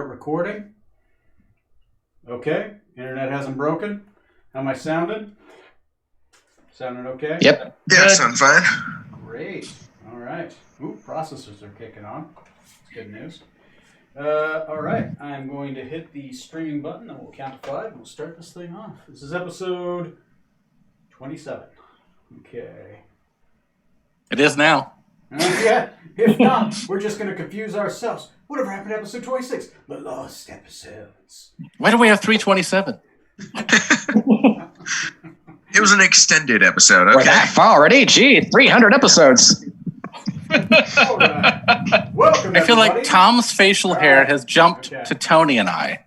recording. Okay. Internet hasn't broken. How am I sounding? Sounding okay? Yep. Yeah, sound fine. Great. All right. Ooh, processors are kicking on. That's good news. All right. I'm going to hit the streaming button, and we'll count to 5, and we'll start this thing off. This is episode 27. Okay. It is now. Yeah. If not, we're just going to confuse ourselves. Whatever happened to episode 26? The lost episodes. Why do we have 327? It was an extended episode. We're Okay. that far already? Gee, 300 episodes. All right. Welcome, I feel like everybody. Tom's facial hair has jumped Okay. to Tony and I.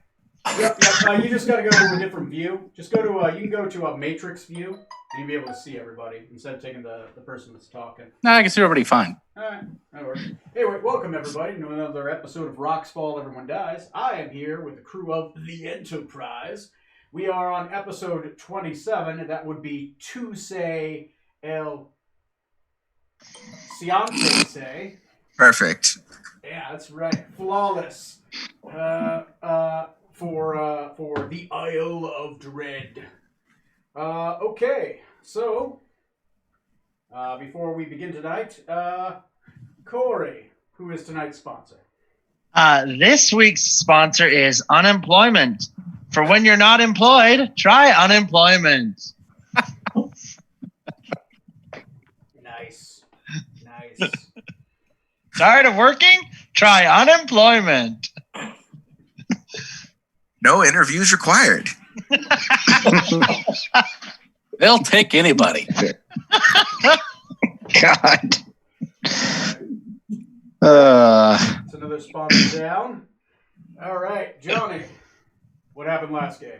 Yep. You just got to go to a different view. Just go to you can go to a matrix view, and you'll be able to see everybody instead of taking the person that's talking. No, I can see everybody fine. All right, that works. Anyway, welcome everybody to another episode of Rocks Fall, Everyone Dies. I am here with the crew of the Enterprise. We are on episode 27, and that would be Tu Se El Ciante Se. Perfect. Yeah, that's right. Flawless. For the Isle of Dread. Okay, so before we begin tonight, Corey, who is tonight's sponsor? This week's sponsor is unemployment. For when you're not employed, try unemployment. Nice. Tired of working? Try unemployment. No interviews required. They'll take anybody. God. That's another sponsor down. All right, Johnny. What happened last game?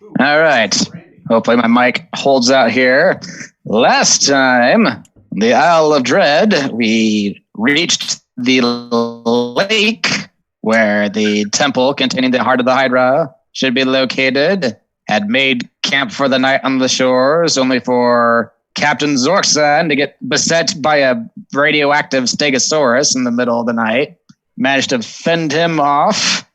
Ooh, All right. Randy. Hopefully my mic holds out here. Last time, the Isle of Dread, we reached the lake where the temple containing the heart of the Hydra should be located. Had made camp for the night on the shores, only for Captain Zorksan to get beset by a radioactive stegosaurus in the middle of the night. Managed to fend him off.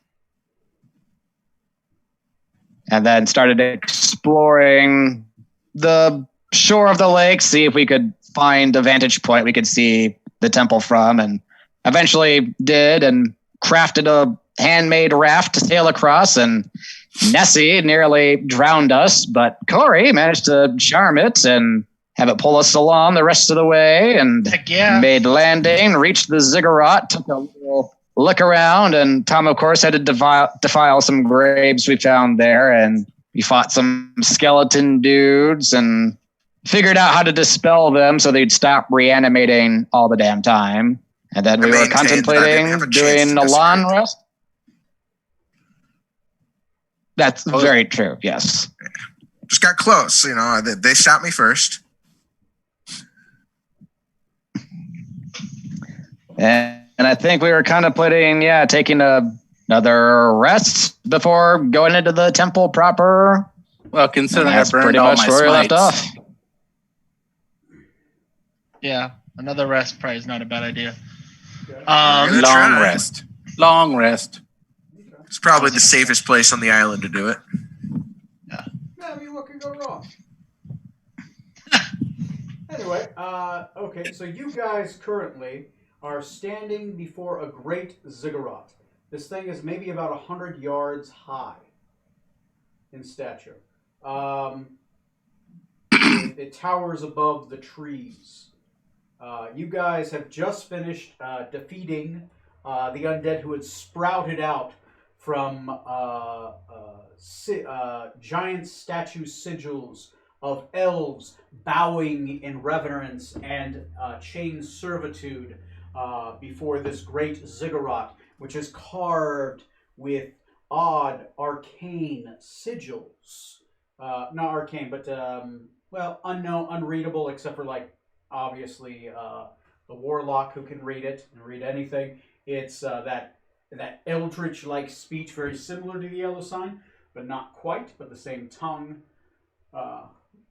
And then started exploring the shore of the lake, see if we could find a vantage point we could see the temple from, and eventually did, and crafted a handmade raft to sail across, and Nessie nearly drowned us, but Corey managed to charm it and have it pull us along the rest of the way, and Heck yeah. made landing, reached the ziggurat, took a little look around, and Tom, of course, had to defile some graves we found there, and we fought some skeleton dudes and figured out how to dispel them so they'd stop reanimating all the damn time. And then we were contemplating doing a long rest. That's very true, yes. Just got close, you know. They shot me first. And I think we were contemplating, taking another rest before going into the temple proper. Well, considering I That's burned pretty all much my where we left smites. off. Yeah, another rest probably is not a bad idea. Okay. Gonna Long try. rest. Long rest. It's probably the safest place on the island to do it. Yeah, I mean, what could go wrong? Anyway, okay, so you guys currently are standing before a great ziggurat. This thing is maybe about 100 yards high in stature. It towers above the trees. You guys have just finished defeating the undead who had sprouted out from giant statue sigils of elves bowing in reverence and chain servitude before this great ziggurat, which is carved with odd arcane sigils. Not arcane, but unknown, unreadable, except for obviously the warlock who can read it and read anything. It's that eldritch-like speech, very similar to the yellow sign, but not quite, but the same tongue.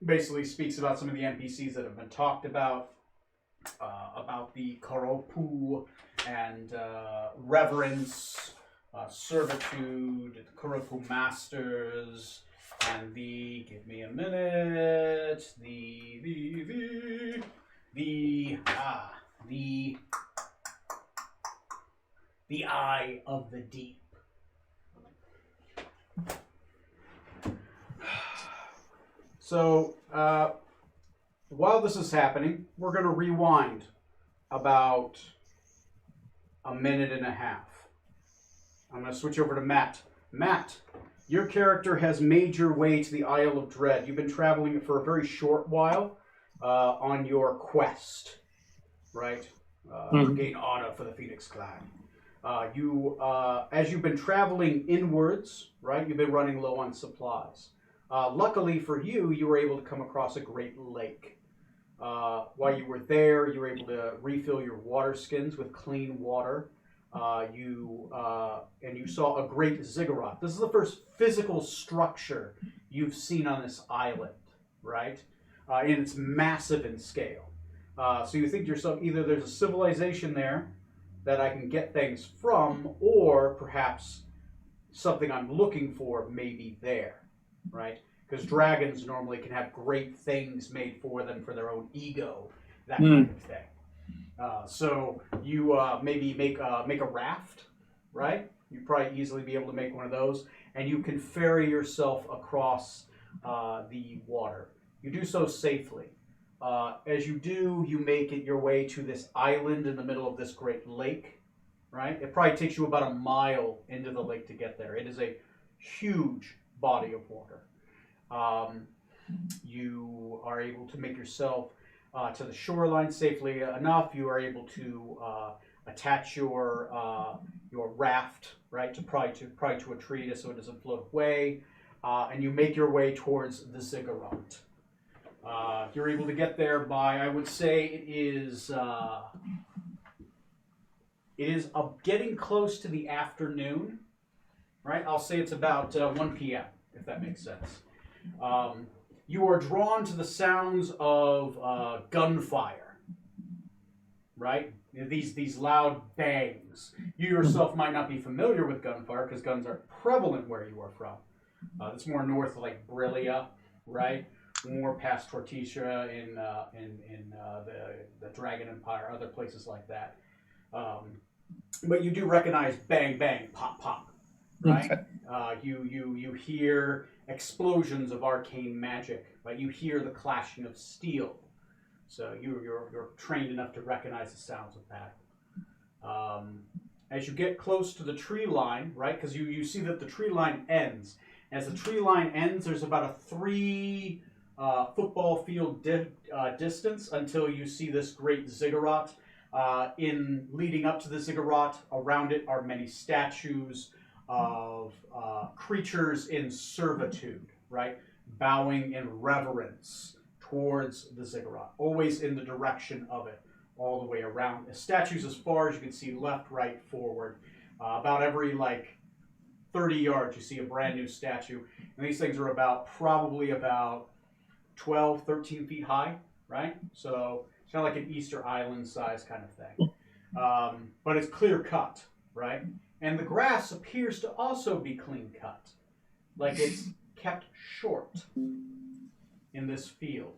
Basically speaks about some of the NPCs that have been talked about the Koropu and reverence, Servitude, the Kuroku Masters, and the, give me a minute, the Eye of the Deep. So, while this is happening, we're going to rewind about a minute and a half. I'm going to switch over to Matt. Matt, your character has made your way to the Isle of Dread. You've been traveling for a very short while on your quest, right? To gain honor for the Phoenix Clan. As you've been traveling inwards, right, you've been running low on supplies. Luckily for you, you were able to come across a great lake. While you were there, you were able to refill your water skins with clean water. You saw a great ziggurat. This is the first physical structure you've seen on this island, right? And it's massive in scale. So you think to yourself, either there's a civilization there that I can get things from, or perhaps something I'm looking for may be there, right? Because dragons normally can have great things made for them for their own ego, that kind of thing. So you maybe make a raft, right? You'd probably easily be able to make one of those, and you can ferry yourself across the water. You do so safely. As you do, you make it your way to this island in the middle of this great lake, right? It probably takes you about a mile into the lake to get there. It is a huge body of water. You are able to make yourself to the shoreline safely enough. You are able to attach your raft, right, to a tree so it doesn't float away, and you make your way towards the ziggurat. You're able to get there by, I would say, it is getting close to the afternoon, right? I'll say it's about 1 p.m. if that makes sense. You are drawn to the sounds of gunfire, right? These loud bangs. You yourself might not be familiar with gunfire because guns are prevalent where you are from. It's more north, like Brillia, right? More past Torticia in the Dragon Empire, other places like that. But you do recognize bang, bang, pop, pop, right? You hear explosions of arcane magic, right? You hear the clashing of steel. So you're trained enough to recognize the sounds of that. As you get close to the tree line, right? Because you see that the tree line ends. As the tree line ends, there's about a 3 football field distance until you see this great ziggurat. In leading up to the ziggurat, around it are many statues of creatures in servitude, right? Bowing in reverence towards the ziggurat, always in the direction of it, all the way around. Statues as far as you can see, left, right, forward. About every 30 yards, you see a brand new statue. And these things are probably about 12, 13 feet high, right? So it's kind of like an Easter Island size kind of thing. But it's clear cut, right? And the grass appears to also be clean cut, like it's kept short in this field.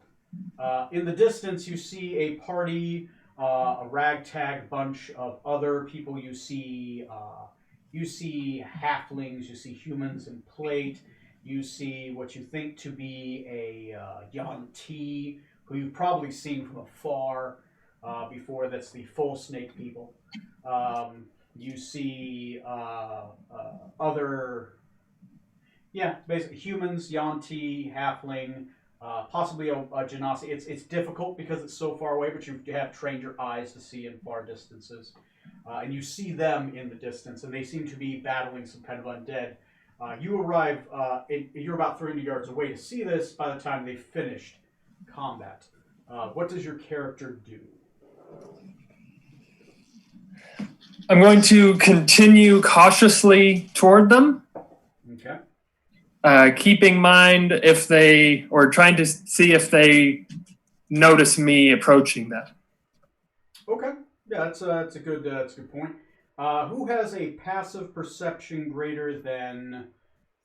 In the distance, you see a party, a ragtag bunch of other people. You see halflings, you see humans in plate, you see what you think to be a Yuan-Ti, who you've probably seen from afar before. That's the full snake people. You see other, basically humans, Yuan-Ti, halfling, possibly a Genasi. It's difficult because it's so far away, but you have trained your eyes to see in far distances. And you see them in the distance, and they seem to be battling some kind of undead. You arrive, you're about 300 yards away to see this by the time they finished combat. What does your character do? I'm going to continue cautiously toward them. Okay. Keeping in mind trying to see if they notice me approaching them. Okay. Yeah, that's a good point. Who has a passive perception greater than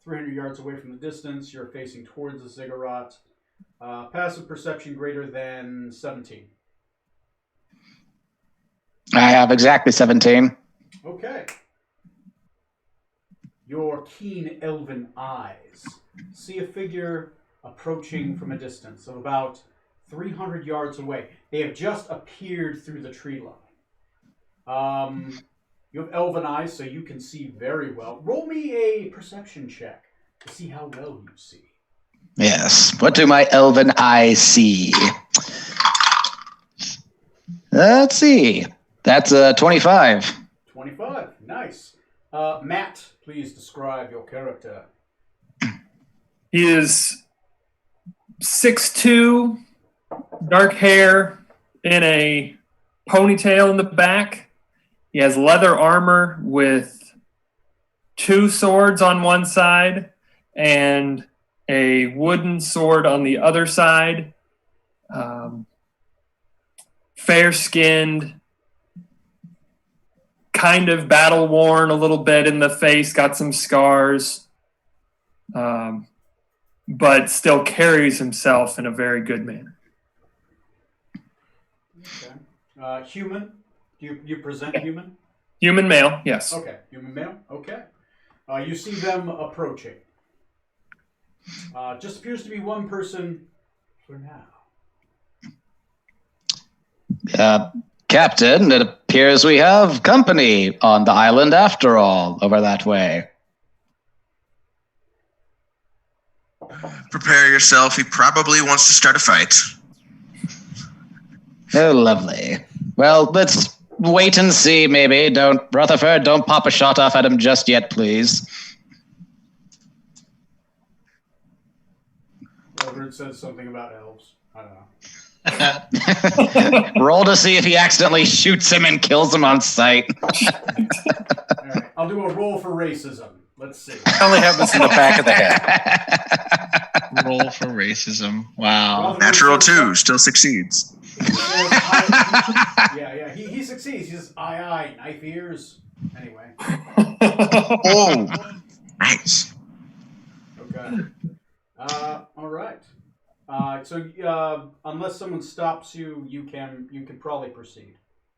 300 yards away from the distance? You're facing towards the ziggurat. Passive perception greater than 17. I have exactly 17. Okay. Your keen elven eyes see a figure approaching from a distance of about 300 yards away. They have just appeared through the tree line. You have elven eyes, so you can see very well. Roll me a perception check to see how well you see. Yes. What do my elven eyes see? Let's see. That's 25. 25. Nice. Matt, please describe your character. He is 6'2", dark hair in a ponytail in the back. He has leather armor with 2 swords on one side and a wooden sword on the other side. Fair-skinned, kind of battle-worn a little bit in the face, got some scars, but still carries himself in a very good manner. Okay. Human? Do you present human? Human male, yes. Okay. Human male? Okay. You see them approaching. Just appears to be one person for now. Captain, it appears we have company on the island after all, over that way. Prepare yourself. He probably wants to start a fight. Oh, lovely. Well, let's wait and see, maybe. Rutherford, don't pop a shot off at him just yet, please. Rutherford says something about elves. I don't know. Roll to see if he accidentally shoots him and kills him on sight. All right. I'll do a roll for racism. Let's see. I only have this in the back of the head. Roll for racism. Wow. Rutherford Natural says 2 still succeeds. Yeah. He succeeds. He says, aye, knife ears. Anyway. Oh, nice. Okay. All right. So unless someone stops you, you can probably proceed.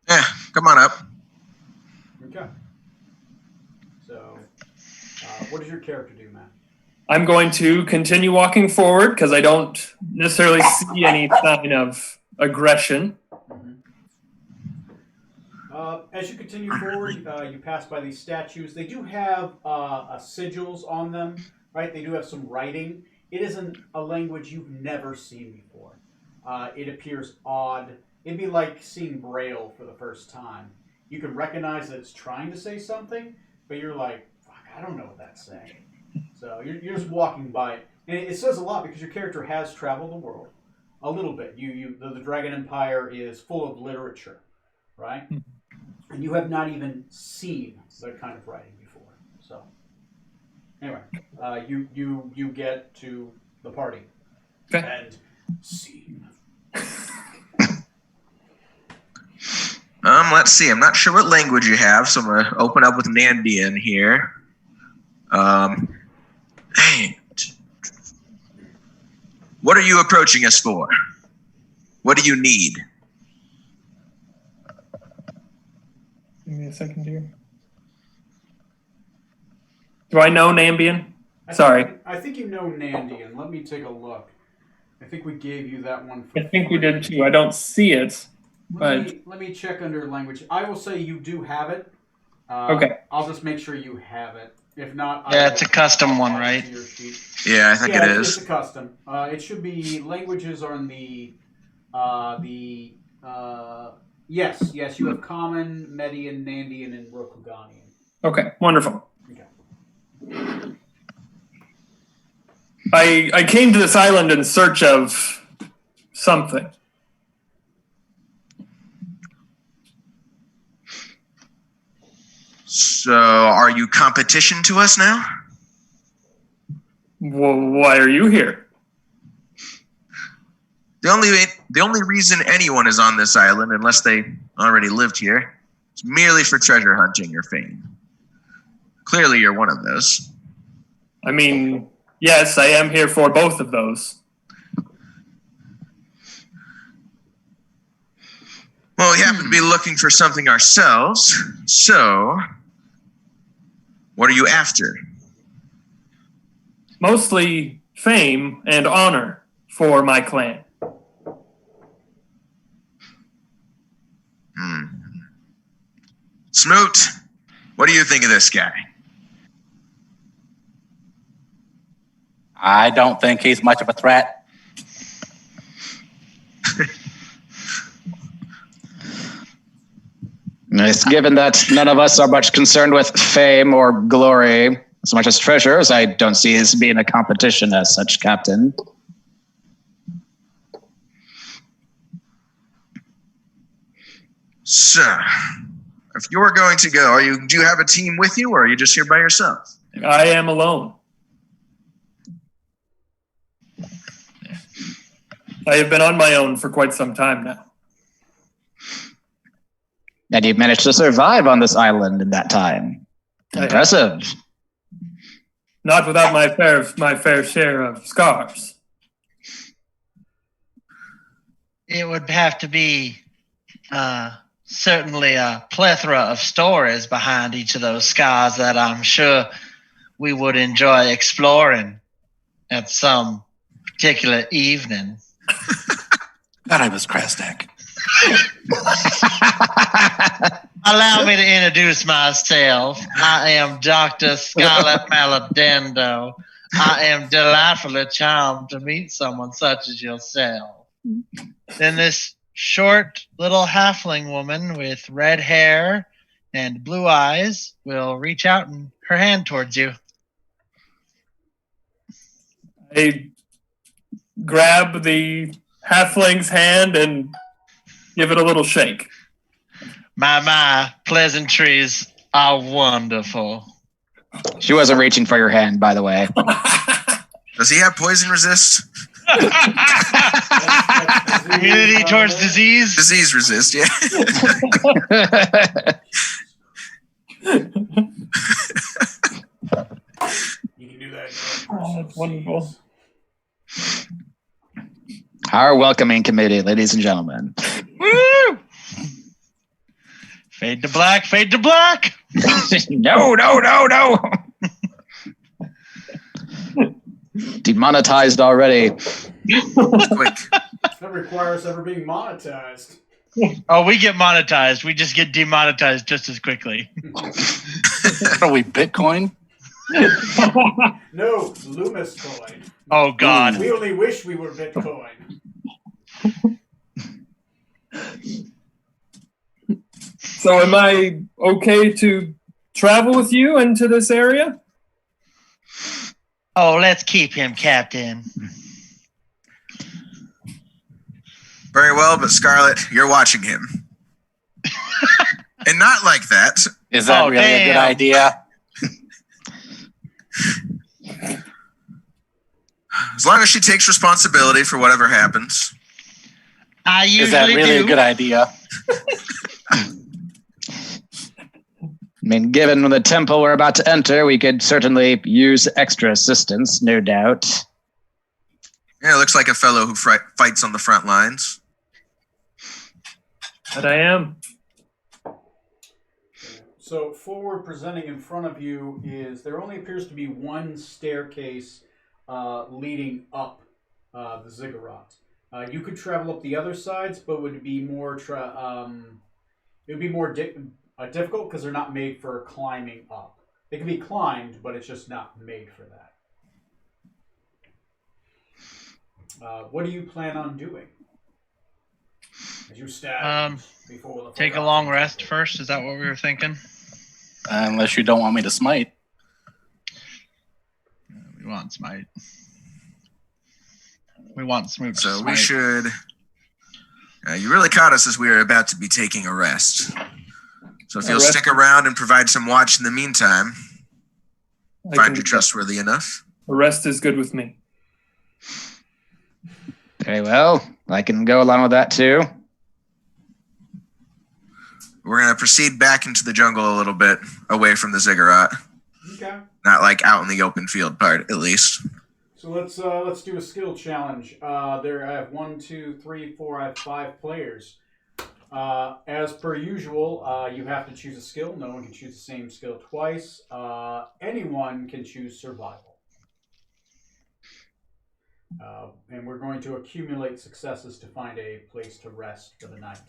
Yeah, come on up. Okay. So, what does your character do, Matt? I'm going to continue walking forward because I don't necessarily see any sign of aggression. As you continue forward, you pass by these statues. They do have sigils on them, right? They do have some writing. It isn't a language you've never seen before. It appears odd. It'd be like seeing Braille for the first time. You can recognize that it's trying to say something, but you're like, fuck, I don't know what that's saying. So you're just walking by it. And it says a lot because your character has traveled the world a little bit. The Dragon Empire is full of literature, right? And you have not even seen that kind of writing before. So anyway, you get to the party. Okay. And scene. Let's see. I'm not sure what language you have, so I'm gonna open up with Nandian here. Hey, what are you approaching us for? What do you need? Give me a second here. Do I know Nambian? Sorry. I think you know Nandian. Let me take a look. I think we gave you that one. For I think we did too. I don't see it. Let me check under language. I will say you do have it. Okay. I'll just make sure you have it. If not, Yeah, it's a custom one, right? Yeah, I think it is. It's a custom. It should be languages are in the yes. You have Common, Median, Nandian, and Rokuganian. Okay, wonderful. Okay. I came to this island in search of something. So, are you competition to us now? Well, why are you here? The only reason anyone is on this island, unless they already lived here, It's merely for treasure hunting or fame. Clearly, you're one of those. I mean, yes, I am here for both of those. Well, we happen to be looking for something ourselves, so what are you after? Mostly fame and honor for my clan. Smoot, what do you think of this guy? I don't think he's much of a threat. It's given that none of us are much concerned with fame or glory as much as treasures, I don't see this being a competition as such, Captain. So, if you're going to go, do you have a team with you, or are you just here by yourself? I am alone. I have been on my own for quite some time now. And you've managed to survive on this island in that time. Impressive. Not without my fair share of scars. It would have to be certainly a plethora of stories behind each of those scars that I'm sure we would enjoy exploring at some particular evening. God, I was Krasnak. Allow me to introduce myself. I am Dr. Scarlet Maladendo. I am delightfully charmed to meet someone such as yourself. Then this short little halfling woman with red hair and blue eyes will reach out and her hand towards you. I grab the halfling's hand and give it a little shake. My, pleasantries are wonderful. She wasn't reaching for your hand, by the way. Does he have poison resist? Immunity towards disease? Disease resist, yeah. You can do that. Oh, that's wonderful. Our welcoming committee, ladies and gentlemen. Woo! Fade to black, fade to black. No. Demonetized already. Quick. That requires ever being monetized. Oh, we get monetized. We just get demonetized just as quickly. Are we Bitcoin? No, Loomis coin. Oh, God. We only wish we were Bitcoin. So am I okay to travel with you into this area? Oh, let's keep him, Captain. Very well, but Scarlet, you're watching him. And not like that. Is that Oh, really a good damn. idea? As long as she takes responsibility for whatever happens. I usually Is that really do. a good idea? I mean, given the temple we're about to enter, we could certainly use extra assistance, no doubt. Yeah, it looks like a fellow who fights on the front lines. That I am. So forward presenting in front of you is there only appears to be one staircase leading up the ziggurat. You could travel up the other sides, but would be more difficult because they're not made for climbing up. They can be climbed, but it's just not made for that. What do you plan on doing? As you stand before the Take a long rest first. Is that what we were thinking? Unless you don't want me to smite. We want smite. We want smooch. So smite. we should... you really caught us as we were about to be taking a rest. So if you'll stick around and provide some watch in the meantime, find you trustworthy enough. The rest is good with me. Okay, well, I can go along with that too. We're gonna proceed back into the jungle a little bit, away from the ziggurat. Okay. Not like out in the open field part, at least. So let's do a skill challenge. I have 1, 2, 3, 4. I have 5 players. As per usual, you have to choose a skill. No one can choose the same skill twice. Anyone can choose survival. And we're going to accumulate successes to find a place to rest for the night.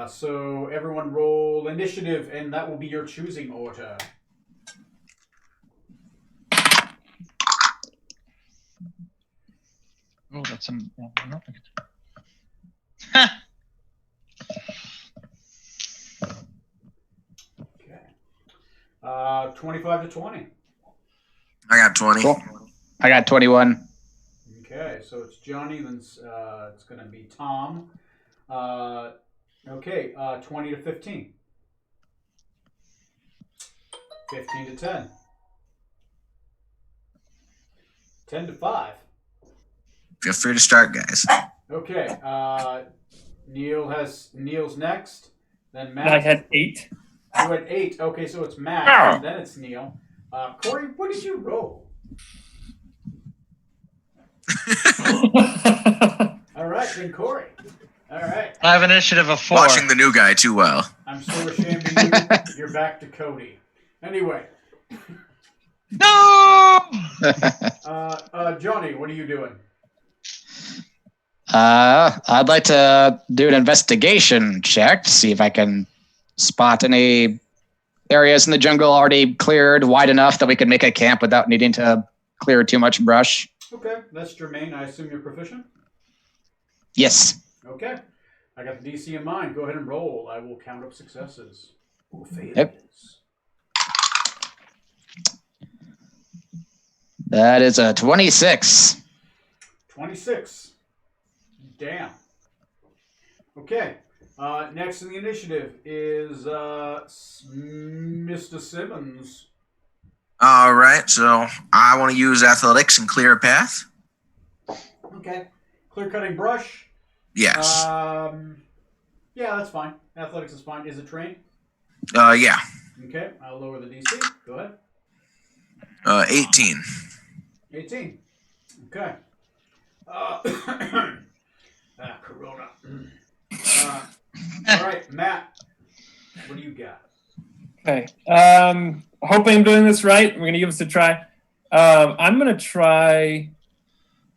So everyone roll initiative, and that will be your choosing order. Oh, that's an. Okay. 25 to 20. I got 20. Cool. I got 21. Okay, so it's Johnny, then it's going to be Tom. Okay, 20 to 15. 15 to 10. 10 to 5. Feel free to start, guys. Okay, Neil's next. Then Matt. And I had 8. You had 8. Okay, so it's Matt, and then it's Neil. Corey, what did you roll? All right, then Corey. All right. I have initiative of 4. Watching the new guy too well. I'm so ashamed of you. You're back to Cody. Anyway. No! Johnny, what are you doing? I'd like to do an investigation check to see if I can spot any areas in the jungle already cleared wide enough that we can make a camp without needing to clear too much brush. Okay, that's germane. I assume you're proficient? Yes. Okay. I got the DC in mind. Go ahead and roll. I will count up successes. Or failures. Yep. That is a 26. 26. Damn. Okay. Next in the initiative is Mr. Simmons. All right, so I want to use athletics and clear a path. Okay. Clear cutting brush. Yes. Yeah, that's fine. Athletics is fine. Is it trained? Yeah. Okay. I'll lower the DC. Go ahead. 18. 18. Okay. Corona. All right, Matt. What do you got? Okay. Hoping I'm doing this right. We're going to give this a try. I'm going to try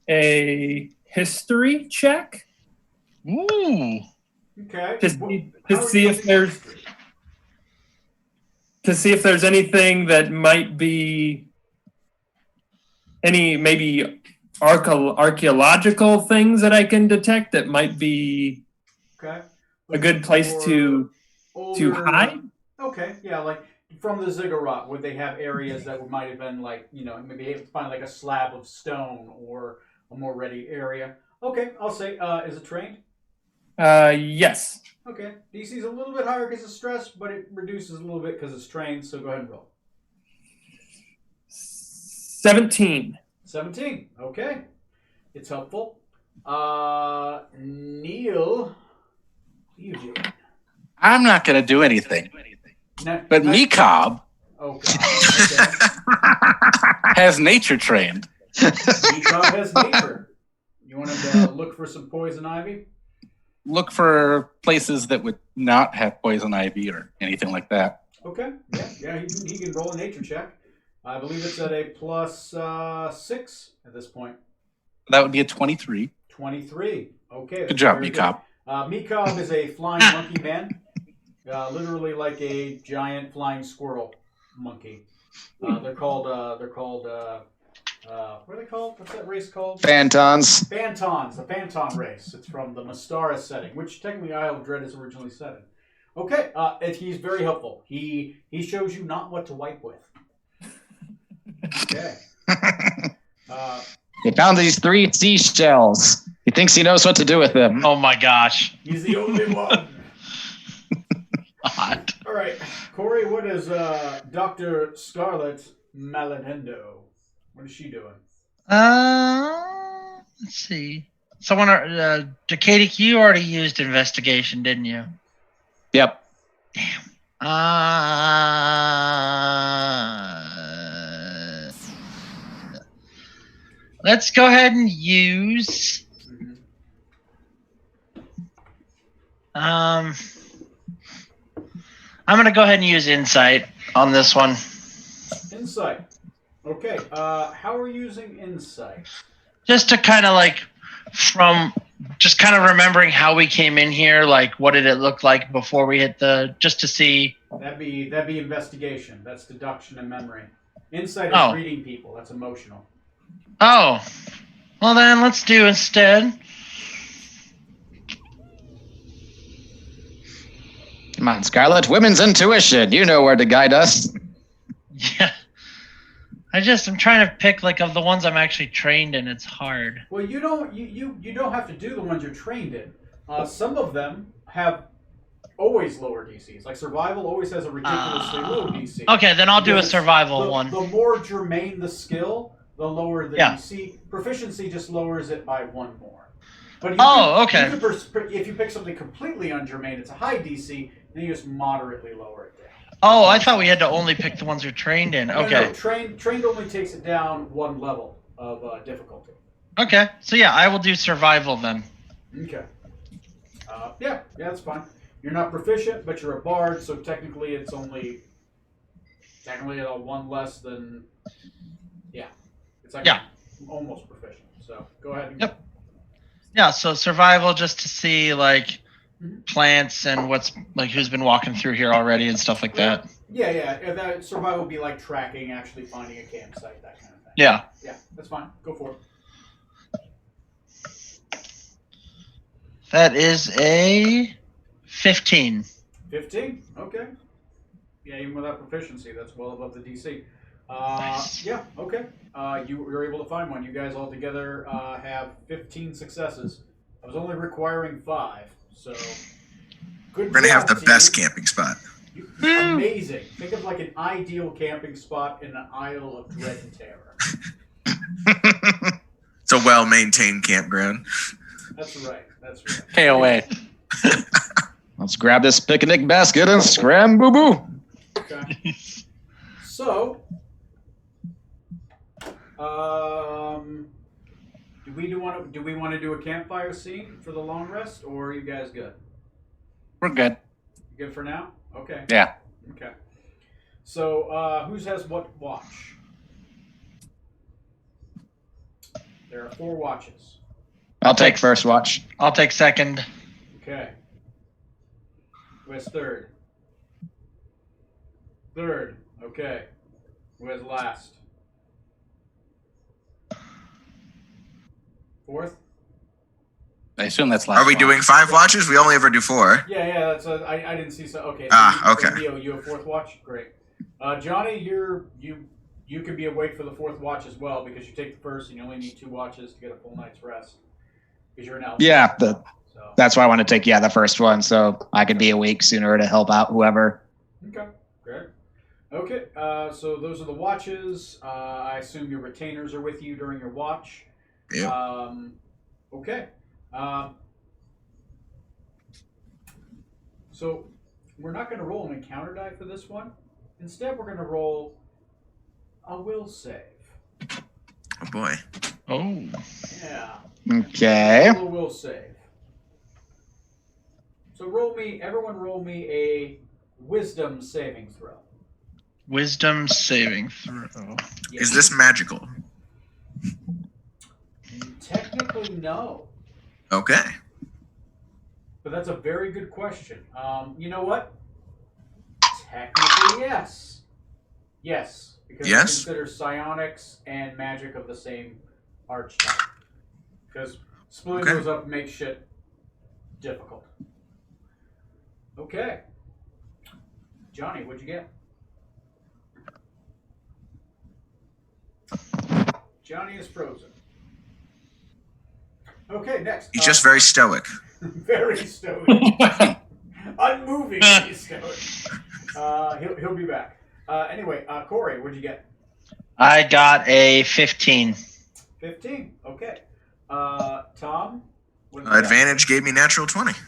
a history check Ooh. Okay. to see if there's anything that might be any maybe archaeological things that I can detect that might be Okay. a good place to hide. Okay, yeah, like from the ziggurat, would they have areas that might have been like, maybe able to find like a slab of stone or a more ready area? Okay, I'll say, is it trained? Yes. Okay, DC's a little bit higher because of stress, but it reduces a little bit because it's trained, so go ahead and roll. 17. 17, okay. It's helpful. Neil, what are you doing? I'm not going to do anything. But Mekob Oh, God. Okay. has nature trained. Mekob has nature. You want to look for some poison ivy? Look for places that would not have poison ivy or anything like that. Okay. Yeah. He can roll a nature check. I believe it's at a plus 6 at this point. That would be a 23. 23. Okay. Good job, Mekob. Mekob is a flying monkey man. Literally like a giant flying squirrel monkey. They're called. What are they called? What's that race called? Phantons. Phantons, the Phanton race. It's from the Mystara setting, which technically Isle of Dread is originally set in. Okay, and he's very helpful. He shows you not what to wipe with. Okay. He found these 3 seashells. He thinks he knows what to do with them. Oh my gosh. He's the only one. Hot. All right, Corey, what is Dr. Scarlet Maladendo? What is she doing? Let's see. Someone, Decadic, you already used investigation, didn't you? Yep. Damn. Let's go ahead and use. Mhm. I'm gonna go ahead and use insight on this one. Insight. Okay. How are you using insight? Just to kind of like just kind of remembering how we came in here, like what did it look like before we hit just to see. That'd be investigation. That's deduction and memory. Insight is Oh. reading people. That's emotional. Oh, well then let's do instead. Come on, Scarlet. Women's intuition. You know where to guide us. Yeah. I'm trying to pick like of the ones I'm actually trained in. It's hard. Well, you don't have to do the ones you're trained in. Some of them have always lower DCs. Like survival always has a ridiculously low DC. Okay, then I'll do a Because survival the, one. The more germane the skill, the lower the Yeah. DC. Proficiency just lowers it by one more. But Okay. If you pick something completely ungermane, it's a high DC, then you just moderately lower it down. Oh, I thought we had to only pick the ones we're trained in. Okay. No, trained only takes it down one level of difficulty. Okay. So yeah, I will do survival then. Okay. Yeah, that's fine. You're not proficient, but you're a bard, so technically it's only one less than. Yeah. It's like almost proficient. So go ahead and. Yep. Yeah. So survival just to see like plants and what's like who's been walking through here already and stuff like that. Yeah. That survival would be like tracking, actually finding a campsite, that kind of thing. Yeah. Yeah, that's fine. Go for it. That is a 15. 15? Okay. Yeah, even without proficiency, that's well above the DC. Nice. Yeah, okay. You're able to find one. You guys all together have 15 successes. I was only requiring 5, so good. We're gonna have the job, best team. camping spot. Amazing. Think of like an ideal camping spot in an Isle of Dread and Terror. It's a well-maintained campground. That's right. KOA. Let's grab this picnic basket and scram boo boo. Okay. So, do we want to do a campfire scene for the long rest, or are you guys good? We're good. You good for now? Okay. Yeah. Okay. So, who has what watch? There are 4 watches. I'll take first watch. I'll take second. Okay. Who has third? Third. Okay. Who has last? Fourth? I assume that's last. Are we one. doing 5 watches? We only ever do 4. Yeah. That's I didn't see so. Okay. Okay. Neo, you have 4th watch. Great. Johnny, you can be awake for the 4th watch as well because you take the first and you only need 2 watches to get a full night's rest. Because you're an elf. Yeah, So. that's why I want to take the first one, so I could be awake sooner to help out whoever. Okay. Great. Okay. So those are the watches. I assume your retainers are with you during your watch. Yeah. Okay. So we're not going to roll an encounter die for this one. Instead, we're going to roll a will save. Oh boy. Oh. Yeah. Okay. A will save. So everyone roll me a wisdom saving throw. Wisdom saving throw. Yeah. Is this magical? Technically, no. Okay. But that's a very good question. You know what? Technically, yes. Yes. Because I Yes? consider psionics and magic of the same archetype. Because splitting Okay. those up makes shit difficult. Okay. Johnny, what'd you get? Johnny is frozen. Okay, next. He's just very stoic. very stoic. Unmovingly stoic. He'll be back. Anyway, Corey, what'd you get? I got a 15. 15. Okay. Tom? What did you Advantage gave me natural 20. get?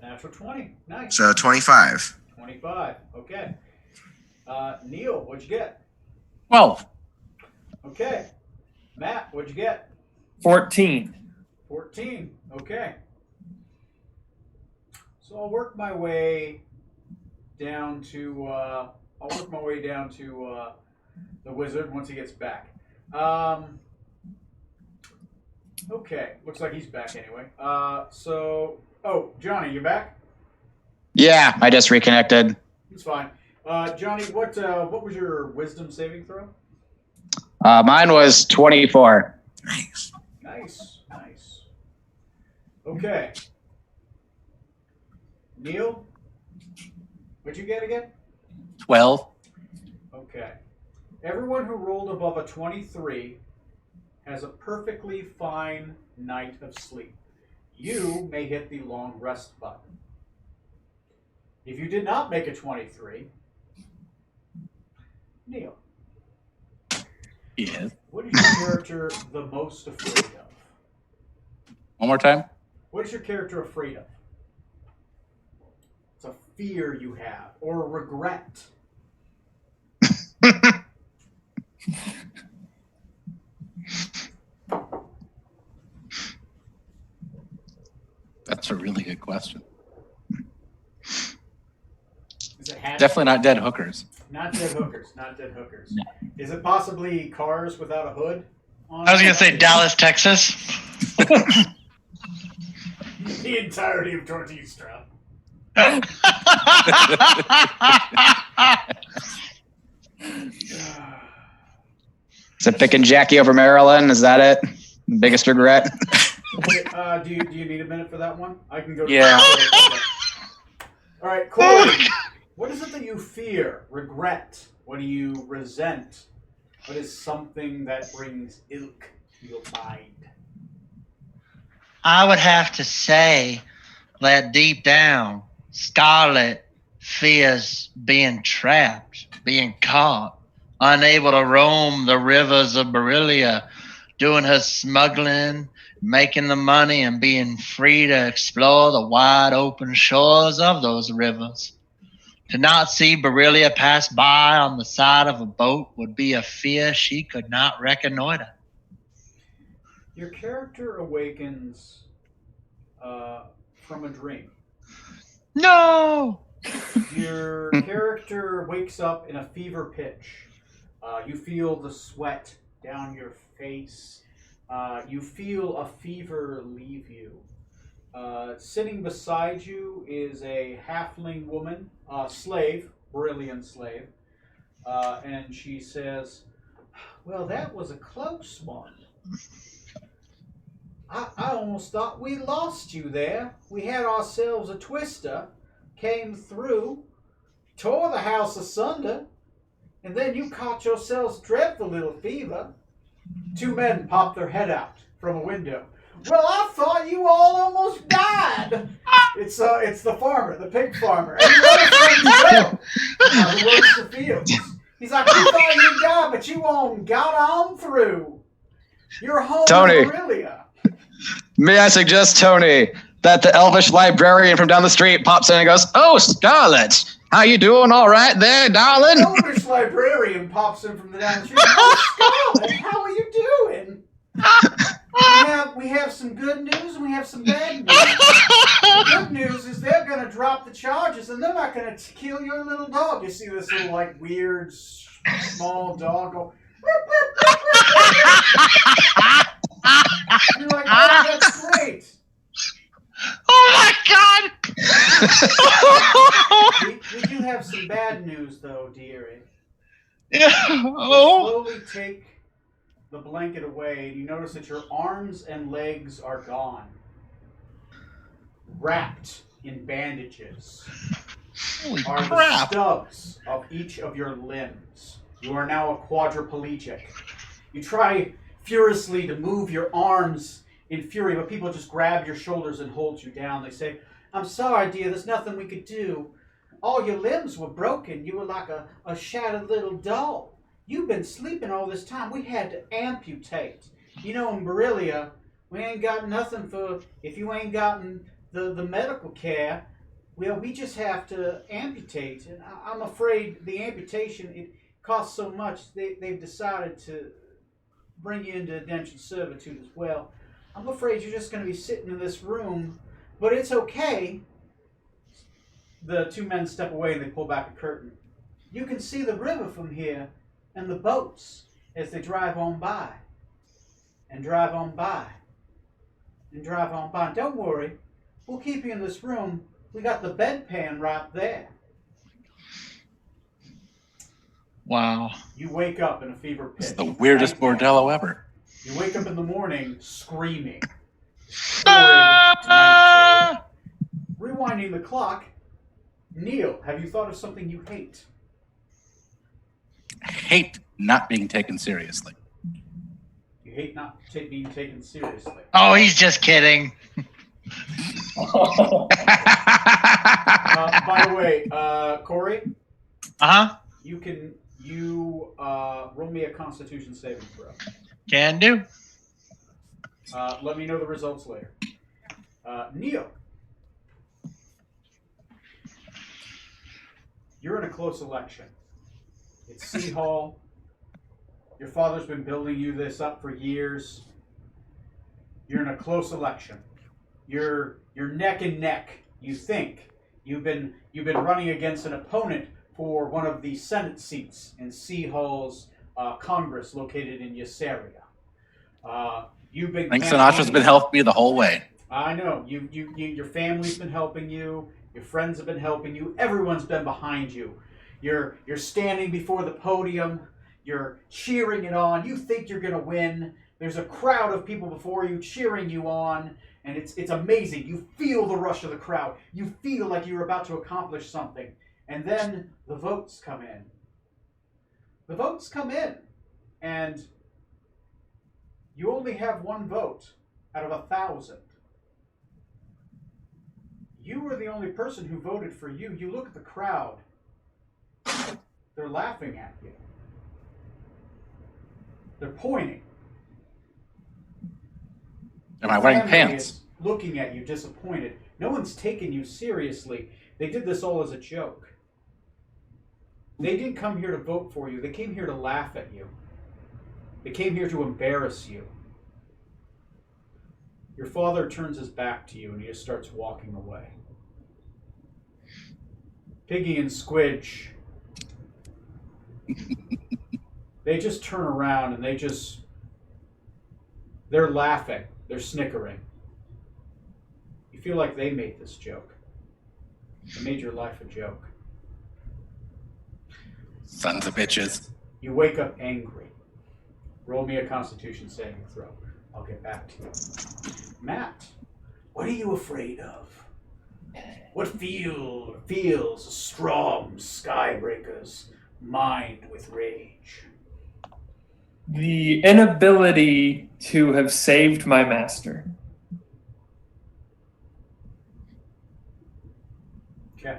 Natural 20. Nice. So 25. 25. Okay. Neil, what'd you get? 12. Okay. Matt, what'd you get? 14. 14. Okay. So I'll work my way down to the wizard once he gets back. Okay, looks like he's back anyway. Johnny, you back? Yeah, I just reconnected. It's fine. Johnny, what was your wisdom saving throw? Mine was 24. Nice. Nice. Okay. Neil, what'd you get again? 12. Okay. Everyone who rolled above a 23 has a perfectly fine night of sleep. You may hit the long rest button. If you did not make a 23, Neil, Yes. what is your character the most afraid of? One more time. What is your character afraid of? It's a fear you have, or a regret. That's a really good question. Is it hat? Definitely not dead hookers. Not dead hookers. Not dead hookers. No. Is it possibly cars without a hood? On I was going to say Dallas, Texas. The entirety of Tortistra. Is it picking Jackie over Maryland? Is that it? The biggest regret? Okay, do you need a minute for that one? I can go. Yeah. All right, Corey. What is it that you fear, regret? What do you resent? What is something that brings ilk to your mind? I would have to say that deep down, Scarlet fears being trapped, being caught, unable to roam the rivers of Berillia, doing her smuggling, making the money, and being free to explore the wide open shores of those rivers. To not see Berillia pass by on the side of a boat would be a fear she could not reconnoiter. Your character awakens from a dream. No! Your character wakes up in a fever pitch. You feel the sweat down your face. You feel a fever leave you. Sitting beside you is a halfling woman, slave, brilliant slave. And she says, "Well, that was a close one. I almost thought we lost you there. We had ourselves a twister, came through, tore the house asunder, and then you caught yourselves dreadful little fever." Two men popped their head out from a window. "Well, I thought you all almost died." It's the farmer, the pig farmer. And he who works the fields. He's like, "We thought you died, but you all got on through. You're home Tony. in Berillia." May I suggest, Tony, that the elvish librarian from down the street pops in and goes, "Oh, Scarlet, how you doing? All right there, darling?" The elvish librarian pops in from the down the street. "Oh, Scarlet, how are you doing? We have some good news and we have some bad news. The good news is they're going to drop the charges and they're not going to kill your little dog." You see this little, like, weird, small dog go. You're like, "Oh, that's great." Oh my God! We do have some bad news, though, dearie. Yeah. You Oh. slowly take the blanket away, and you notice that your arms and legs are gone, wrapped in bandages. Holy Are the crap! stubs of each of your limbs. You are now a quadriplegic. You try furiously to move your arms in fury, but people just grab your shoulders and hold you down. They say, "I'm sorry, dear, there's nothing we could do. All your limbs were broken. You were like a shattered little doll. You've been sleeping all this time. We had to amputate. You know, in Berillia, we ain't got nothing for, if you ain't gotten the medical care, Well, we just have to amputate, and I'm afraid the amputation, it costs so much, they've decided to bring you into indentured servitude as well. I'm afraid you're just going to be sitting in this room, but it's okay. The two men step away and they pull back a curtain. You can see the river from here and the boats as they drive on by and drive on by and drive on by. Don't worry, we'll keep you in this room. We got the bedpan right there. Wow. You wake up in a fever pitch. This is the weirdest bordello ever. You wake up in the morning screaming. Ah! Rewinding the clock, Neil, have you thought of something you hate? I hate not being taken seriously. You hate not being taken seriously. Oh, he's just kidding. By the way, Corey, Uh-huh. you roll me a Constitution saving throw. Can do. Let me know the results later. Neil, you're in a close election. It's City Hall. Your father's been building you this up for years. You're in a close election. You're neck and neck. You think you've been running against an opponent for one of the Senate seats in City Hall's Congress located in Ysaria. You've been. I think Sinatra's been helping me the whole way. I know. Your family's been helping you. Your friends have been helping you. Everyone's been behind you. You're standing before the podium. You're cheering it on. You think you're going to win. There's a crowd of people before you cheering you on, and it's amazing. You feel the rush of the crowd. You feel like you're about to accomplish something. And then the votes come in. The votes come in, and you only have one vote out of 1,000. You were the only person who voted for you. You look at the crowd. They're laughing at you. They're pointing. Am I wearing Family pants? is looking at you, disappointed. No one's taking you seriously. They did this all as a joke. They didn't come here to vote for you. They came here to laugh at you. They came here to embarrass you. Your father turns his back to you and he just starts walking away. Piggy and Squidge, they just turn around and they're laughing. They're snickering. You feel like they made this joke. They made your life a joke. Sons of bitches. You wake up angry. Roll me a Constitution saving throw. I'll get back to you. Matt, what are you afraid of? What feels a strong Skybreaker's mind with rage? The inability to have saved my master. Okay.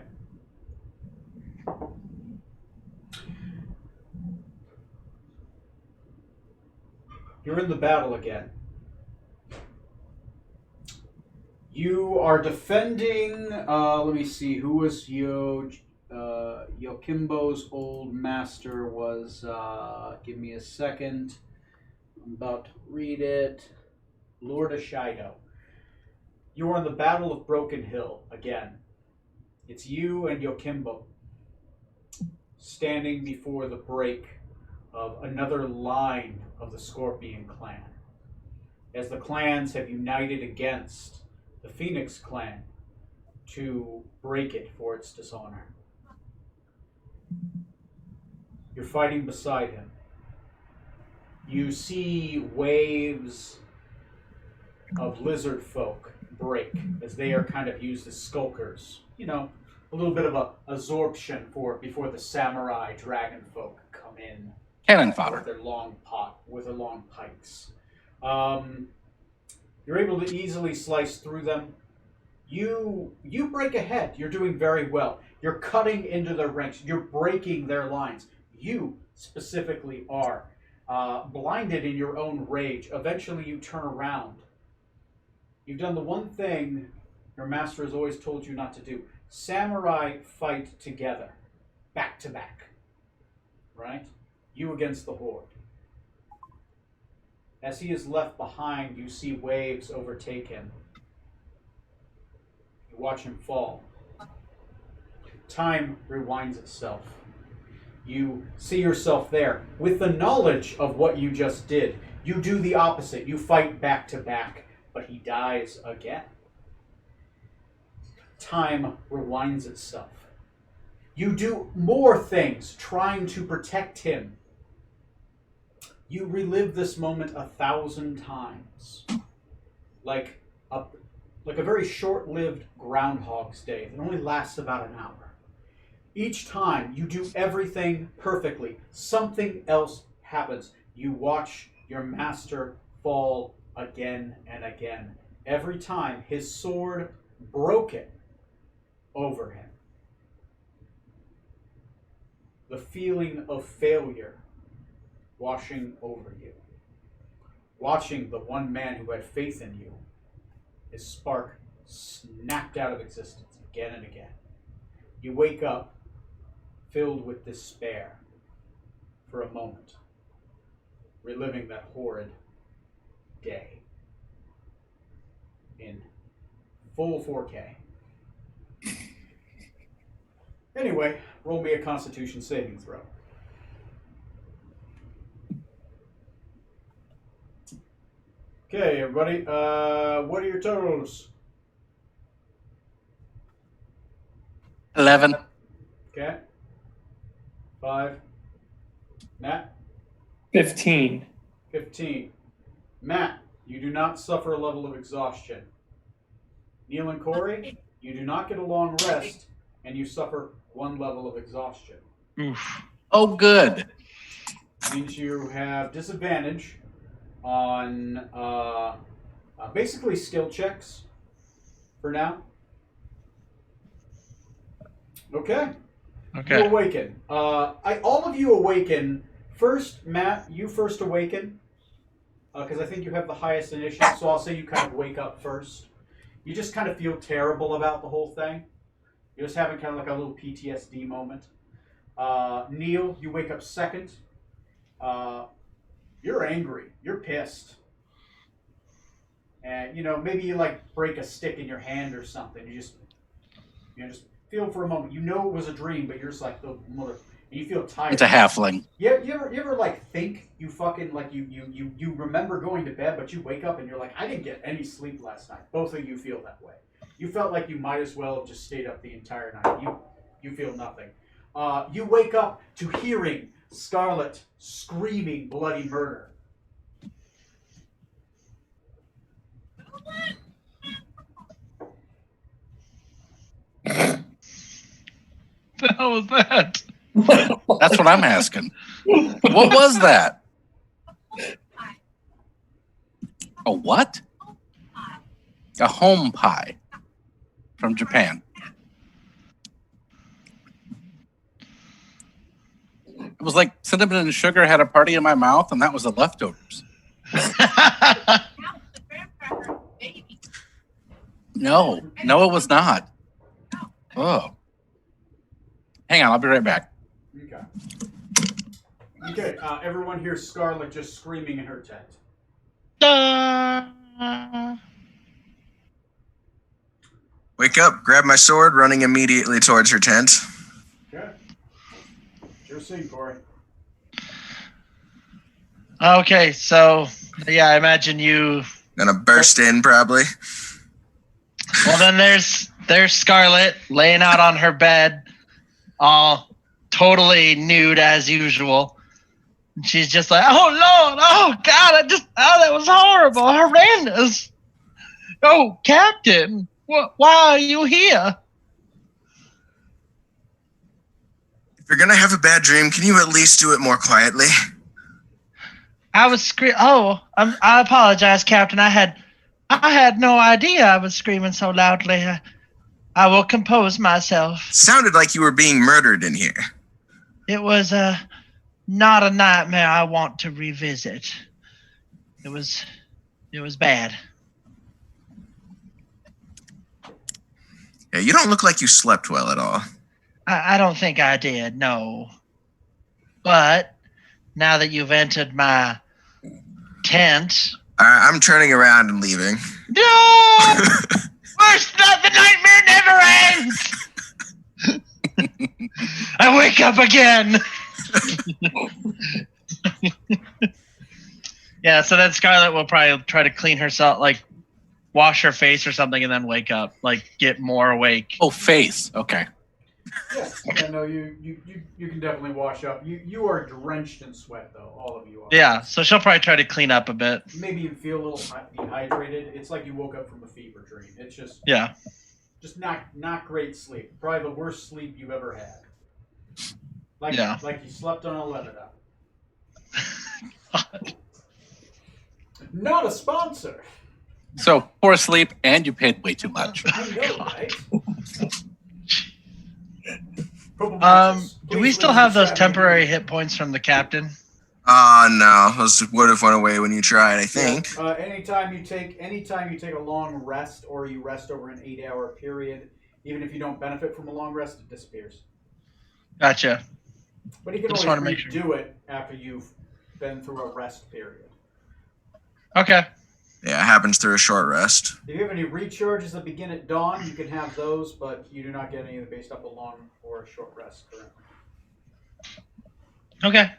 You're in the battle again. You are defending, let me see, who was Yokimbo's old master was, give me a second. I'm about to read it. Lord Ashido. You are in the Battle of Broken Hill again. It's you and Yokimbo standing before the break of another line of the Scorpion clan. As the clans have united against the Phoenix clan to break it for its dishonor. You're fighting beside him. You see waves of lizard folk break as they are kind of used as skulkers. You know, a little bit of a absorption before the samurai dragon folk come in. Cannon fodder. With their long pikes. You're able to easily slice through them. You break ahead. You're doing very well. You're cutting into their ranks. You're breaking their lines. You specifically are blinded in your own rage. Eventually you turn around. You've done the one thing your master has always told you not to do. samurai fight together, back to back. Right? You against the horde. As he is left behind, you see waves overtake him. You watch him fall. Time rewinds itself. You see yourself there. With the knowledge of what you just did, you do the opposite. You fight back to back, but he dies again. Time rewinds itself. You do more things trying to protect him. You relive this moment 1,000 times. Like a very short-lived Groundhog's Day that only lasts about an hour. Each time you do everything perfectly, something else happens. You watch your master fall again and again. Every time his sword broken over him. The feeling of failure washing over you. Watching the one man who had faith in you, his spark snapped out of existence again and again. You wake up filled with despair for a moment, reliving that horrid day in full 4K. Anyway, roll me a Constitution saving throw. Okay, everybody, what are your totals? 11. Okay. 5. Matt? 15. 15. Matt, you do not suffer a level of exhaustion. Neil and Corey, you do not get a long rest, and you suffer 1 level of exhaustion. Oof. Oh, good. Means you have disadvantage on basically skill checks for now. Okay. You Okay. awaken. All of you awaken. First, Matt, you first awaken. Because I think you have the highest initiative, so I'll say you kind of wake up first. You just kind of feel terrible about the whole thing. You're just having kind of like a little PTSD moment. Neil, you wake up second. You're angry. You're pissed. And, maybe you like break a stick in your hand or something. You just feel for a moment. You know it was a dream, but you're just like the mother. And you feel tired. It's a halfling. You ever like think you fucking like you remember going to bed, but you wake up and you're like, I didn't get any sleep last night. Both of you feel that way. You felt like you might as well have just stayed up the entire night. You feel nothing. You wake up to hearing Scarlet screaming bloody murder. The hell was that? That's what I'm asking. What was that? A what? A home pie from Japan. It was like cinnamon and sugar had a party in my mouth, and that was the leftovers. No, it was not. Oh. Hang on, I'll be right back. Okay, everyone hears Scarlet just screaming in her tent. Wake up, grab my sword, running immediately towards her tent. Okay. Sure scene, Corey. Okay, so yeah, I imagine you. Gonna burst in probably. Well, then there's Scarlet laying out on her bed, all totally nude as usual. And she's just like, "Oh Lord, oh God, that was horrible, horrendous. Oh, Captain, why are you here?" If you're gonna have a bad dream, can you at least do it more quietly? I was screaming. Oh, I apologize, Captain. I had no idea I was screaming so loudly. I will compose myself. Sounded like you were being murdered in here. It was not a nightmare I want to revisit. It was bad. Yeah, you don't look like you slept well at all. I don't think I did, no. But now that you've entered my tent... I'm turning around and leaving. No! Worse, the nightmare never ends! I wake up again! Yeah, so then Scarlet will probably try to clean herself, like wash her face or something, and then wake up, like get more awake. Oh, face. Okay. Yeah, no, you can definitely wash up. You are drenched in sweat, though. All of you are. Yeah, so she'll probably try to clean up a bit. Maybe you feel a little dehydrated. It's like you woke up from a fever dream. It's just not great sleep. Probably the worst sleep you've ever had. Like you slept on a leather dog. Not a sponsor. So, poor sleep, and you paid way too much. I know, right? Do we still have those temporary hit points from the captain? No. Those would have went away when you tried, I think. Yeah. Anytime you take a long rest or you rest over an 8-hour period, even if you don't benefit from a long rest, it disappears. Gotcha. But you can always redo it after you've been through a rest period. Okay. Yeah, it happens through a short rest. If you have any recharges that begin at dawn, you can have those, but you do not get any based off a long or a short rest currently. Okay.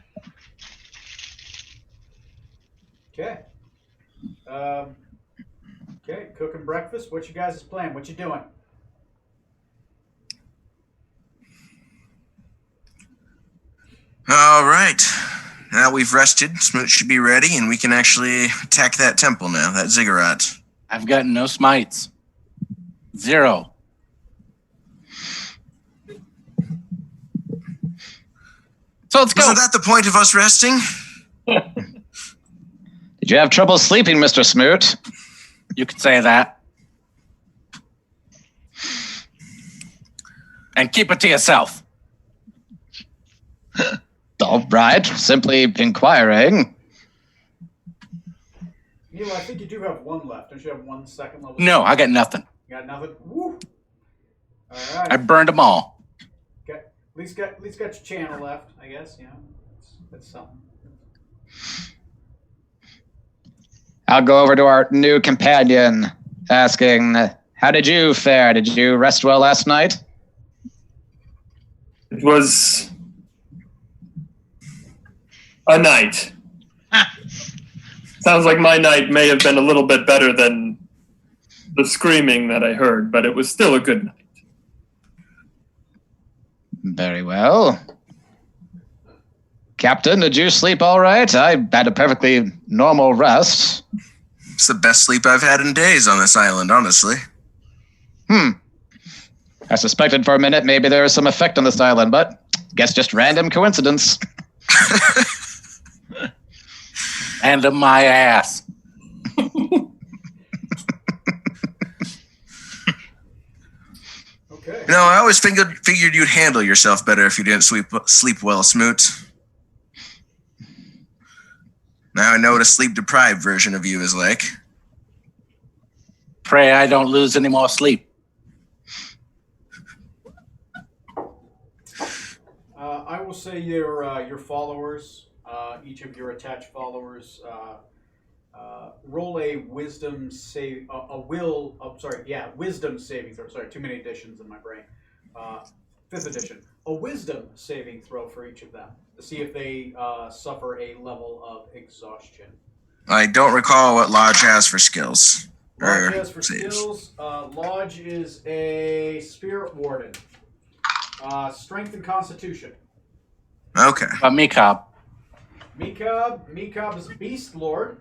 Okay, cooking breakfast. What's your guys' plan? What you doing? All right. Now we've rested, Smoot should be ready, and we can actually attack that temple now, that ziggurat. I've got no smites. 0. So let's go. Wasn't that the point of us resting? Did you have trouble sleeping, Mr. Smoot? You could say that. And keep it to yourself. All right, simply inquiring. Neil, I think you do have one left. Don't you have 1 second level? No, I got nothing. You got nothing? Woo! Alright. I burned them all. At least got your channel left, I guess, you know. That's something. I'll go over to our new companion, asking, how did you fare? Did you rest well last night? It was a night. Sounds like my night may have been a little bit better than the screaming that I heard, but it was still a good night. Very well. Captain, did you sleep all right? I had a perfectly normal rest. It's the best sleep I've had in days on this island, honestly. I suspected for a minute maybe there was some effect on this island, but guess just random coincidence. And my ass. Okay. You know, I always figured you'd handle yourself better if you didn't sleep well, Smoot. Now I know what a sleep-deprived version of you is like. Pray I don't lose any more sleep. I will say your followers, each of your attached followers, roll a wisdom save, wisdom saving throw. Sorry, too many additions in my brain. 5th edition. A wisdom saving throw for each of them to see if they suffer a level of exhaustion. I don't recall what Lodge has for skills. Lodge has for skills. Lodge is a spirit warden. Strength and constitution. Okay. Meekob. Meekob is a beast lord.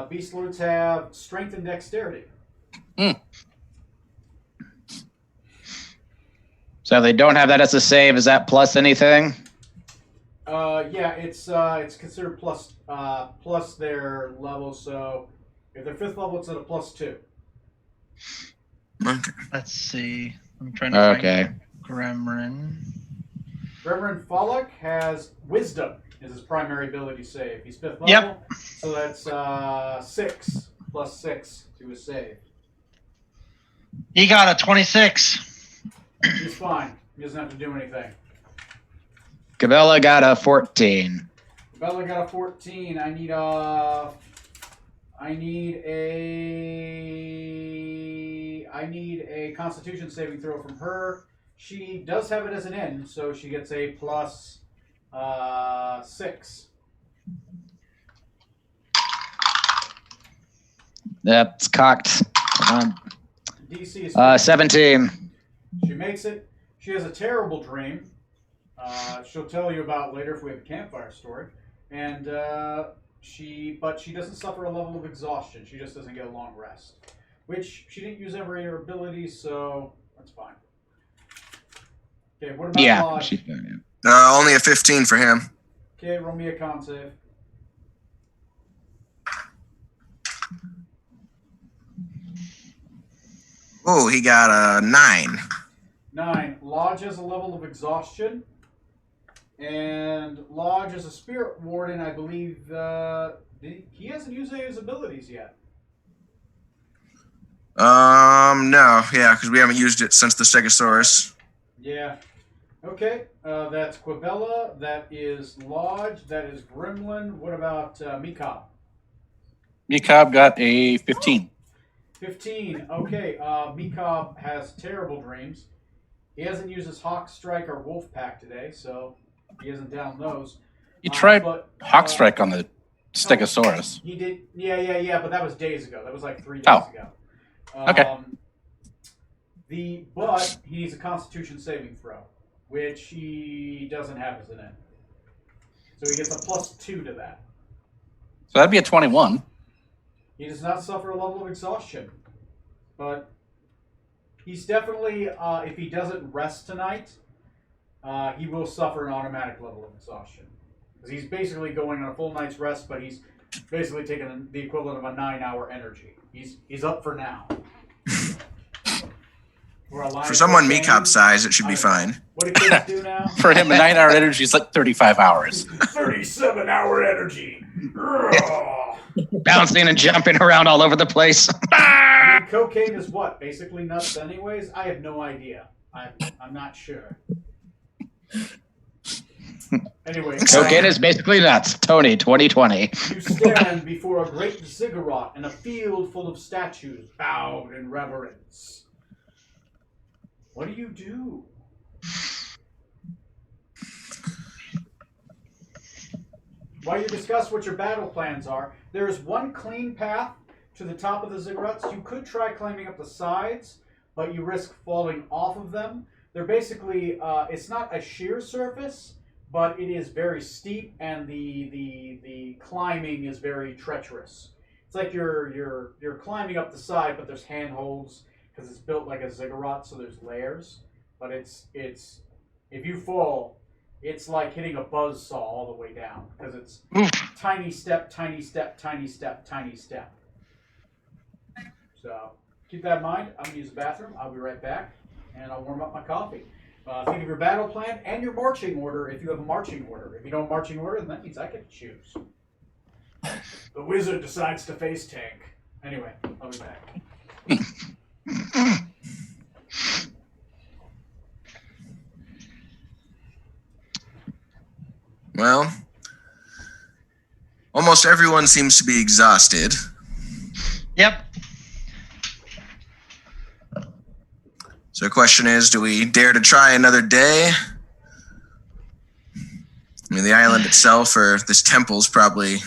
Beast lords have strength and dexterity. So they don't have that as a save. Is that plus anything? Yeah, it's considered plus their level. So if they're 5th level, it's at a +2. Okay. Let's see. I'm trying to find Gremrin. Reverend Fallock has wisdom is his primary ability save. He's 5th level, Yep. So that's 6 + 6 to his save. He got a 26. He's fine. He doesn't have to do anything. Cabela got a 14. Bella got a 14. I need a Constitution saving throw from her. She does have it as an N, so she gets a plus 6. Yep, it's cocked. DC is 17. She makes it. She has a terrible dream. She'll tell you about later if we have a campfire story. And she doesn't suffer a level of exhaustion. She just doesn't get a long rest, which she didn't use every her abilities, so that's fine. Okay, what about Lodge? She's fine. Only a 15 for him. Okay, roll me a con save. Oh, he got a 9. 9. Lodge has a level of exhaustion. And Lodge is a spirit warden, I believe. He hasn't used any of his abilities yet. No, yeah, because we haven't used it since the Stegosaurus. Yeah. Okay, that's Quabella. That is Lodge. That is Gremlin. What about Mikab? Mikab got a 15. 15. Okay, Mikab has terrible dreams. He hasn't used his Hawk Strike or Wolf Pack today, so he hasn't downed those. You tried but, Hawk Strike on the Stegosaurus. He did. Yeah, but that was days ago. That was like 3 days ago. Okay. But he needs a Constitution saving throw, which he doesn't have as an N. So he gets a +2 to that. So that'd be a 21. He does not suffer a level of exhaustion, but he's definitely, if he doesn't rest tonight, he will suffer an automatic level of exhaustion. Because he's basically going on a full night's rest, but he's basically taking the equivalent of a 9-hour energy. He's up for now. For someone Mikab's size, it should be fine. What do kids do now? For him, a 9-hour energy is like 35 hours. 37-hour energy. Bouncing and jumping around all over the place. I mean, cocaine is what? Basically nuts anyways? I have no idea. I'm not sure. Anyway. Cocaine is basically nuts. Tony, 2020. You stand before a great ziggurat in a field full of statues bowed in reverence. What do you do? While you discuss what your battle plans are, there is one clean path to the top of the ziggurats. You could try climbing up the sides, but you risk falling off of them. They're basically, it's not a sheer surface, but it is very steep, and the climbing is very treacherous. It's like you're climbing up the side, but there's handholds because it's built like a ziggurat, so there's layers. But it's if you fall, it's like hitting a buzzsaw all the way down because it's tiny step, tiny step, tiny step, tiny step. So keep that in mind. I'm gonna use the bathroom. I'll be right back, and I'll warm up my coffee. Think of your battle plan and your marching order if you have a marching order. If you don't have a marching order, then that means I get to choose. The wizard decides to face tank. Anyway, I'll be back. Well, almost everyone seems to be exhausted. Yep. So the question is, do we dare to try another day? I mean, the island itself or this temple's probably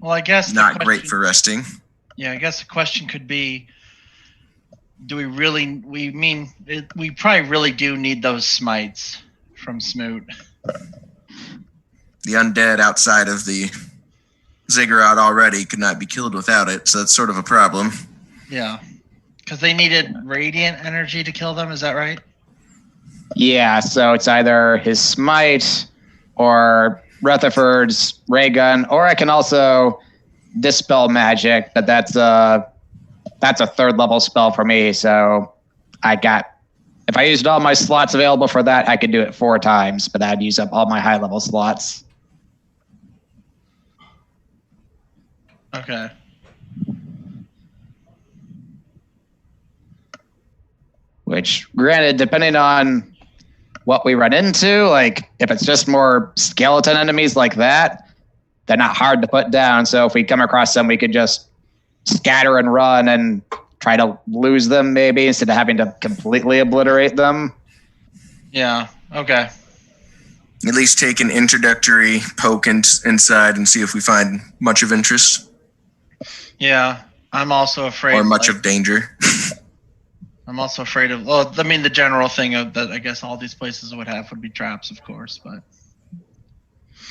Well, I guess not great for resting. Yeah, I guess the question could be, do we really, we probably really do need those smites from Smoot. The undead outside of the ziggurat already could not be killed without it, so that's sort of a problem. Yeah, because they needed radiant energy to kill them, is that right? Yeah, so it's either his smite or Rutherford's ray gun, or I can also dispel magic, but that's a 3rd level spell for me. So if I used all my slots available for that, I could do it 4 times, but I'd use up all my high level slots. Okay. Which which, granted, depending on what we run into, like if it's just more skeleton enemies like that, they're not hard to put down. So if we come across them, we could just scatter and run and try to lose them maybe instead of having to completely obliterate them. Yeah. Okay. At least take an introductory poke inside and see if we find much of interest Yeah. I'm also afraid. or much of danger. I'm also afraid of. Well, I mean, the general thing of that. I guess all these places would have would be traps, of course. But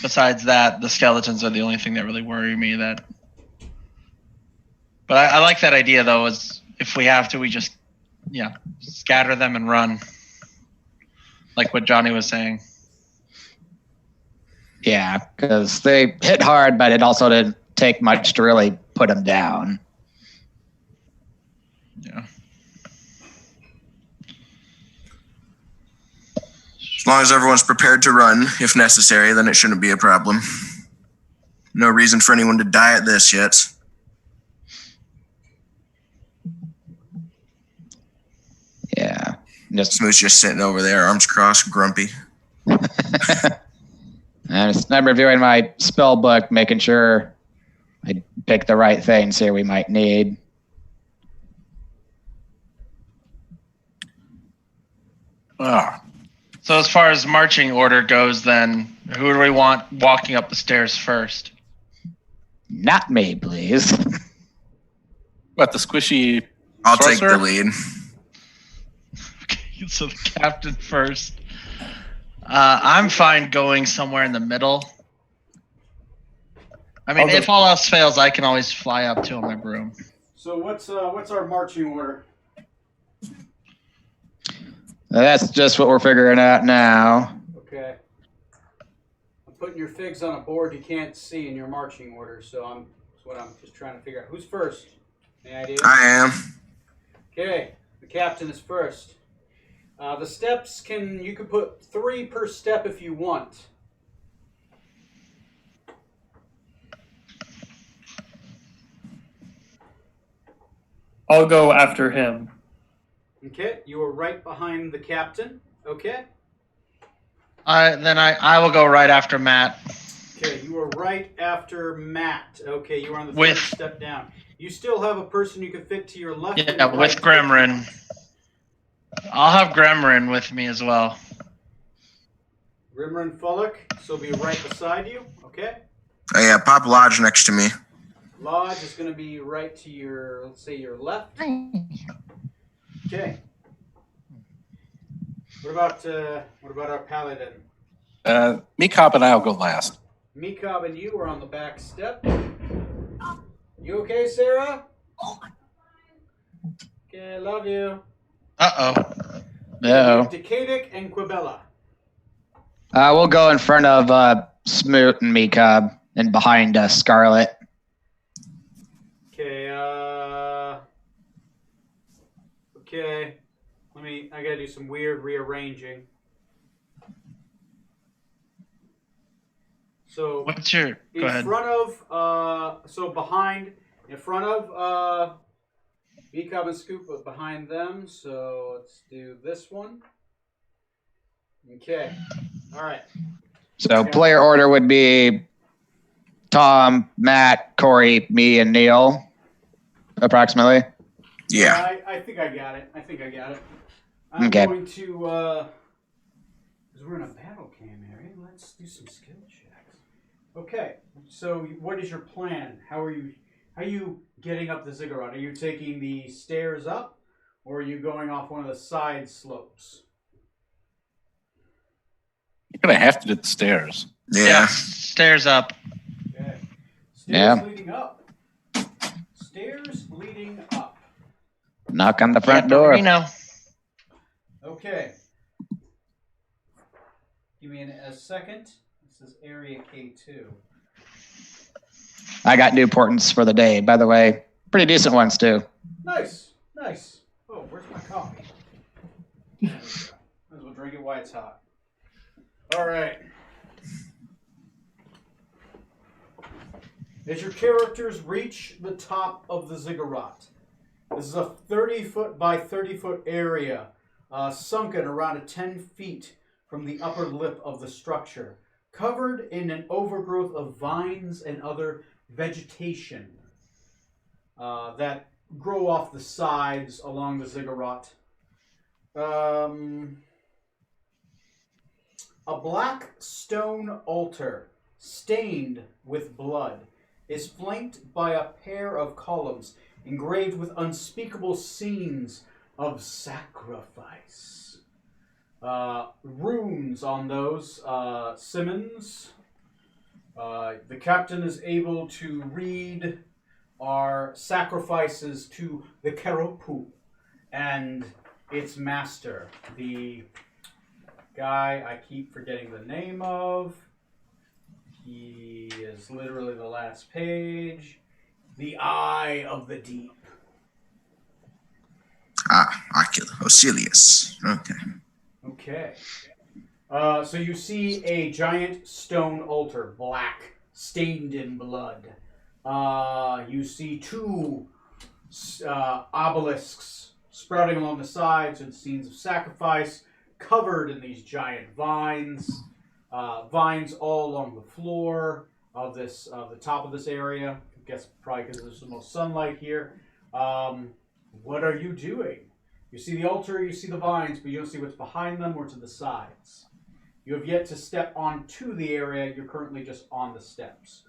besides that, the skeletons are the only thing that really worry me. But I like that idea though. Is if we have to, we just scatter them and run, like what Johnny was saying. Yeah, because they hit hard, but it also didn't take much to really put them down. Yeah. As long as everyone's prepared to run, if necessary, then it shouldn't be a problem. No reason for anyone to die at this yet. Yeah. Just Smooth's just sitting over there, arms crossed, grumpy. I'm reviewing my spell book, making sure I pick the right things here we might need. Ah, So as far as marching order goes, then who do we want walking up the stairs first? Not me, please. what, the squishy I'll take sorcerer? the lead. Okay, so the captain first. I'm fine going somewhere in the middle. I mean, Okay. if all else fails, I can always fly up to my broom. So what's our marching order? That's just what we're figuring out now. Okay. I'm putting your figs on a board you can't see in your marching order, so that's what I'm just trying to figure out. Who's first? Any idea? I am. Okay, the captain is first. The steps you can put 3 per step if you want. I'll go after him. Okay, you are right behind the captain. Okay. I will go right after Matt. Okay, you are right after Matt. Okay, you are on the With- first step down. You still have a person you can fit to your left. and Yeah, right. with Gremrin. I'll have Gremrin with me as well. Rimmer and Fullock, so be right beside you. Okay. Oh, yeah, Pop Lodge next to me. Lodge is going to be right to your, let's say, your left. Okay. What about our paladin? Mikop and I'll go last. Mikob and you are on the back step. You okay, Sarah? Okay, love you. Uh-oh. No. Decadic and Quibella. We'll go in front of Smoot and Mecob and behind Scarlet. Okay, okay. I gotta do some weird rearranging. So What's your... Go in ahead. front of in front of Mecob and Scoop, but behind them. So let's do this one. Okay. All right. So player order would be Tom, Matt, Corey, me, and Neil, approximately. Yeah. I think I got it. I'm Okay. going to, because we're in a battle cam area, let's do some skill checks. Okay, so what is your plan? How are you getting up the ziggurat? Are you taking the stairs up, or are you going off one of the side slopes? You're going to have to do the stairs. Yeah. Stairs up. Okay. Stairs Yeah. leading up. Stairs leading up. Knock on the front Yeah, door. You know. Okay. Give me a second. This is area K2. I got new portents for the day, by the way. Pretty decent ones, too. Nice. Oh, where's my coffee? There we go. Might as well drink it while it's hot. All right. As your characters reach the top of the ziggurat, this is a 30-foot by 30-foot area sunken around 10 feet from the upper lip of the structure, covered in an overgrowth of vines and other vegetation that grow off the sides along the ziggurat. A black stone altar, stained with blood, is flanked by a pair of columns engraved with unspeakable scenes of sacrifice. Runes on those. Simmons, the captain is able to read our sacrifices to the Keropu and its master, the guy I keep forgetting the name of. He is literally the last page. The Eye of the Deep. Ocilius. Okay. Okay. So you see a giant stone altar, black, stained in blood. You see two obelisks sprouting along the sides and scenes of sacrifice, covered in these giant vines. Vines all along the floor of this, the top of this area. I guess probably because there's the most sunlight here. What are you doing? You see the altar, you see the vines, but you don't see what's behind them or to the sides. You have yet to step onto the area. You're currently just on the steps.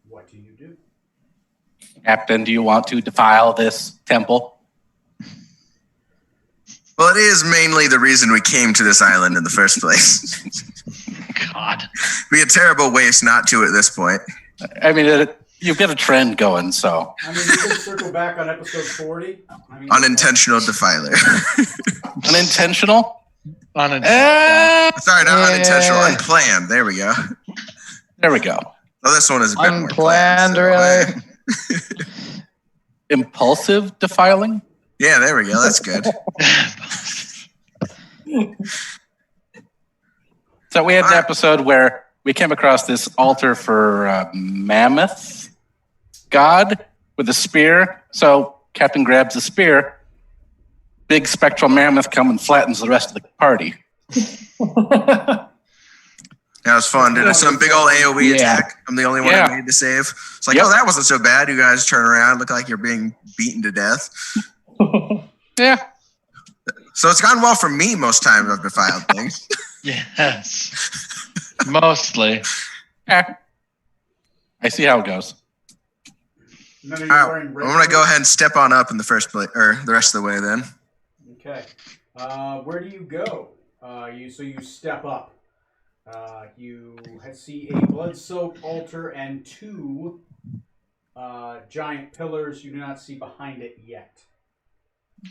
What do you do? Captain, do you want to defile this temple? Well, it is mainly the reason we came to this island in the first place. God. Be a terrible waste not to at this point. I mean, you've got a trend going, so. I mean, you can circle back on episode 40. Unintentional defiler. Unintentional? Sorry, not unintentional. Unplanned. There we go. There we go. Oh, this one is a bit more Unplanned, planned, really? Impulsive defiling? Yeah, there we go. That's good. So we had an episode where we came across this altar for mammoth god with a spear. So Captain grabs the spear. Big spectral mammoth comes and flattens the rest of the party. That was fun. Did some big old AoE attack. I'm the only one who needed to save. It's like, oh, that wasn't so bad. You guys turn around, look like you're being beaten to death. Yeah. So it's gone well for me most times I've defiled things. Yes. Mostly. I see how it goes. All right, I'm going to go ahead and step on up in the first place, or the rest of the way then. Okay. Where do you go? You step up. You see a blood-soaked altar and two giant pillars. You do not see behind it yet.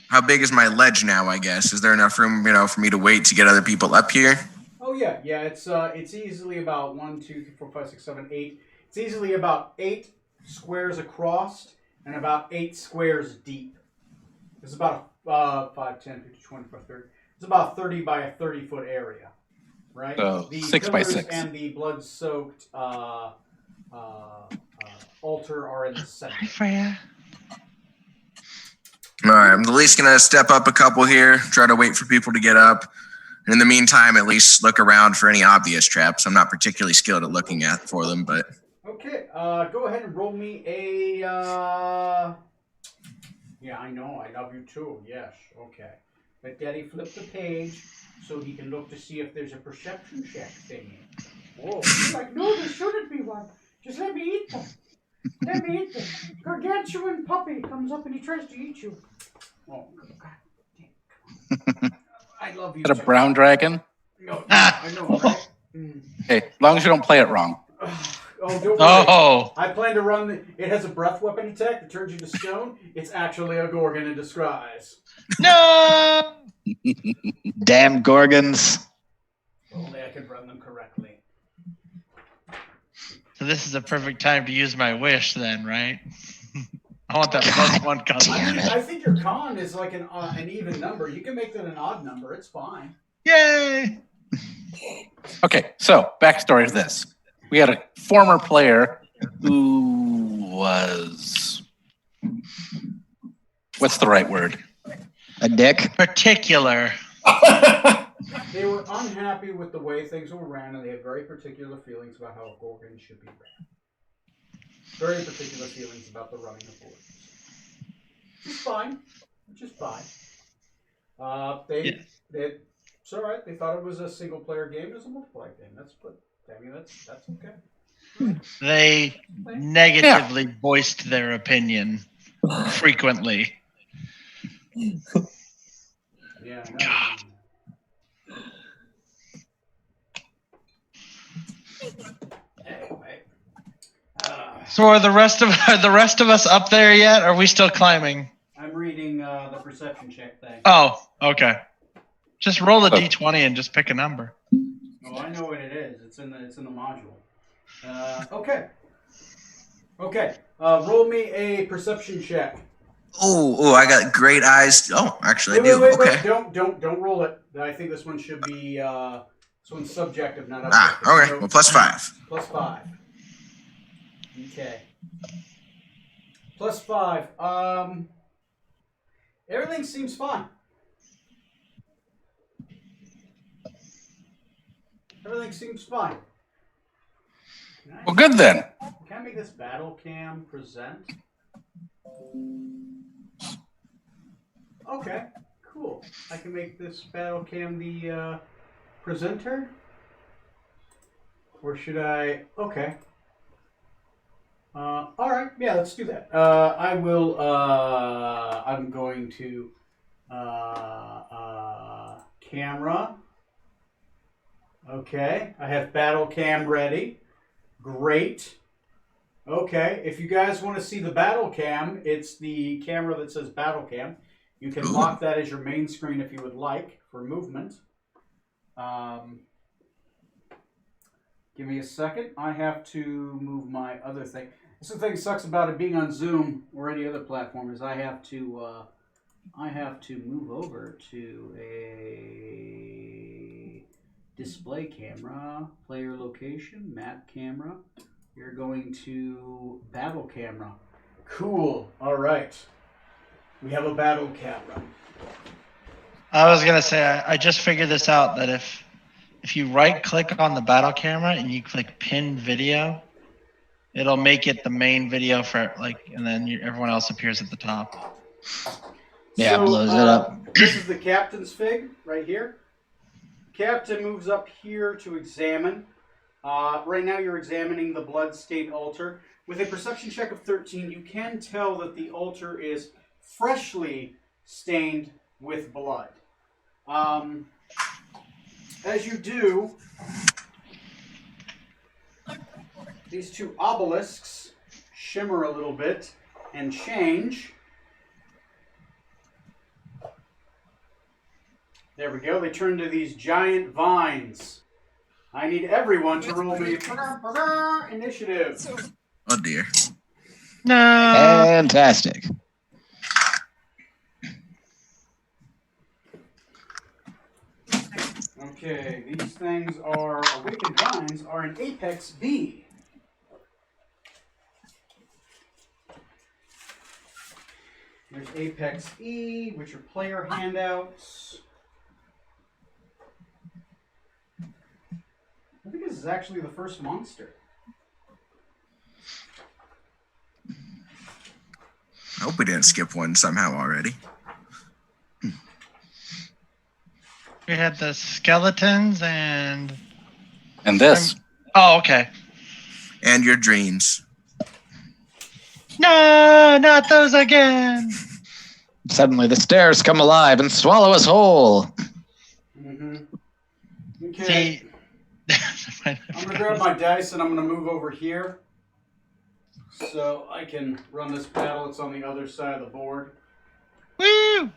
How big is my ledge now, I guess? Is there enough room, for me to wait to get other people up here? Oh, yeah. Yeah, it's easily about 1, 2, 3, 4, 5, 6, 7, 8. It's easily about 8 squares across and about 8 squares deep. It's about 5, 10, 15, 20, 30. It's about 30 by a 30-foot area, right? So the 6 by 6. And the blood-soaked altar are in the center. Hi, Freya. All right, I'm at least going to step up a couple here, try to wait for people to get up. And in the meantime, at least look around for any obvious traps. I'm not particularly skilled at looking for them, but... Okay, go ahead and roll me a... Yeah, I know, I love you too, yes, okay. Let Daddy flip the page so he can look to see if there's a perception check thingy. Whoa, he's like, no, there shouldn't be one. Just let me eat them. Let me eat them. Gargantuan puppy comes up and he tries to eat you. Oh, God damn. I love you. Is that a brown dragon? No, I know, right? Hey, as long as you don't play it wrong. Oh, don't worry. Oh. I plan to run it has a breath weapon attack that turns you to stone. It's actually a Gorgon in disguise. No! Damn Gorgons. Only I can run them correctly. So this is a perfect time to use my wish then, right? I want that +1 concentration. I think your con is like an even number. You can make that an odd number. It's fine. Yay! Okay, so backstory to this. We had a former player who was... What's the right word? A dick. Particular. They were unhappy with the way things were ran, and they had very particular feelings about how a Gorgon should be ran. Very particular feelings about the running of Gorgons. Which is fine. Which is fine. It's all right. They thought it was a single-player game. It was a multiplayer game. That's okay. They negatively voiced their opinion frequently. Yeah, I know. God. Anyway. So are the rest of us up there yet? Or are we still climbing? I'm reading the perception check thing. Oh, okay. Just roll a d20 and just pick a number. Oh, I know what it is. It's in the module. Okay. Roll me a perception check. Oh, I got great eyes. Oh, actually, I do. Wait, Okay. Don't roll it. I think this one should be this one's subjective, not objective. Okay. So, Well, +5. +5. Okay. +5. Everything seems fine. Everything seems fine. Well, good then. Can I make this battle cam present? Okay, cool. I can make this battle cam the presenter? Or should I? Okay. Alright, yeah, let's do that. I will, I'm going to, camera. Okay, I have battle cam ready. Great. Okay, if you guys want to see the battle cam, it's the camera that says battle cam. You can lock that as your main screen if you would like for movement. Give me a second. I have to move my other thing. This is the thing that sucks about it being on Zoom or any other platform is I have to move over to a display camera, player location, map camera. You're going to battle camera. Cool. All right. We have a battle camera. I was gonna say I just figured this out that if you right click on the battle camera and you click pin video, it'll make it the main video for and then everyone else appears at the top. Yeah, it blows it up. This is the captain's fig right here. Captain moves up here to examine. Right now you're examining the blood-stained altar. With a perception check of 13, you can tell that the altar is freshly stained with blood. As you do, these two obelisks shimmer a little bit and change. There we go. They turn to these giant vines. I need everyone to roll me initiative. Oh dear. No. Fantastic. Okay, these things are awakened vines are an apex B. There's apex E, which are player handouts. I think this is actually the first monster. I hope we didn't skip one somehow already. We had the skeletons and this. oh, okay. And your dreams. No, not those again. Suddenly the stairs come alive and swallow us whole. Mm-hmm. Okay. See, I'm going to grab my dice and I'm going to move over here so I can run this battle. It's on the other side of the board. woo!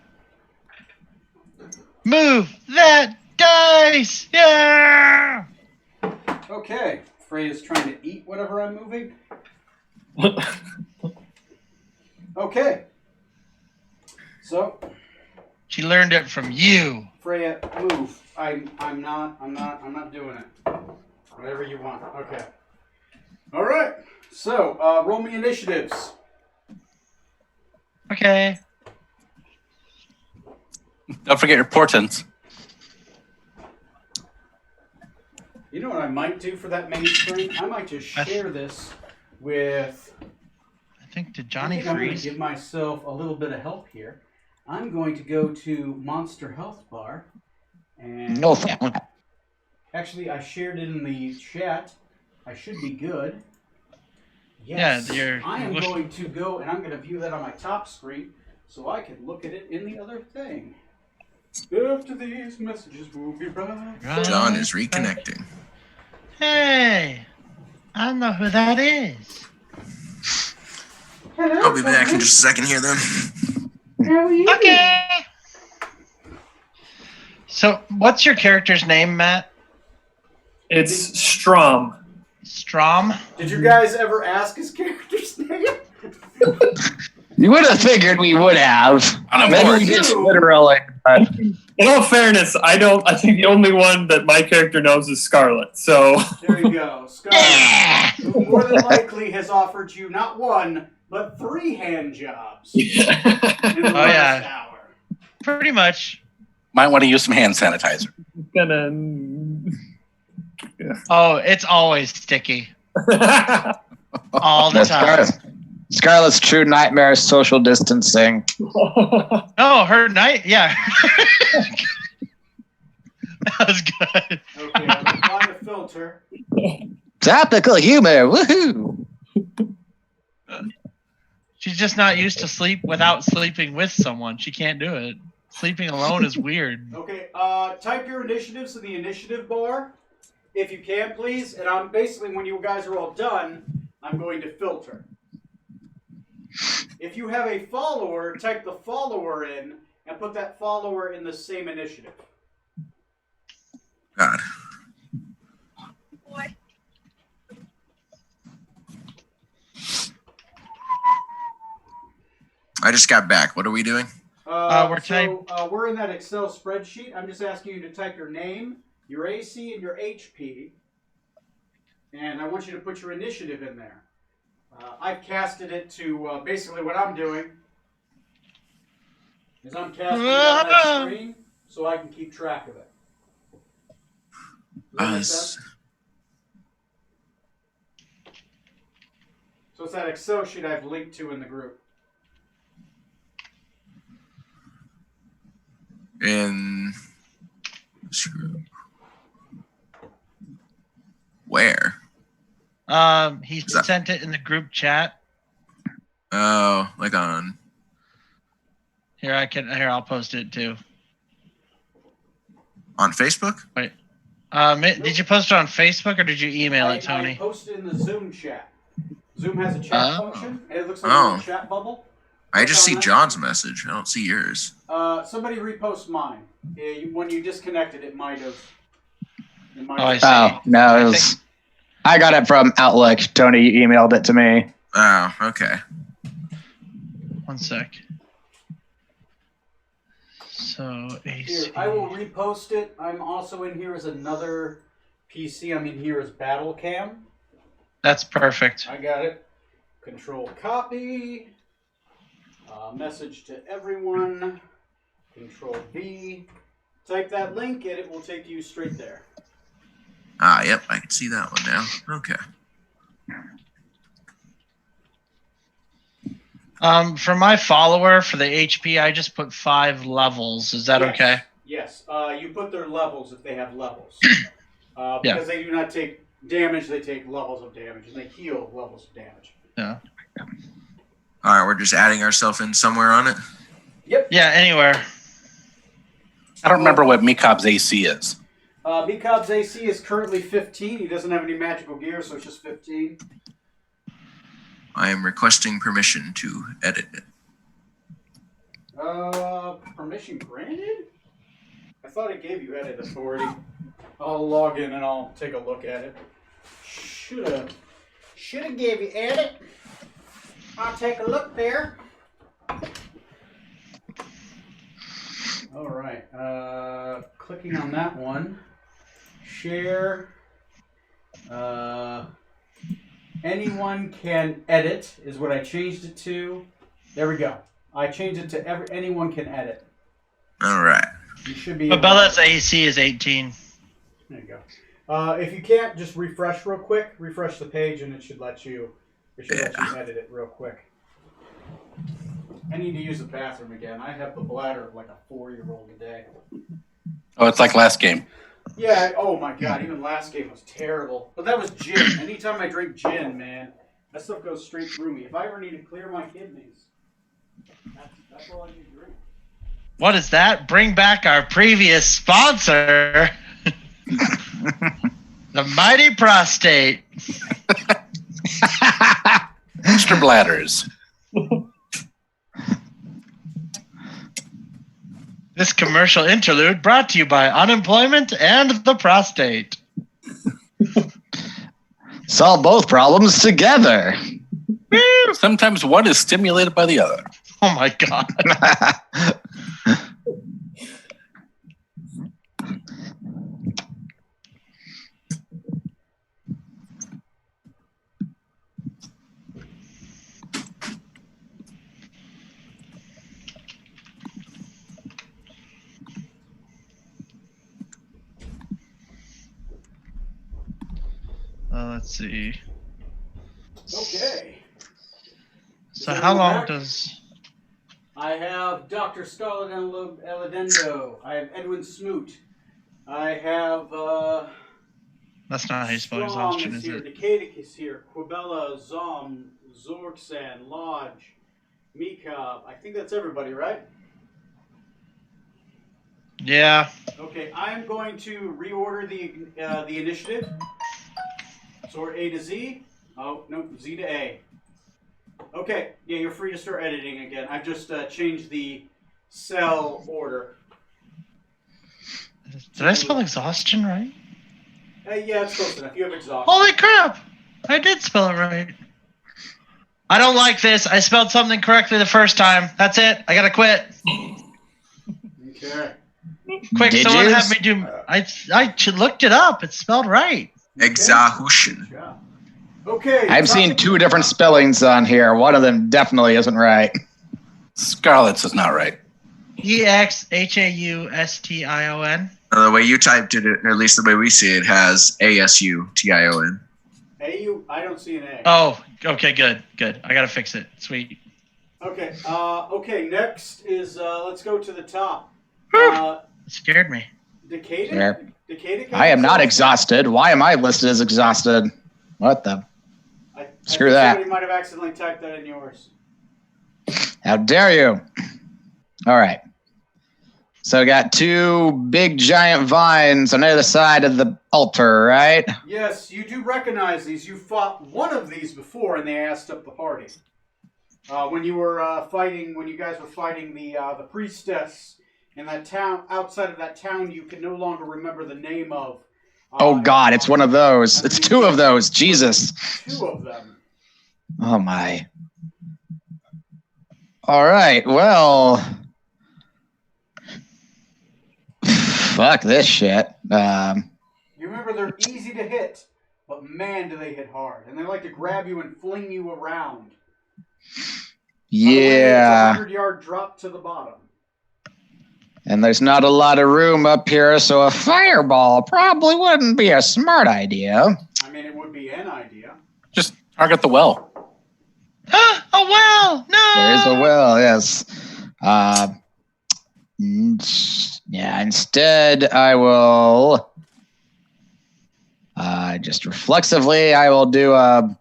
Move that dice! Yeah! Okay. Freya's trying to eat whatever I'm moving. Okay. So, She learned it from you. Freya, move. I'm not doing it. Whatever you want. Okay. All right. So, roll me initiatives. Okay. Don't forget your portents. You know what I might do for that main screen? I might just share this with... I think did Johnny I'm going to freeze? give myself a little bit of help here. I'm going to go to Monster Health Bar. And No family. actually, I shared it in the chat. I should be good. Yes, Yeah, I am going to go and I'm going to view that on my top screen so I can look at it in the other thing. After these messages, we'll be right back. John is reconnecting. Hey, I don't know who that is. Hello, I'll be back in Tony. just a second here, then. How are you? Okay. So, what's your character's name, Matt? It's Strom. Strom? Did you guys ever ask his character's name? You would have figured we would have. On a Maybe board. we just literally. In all fairness, I think the only one that my character knows is Scarlet. So There you go. Scarlet, who more than likely has offered you not one, but 3 hand jobs in the last hour. Pretty much. Might want to use some hand sanitizer. gonna. Oh, it's always sticky. All the time. Scarlet's true nightmare is social distancing. Oh, her night? Yeah. That was good. Okay, I'm applying a filter. Topical humor. Woohoo! She's just not used to sleep without sleeping with someone. She can't do it. Sleeping alone is weird. Okay, type your initiatives in the initiative bar, if you can, please. And I'm basically, when you guys are all done, I'm going to filter. If you have a follower, type the follower in and put that follower in the same initiative. God. I just got back. What are we doing? We're in that Excel spreadsheet. I'm just asking you to type your name, your AC, and your HP. And I want you to put your initiative in there. I've casted it to basically what I'm doing is I'm casting it on that screen so I can keep track of it. Does that make sense? So it's that Excel sheet I've linked to in the group. In where? He sent it in the group chat. Oh, like on. Here, I'll post it too. On Facebook? Wait. Did you post it on Facebook or did you email it, Tony? I posted in the Zoom chat. Zoom has a chat function, and it looks like a chat bubble. I just see John's message. I don't see yours. Somebody repost mine. When you disconnected, it might have. I see. Oh, no, it was. I got it from Outlook. Tony emailed it to me. Oh, okay. One sec. So, AC. Here, I will repost it. I'm also in here as another PC. I'm in here as Battle Cam. That's perfect. I got it. Control copy. Message to everyone. Control V. Type that link and it will take you straight there. Ah, yep, I can see that one now. Okay. For my follower, for the HP, I just put 5 levels. Is that okay? Yes. You put their levels if they have levels. Because they do not take damage, they take levels of damage. And they heal levels of damage. Yeah. All right, we're just adding ourselves in somewhere on it. Yep. Yeah, anywhere. I don't remember what Mikob's AC is. Mikob's AC is currently 15. He doesn't have any magical gear, so it's just 15. I am requesting permission to edit it. Permission granted? I thought it gave you edit authority. I'll log in and I'll take a look at it. Shoulda gave you edit. I'll take a look there. All right. Clicking on that one. Share. Anyone can edit is what I changed it to. There we go. I changed it to anyone can edit. All right. You should be. But Bella's AC is 18. There you go. If you can't, just refresh real quick. Refresh the page, and it should let you. It should let you edit it real quick. I need to use the bathroom again. I have the bladder of like a 4-year-old today. Oh, it's like last game. Yeah. Oh my god. Even last game was terrible. But that was gin. Anytime I drink gin, man, that stuff goes straight through me. If I ever need to clear my kidneys, that's all I need to drink. What is that? Bring back our previous sponsor, the Mighty Prostate. Extra bladders. This commercial interlude brought to you by unemployment and the prostate. Solve both problems together. Sometimes one is stimulated by the other. Oh my god. Let's see. Okay. So how long does... I have Dr. Scarlet Eladendo. I have Edwin Smoot. I have That's not how you spell Strong exhaustion, is is here. it? Decadic is here. Quabella, Zom, Zorksan, Lodge, Mikab. I think that's everybody, right? Yeah. Okay, I am going to reorder the initiative. So we're A to Z. Oh, no, Z to A. Okay, yeah, you're free to start editing again. I've just changed the cell order. Did I spell exhaustion right? Yeah, it's close enough. You have exhaustion. Holy crap! I did spell it right. I don't like this. I spelled something correctly the first time. That's it. I gotta quit. Okay. Quick, Did someone you? have me do... I looked it up. It's spelled right. Exhaustion. Yeah. Okay. I've seen two different spellings on here. One of them definitely isn't right. Scarlet's is not right. EXHAUSTION. The way you typed it, or at least the way we see it, has ASUTION. A-U, I don't see an A. Oh, okay, good. I gotta fix it. Sweet. Okay. Okay. Next is let's go to the top. It scared me. Decadic. Sure. Decadic. I am not exhausted. Why am I listed as exhausted? What the? Screw I think that. Somebody might have accidentally typed that in yours. How dare you? All right. So we got two big giant vines on either side of the altar, right? Yes, you do recognize these. You fought one of these before, and they asked up the party. When you were fighting, when you guys were fighting the priestess in that town, outside of that town, you can no longer remember the name of. Oh God, it's one of those. It's two of those. Jesus. Two of them. Oh my. All right. Well. Fuck this shit. You remember they're easy to hit, but man, do they hit hard, and they like to grab you and fling you around. Yeah. It's a 100-yard drop to the bottom. And there's not a lot of room up here, so a fireball probably wouldn't be a smart idea. I mean, it would be an idea. Just target the well. Oh well, no. There is a well, yes. Yeah, instead I will just reflexively, I will do a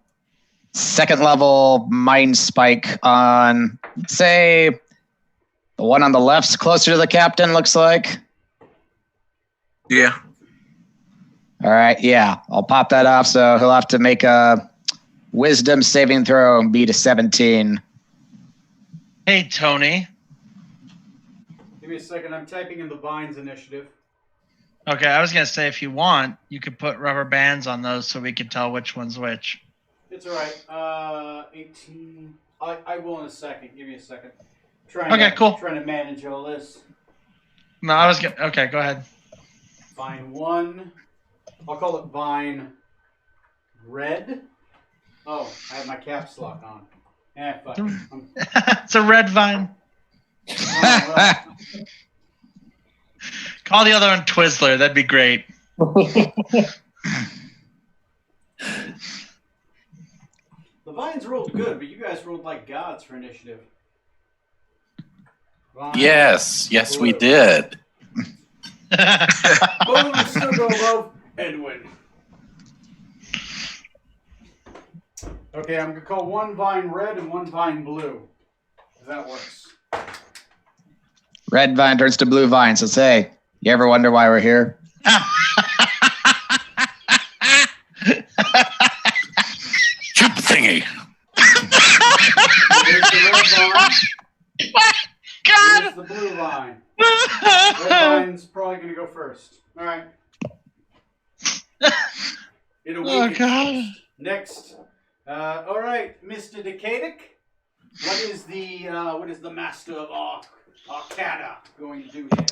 second level mind spike on, say, the one on the left's closer to the captain, looks like. Yeah. All right, yeah, I'll pop that off, so he'll have to make a wisdom saving throw and beat a 17. Hey, Tony. Give me a second. I'm typing in the Vines initiative. Okay, I was gonna say if you want, you could put rubber bands on those so we can tell which one's which. It's all right. 18. I will in a second. Give me a second. Cool. Trying to manage all this. No, I was gonna. Okay, go ahead. Vine 1. I'll call it Vine Red. Oh, I have my caps lock on. Fuck it. It's a red vine. Oh, well. Call the other one Twizzler. That'd be great. vines rolled good, but you guys rolled like gods for initiative. Vine, Yes, we blue. did. Bone will still go above Edwin. Okay, I'm going to call one vine red and one vine blue. If that works. Red vine turns to blue vine. So say, you ever wonder why we're here? Shoot the thingy. Here's the red vine. God. Here's the blue vine. Red vine's probably going to go first. All right. It'll Oh, weaken God. first. Next. All right, Mr. Decadic. What is the master of Arcana going to do here?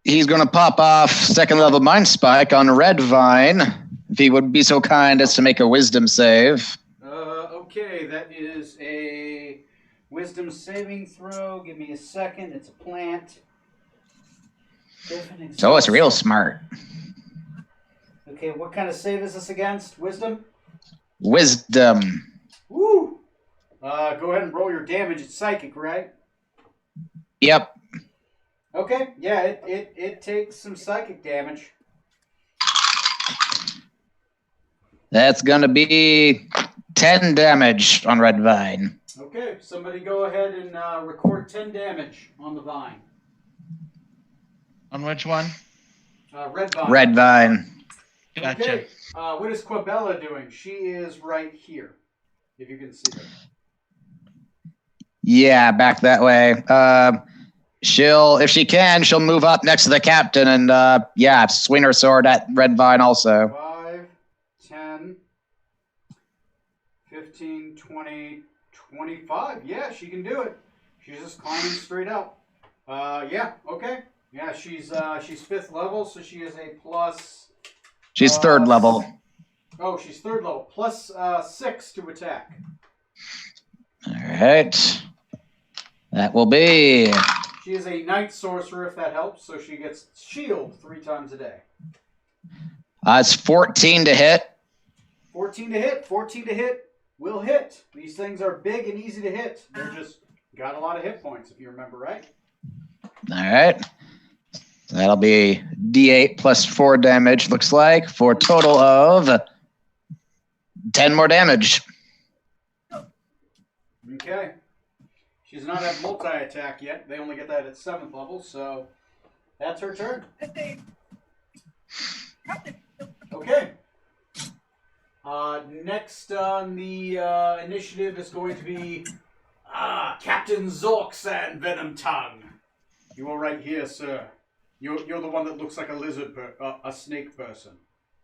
He's going to pop off second level mind spike on red vine. If he would be so kind as to make a wisdom save. Okay, that is a wisdom saving throw. Give me a second. It's a plant. So it's real smart. Okay, what kind of save is this against? Wisdom? Wisdom. Woo! Go ahead and roll your damage. It's psychic, right? Yep. Okay, yeah, it takes some psychic damage. That's going to be 10 damage on red vine. Okay, somebody go ahead and record 10 damage on the vine. On which one? Red vine. Red vine. Gotcha. Okay, what is Quabella doing? She is right here, if you can see her. Yeah, back that way. If she can, she'll move up next to the captain and, swing her sword at red vine also. 5, 10, 15, 20, 25. Yeah, she can do it. She's just climbing straight up. Yeah, okay. Yeah, she's 5th level, so she is a plus. She's third level. Oh, she's 3rd level. Plus 6 to attack. All right. That will be... She is a night sorcerer, if that helps, so she gets shield 3 times a day. It's 14 to hit. 14 to hit. 14 to hit will hit. These things are big and easy to hit. They're just got a lot of hit points, if you remember right. All right. That'll be D8 plus 4 damage, looks like, for a total of 10 more damage. Okay. She does not have multi-attack yet. They only get that at 7th level, so that's her turn. Okay. Next on the initiative is going to be Captain Zorksan Venom Tongue. You are right here, sir. You're the one that looks like a lizard, a snake person.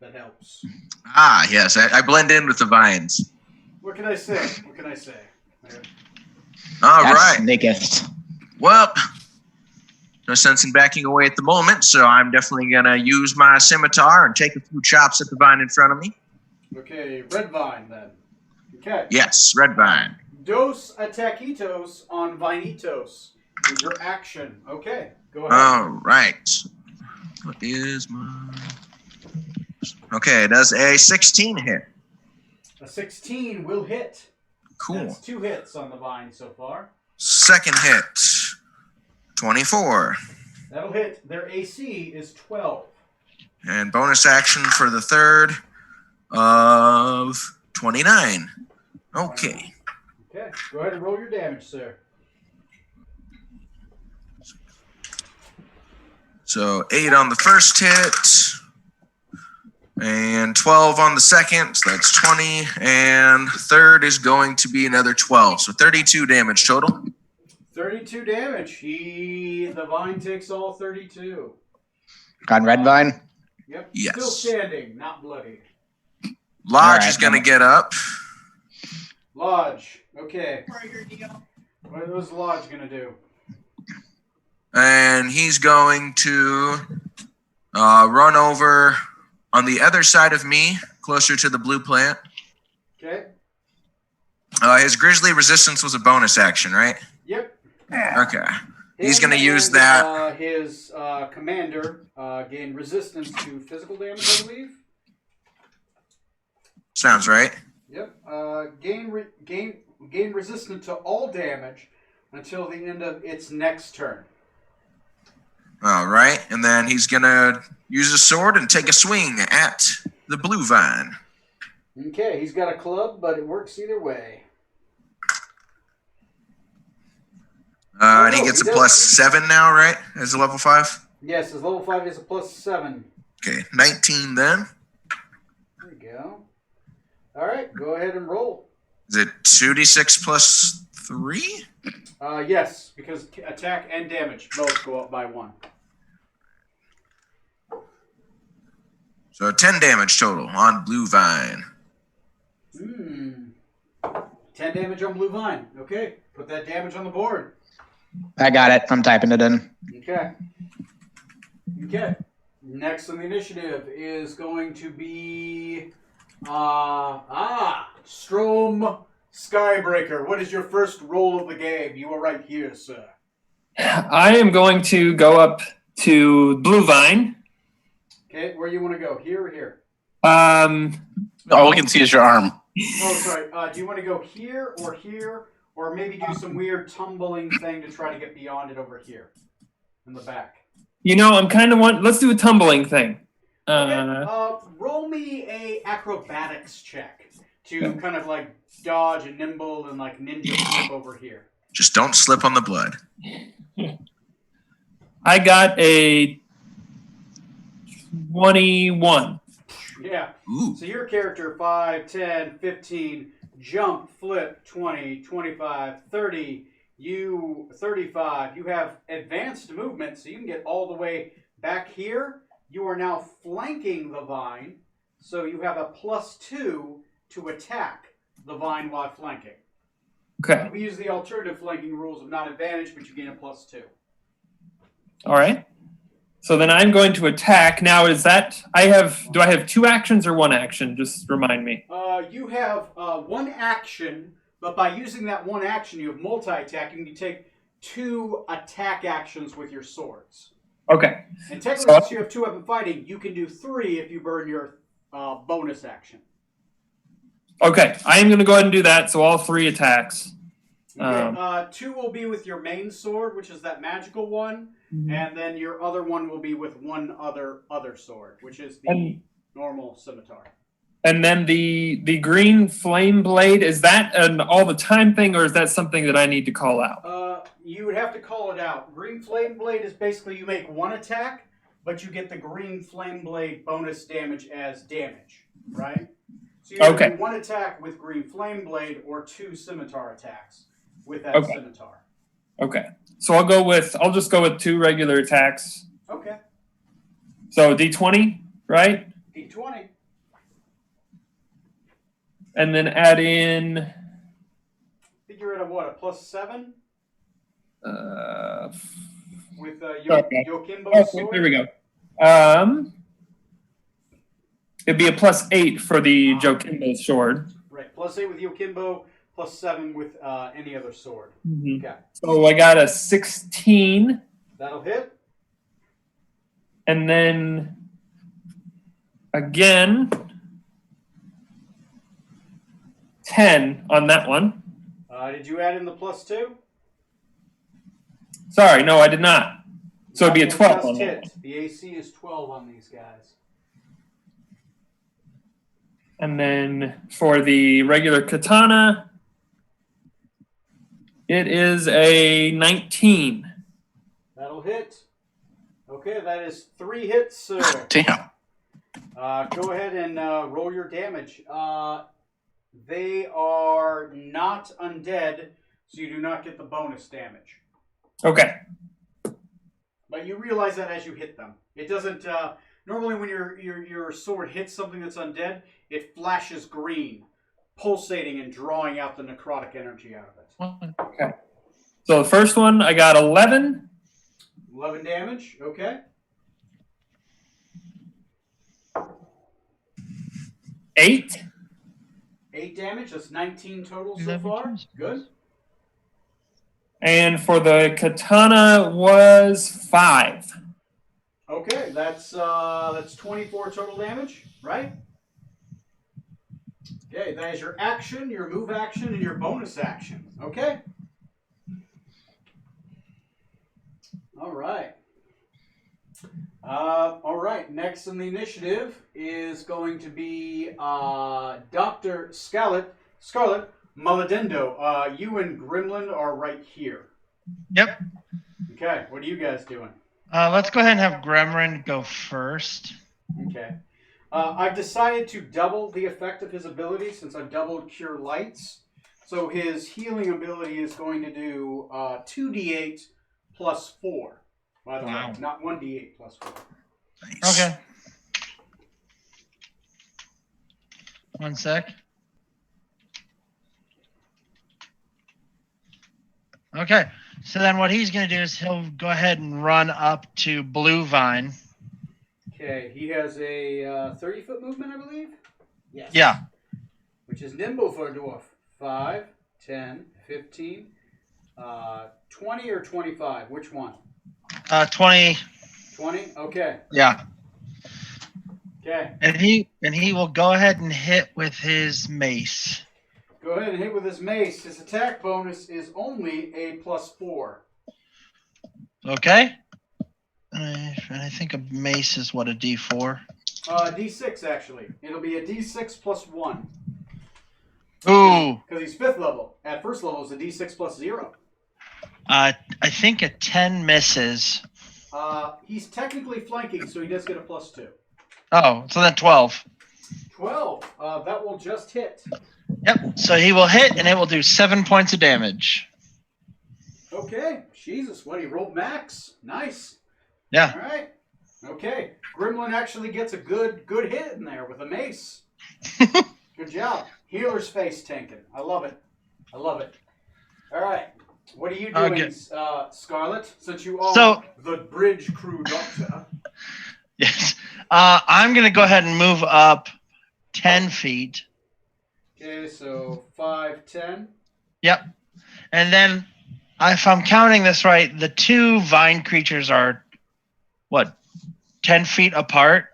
That helps. Ah, yes. I blend in with the vines. What can I say? All That's right. Snakeist. Well, no sense in backing away at the moment, so I'm definitely going to use my scimitar and take a few chops at the vine in front of me. Okay, red vine then. Okay. Yes, red vine. Dos ataquitos on vinitos is your action. Okay, go ahead. All right. What is my... Okay, does a 16 hit? A 16 will hit. Cool. That's 2 hits on the vine so far. Second hit, 24. That'll hit. Their AC is 12. And bonus action for the third of 29. Okay. Okay, go ahead and roll your damage, sir. So 8 on the first hit, and 12 on the second, so that's 20, and third is going to be another 12, so 32 damage total. 32 damage. The vine takes all 32. On red vine? Yep. Yes. Still standing, not bloody. Lodge All right, is going to get up. Lodge. Okay. What was Lodge going to do? And he's going to run over on the other side of me, closer to the blue plant. Okay. His grizzly resistance was a bonus action, right? Yep. Okay. He's Him going to use and, that. His commander gain resistance to physical damage, I believe. Sounds right. Yep. Gain resistant to all damage until the end of its next turn. All right, and then he's gonna use his sword and take a swing at the blue vine. Okay, he's got a club, but it works either way. And he gets a +7 now, right? As a level 5? Yes, his level 5 is a +7. Okay, 19 then. There you go. All right, go ahead and roll. Is it 2d6 plus 3? Yes, because attack and damage both go up by 1. So 10 damage total on blue vine. 10 damage on blue vine. Okay, put that damage on the board. I got it. I'm typing it in. Okay. Next on the initiative is going to be Strom Skybreaker. What is your first roll of the game? You are right here, sir. I am going to go up to Blue Vine. Okay, where you want to go? Here or here? All we can see is your arm. Oh, sorry. Do you want to go here, or maybe do some weird tumbling thing to try to get beyond it over here in the back? You know, I'm kind of let's do a tumbling thing. Roll me a acrobatics check to kind of like dodge and nimble and like ninja flip over here. Just don't slip on the blood. I got a 21. Yeah. Ooh. So your character, 5, 10, 15, jump, flip, 20, 25, 30, you 35. You have advanced movement, so you can get all the way back here. You are now flanking the vine, so you have a +2 to attack the vine while flanking. Okay. We use the alternative flanking rules of not advantage, but you gain a +2. All right. So then I'm going to attack. Now, do I have 2 actions or 1 action? Just remind me. You have 1 action, but by using that 1 action, you have multi-attack. You can take 2 attack actions with your swords. Okay. And technically, since you have 2-weapon fighting, you can do 3 if you burn your bonus action. Okay. I am going to go ahead and do that. So all 3 attacks. Okay. 2 will be with your main sword, which is that magical one, and then your other one will be with one other sword, which is the normal scimitar. And then the green flame blade, is that an all the time thing, or is that something that I need to call out? You would have to call it out. Green flame blade is basically you make 1 attack, but you get the green flame blade bonus damage as damage, right? So you do 1 attack with green flame blade or 2 scimitar attacks with that scimitar. Okay. So I'll just go with 2 regular attacks. Okay. So D20, right? D20. And then add in. I think you're at a +7? With Yokimbo's sword? There we go. It'd be a +8 for the Jokimbo sword. Right, +8 with Yokimbo, +7 with any other sword. Mm-hmm. Okay. So I got a 16. That'll hit. And then again, 10 on that one. Did you add in the +2? Sorry, no, I did not. So it'd be a 12 on that one. The AC is 12 on these guys. And then for the regular katana, it is a 19. That'll hit. Okay, that is 3 hits, sir. Damn. Go ahead and roll your damage. They are not undead, so you do not get the bonus damage. Okay. But you realize that as you hit them. It doesn't... normally when your sword hits something that's undead, it flashes green, pulsating and drawing out the necrotic energy out of it. Okay. So the first one, I got 11. 11 damage, okay. 8. 8 damage, that's 19 total so far. Good. And for the katana was 5. Okay, that's 24 total damage, right? Okay, that is your action, your move action, and your bonus action. Okay? All right. All right, next in the initiative is going to be Dr. Scarlet Maladendo. You and Gremlin are right here. Yep. Okay, what are you guys doing? Let's go ahead and have Gremlin go first. Okay. I've decided to double the effect of his ability since I've doubled Cure Lights. So his healing ability is going to do 2d8 plus 4. By the way, not 1d8 plus 4. Nice. Okay. One sec. Okay. So then what he's going to do is he'll go ahead and run up to Blue Vine. Okay, he has a 30-foot movement, I believe? Yes. Yeah. Which is nimble for a dwarf. 5, 10, 15, 20 or 25? Which one? 20. 20? Okay. Yeah. Okay. And he will go ahead and hit with his mace. Go ahead and hit with his mace. His attack bonus is only a plus 4. Okay. I think a mace is what, a D4? D6, actually. It'll be a D6 plus 1. Ooh. Because he's 5th level. At first level, it's a D6 plus 0. I think a 10 misses. He's technically flanking, so he does get a plus 2. Oh, so then 12. 12. That will just hit. Yep. So he will hit, and it will do 7 points of damage. Okay. Jesus, what, he rolled max? Nice. Yeah. All right. Okay. Gremlin actually gets a good hit in there with a mace. Good job. Healer's face tanking. I love it. I love it. All right. What are you doing, Okay. Scarlet? Since you are So- the bridge crew doctor. Yes. I'm going to go ahead and move up 10 feet. Okay, so 5, 10. Yep. And then, if I'm counting this right, the two vine creatures are, what, 10 feet apart?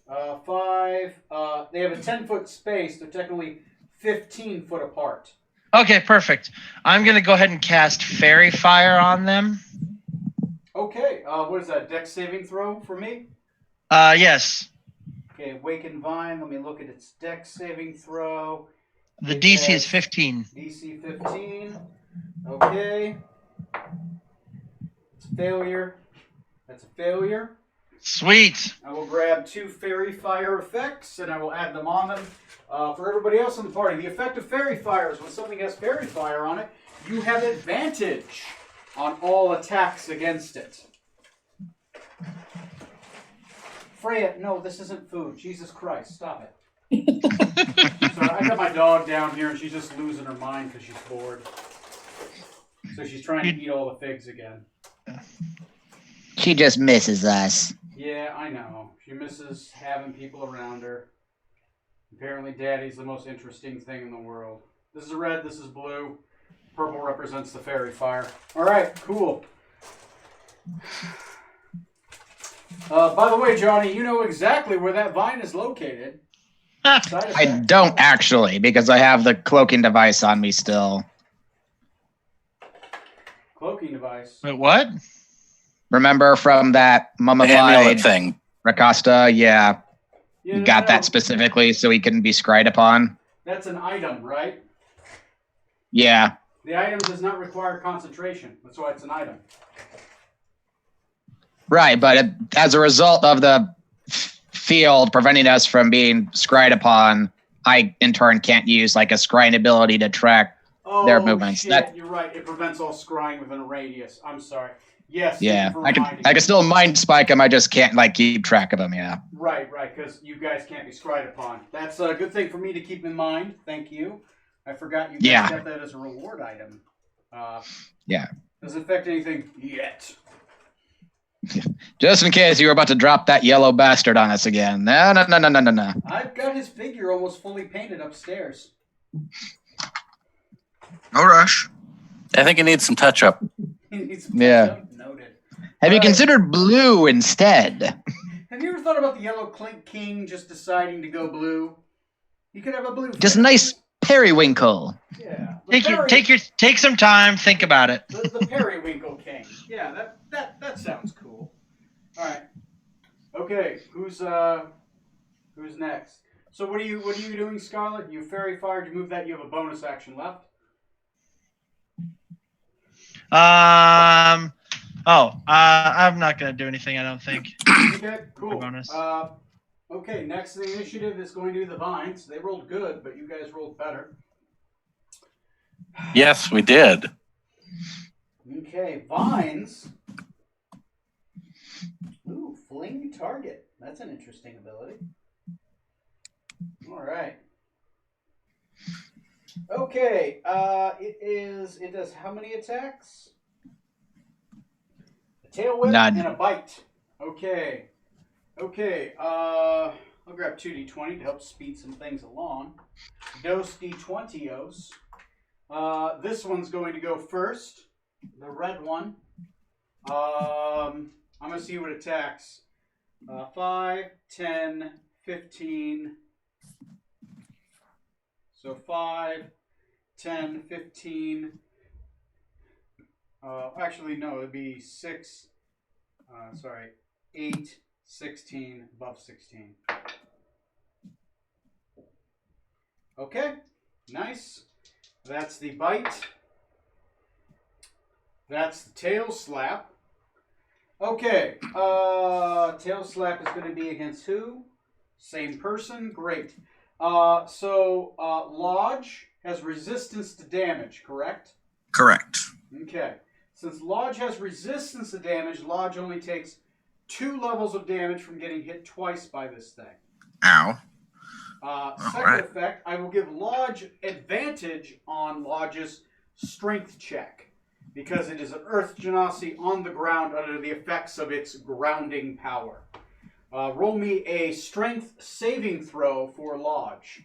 5. They have a 10-foot space. They're technically 15 foot apart. Okay, perfect. I'm going to go ahead and cast Fairy Fire on them. Okay. What is that? Dex saving throw for me? Yes. Okay, Awakened Vine. Let me look at its Dex saving throw. The It DC has is 15. DC 15. Okay. It's a failure. That's a failure. Sweet. I will grab 2 Fairy Fire effects and I will add them on them. For everybody else in the party, the effect of Fairy Fire is when something has Fairy Fire on it, you have advantage on all attacks against it. Freya, no, this isn't food. Jesus Christ, stop it. Sorry, I got my dog down here and she's just losing her mind because she's bored. So she's trying to eat all the figs again. She just misses us. Yeah, I know. She misses having people around her. Apparently Daddy's the most interesting thing in the world. This is red, this is blue. Purple represents the fairy fire. Alright, cool. By the way, Johnny, you know exactly where that vine is located. I don't actually, because I have the cloaking device on me still. Cloaking device. Wait, what? Remember from that The amulet mummified thing. Rakasta? Yeah. Yeah, Got no, that specifically so he couldn't be scryed upon. That's an item, right? Yeah. The item does not require concentration. That's why it's an item. Right, but as a result of the field preventing us from being scryed upon, I in turn can't use like a scrying ability to track their movements. Shit, you're right. It prevents all scrying within a radius. I'm sorry. Yes. Yeah, thank you for I reminding can me. still mind spike him. I just can't like keep track of him. Yeah. Right, because you guys can't be scryed upon. That's a good thing for me to keep in mind. Thank you. I forgot you guys got that as a reward item. Yeah. Doesn't affect anything yet. Just in case you were about to drop that yellow bastard on us again. No. I've got his figure almost fully painted upstairs. No rush. I think it needs some touch up. He needs some Yeah. touch-up. Noted. Have you Right. considered blue instead? Have you ever thought about the Yellow Clink King just deciding to go blue? He could have a blue. Just fin. nice periwinkle. Yeah. The Take some time, think about it. the periwinkle king. Yeah, that sounds cool. All right. Okay, who's next? So what are you doing, Scarlet? You fairy fired. You move that. You have a bonus action left. I'm not gonna do anything. I don't think. Okay, cool. Bonus. Okay, next in the initiative is going to be the Vines. They rolled good, but you guys rolled better. Yes, we did. Okay, Vines. Ooh, fling target. That's an interesting ability. All right. Okay, it does how many attacks? A tail whip None. and a bite. Okay. I'll grab 2d20 to help speed some things along. Dos d20os. This one's going to go first. The red one. I'm going to see what attacks. 5, 10, 15. So 5, 10, 15. Actually, no, it'd be 6. 8, 16, above 16. Okay, nice. That's the bite. That's the tail slap. Okay, tail slap is going to be against who? Same person, great. So Lodge has resistance to damage, correct? Correct. Okay. Since Lodge has resistance to damage, Lodge only takes 2 levels of damage from getting hit twice by this thing. Ow. Second effect, I will give Lodge advantage on Lodge's strength check because it is an Earth Genasi on the ground under the effects of its grounding power. Roll me a strength saving throw for Lodge,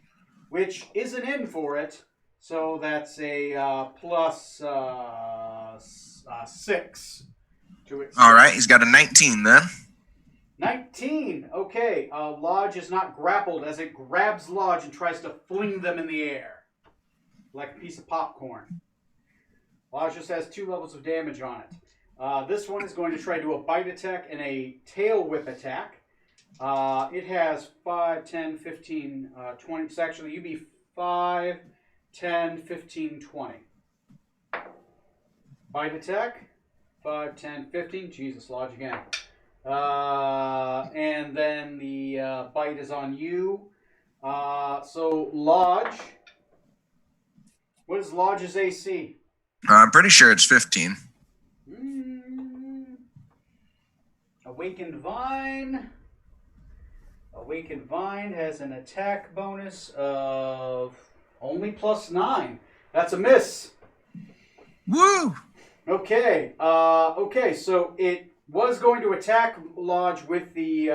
which isn't in for it, so that's a plus 6 to it. All right, he's got a 19 then. 19. Okay, Lodge is not grappled as it grabs Lodge and tries to fling them in the air like a piece of popcorn. Lodge just has 2 levels of damage on it. This one is going to try to do a bite attack and a tail whip attack. It has 5, 10, 15, 20. So actually, you'd be 5, 10, 15, 20. Bite attack. 5, 10, 15. Jesus, Lodge again. And then the bite is on you. So Lodge. What is Lodge's AC? I'm pretty sure it's 15. Awakened Vine. Awakened Vine has an attack bonus of only +9. That's a miss. Woo! Okay. Okay. So it was going to attack Lodge with the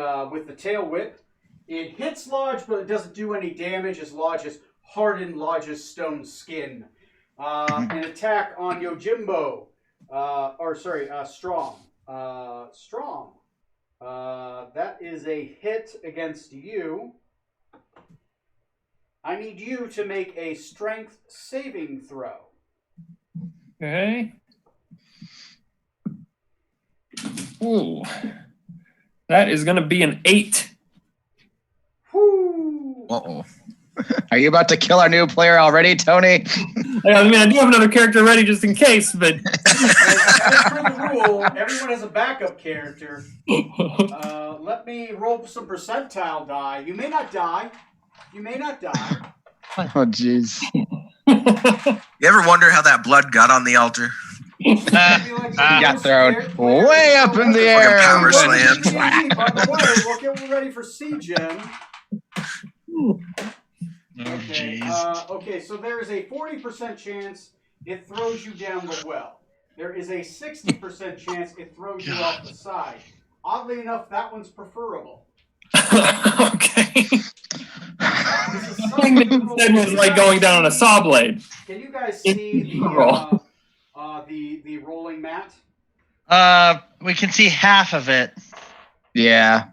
tail whip. It hits Lodge, but it doesn't do any damage as Lodge has hardened Lodge's stone skin. An attack on Yojimbo, Strong. Strong. That is a hit against you. I need you to make a strength saving throw. Okay. Ooh. That is going to be an 8. Whoo! Uh-oh. Are you about to kill our new player already, Tony? I mean, I do have another character ready just in case, but... As per the rule, everyone has a backup character. Let me roll some percentile die. You may not die. Oh, jeez. You ever wonder how that blood got on the altar? Got thrown way up in the air. Power slam. By the way, we'll get ready for C-Gen. Okay. Okay, so there is a 40% chance it throws you down the well. There is a 60% chance it throws you off the side. Oddly enough, that one's preferable. Okay. Something that you said was like going down on a saw blade. Can you guys see the rolling mat? We can see half of it. Yeah.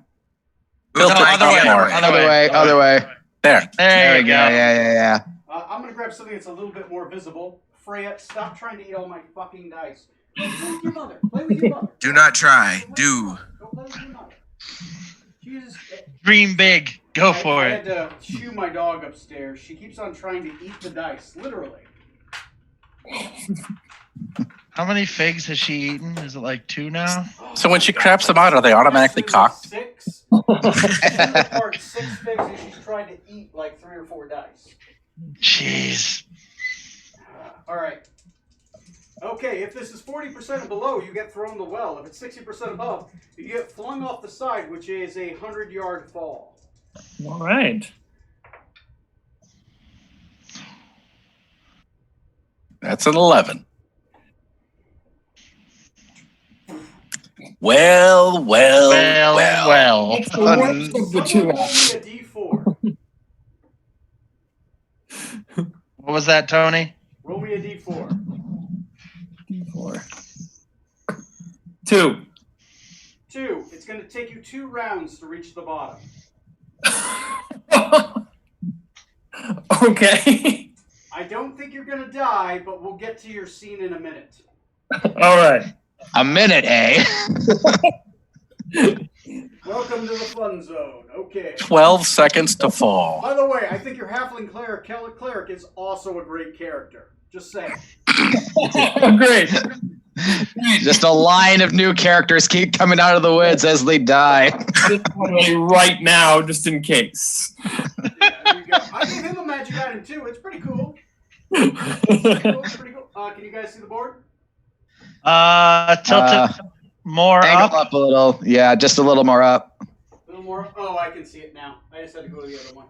No, other way. Other way. There. There you we go. go. Yeah. I'm going to grab something that's a little bit more visible. Freya, stop trying to eat all my fucking dice. Play with your mother. Play with your mother. Do not try. Do. Go play with your mother. Jesus. Dream big. Go for I it. had to shoo my dog upstairs. She keeps on trying to eat the dice, literally. How many figs has she eaten? Is it like 2 now? So when she craps them out, are they automatically cocked? 6. Apart 6 figs, and she's tried to eat like 3 or 4 dice. Jeez. All right. Okay, if this is 40% and below, you get thrown the well. If it's 60% above, you get flung off the side, which is a 100-yard fall. All right. That's an 11. Well. It's the worst of the two. Someone roll me a D4. What was that, Tony? Roll me a D4. 4. 2. 2. It's going to take you 2 rounds to reach the bottom. Okay. I don't think you're going to die, but we'll get to your scene in a minute. All right. A minute, eh? Welcome to the fun zone. Okay. 12 seconds to fall. By the way, I think your halfling cleric is also a great character. Just saying. Great. Just a line of new characters keep coming out of the woods as they die. Just right now, just in case. Yeah, there you go. I gave him a magic item too. It's pretty cool. It's pretty cool. Can you guys see the board? Tilt it more Angle up. up a little. Yeah, just a little more up. A little more. Oh, I can see it now. I just had to go to the other one.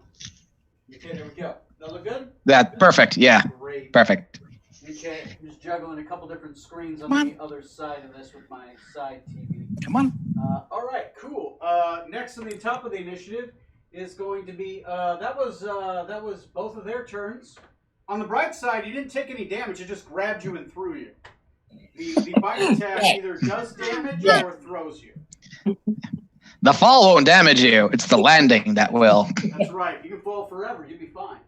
Okay, there we go. That look good? That perfect. Yeah, Great. perfect. Okay, I'm just juggling a couple different screens on the other side of this with my side TV. Come on. All right, cool. Next on the top of the initiative is going to be that was both of their turns. On the bright side, you didn't take any damage; it just grabbed you and threw you. The bite attack either does damage or throws you. The fall won't damage you. It's the landing that will. That's right. You can fall forever. You'll be fine.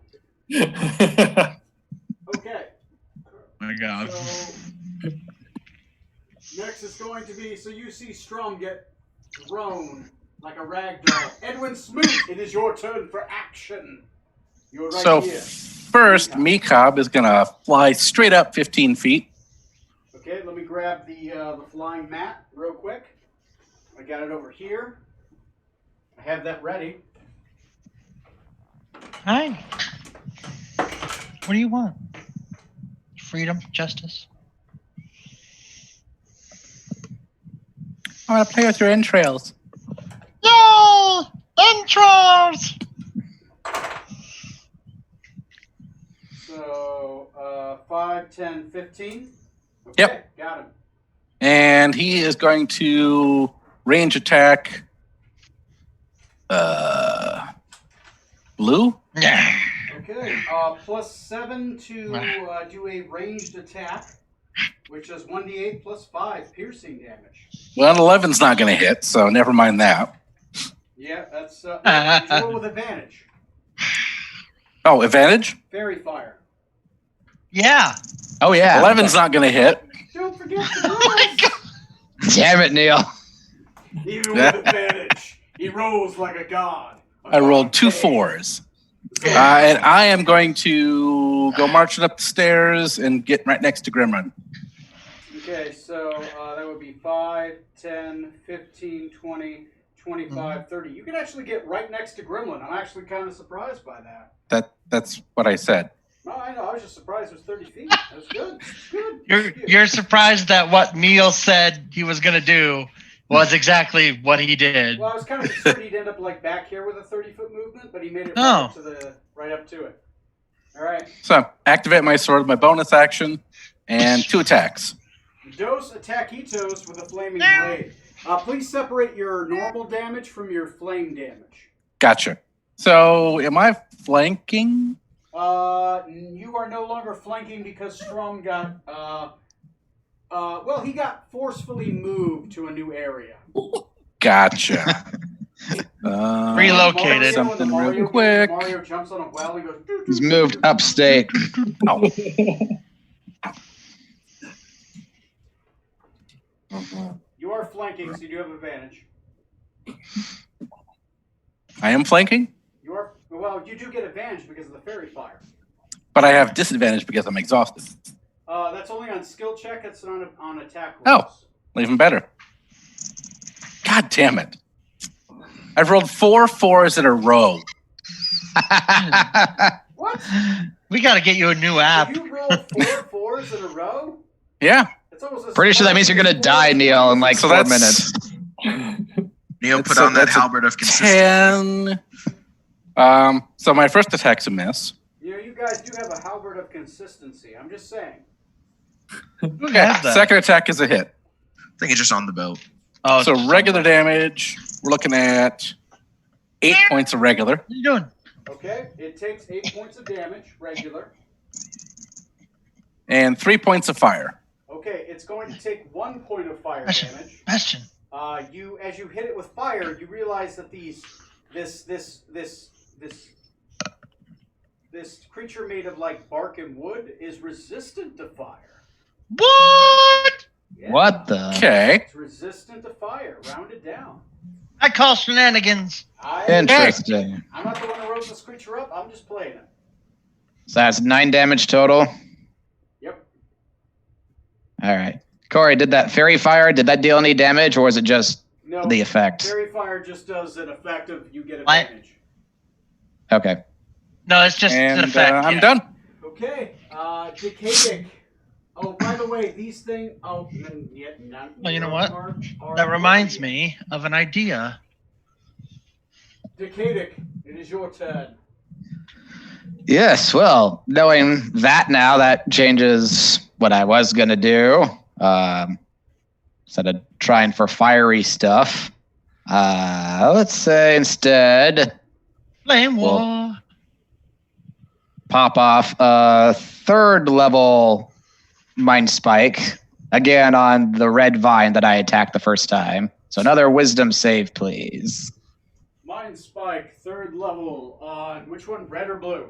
Okay. My God. So next is going to be, so you see Strom get thrown like a rag doll. Edwin Smoot, it is your turn for action. You're right So here. first, Meekob is going to fly straight up 15 feet. Okay, let me grab the flying mat real quick. I got it over here. I have that ready. Hi. What do you want? Freedom, justice. I want to play with your entrails. Yay! Intros! So 5, 10, 15. Okay, Yep. got him. And he is going to range attack Blue. Yeah. Okay, +7 to do a ranged attack, which is 1d8 +5 piercing damage. Well, 11's not going to hit, so never mind that. Yeah, that's you roll with advantage. Oh, advantage? Fairy fire. Yeah. Oh yeah. 11's not going to hit. Don't forget the rolls. Damn it, Neil. Even with advantage, he rolls like a god. I rolled 2 4s. And I am going to go marching up the stairs and get right next to Grimrun. Okay, so that would be 5, 10, 15, 20, 25, 30. You can actually get right next to Gremlin. I'm actually kind of surprised by that. That's what I said. No, I know. I was just surprised it was 30 feet. That's good. That's good. You're surprised that what Neil said he was gonna do was exactly what he did. Well, I was kind of concerned he'd end up like back here with a 30-foot movement, but he made it Oh. right up to it. All right. So activate my sword, my bonus action, and 2 attacks. Dose attackitos with a flaming blade. Please separate your normal damage from your flame damage. Gotcha. So am I flanking? You are no longer flanking because Strom got, he got forcefully moved to a new area. Gotcha. Relocated. Something real Mario quick. Mario jumps on a well and goes. He's moved upstate. Oh. You are flanking, so you do have advantage. I am flanking, You do get advantage because of the fairy fire. but I have disadvantage because I'm exhausted. That's only on skill check. It's not on attack Oh. rolls. Even better. God damn it. I've rolled 4 4s in a row. What? We got to get you a new app. You rolled 4 4s in a row? Yeah. It's almost Pretty sure that means you're gonna die, Neil, in like So 4 that's- minutes. Neil, put That's a- on that that's a halberd of consistency. 10. So my first attack's a miss. You guys do have a halberd of consistency. I'm just saying. Who has that? Second attack is a hit. I think it's just on the belt. Oh, So it's regular damage, we're looking at 8 points of regular. What are you doing? Okay, it takes 8 points of damage, regular. And 3 points of fire. Okay, it's going to take 1 point of fire Bastion. damage. Bastion. As you hit it with fire, you realize that this creature made of like bark and wood is resistant to fire. What? Yeah, What the? Okay. It's resistant to fire. Rounded down. I call shenanigans. Interesting. I'm not the one who wrote this creature up. I'm just playing it. So that's 9 damage total. Yep. All right. Corey, did that fairy fire, did that deal any damage, or was it just No. the effect? Fairy fire just does an effect of you get What? advantage. Okay. No, it's just an And effect. I'm yeah. done. Okay. Decadic. Oh, by the way, these things. Oh, Well, you know what? That reminds me of an idea. Decadic, it is your turn. Yes, well, knowing that now, that changes what I was going to do. Instead of trying for fiery stuff, let's say instead Flame war. Well- pop off a 3rd level Mind Spike, again on the red vine that I attacked the first time. So another wisdom save, please. Mind Spike, 3rd level on which one? Red or blue?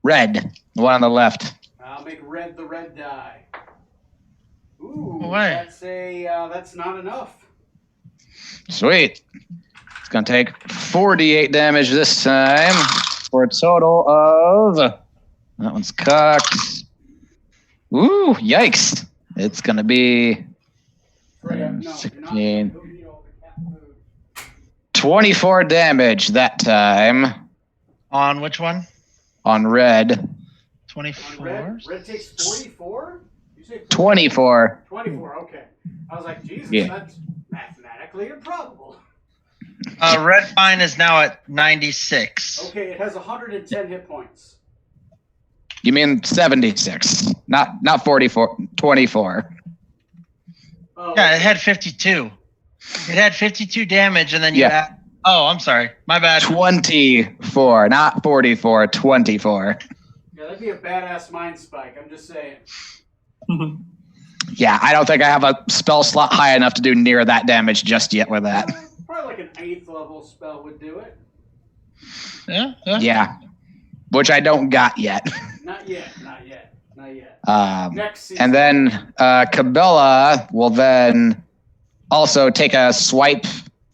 Red, the one on the left. I'll make red the red die. Ooh, Why? that's not enough. Sweet. It's going to take 48 damage this time for a total of... That one's cocked. Ooh, yikes. It's going to be Freya, no, you're not 16. gonna eat all the cat food. 24 damage that time On which one? on red. On 24? red takes 44? You say 24. 24, okay. I was like, Jesus, Yeah. that's mathematically improbable. Red Vine is now at 96. Okay, it has 110 hit points. You mean 76, not 44, 24. Oh, Yeah, it had 52. It had 52 damage, and then you Yeah. add. Oh, I'm sorry. My bad. 24, not 44, 24. Yeah, that'd be a badass mind spike, I'm just saying. Yeah, I don't think I have a spell slot high enough to do near that damage just yet with that. Probably like an 8th level spell would do it. Yeah. Yeah, which I don't got yet. Not yet, not yet, not yet. Next season. And then Cabela will then also take a swipe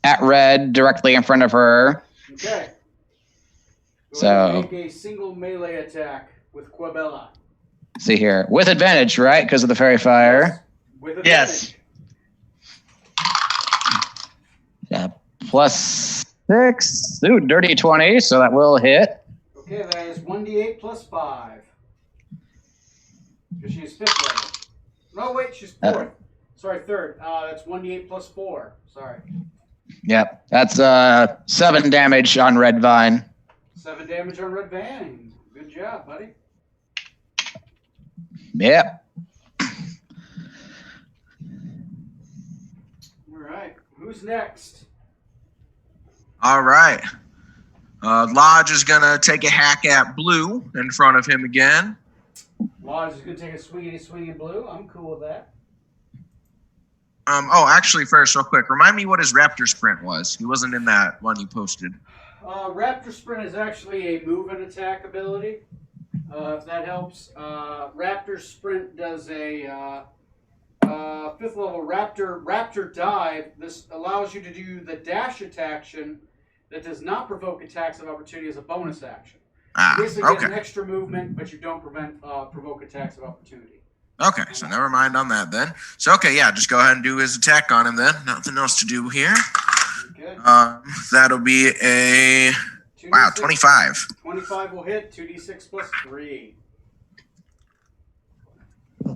at red directly in front of her. Okay. Go So- ahead and make a single melee attack with Quabella. See here, with advantage, right? Because of the fairy fire. With advantage. Yes. Yeah, +6. Ooh, dirty 20, so that will hit. Okay, that is 1d8 plus 5. Because she's 5th level. No, wait, she's 4th. Sorry, 3rd. That's 1d8 plus 4. Sorry. Yep, that's 7 damage on red vine. 7 damage on Red Van. Good job, buddy. Yep. Alright, who's next? All right. Lodge is going to take a hack at Blue in front of him again. Lodge is going to take a swingity blue. I'm cool with that. Actually, first, real quick, remind me what his Raptor Sprint was. He wasn't in that one you posted. Raptor Sprint is actually a move and attack ability. If that helps. Raptor Sprint does a 5th level Raptor Dive. This allows you to do the dash action that does not provoke attacks of opportunity as a bonus action. You basically get an extra movement, but you don't provoke attacks of opportunity. Okay, so never mind on that then. So, okay, yeah, just go ahead and do his attack on him then. Nothing else to do here. Okay. That'll be a... 2d6, Wow, 25. 25 will hit, 2d6 plus 3. Okay.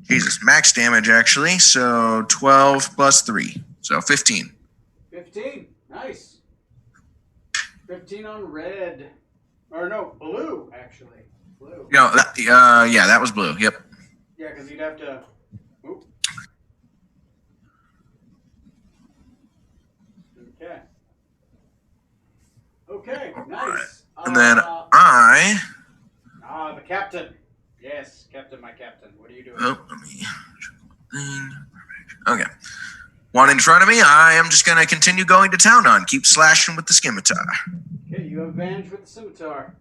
Jesus, max damage actually. So 12 plus 3. So 15. 15. Nice. 15 on red. Or no, blue, actually. Blue. No, yeah, that was blue. Yep. Yeah, because you'd have to... Oop. Okay. Okay, nice. And then the captain. Yes, captain, my captain. What are you doing? Oh, let me... Okay. One in front of me, I am just going to continue going to town on. Keep slashing with the scimitar. Okay, you have advantage with the scimitar.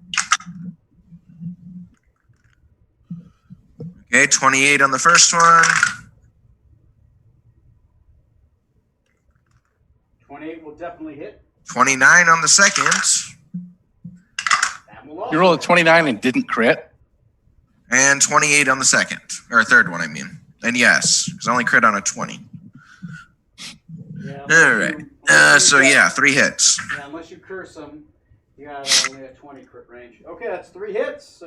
Okay, 28 on the first one. 28 will definitely hit. 29 on the second. That will also You rolled a 29 and didn't crit? And 28 on the second. Or third one, I mean. And yes, because I only crit on a 20. Yeah, All right. So yeah, 3 hits. Yeah, unless you curse them, you got only a 20 crit range. Okay, that's 3 hits.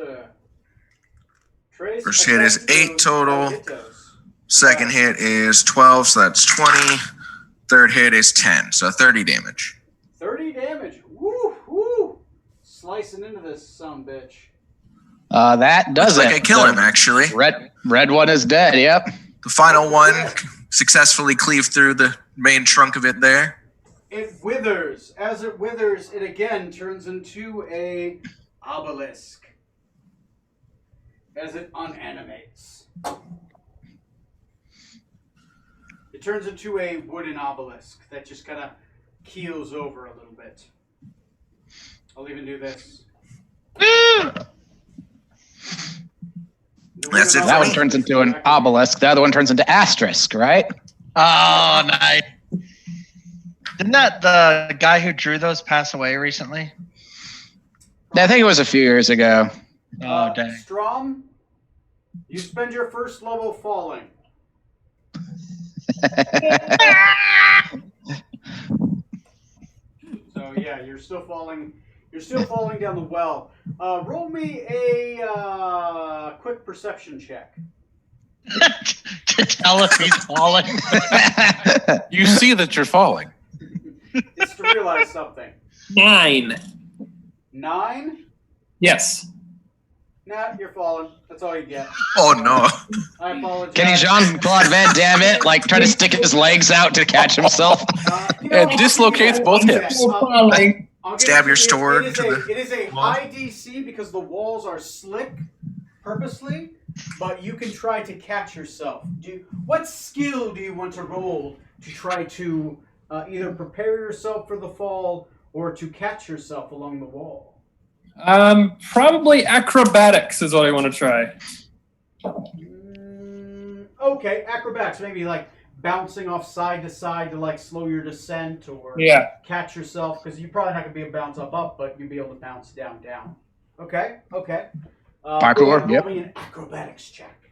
Trace. First hit is 8 total. Hitos. Second hit is 12, so that's 20. Third hit is 10, so 30 damage. 30 damage. Woo, woo. Slicing into this sumbitch. That does Looks it. like I kill him, actually. Red one is dead. Yep. The final one successfully cleaved through the main trunk of it there. It withers. As it withers, it again turns into a obelisk. As it unanimates. It turns into a wooden obelisk that just kind of keels over a little bit. I'll even do this. That's it. That one turns into an obelisk. The other one turns into asterisk, right? Oh, nice. Didn't the guy who drew those pass away recently? I think it was a few years ago. Oh, dang. Strom, you spend your first level falling. So yeah, you're still falling. You're still falling down the well. Roll me a quick perception check. To tell if he's falling. You see that you're falling. It's to realize something. 9. 9? Yes. Nah, you're falling. That's all you get. Oh, no. I apologize. Can he Jean-Claude Van Damme it? Like try to stick his legs out to catch himself? It dislocates both hips. Stab your sword It is a high DC because the walls are slick purposely, but you can try to catch yourself. What skill do you want to roll to try to either prepare yourself for the fall or to catch yourself along the wall? Probably acrobatics is what I want to try. Okay, acrobatics, maybe like bouncing off side to side to like slow your descent or catch yourself, because you're probably not going to be able to bounce up, but you'll be able to bounce down. Okay. Parkour, Roll me an acrobatics check.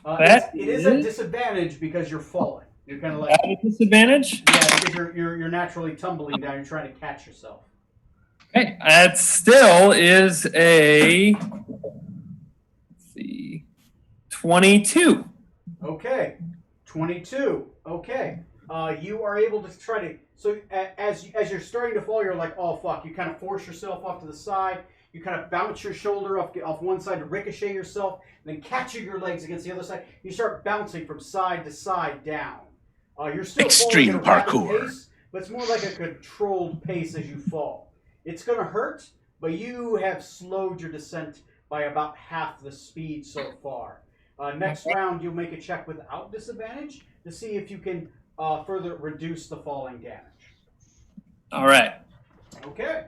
It is a disadvantage because you're falling. You're kind of like At a disadvantage? Yeah, because you're naturally tumbling down. You're trying to catch yourself. Okay, that still is a 22. Okay, 22. Okay, you are able to try to. So as you're starting to fall, you're like, oh fuck! You kind of force yourself off to the side. You kind of bounce your shoulder off one side to ricochet yourself, and then catching your legs against the other side. You start bouncing from side to side down. You're still Extreme falling at a rapid parkour. pace, but it's more like a controlled pace as you fall. It's going to hurt, but you have slowed your descent by about half the speed so far. Next round, you'll make a check without disadvantage to see if you can further reduce the falling damage. All right. Okay.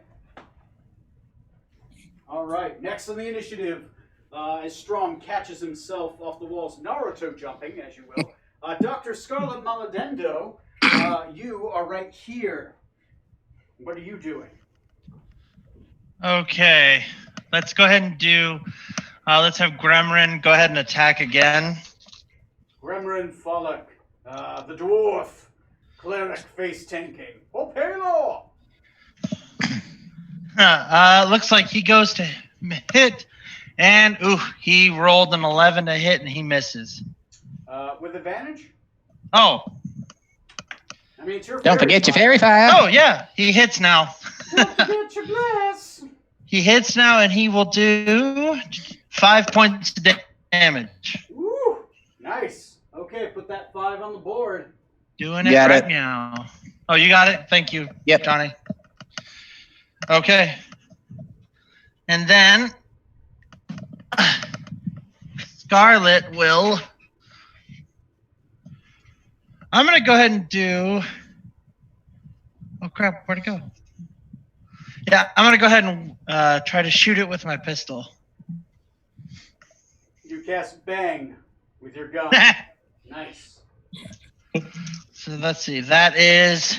All right. Next on the initiative, as Strong catches himself off the walls, Naruto jumping, as you will. Dr. Scarlet Maladendo, you are right here. What are you doing? Okay, let's go ahead and do. Let's have Gremrin go ahead and attack again. Gremrin Follick, the dwarf, cleric face tanking. Oh, Palo! Looks like he goes to hit, and he rolled an 11 to hit, and he misses. With advantage? Oh, I mean, it's your Don't fairy forget your fire. fairy fire. oh yeah, he hits now. Don't forget your glass. He hits now, and he will do 5 points of damage. Ooh, nice. Okay, put that 5 on the board. Doing it Got right it. now. Oh, you got it? Thank you, Yep. Johnny. Okay. And then Scarlet will... I'm going to go ahead and do... Oh, crap. Where'd it go? Yeah, I'm going to go ahead and try to shoot it with my pistol. You cast bang with your gun. Nice. So let's see. That is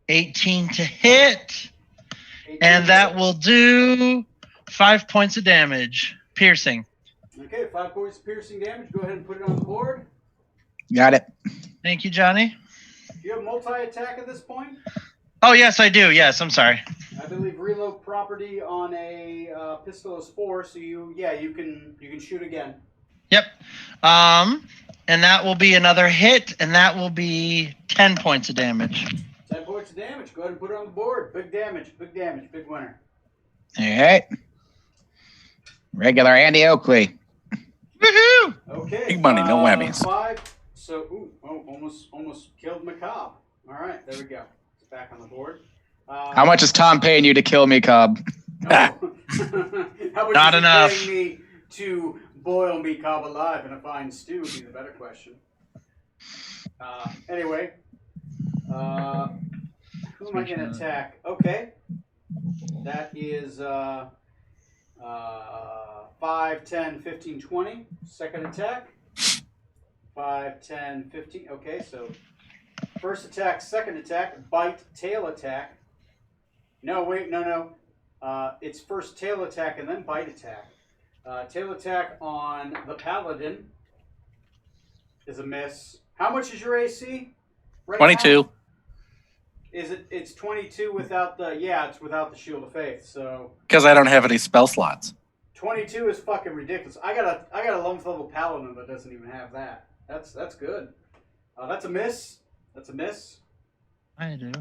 18 to hit. 18 And that hits. will do 5 points of damage. Piercing. Okay, 5 points of piercing damage. Go ahead and put it on the board. Got it. Thank you, Johnny. Do you have multi-attack at this point? Oh, yes, I do. Yes, I'm sorry. I believe reload property on a pistol is 4, so you can shoot again. Yep. And that will be another hit, and that will be 10 points of damage. 10 points of damage. Go ahead and put it on the board. Big damage, big winner. All right. Regular Andy Oakley. Woohoo! Okay. Big money, no whammies. 5. So, almost killed Macabre. All right, there we go. It's back on the board. How much is Tom paying you to kill me, Cobb? No. How much Not is he enough. paying me to boil me cob alive in a fine stew would be the better question. Anyway, who am I going to attack? Okay, that is 5, 10, 15, 20. Second attack. 5, 10, 15. Okay, so first attack, second attack, bite, tail attack. No, wait, no. It's first tail attack and then bite attack. Tail attack on the paladin is a miss. How much is your AC? Right 22. now? It's 22 without the it's without the Shield of Faith. So Because I don't have any spell slots. 22 is fucking ridiculous. I got a 11th level paladin that doesn't even have that. That's good. That's a miss. That's a miss. I do.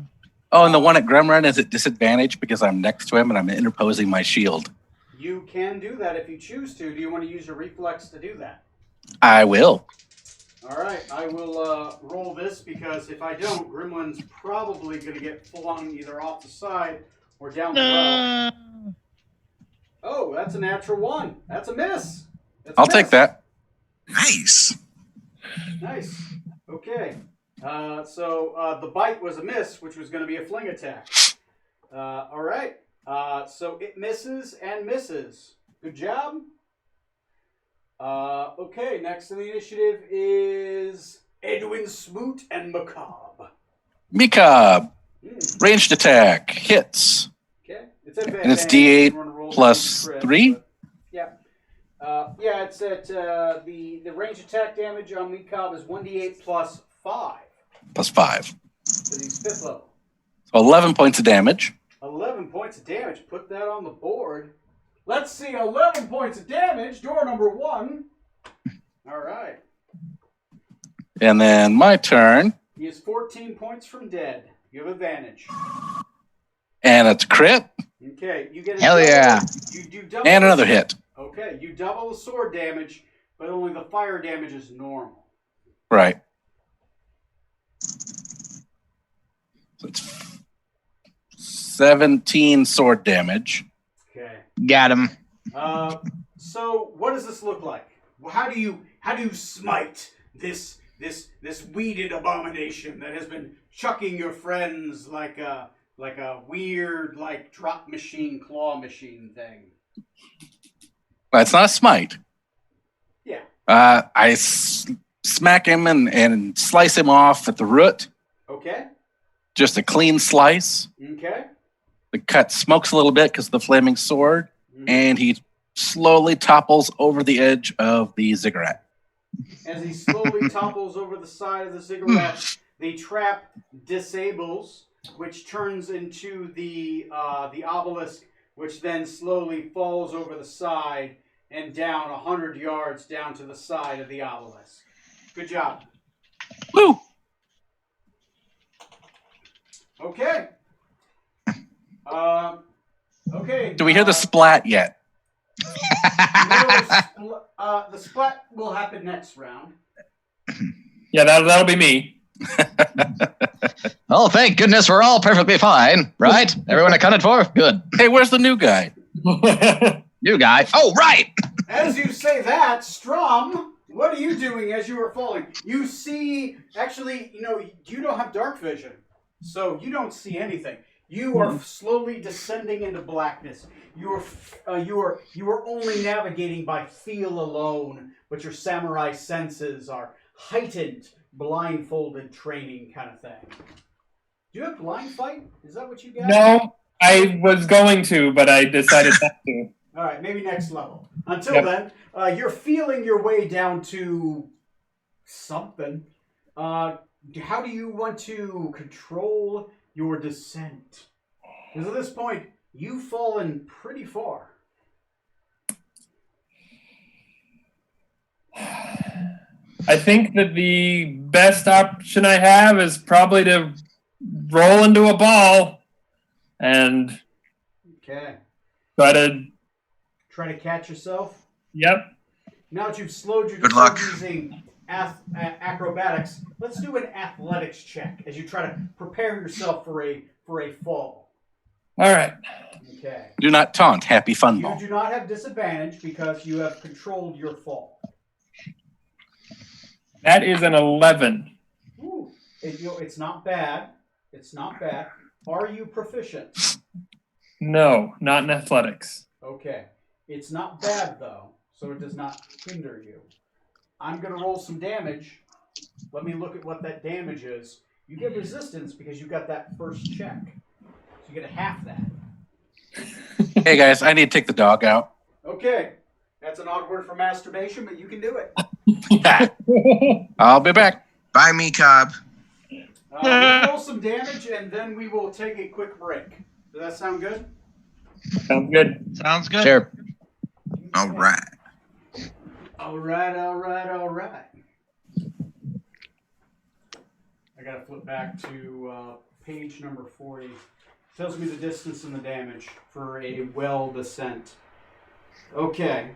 Oh, and the one at Gremrin is at disadvantage because I'm next to him and I'm interposing my shield. You can do that if you choose to. Do you want to use your reflex to do that? I will. All right, I will roll this because if I don't, Gremlin's probably going to get flung either off the side or down the well. No. Oh, that's a natural 1. That's a miss. That's a I'll miss. take that. Nice. Nice. Okay. So the bite was a miss, which was going to be a fling attack. All right. So it misses and misses. Good job. Okay, next in the initiative is Edwin Smoot and Macabre. Mika, Hmm. ranged attack, hits. Okay. It's at And it's advantage. D8 You wanna roll plus crit, 3? but- Yeah, it's at the range attack damage on Macabre is 1d8 plus 5. Plus 5. So he's 5th level. So 11 points of damage. 11 points of damage. Put that on the board. Let's see, 11 points of damage. Door number 1. All right. And then my turn. He is 14 points from dead. You have advantage. And it's crit. Okay, you get a Hell double, yeah. You do double. And another hit. Okay, you double the sword damage, but only the fire damage is normal. Right. So it's 17 sword damage. Okay. Got him. So, what does this look like? How do you smite this weeded abomination that has been chucking your friends like a weird drop machine, claw machine thing? Well, it's not a smite. Yeah. I smack him and slice him off at the root. Okay. Just a clean slice. Okay. The cut smokes a little bit because of the flaming sword, and he slowly topples over the edge of the ziggurat. As he slowly topples over the side of the ziggurat, the trap disables, which turns into the obelisk, which then slowly falls over the side and down 100 yards down to the side of the obelisk. Good job. Woo! Okay. Okay. Do we hear the splat yet? The splat will happen next round. Yeah, that'll be me. Oh, thank goodness we're all perfectly fine, right? Everyone accounted for? Good. Hey, where's the new guy? New guy. Oh, right. As you say that, Strom, what are you doing as you are falling? You see, actually, you don't have dark vision, so you don't see anything. You are slowly descending into blackness. You are only navigating by feel alone, but your samurai senses are heightened, blindfolded training kind of thing. Do you have blind fight? Is that what you got? No, I was going to, but I decided not to. All right, maybe next level. Until then, you're feeling your way down to something. How do you want to control your descent? Because at this point, you've fallen pretty far. I think that the best option I have is probably to roll into a ball and Okay. try to catch yourself. Yep. Now that you've slowed your Good descent luck. using acrobatics, let's do an athletics check as you try to prepare yourself for a fall. All right. Okay. Do not taunt Happy Fun You Ball. do not have disadvantage because you have controlled your fall. That is an 11. Ooh, it's not bad. It's not bad. Are you proficient? No, not in athletics. Okay. It's not bad, though, so it does not hinder you. I'm going to roll some damage. Let me look at what that damage is. You get resistance because you got that first check. So you get a half that. Hey, guys, I need to take the dog out. Okay. That's an odd word for masturbation, but you can do it. I'll be back. Bye, me, Cobb. We'll roll some damage, and then we will take a quick break. Does that sound good? Sounds good. Sounds good. Sure. All right. All right. I got to flip back to page number 40. Tells me the distance and the damage for a well descent. Okay.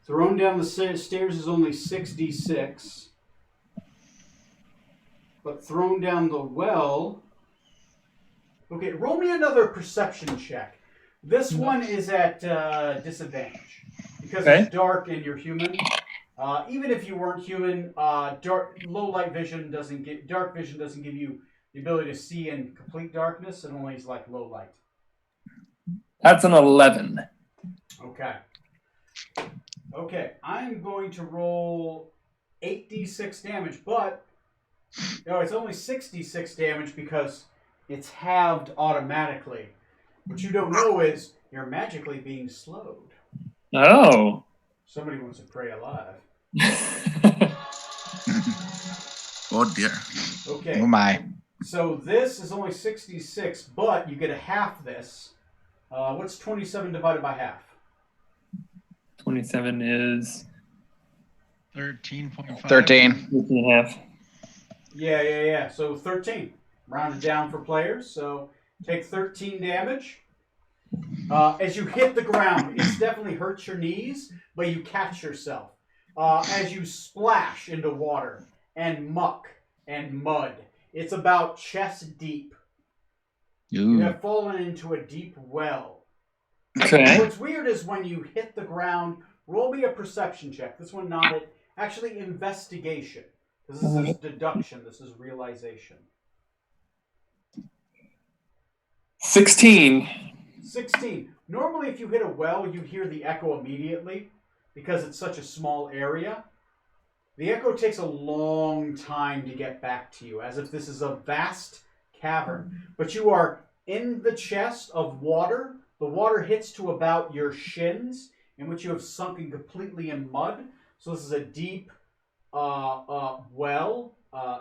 Thrown down the stairs is only 6d6. But thrown down the well... Okay, roll me another perception check. This one is at disadvantage. Because it's dark and you're human. Even if you weren't human, dark vision doesn't give you the ability to see in complete darkness. It only is like low light. That's an 11. Okay, I'm going to roll 8d6 damage, but no, it's only 6d6 damage because it's halved automatically. What you don't know is you're magically being slowed. Oh. Somebody wants to pray alive. Oh, dear. Okay. Oh, my. So this is only 66, but you get a half this. What's 27 divided by half? 27 is 13.5. 13. 13.5. Yeah. So 13. Rounded down for players. So take 13 damage. As you hit the ground, it definitely hurts your knees, but you catch yourself. As you splash into water and muck and mud. It's about chest deep. Ooh. You have fallen into a deep well. Okay. What's weird is when you hit the ground, roll me a perception check. This one not it. Actually, investigation. This is deduction. This is realization. 16. 16. Normally, if you hit a well, you hear the echo immediately because it's such a small area. The echo takes a long time to get back to you, as if this is a vast cavern. But you are in the chest of water. The water hits to about your shins, in which you have sunken completely in mud. So this is a deep well.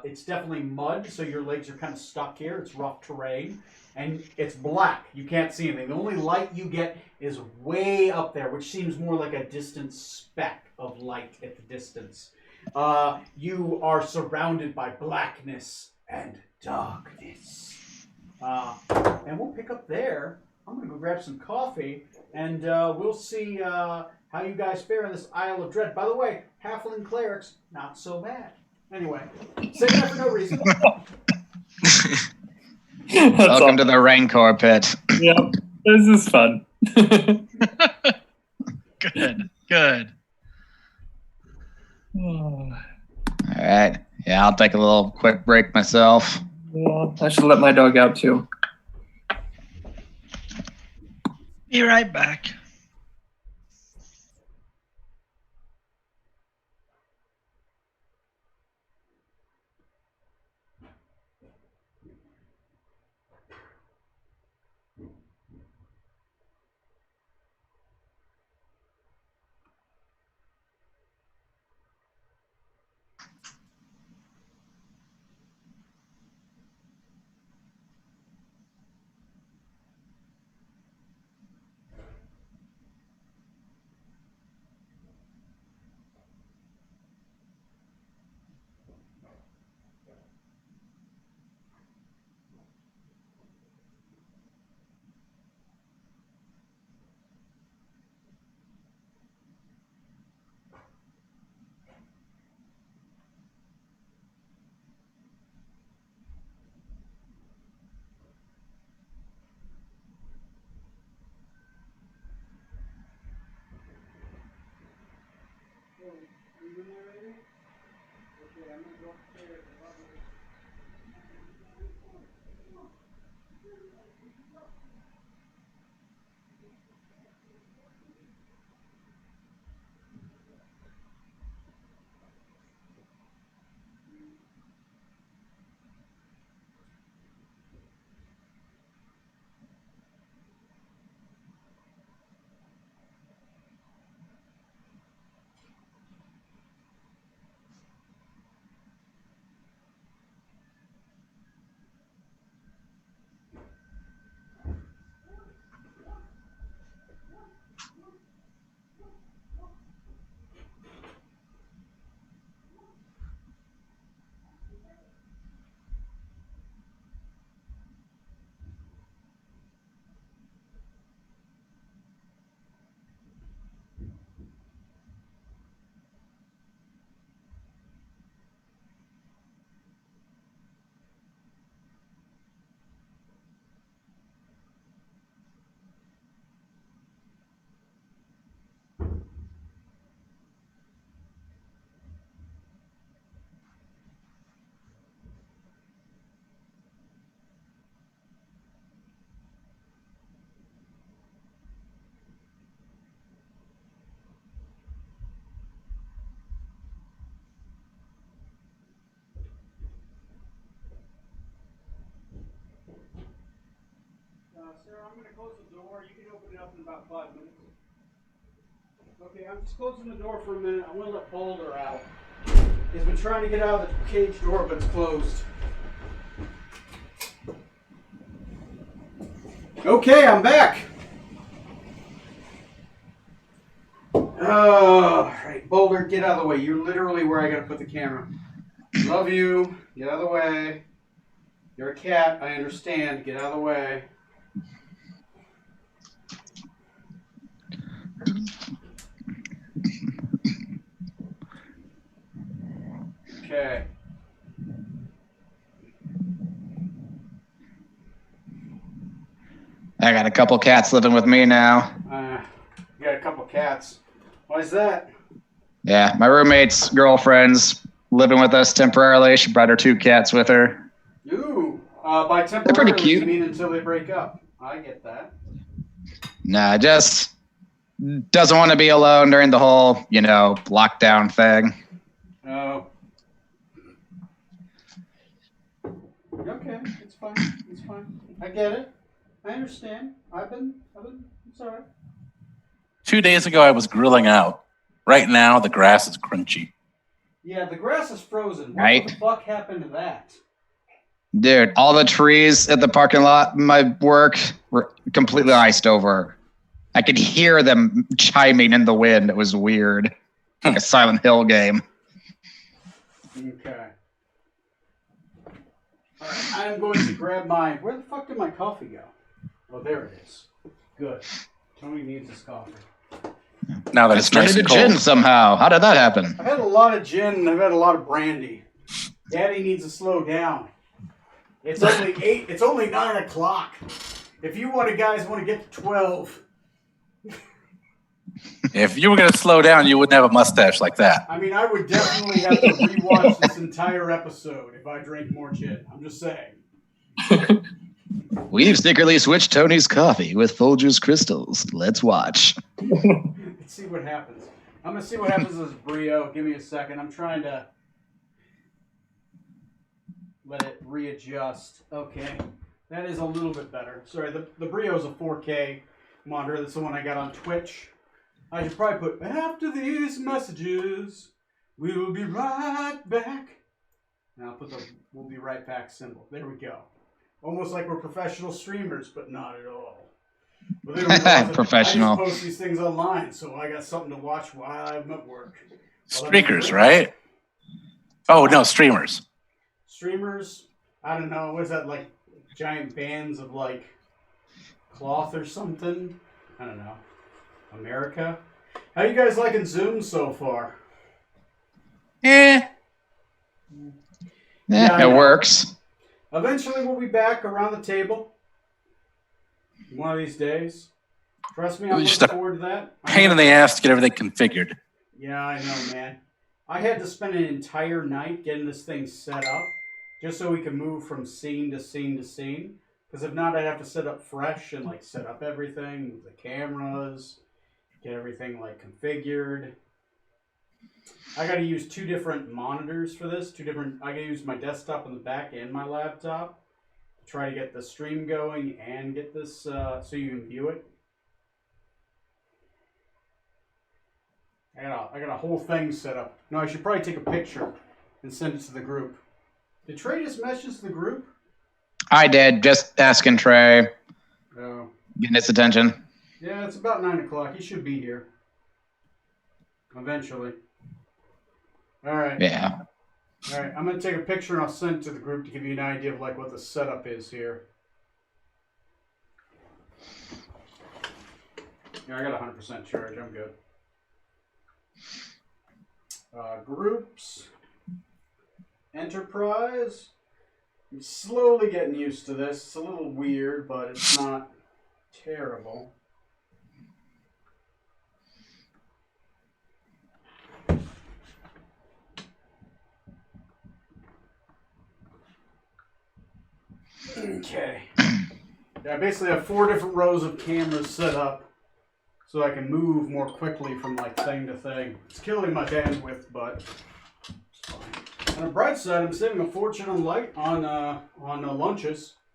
It's definitely mud, so your legs are kind of stuck here. It's rough terrain. And it's black. You can't see anything. The only light you get is way up there, which seems more like a distant speck of light at the distance. You are surrounded by blackness and darkness. And we'll pick up there. I'm going to go grab some coffee, and we'll see how you guys fare in this Isle of Dread. By the way, halfling clerics, not so bad. Anyway, say that for no reason. Welcome to the Rancor pit. Yep. This is fun. Good. All right. Yeah, I'll take a little quick break myself. Yeah, I should let my dog out too. Be right back. Sarah, I'm going to close the door. You can open it up in about 5 minutes. Okay, I'm just closing the door for a minute. I'm going to let Boulder out. He's been trying to get out of the cage door, but it's closed. Okay, I'm back. All right, Boulder, get out of the way. You're literally where I got to put the camera. Love you. Get out of the way. You're a cat. I understand. Get out of the way. Okay. I gotta couple cats living with me now. You got a couple cats. Why is that? Yeah, my roommate's girlfriend's living with us temporarily. She brought her 2 cats with her. Ooh. By temporarily, They're pretty cute. you mean until they break up. I get that. Nah, just doesn't want to be alone during the whole, lockdown thing. Oh. Okay, it's fine. It's fine. I get it. I understand. It's all right. 2 days ago, I was grilling out. Right now, the grass is crunchy. Yeah, the grass is frozen. What Right. the fuck happened to that? Dude, all the trees at the parking lot, my work, were completely iced over. I could hear them chiming in the wind. It was weird. Like a Silent Hill game. Okay. All right, I'm going to grab my... Where the fuck did my coffee go? Oh, there it is. Good. Tony needs his coffee. Now that I it's nice started and a cold. gin somehow. How did that happen? I've had a lot of gin and I've had a lot of brandy. Daddy needs to slow down. It's only 9 o'clock. If you guys want to get to 12... If you were going to slow down, you wouldn't have a mustache like that. I mean, I would definitely have to rewatch this entire episode if I drank more gin. I'm just saying. We've secretly switched Tony's coffee with Folgers crystals. Let's watch. Let's see what happens. I'm going to see what happens with this Brio. Give me a second. I'm trying to let it readjust. Okay. That is a little bit better. Sorry, the Brio is a 4K monitor. That's the one I got on Twitch. I should probably put, after these messages, we will be right back. And I'll put the we'll be right back symbol. There we go. Almost like we're professional streamers, but not at all. But then we realize Professional. I just post these things online, so I got something to watch while I'm at work. Streakers, right? Oh, no, streamers. Streamers, I don't know, what is that, like giant bands of like cloth or something? I don't know. America? How you guys liking Zoom so far? Eh. Yeah, I It know. works. Eventually we'll be back around the table. One of these days. Trust me, I'm It's just looking a forward to that. Pain in the ass to get everything configured. Yeah, I know, man. I had to spend an entire night getting this thing set up just so we could move from scene to scene to scene. Because if not, I'd have to set up fresh and like set up everything, move the cameras, get everything like configured. I got to use 2 different monitors for this. I got to use my desktop on the back and my laptop to try to get the stream going and get this so you can view it. I got a whole thing set up. No, I should probably take a picture and send it to the group. Did Trey just message the group? I did. Just asking Trey. Oh. Getting his attention. Yeah, it's about 9 o'clock. He should be here. Eventually. All right. Yeah. All right. I'm going to take a picture and I'll send it to the group to give you an idea of like what the setup is here. Yeah, I got 100% charge. I'm good. Groups. Enterprise. I'm slowly getting used to this. It's a little weird, but it's not terrible. Okay. Yeah, I basically have 4 different rows of cameras set up so I can move more quickly from like thing to thing. It's killing my bandwidth, but it's fine. On the bright side, I'm saving a fortune on lunches.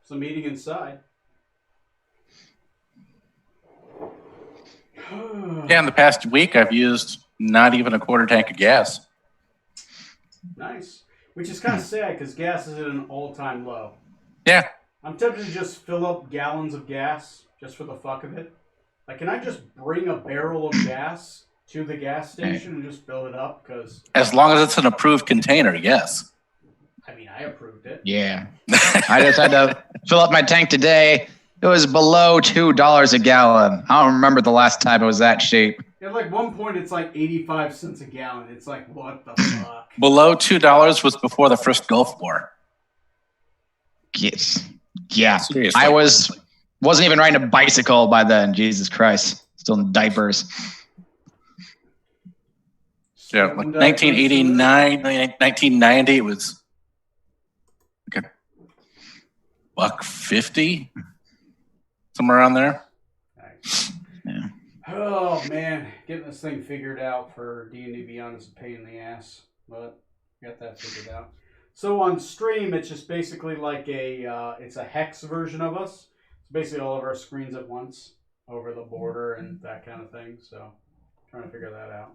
So I'm eating inside. Yeah, in the past week, I've used not even a quarter tank of gas. Nice. Which is kind of sad because gas is at an all-time low. Yeah. I'm tempted to just fill up gallons of gas just for the fuck of it. Like, can I just bring a barrel of gas to the gas station and just fill it up? Because As long as it's an approved container, yes. I mean, I approved it. Yeah. I just had to fill up my tank today. It was below $2 a gallon. I don't remember the last time it was that cheap. At like one point, it's like 85 cents a gallon. It's like, what the fuck? Below $2 was before the first Gulf War. Yes. Yeah. Seriously. I was Wasn't even riding a bicycle by then. Jesus Christ. Still in diapers. Yeah, like 1989, 1990, it was like $150, somewhere around there. Nice. Yeah. Oh man, getting this thing figured out for D&D Beyond is a pain in the ass, but got that figured out. So on stream, it's just basically like it's a hex version of us. It's basically all of our screens at once over the border and that kind of thing. So trying to figure that out.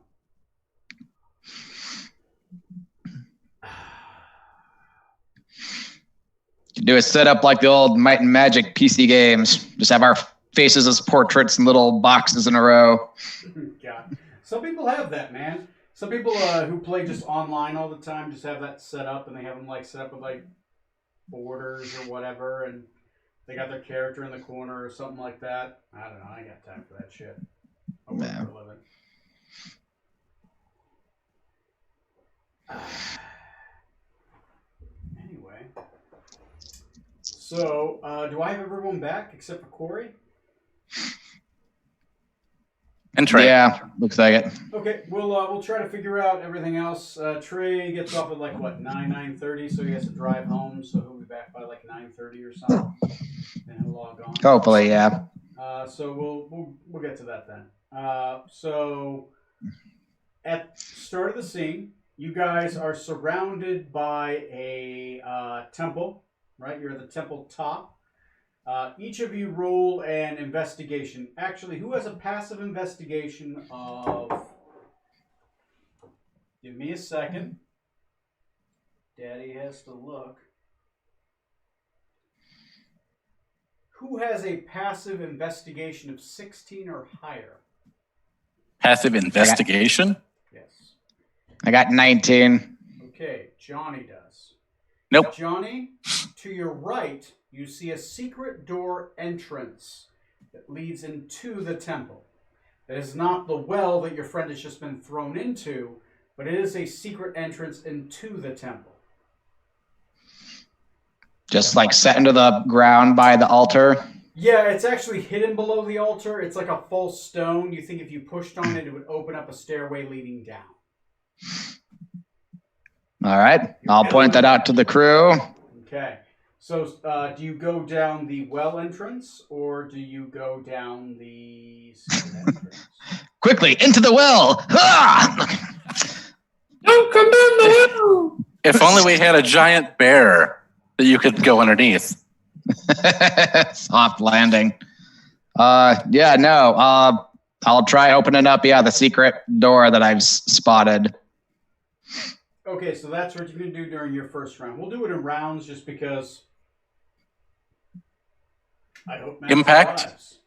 Do a setup like the old Might and Magic PC games. Just have our faces as portraits in little boxes in a row. God. Some people have that, man. Some people who play just online all the time just have that set up, and they have them like set up with like borders or whatever, and they got their character in the corner or something like that. I don't know. I ain't got time for that shit. I work for a living. Anyway, so do I have everyone back except for Corey? And Trey. Yeah, looks like it. Okay, we'll try to figure out everything else. Trey gets off at like what 9:30, so he has to drive home. So he'll be back by like 9:30 or something, and he'll log on. Hopefully, yeah. So we'll get to that then. So at start of the scene, you guys are surrounded by a temple, right? You're at the temple top. Each of you roll an investigation. Actually, who has a passive investigation of... Give me a second. Daddy has to look. Who has a passive investigation of 16 or higher? Passive investigation? Yes. I got 19. Okay, Johnny does. Nope. Johnny, to your right, you see a secret door entrance that leads into the temple. It is not the well that your friend has just been thrown into, but it is a secret entrance into the temple. Just like set into the ground by the altar. Yeah, it's actually hidden below the altar. It's like a false stone. You think if you pushed on it, it would open up a stairway leading down. All right. I'll point that out to the crew. Okay. So do you go down the well entrance, or do you go down the secret entrance? Quickly, into the well! Ah! Don't come down the well! If only we had a giant bear that you could go underneath. Soft landing. Yeah, no. I'll try opening up, the secret door that I've spotted. Okay, so that's what you can do during your first round. We'll do it in rounds just because I hope Matt Impact? survives.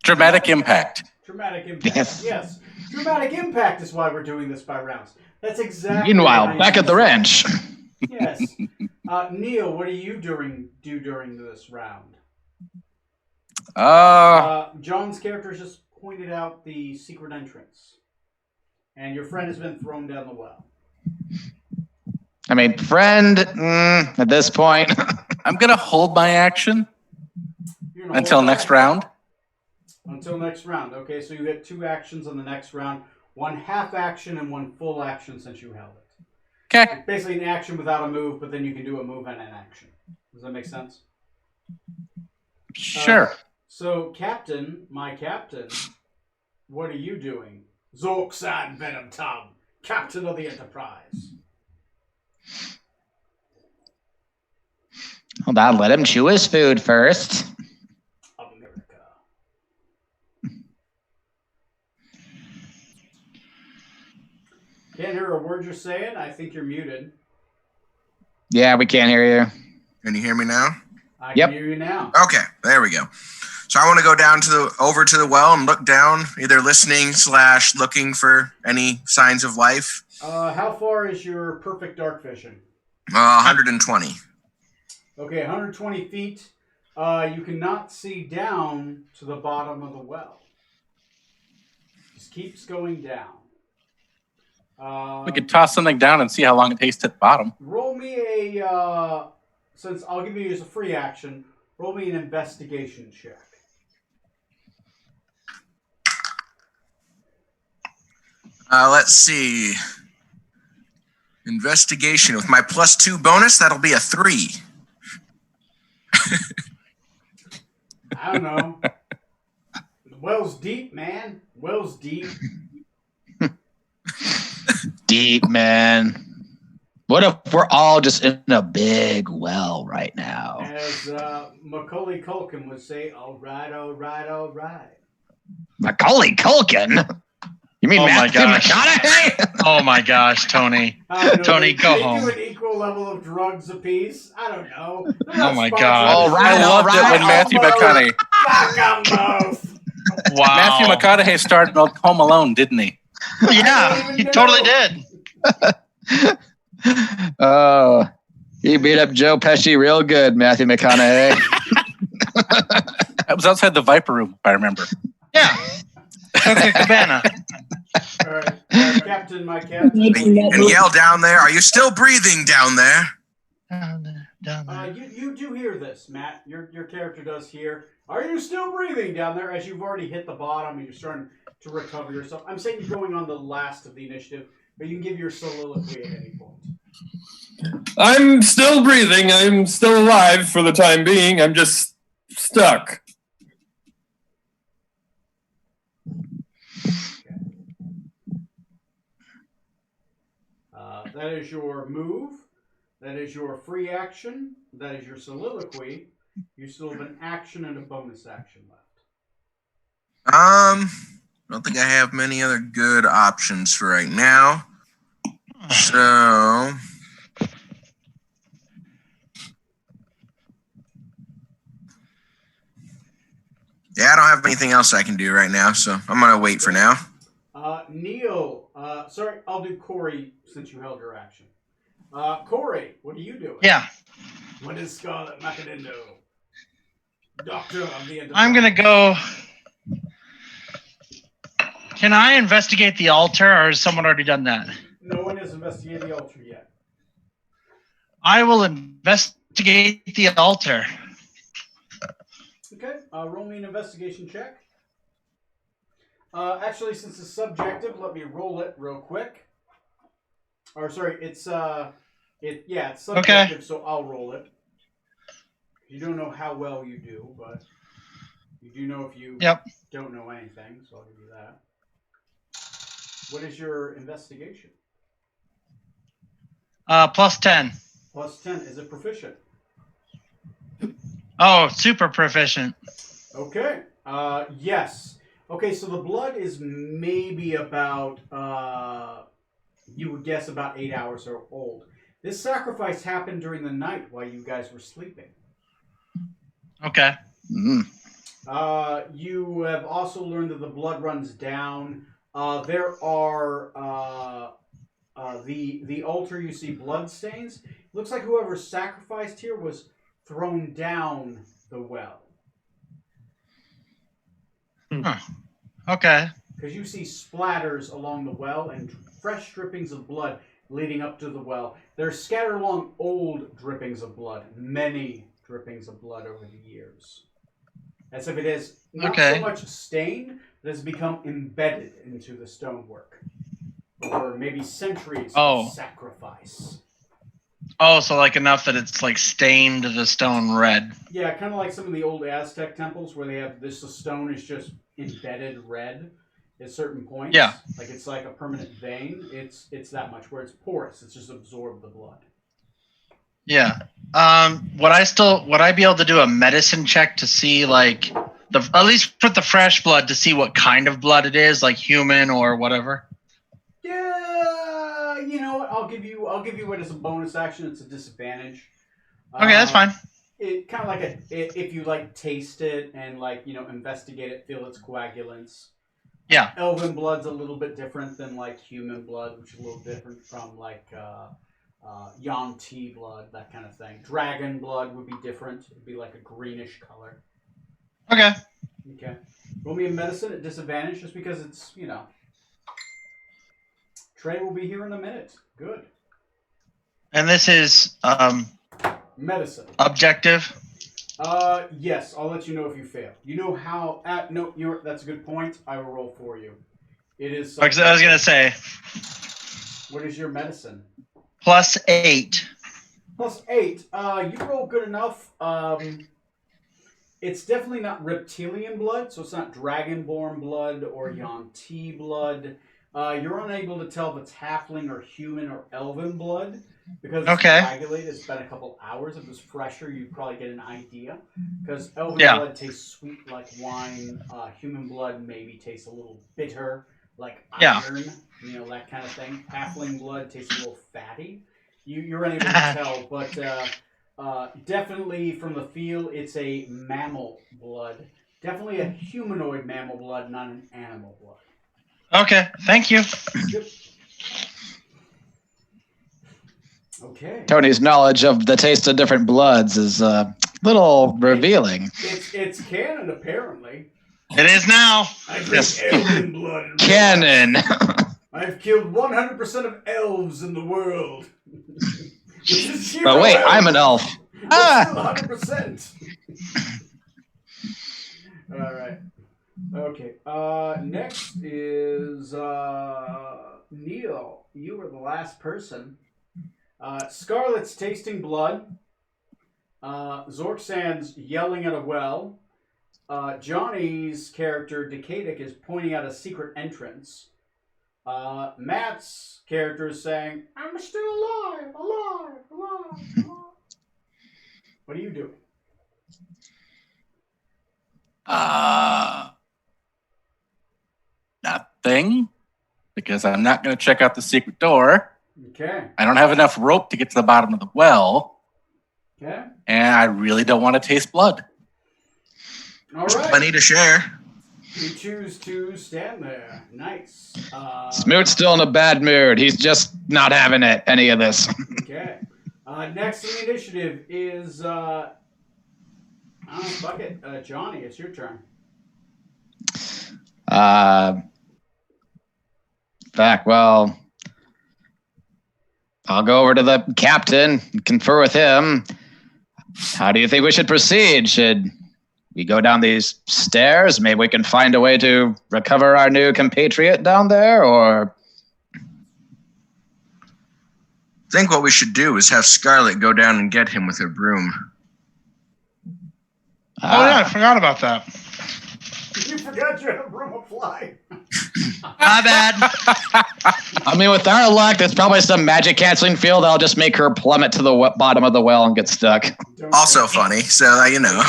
Dramatic impact. Dramatic impact. Yes. Yes. Dramatic impact is why we're doing this by rounds. That's exactly Meanwhile, what I back at the said. ranch. Yes. Neil, what do you do during this round? John's character just pointed out the secret entrance. And your friend has been thrown down the well. I mean, friend, at this point. I'm going to hold my action You're gonna until hold next back. round. Until next round. Okay, so you get 2 actions on the next round. 1 half action and 1 full action since you held it. Okay. It's basically an action without a move, but then you can do a move and an action. Does that make sense? Sure. So, my captain, what are you doing? Zorksan Venom Tom, captain of the Enterprise. Hold on, let him chew his food first. Of America. Can't hear a word you're saying. I think you're muted. Yeah, we can't hear you. Can you hear me now? I Yep. can hear you now. Okay, there we go. So I want to go down over to the well and look down, either listening / looking for any signs of life. How far is your perfect dark vision? 120. Okay, 120 feet. You cannot see down to the bottom of the well. Just keeps going down. We could toss something down and see how long it takes to the bottom. Roll me a, since I'll give you as a free action, roll me an investigation check. Let's see. Investigation with my +2 bonus, that'll be a 3. I don't know. The well's deep, man. Well's deep. Deep, man. What if we're all just in a big well right now? As Macaulay Culkin would say, all right, all right, all right. Macaulay Culkin? You mean Oh my Matthew gosh. McConaughey? Oh my gosh, Tony. I don't know, Tony, go they home. do an equal level of drugs apiece. I don't know. They're Oh not my sponsored. God. All right, I loved it when Matthew McConaughey. Fuck 'em both. Wow. Matthew McConaughey started on Home Alone, didn't he? Oh, I yeah, don't even he know. totally did. Oh, he beat up Joe Pesci real good, Matthew McConaughey. That was outside the Viper Room, if I remember. Yeah. Coca Cabana. All right, Captain, my captain. And yell down there, are you still breathing down there? Down there, down there. You do hear this, Matt. Your character does hear. Are you still breathing down there? As you've already hit the bottom and you're starting to recover yourself. I'm saying you're going on the last of the initiative, but you can give your soliloquy at any point. I'm still breathing. I'm still alive for the time being. I'm just stuck. That is your move. That is your free action. That is your soliloquy. You still have an action and a bonus action left. I don't think I have many other good options for right now. So yeah, I don't have anything else I can do right now, so I'm gonna wait for now. Neil, sorry, I'll do Corey since you held your action. Corey, what are you doing? Yeah, What is Scarlet Macadendo? Doctor of the I'm going to go. Can I investigate the altar, or has someone already done that? No one has investigated the altar yet. I will investigate the altar. Okay, roll me an investigation check. Actually, since it's subjective, let me roll it real quick. Or sorry, it's subjective, Okay. so I'll roll it. You don't know how well you do, but you do know if you Yep. don't know anything, so I'll give you that. What is your investigation? +10. Plus 10. Is it proficient? Oh, super proficient. Okay. Yes. Okay, so the blood is maybe about, you would guess about 8 hours or old. This sacrifice happened during the night while you guys were sleeping. Okay. Mm. You have also learned that the blood runs down. There are the altar. You see blood stains. It looks like whoever sacrificed here was thrown down the well. Okay. Because you see splatters along the well and fresh drippings of blood leading up to the well. They're scattered along old drippings of blood, many drippings of blood over the years. As if it is not so much stained, but has become embedded into the stonework. Over maybe centuries of sacrifice. Oh, so like enough that it's like stained the stone red. Yeah, kind of like some of the old Aztec temples where they have this, the stone is just embedded red at certain points. Yeah. Like it's like a permanent vein. It's that much where it's porous. It's just absorbed the blood. Yeah. Would I be able to do a medicine check to see like at least put the fresh blood to see what kind of blood it is, like human or whatever? Yeah, you know what? I'll give you it as a bonus action. It's a disadvantage. Okay, that's fine. It kind of like if you like taste it and like investigate it, feel its coagulants. Yeah. Elven blood's a little bit different than like human blood, which is a little different from like Yuan-Ti blood, that kind of thing. Dragon blood would be different. It'd be like a greenish color. Okay. Okay. Roll me a medicine at disadvantage just because it's, Trey will be here in a minute. Good. And this is Medicine. objective. Yes, I'll let you know if you fail. You know how? No, that's a good point. I will roll for you. It is. I was gonna say What is your medicine? +8. +8. You roll good enough. It's definitely not reptilian blood, so it's not dragonborn blood or Yuan-Ti blood. You're unable to tell if it's halfling or human or elven blood because it's coagulated. It's been a couple hours. If it was fresher, you'd probably get an idea. Because elven blood tastes sweet like wine. Human blood maybe tastes a little bitter like iron. You know, that kind of thing. Halfling blood tastes a little fatty. You're unable to tell, but definitely from the feel, it's a mammal blood. Definitely a humanoid mammal blood, not an animal blood. Okay, thank you. Yep. Okay. Tony's knowledge of the taste of different bloods is a little revealing. It's canon, apparently. It is now. I drink elven blood. Canon. I've killed 100% of elves in the world. But wait, I'm an elf. Ah! 100%. All right. Okay. Next is Neil. You were the last person. Scarlet's tasting blood. Zorksand's yelling at a well. Johnny's character, Decadic, is pointing out a secret entrance. Matt's character is saying, I'm still alive. What are you doing? Nothing. Because I'm not going to check out the secret door. Okay. I don't have enough rope to get to the bottom of the well. Okay. And I really don't want to taste blood. All right. Plenty to share. You choose to stand there. Nice. Smoot's still in a bad mood. He's just not having it, any of this. Okay. Next in the initiative is, fuck it. Johnny, it's your turn. Well, I'll go over to the captain and confer with him. How do you think we should proceed? Should we go down these stairs? Maybe we can find a way to recover our new compatriot down there, or... I think what we should do is have Scarlet go down and get him with her broom. Oh yeah, I forgot about that. You forgot you had a broom of fly. My bad. I mean, with our luck, there's probably some magic canceling field that'll just make her plummet to the bottom of the well and get stuck. Also funny, so you know.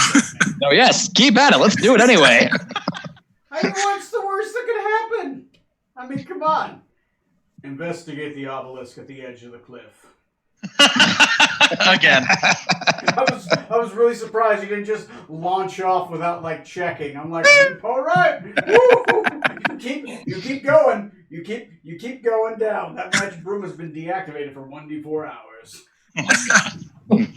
So yes, keep at it. Let's do it anyway. I mean, what's the worst that could happen? I mean, come on. Investigate the obelisk at the edge of the cliff. Again. I was really surprised you didn't just launch off without like checking. I'm like, all right, woo! You keep going. You keep going down. That magic broom has been deactivated for 1d4 hours. Oh my god.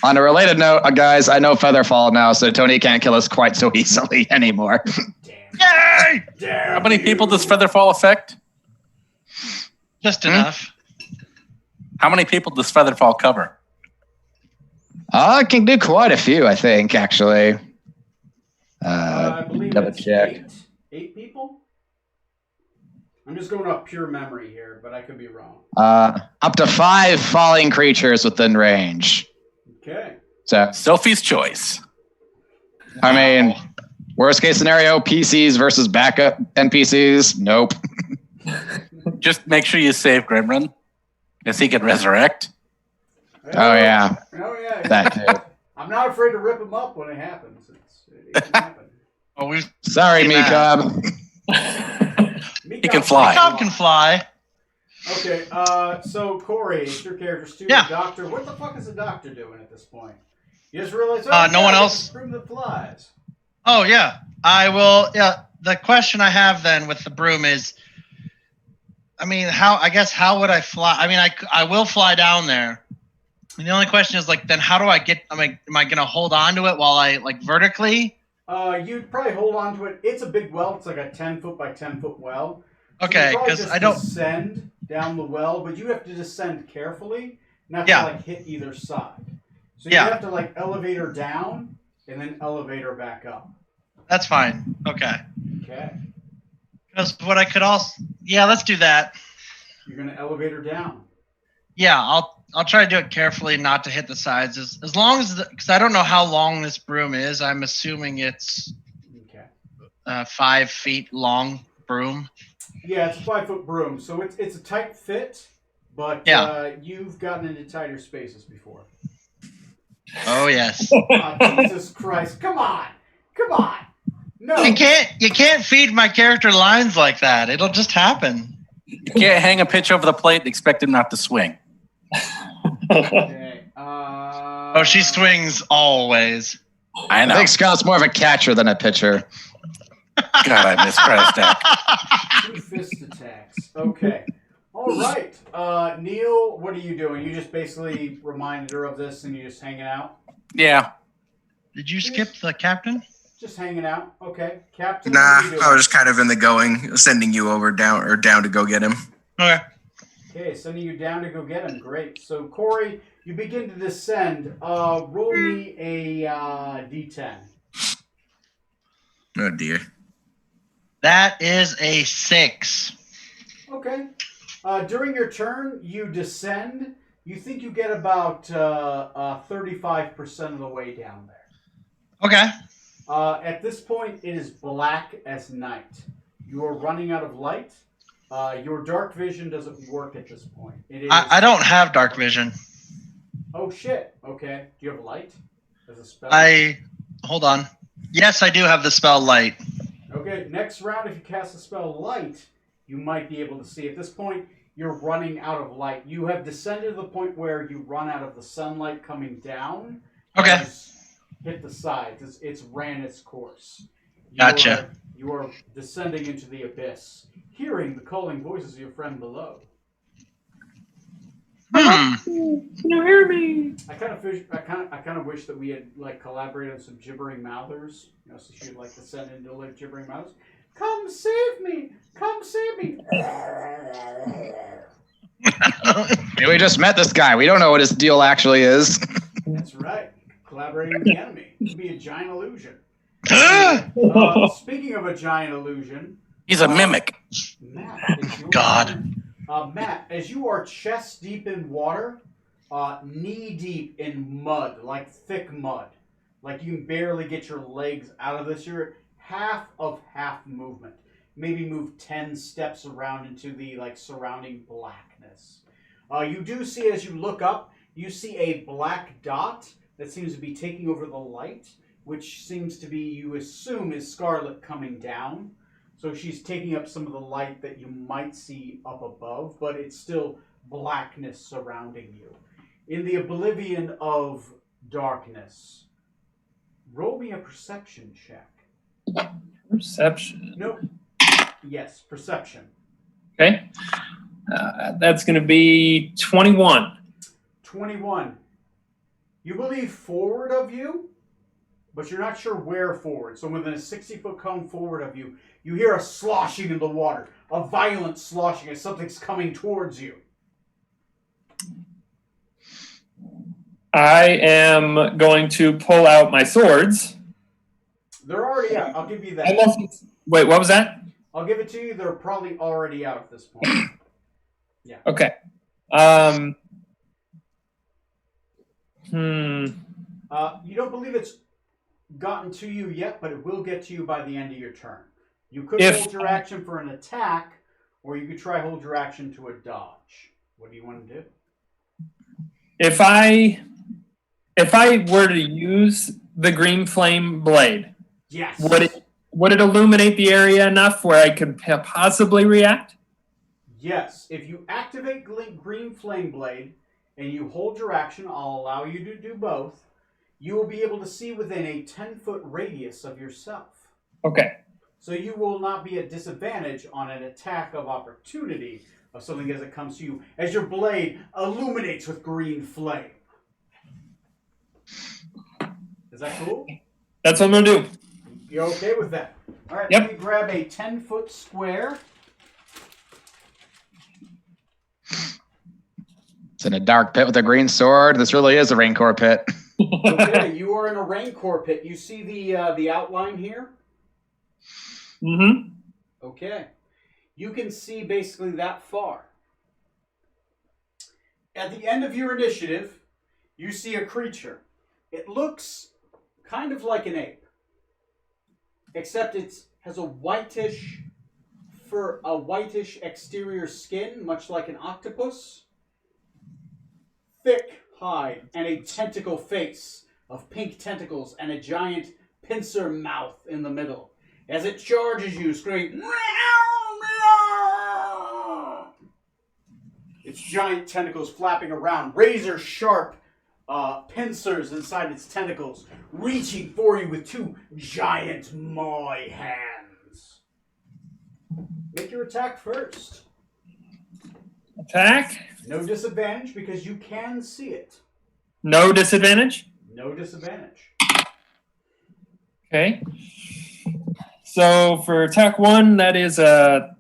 On a related note, guys, I know Featherfall now, so Tony can't kill us quite so easily anymore. Damn. Yay! Damn. How many people does Featherfall affect? Just enough. How many people does Featherfall cover? I can do quite a few, I think, actually. I believe double it's check. eight people. I'm just going off pure memory here, but I could be wrong. Up to 5 falling creatures within range. Okay. So, Sophie's choice. I mean, worst case scenario, PCs versus backup NPCs. Nope. Just make sure you save Gremlin, because he can resurrect. Oh, yeah. Oh yeah. That too. I'm not afraid to rip him up when it happens. It can happen. Oh, we. Sorry, Mecob. He can fly. Cobb can fly. Okay, so Corey, it's your character, student, Yeah. doctor. What the fuck is the doctor doing at this point? You just realize, No one else? Broom that flies. Oh yeah, I will. Yeah, the question I have then with the broom is, I mean, how would I fly? I mean, I will fly down there. And the only question is like, then how do I get? Am I gonna hold on to it while I like vertically? You'd probably hold on to it. It's a big well. It's like a 10-foot by 10-foot well. So Okay, you probably because just I don't. descend down the well, but you have to descend carefully, not Yeah. to like hit either side. So Yeah. you have to like elevator down and then elevator back up. That's fine. Okay. Okay. Because what I could also, yeah, let's do that. You're going to elevate her down. Yeah, I'll try to do it carefully, not to hit the sides. As long as, because I don't know how long this broom is. I'm assuming it's Okay. 5 feet long broom. Yeah, it's a 5-foot broom, so it's a tight fit, but Yeah. you've gotten into tighter spaces before. Oh yes. Oh, Jesus Christ! Come on! No. You can't feed my character lines like that. It'll just happen. You can't hang a pitch over the plate and expect him not to swing. Okay. Oh, she swings always. I know. I think Scott's more of a catcher than a pitcher. God, I miss Krasdak. 2 fist attacks. Okay. All right. Neil, what are you doing? You just basically reminded her of this and you're just hanging out? Yeah. Did you skip the captain? Just hanging out. Okay. Captain, Nah, what are you doing? I was just kind of in the going, sending you over down to go get him. Okay. Okay, sending you down to go get him. Great. So, Corey, you begin to descend. Roll me a d10. Oh dear. That That is a 6. Okay. During your turn, you descend. You think you get about 35% of the way down there. Okay. At this point, it is black as night. You are running out of light. Your dark vision doesn't work at this point. It is. I don't have dark vision. Oh shit. Okay. Do you have light as a spell? Hold on. Yes, I do have the spell light. Okay. Next round, if you cast the spell light, you might be able to see. At this point, you're running out of light. You have descended to the point where you run out of the sunlight coming down. Okay. Has hit the sides. It's ran its course. Gotcha. You are descending into the abyss, hearing the calling voices of your friend below. Hmm. Can you hear me? I kind of wish that we had like collaborated on some gibbering mouthers. You know, so she'd like descend into like gibbering mouthers. Come save me! Come save me! We just met this guy. We don't know what his deal actually is. That's right. Collaborating with the enemy. It could be a giant illusion. Speaking of a giant illusion, He's a mimic. Matt, it's your God. turn. Matt, as you are chest deep in water, knee deep in mud, like thick mud, like you can barely get your legs out of this, you're half movement. Maybe move 10 steps around into the like surrounding blackness. You do see, as you look up, you see a black dot that seems to be taking over the light, which seems to be, you assume, is Scarlet coming down. So she's taking up some of the light that you might see up above, but it's still blackness surrounding you. In the oblivion of darkness, roll me a perception check. Perception. Nope. Yes, perception. Okay. That's going to be 21. 21. You believe forward of you, but you're not sure where forward. So within a 60-foot cone forward of you, you hear a sloshing in the water, a violent sloshing as something's coming towards you. I am going to pull out my swords. They're already out. I'll give you that. Wait, what was that? I'll give it to you. They're probably already out at this point. Yeah. Okay. You don't believe it's gotten to you yet, but it will get to you by the end of your turn. You could hold your action for an attack, or you could try hold your action to a dodge. What do you want to do? If I were to use the green flame blade, Yes. would it illuminate the area enough where I could possibly react? Yes. If you activate Green Flame Blade and you hold your action, I'll allow you to do both. You will be able to see within a 10-foot radius of yourself. Okay. So you will not be at disadvantage on an attack of opportunity of something as it comes to you, as your blade illuminates with green flame. Is that cool? That's what I'm going to do. You're okay with that? All right, Yep. Let me grab a 10-foot square. It's in a dark pit with a green sword. This really is a Rancor pit. Okay, you are in a Rancor pit. You see the outline here? Mm-hmm. Okay. you can see basically that far. At the end of your initiative, you see a creature. It looks kind of like an ape, except it has a whitish exterior skin, much like an octopus, thick hide, and a tentacle face of pink tentacles and a giant pincer mouth in the middle. As it charges you, screaming, meow, meow. Its giant tentacles flapping around, razor sharp pincers inside its tentacles, reaching for you with two giant maw hands. Make your attack first. Attack. No disadvantage because you can see it. No disadvantage? No disadvantage. Okay. So for attack 1, that is a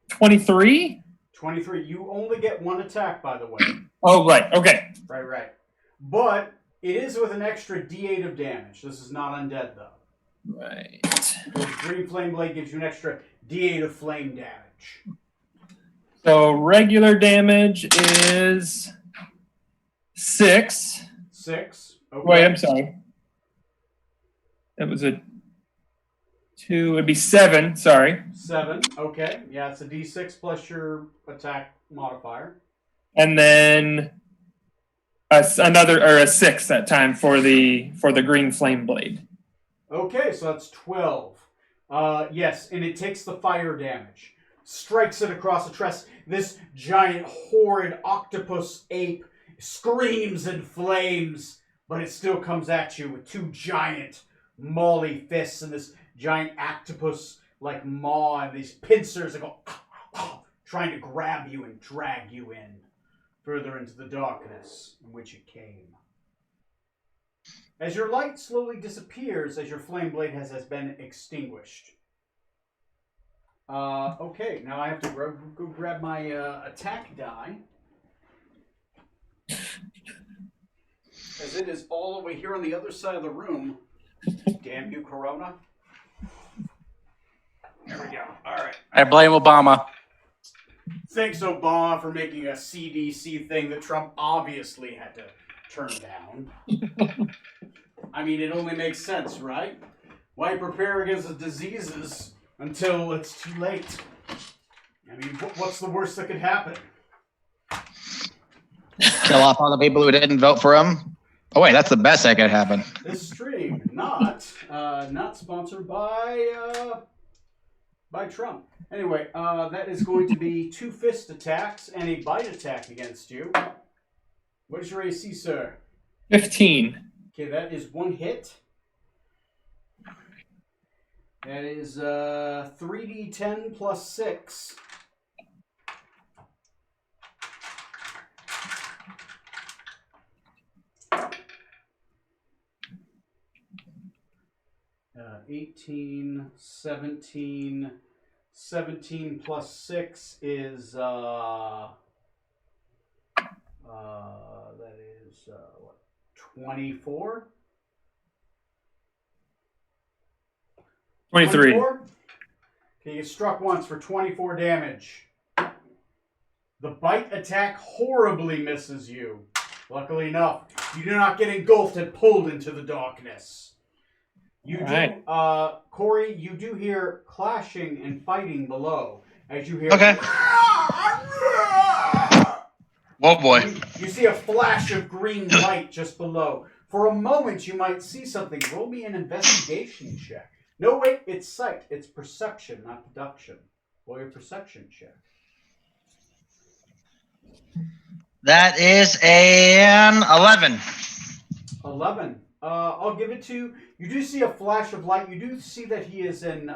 23. 23. You only get one attack, by the way. Oh, right. Okay. Right. But it is with an extra D8 of damage. This is not undead, though. Right. The Green Flame Blade gives you an extra D8 of flame damage. So regular damage is 6. 6. Okay. Wait, I'm sorry. That was a 2. It'd be 7. Sorry. 7. Okay. Yeah, it's a D6 plus your attack modifier. And then a 6 that time for the green flame blade. Okay, so that's 12. Yes, and it takes the fire damage. Strikes it across the chest. This giant, horrid octopus ape screams and flames, but it still comes at you with two giant, mauly fists and this giant octopus-like maw and these pincers that go trying to grab you and drag you in further into the darkness in which it came. As your light slowly disappears as your flame blade has been extinguished. Okay, now I have to go grab my attack die. As it is all the way here on the other side of the room. Damn you, Corona. There we go. All right. I blame Obama. Thanks, Obama, for making a CDC thing that Trump obviously had to turn down. I mean, it only makes sense, right? Why prepare against the diseases until it's too late? I mean, what's the worst that could happen? Kill off all the people who didn't vote for him. Oh wait, that's the best that could happen. This stream not sponsored by Trump. Anyway, that is going to be 2 fist attacks and a bite attack against you. What is your AC, sir? 15. Okay, that is 1 hit. That is 3d10 plus 6. Uh, 18, 17, 17 plus 6 is that is what, 24? 23. 24? Okay, you struck once for 24 damage. The bite attack horribly misses you. Luckily enough, you do not get engulfed and pulled into the darkness. You do, right. Corey, you do hear clashing and fighting below. As you hear... Okay. Oh boy. You see a flash of green light just below. For a moment, you might see something. Roll me an investigation check. No, wait, it's sight. It's perception, not deduction. Roll your perception check. That is an 11. 11. I'll give it to you. You do see a flash of light. You do see that he is in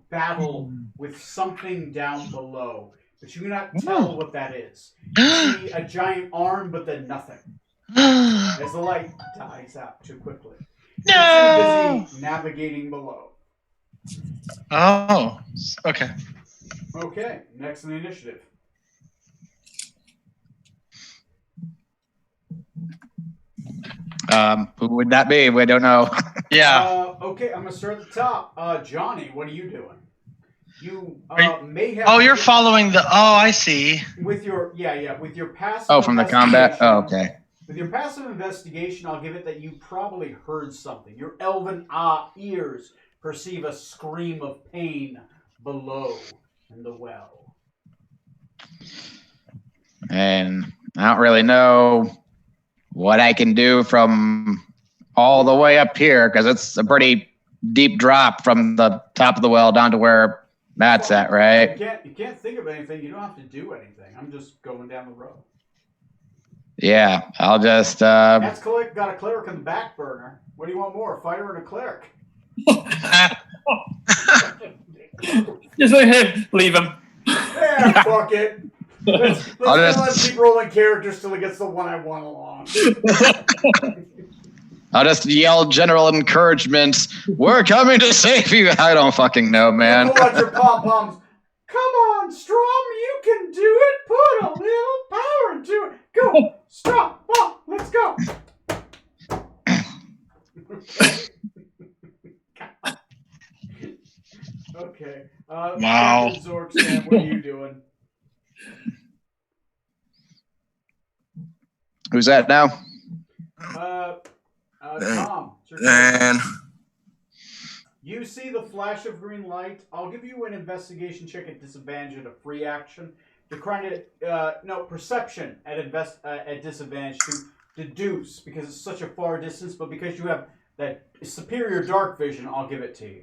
battle with something down below. But you cannot tell what that is. You see a giant arm, but then nothing. As the light dies out too quickly. No! You're too busy navigating below. Oh, okay. Okay, next in the initiative. Who would that be? We don't know. Yeah. Okay, I'm going to start at the top. Johnny, what are you doing? You Are may have. Oh, you're following the. Oh, I see. with your with your passive. Oh, from the combat? Oh, investigation- okay. With your passive investigation, I'll give it that you probably heard something. Your elven ears perceive a scream of pain below in the well. And I don't really know what I can do from all the way up here because it's a pretty deep drop from the top of the well down to where Matt's at, right? You can't think of anything. You don't have to do anything. I'm just going down the road. Yeah, I'll just. That's got a cleric in the back burner. What do you want more, a fighter and a cleric? Just let him leave him. Yeah, fuck it. Let's let him keep rolling characters till he gets the one I want along. I'll just yell general encouragement. We're coming to save you. I don't fucking know, man. Pull out your pom poms. Come on, Strom, you can do it. Put a little power into it. Go, Strom. Oh, let's go. Okay. Wow. Zork, Sam, what are you doing? Who's that now? Tom. And You see the flash of green light. I'll give you an investigation check at disadvantage at a free action. Perception at disadvantage to deduce because it's such a far distance, but because you have that superior dark vision, I'll give it to you.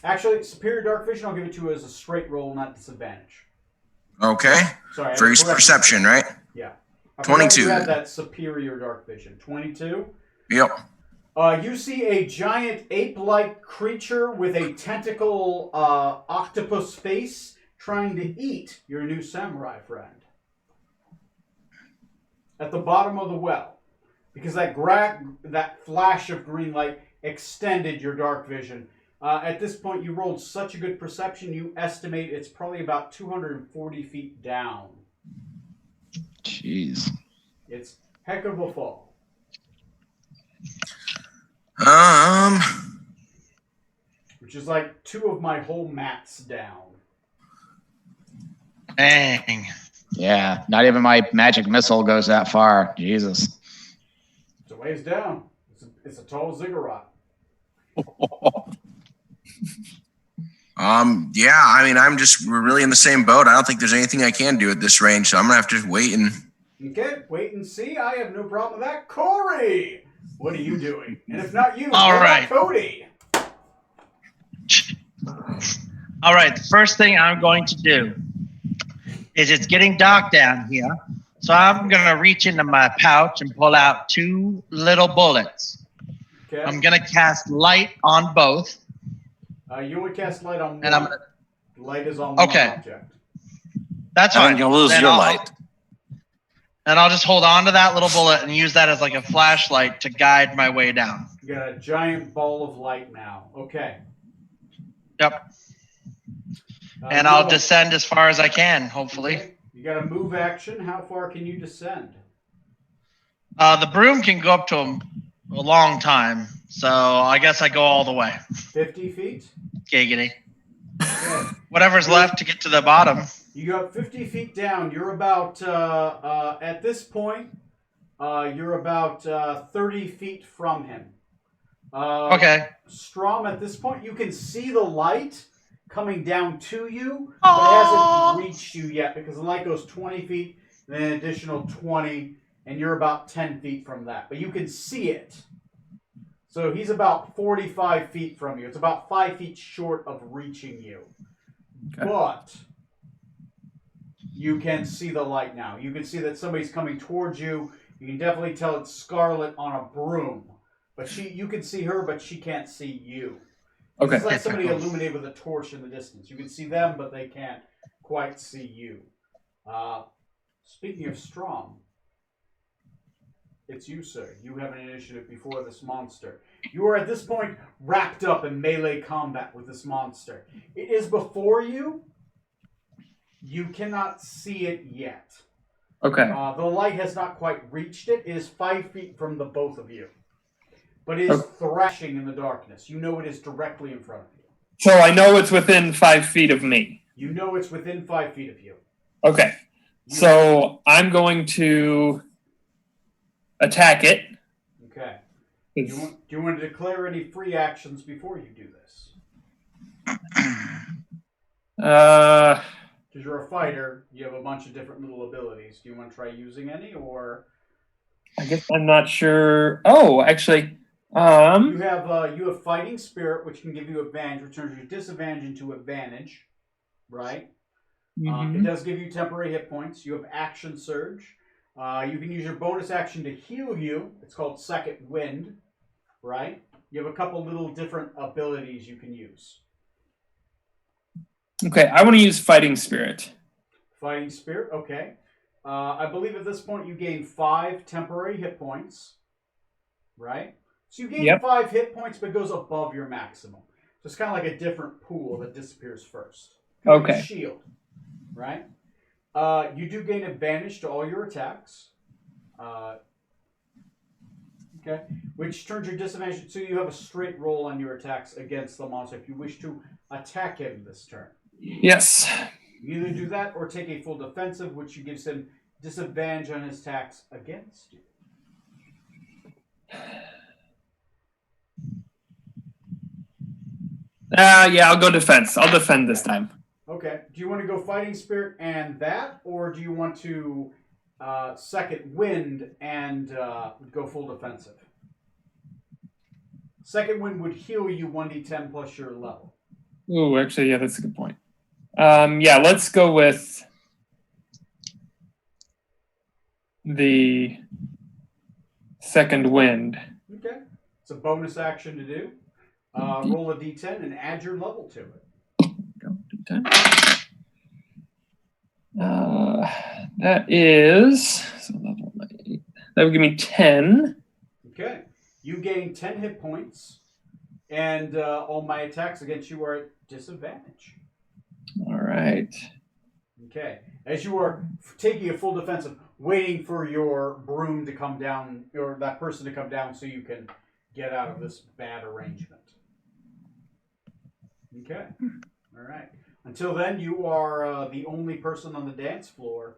Actually, superior dark vision, I'll give it to you as a straight roll, not disadvantage. okay, Sorry. for perception, right? Yeah. 22. You have that superior dark vision. 22. Yep. You see a giant ape-like creature with a tentacle octopus face trying to eat your new samurai friend. At the bottom of the well. Because that flash of green light extended your dark vision. At this point, you rolled such a good perception, you estimate it's probably about 240 feet down. Jeez. It's heck of a fall. Which is like 2 of my whole mats down. Dang. Yeah, not even my magic missile goes that far. Jesus. It's a ways down. It's a tall ziggurat. Yeah, I mean, we're really in the same boat. I don't think there's anything I can do at this range, so I'm gonna have to wait and. Okay, wait and see. I have no problem with that. Corey, what are you doing? And if not you, All what right. about Cody? All right, the first thing I'm going to do is it's getting dark down here. So I'm going to reach into my pouch and pull out 2 little bullets. Okay. I'm going to cast light on both. You only cast light on one. And I'm gonna, Light is on one Okay. object. that's And fine. then you'll lose Then your I'll- light. And I'll just hold on to that little bullet and use that as like a flashlight to guide my way down. You got a giant ball of light now. Okay. Yep. And you I'll have a- descend as far as I can, hopefully. Okay. You got a move action. How far can you descend? The broom can go up to a long time. So I guess I go all the way. 50 feet? Giggity. Okay. Whatever's left to get to the bottom. You got 50 feet down. You're about, at this point, you're about 30 feet from him. Okay. Strom, at this point, you can see the light coming down to you, but it hasn't reached you yet because the light goes 20 feet, then an additional 20, and you're about 10 feet from that. But you can see it. So he's about 45 feet from you. It's about 5 feet short of reaching you. Okay. But you can see the light now. You can see that somebody's coming towards you. You can definitely tell it's Scarlet on a broom. But you can see her, but she can't see you. Okay. It's like somebody illuminated with a torch in the distance. You can see them, but they can't quite see you. Speaking of Strom, it's you, sir. You have an initiative before this monster. You are at this point wrapped up in melee combat with this monster. It is before you. You cannot see it yet. Okay. The light has not quite reached it. It is 5 feet from the both of you. But it is thrashing in the darkness. You know it is directly in front of you. So I know it's within 5 feet of me. You know it's within 5 feet of you. Okay. So I'm going to attack it. Okay. Do you want to declare any free actions before you do this? Because you're a fighter, you have a bunch of different little abilities. Do you want to try using any, or? I guess I'm not sure. Oh, actually, You have fighting spirit, which can give you advantage, which turns your disadvantage into advantage, right? It does give you temporary hit points. You have action surge. You can use your bonus action to heal you. It's called second wind, right? You have a couple little different abilities you can use. Okay, I want to use fighting spirit. Fighting spirit, okay. I believe at this point you gain 5 temporary hit points, right? So you gain 5 hit points, but it goes above your maximum. So it's kind of like a different pool that disappears first. Kind of like a shield, right? You do gain advantage to all your attacks. Okay, which turns your disadvantage, so you have a straight roll on your attacks against the monster if you wish to attack him this turn. Yes. You either do that or take a full defensive, which gives him disadvantage on his attacks against you. Yeah, I'll go defense. I'll defend this time. Okay. Do you want to go fighting spirit and that, or do you want to second wind and go full defensive? Second wind would heal you 1d10 plus your level. Ooh, actually, yeah, that's a good point. Yeah, let's go with the second wind. Okay. It's a bonus action to do. Roll a d10 and add your level to it. Go D10. That is so level 8. That would give me 10. Okay. You gain 10 hit points, and all my attacks against you are at disadvantage. All right. Okay. As you are taking a full defensive, waiting for your broom to come down, or that person to come down so you can get out of this bad arrangement. Okay. All right. Until then, you are the only person on the dance floor,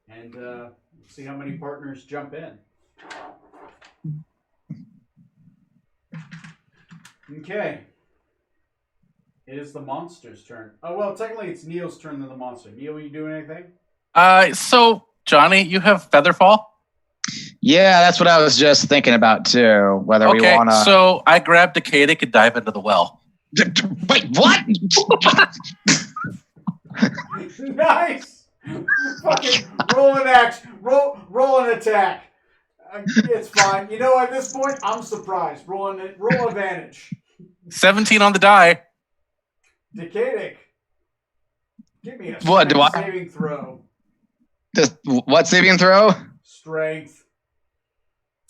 and let's see how many partners jump in. Okay. It is the monster's turn. Oh, well, technically it's Neil's turn than the monster. Neil, are you doing anything? So, Johnny, you have Featherfall? Yeah, that's what I was just thinking about, too. Whether we want to... So I grabbed a Kadic and dive into the well. Wait, what? Nice! Fucking roll an action. Roll an attack. It's fine. You know, at this point, I'm surprised. Roll advantage. 17 on the die. Decadic. Give me a saving throw. What saving throw? Strength.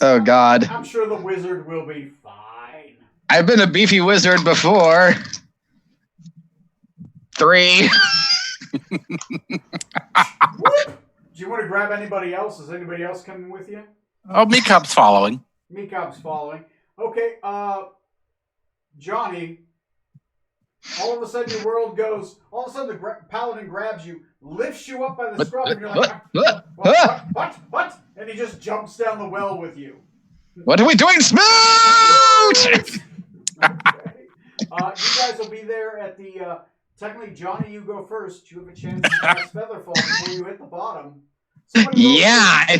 Oh, God. I'm sure the wizard will be fine. I've been a beefy wizard before. 3. Do you want to grab anybody else? Is anybody else coming with you? Oh, Meekop's following. Meekop's following. Okay, Johnny, all of a sudden your world goes, all of a sudden the paladin grabs you, lifts you up by the scruff, and you're like, what? And he just jumps down the well with you. What are we doing, Smoot? Okay. You guys will be there at the, technically, Johnny, you go first. You have a chance to cast Featherfall before you hit the bottom. Yeah,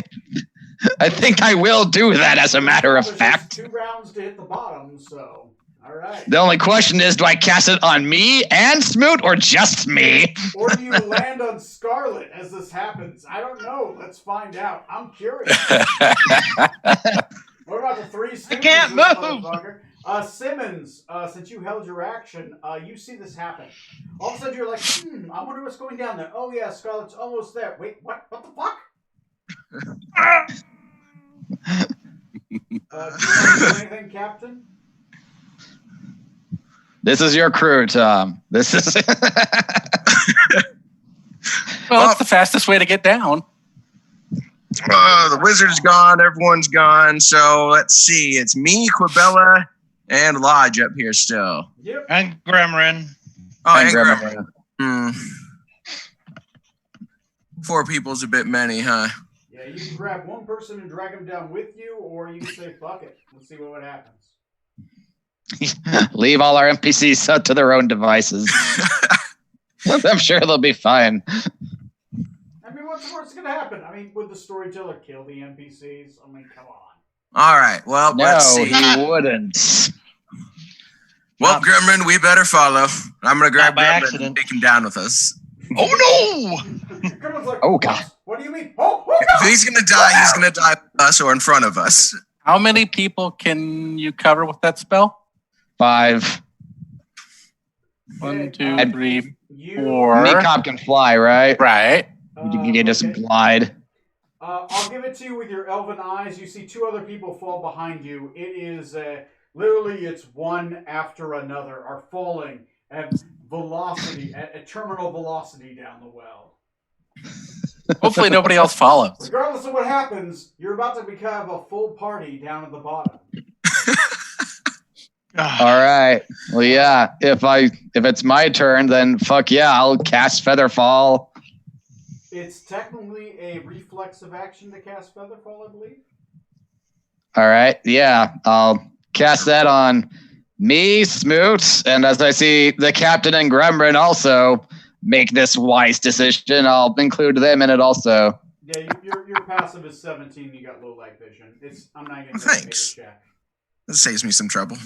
I think I will do that, as a matter of fact. 2 rounds to hit the bottom, so, all right. The only question is, do I cast it on me and Smoot, or just me? Or do you land on Scarlet as this happens? I don't know. Let's find out. I'm curious. What about the 3 students? I can't move! Simmons, since you held your action, you see this happen. All of a sudden you're like, I wonder what's going down there. Oh yeah, Scarlet's almost there. Wait, what? What the fuck? Do you want to do anything, Captain? This is your crew, Tom. This is... Well, that's the fastest way to get down. The wizard's gone. Everyone's gone. So let's see. It's me, Quabella, and Lodge up here still. Yep. And Gremrin. Oh, And and Gremlin. Gremlin. 4 people's a bit many, huh? Yeah, you can grab one person and drag them down with you, or you can say, fuck it. Let's see what happens. Leave all our NPCs to their own devices. I'm sure they'll be fine. I mean, what's going to happen? I mean, would the storyteller kill the NPCs? I mean, come on. All right. Well, let's No, see. he wouldn't. Well, Gremlin, we better follow. I'm going to grab Not by Gremlin and accident. take him down with us. Oh Gremlin's like, Oh, God. What do you mean? Oh, If he's going to die, he's going to die with us or in front of us. How many people can you cover with that spell? 5. One, two, Okay, three, you, 4. Meatcop can fly, right? Right. You can just okay. glide. I'll give it to you with your elven eyes. You see 2 other people fall behind you. It is literally, it's one after another are falling at velocity, at terminal velocity down the well. Hopefully nobody else follows. Regardless of what happens, you're about to become a full party down at the bottom. All right. Well, yeah. If it's my turn, then fuck yeah, I'll cast Featherfall. It's technically a reflexive action to cast Featherfall, I believe. All right. Yeah, I'll cast that on me, Smoot, and as I see the captain and Gremlin also make this wise decision, I'll include them in it also. Yeah, your passive is 17. You got low light vision. I'm not going to Thanks. make a check. That saves me some trouble.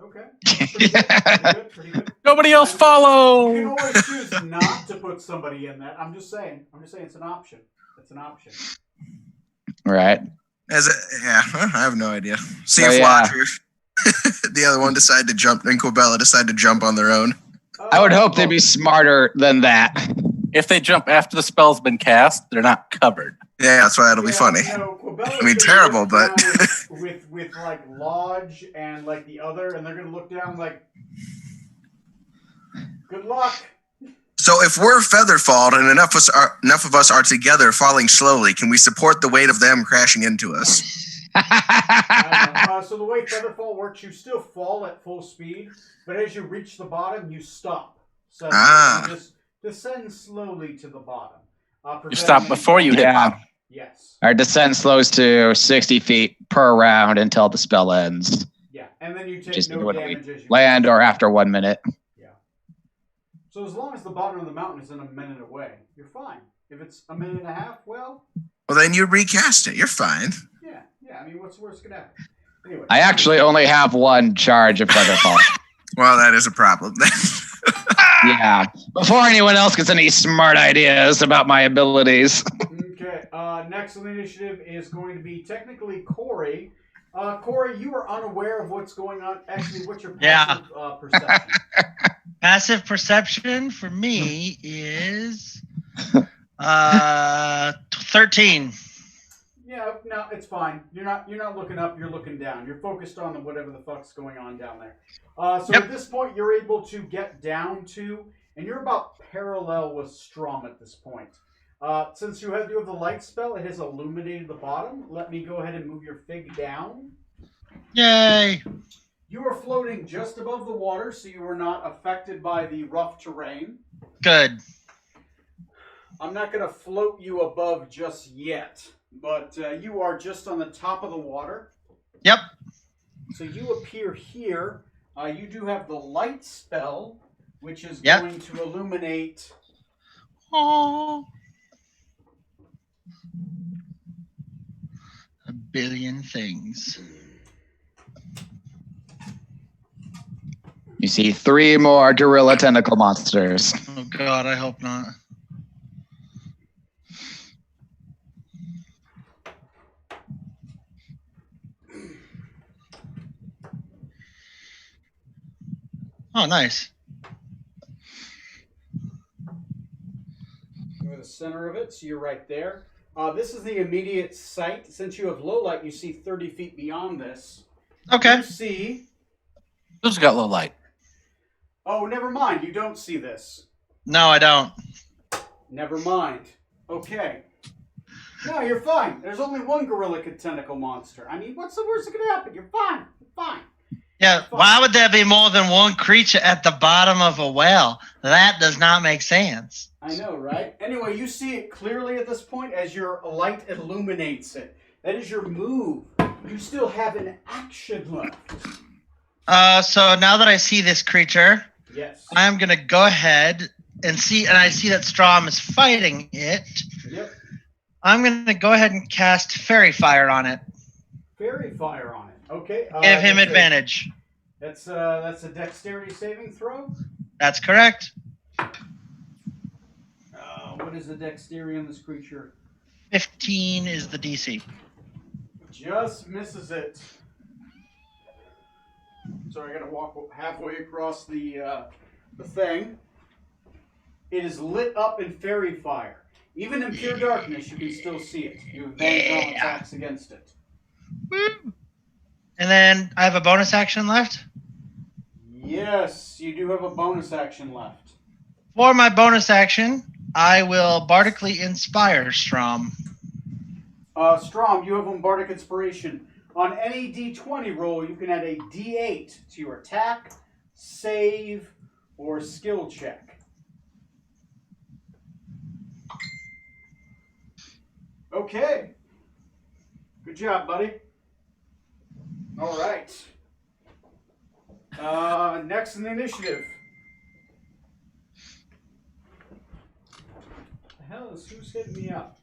Okay. Pretty good. Pretty good. Nobody else You can follow. always choose not to put somebody in that. I'm just saying it's an option. It's an option. Right. I have no idea. See Oh, if yeah. Lodger, the other one, decide to jump, and Quabella decide to jump on their own. I would hope they'd be smarter than that. If they jump after the spell's been cast, they're not covered. Yeah, that's why it'll be funny. Quabella's I mean, gonna terrible, look but- down with like Lodge and like the other, and they're gonna look down like, good luck. So if we're featherfalled and enough of us are together falling slowly, can we support the weight of them crashing into us? So the way Featherfall works, you still fall at full speed, but as you reach the bottom, you stop. So you just descend slowly to the bottom. You stop before you hit Yeah. bottom. Yes. Our descent slows to 60 feet per round until the spell ends. Yeah, and then you take Just no when we damage as you land or after 1 minute. So as long as the bottom of the mountain isn't a minute away, you're fine. If it's a minute and a half, well, Then you recast it. You're fine. yeah. I mean, what's the worst gonna happen? Anyway, I actually only have 1 charge of Featherfall. Well, that is a problem then. Yeah. Before anyone else gets any smart ideas about my abilities. Okay. Next on the initiative is going to be technically Corey. Corey, you are unaware of what's going on. Actually, what's your passive perception? Passive perception for me is 13. Yeah, no, it's fine. You're not looking up. You're looking down. You're focused on whatever the fuck's going on down there. So Yep. at this point, you're able to get down to, and you're about parallel with Strom at this point. Since you have the light spell, it has illuminated the bottom. Let me go ahead and move your fig down. Yay! You are floating just above the water, so you are not affected by the rough terrain. Good. I'm not going to float you above just yet, but you are just on the top of the water. Yep. So you appear here. You do have the light spell, which is Yep. going to illuminate. Oh. A billion things. You see 3 more gorilla tentacle monsters. Oh God, I hope not. Oh, nice. You're the center of it, so you're right there. This is the immediate sight. Since you have low light, you see 30 feet beyond this. Okay. You see. Who's got low light? Oh, never mind. You don't see this. No, I don't. Never mind. Okay. No, you're fine. There's only one gorilla tentacle monster. I mean, what's the worst that could happen? You're fine. You're fine. Yeah, why would there be more than one creature at the bottom of a well? That does not make sense. I know, right? Anyway, you see it clearly at this point as your light illuminates it. That is your move. You still have an action left. So now that I see this creature, Yes. I'm gonna go ahead and I see that Strom is fighting it. Yep. I'm gonna go ahead and cast Fairy Fire on it. Fairy Fire on it. Okay. Give him advantage. That's a dexterity saving throw. That's correct. What is the dexterity on this creature? 15 is the DC. Just misses it. Sorry, I gotta walk halfway across the thing. It is lit up in fairy fire. Even in pure darkness, you can still see it. You advantage all attacks against it. Woo. And then I have a bonus action left. Yes, you do have a bonus action left. For my bonus action, I will bardically inspire Strom. Strom, you have a bardic inspiration. On any d20 roll, you can add a d8 to your attack, save, or skill check. Okay. Good job, buddy. All right. Next in the initiative. The hell is who's hitting me up?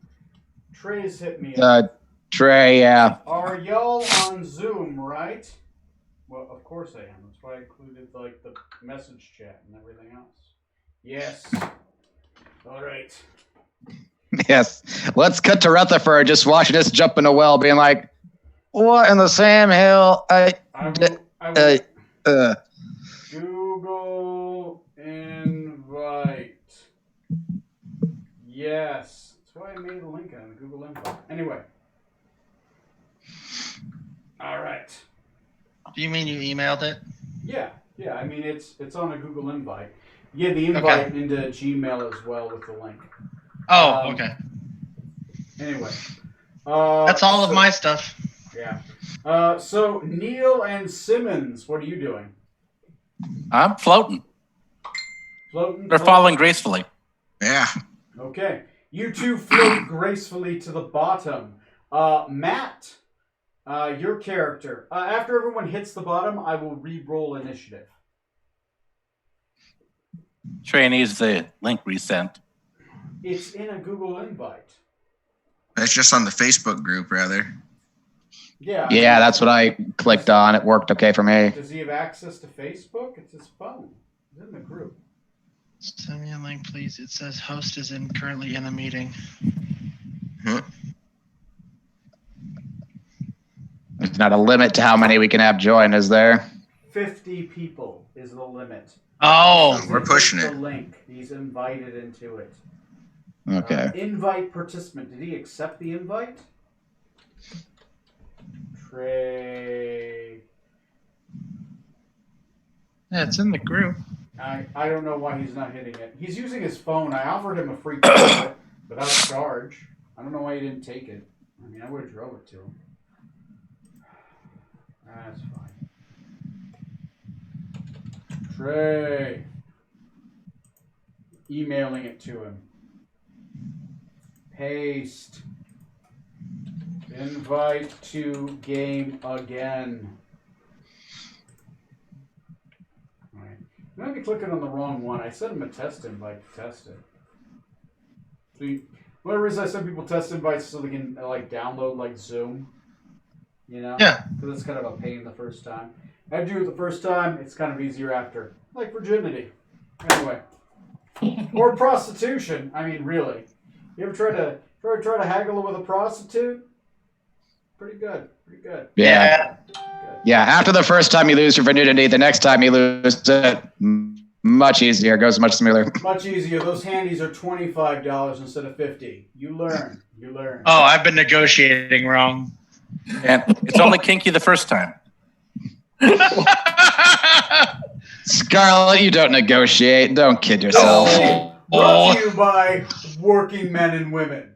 Trey's hit me up. Trey, yeah. Are y'all on Zoom, right? Well, of course I am. That's why I included like the message chat and everything else. Yes. All right. Yes. Let's cut to Rutherford just watching us jump in a well, being like, what in the Sam Hill? I will Google invite. Yes. That's why I made a link on the Google invite. Anyway. All right. Do you mean you emailed it? Yeah. I mean, it's on a Google invite. Yeah, the invite into Gmail as well with the link. Oh, okay. Anyway. That's all of my stuff. Yeah. So, Neil and Simmons, what are you doing? I'm floating. Floating? They're falling gracefully. Yeah. Okay. You two float gracefully to the bottom. Matt, your character. After everyone hits the bottom, I will re-roll initiative. Trey needs the link resent. It's in a Google invite. That's just on the Facebook group, rather. Yeah. Yeah, that's what I clicked on. It worked okay for me. Does he have access to Facebook? It's his phone. He's in the group. Send me a link, please. It says host is currently in a meeting. Huh? There's not a limit to how many we can have join, is there? 50 people is the limit. Oh, We're pushing The it. link. He's invited into it. Okay. Invite participant. Did he accept the invite? Trey. yeah, it's in the group. I don't know why he's not hitting it. He's using his phone. I offered him a free tablet without charge. I don't know why he didn't take it. I mean, I would have drove it to him. That's fine. Trey. Emailing it to him. Paste. Invite to game again. Alright. I might be clicking on the wrong one. I sent him a test invite to test it. See, one reason I send people test invites so they can like download like Zoom. You know? Yeah. Because it's kind of a pain the first time. After you do it the first time, it's kind of easier after. Like virginity. Anyway. Or prostitution. I mean, really. You ever try to haggle with a prostitute? Pretty good. Yeah. Yeah, after the first time you lose your virginity, the next time you lose it, much easier. It goes much smoother. Much easier. Those handies are $25 instead of $50. You learn. Oh, I've been negotiating wrong. And it's only kinky the first time. Scarlett, you don't negotiate. Don't kid yourself. Brought to you by working men and women.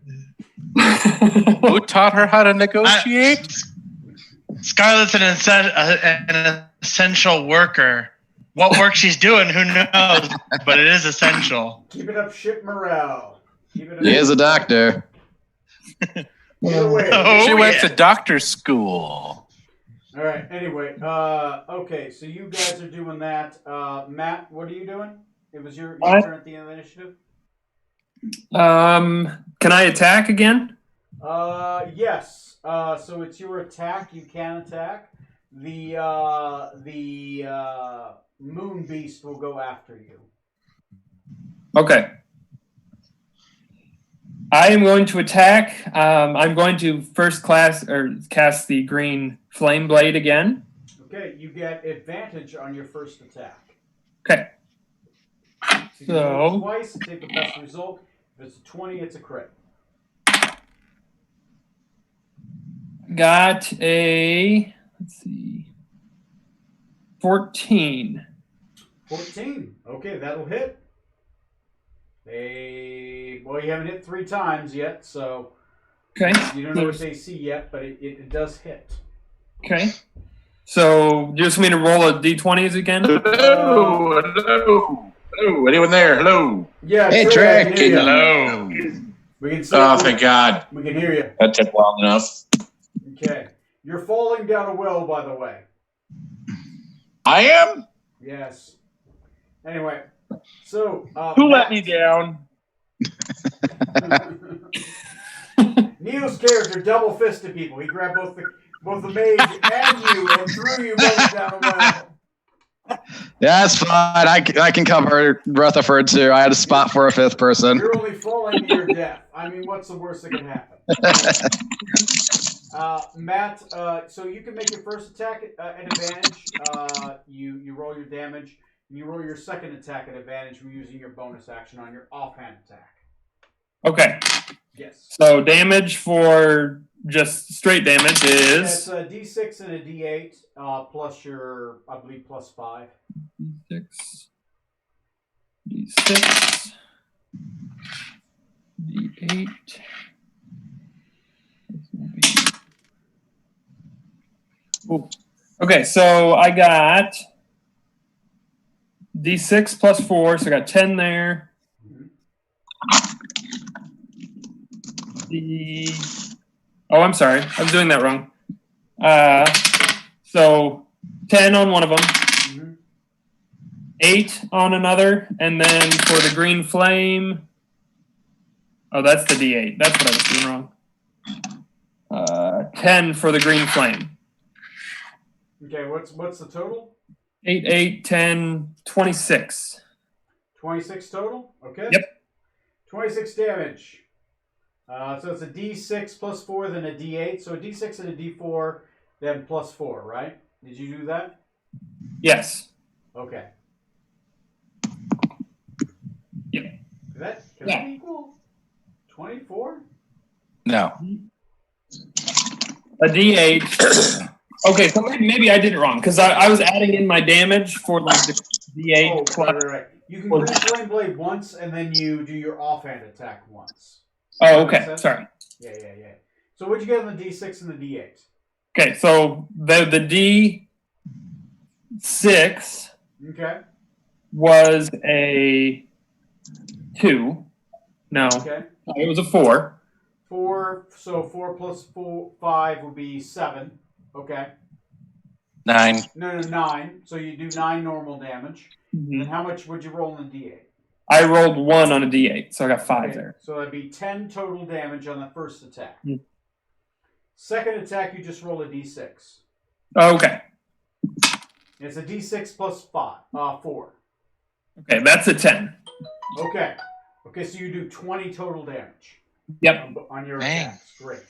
Who taught her how to negotiate? Scarlett's an essential worker. What work she's doing, who knows? But it is essential. Keeping up ship morale. He is a doctor. Anyway, She went to doctor school. all right. Anyway, okay. So you guys are doing that. Matt, what are you doing? It was your turn at the end of the initiative. Can I attack again? Yes. So it's your attack. You can attack. The moon beast will go after you. Okay. I am going to attack. I'm going to cast the green flame blade again. Okay, you get advantage on your first attack. Okay. So you roll twice and take the best result. If it's a 20, it's a crit. Got a 14. 14. Okay, that'll hit. Well, you haven't hit 3 times yet, so Okay. you don't know its AC yet, but it does hit. Okay. So, you just want me to roll a d20s again? Hello. Hello. Anyone there? Hello. Yeah, Hey, Trey, I can Trey. hear you. Hello. We can see Oh, thank God. We can hear you. That took long enough. Okay. You're falling down a well, by the way. I am? Yes. Anyway, so Who let me down? Neo's character double fisted people. He grabbed both the mage and you and threw you both down a well. Yeah, it's fine. I can cover Rutherford too. I had a spot for a 5th person. You're only falling to your death. I mean, what's the worst that can happen? Matt, so you can make your first attack at advantage. You roll your damage. And you roll your second attack at advantage from using your bonus action on your offhand attack. Okay. Yes. So, damage for just straight damage is... It's a D6 and a D8 plus your, I believe, plus 5. D6, D8. Ooh. Okay, so I got D6 plus 4, so I got 10 there. Oh, I'm sorry. I was doing that wrong. So 10 on one of them, 8 on another, and then for the green flame, oh, that's the D8. That's what I was doing wrong. 10 for the green flame. Okay, what's the total? 8, 8, 10, 26. 26 total? Okay. Yep. 26 damage. So it's a D6 plus 4, then a D8. So a D6 and a D4, then plus 4, right? Did you do that? Yes. Okay. Yep. Can that equal 24? No. A D8. Okay, so maybe I did it wrong because I was adding in my damage for like the D8. Oh, plus. right. You can green flame blade once, and then you do your offhand attack once. Oh, okay. Sorry. Yeah. So what'd you get on the D6 and the D8? Okay, so the D6 was a 2. No. Okay. It was a 4. 4. So 4 plus 5 would be 7. Okay. 9. No, 9. So you do 9 normal damage. Mm-hmm. And how much would you roll on the D8? I rolled 1 on a D8, so I got 5 there. So that'd be 10 total damage on the first attack. Mm. Second attack, you just roll a D6. Okay. It's a D6 plus 4. Okay, that's a 10. Okay, so you do 20 total damage. Yep. On your Dang. attacks. Great.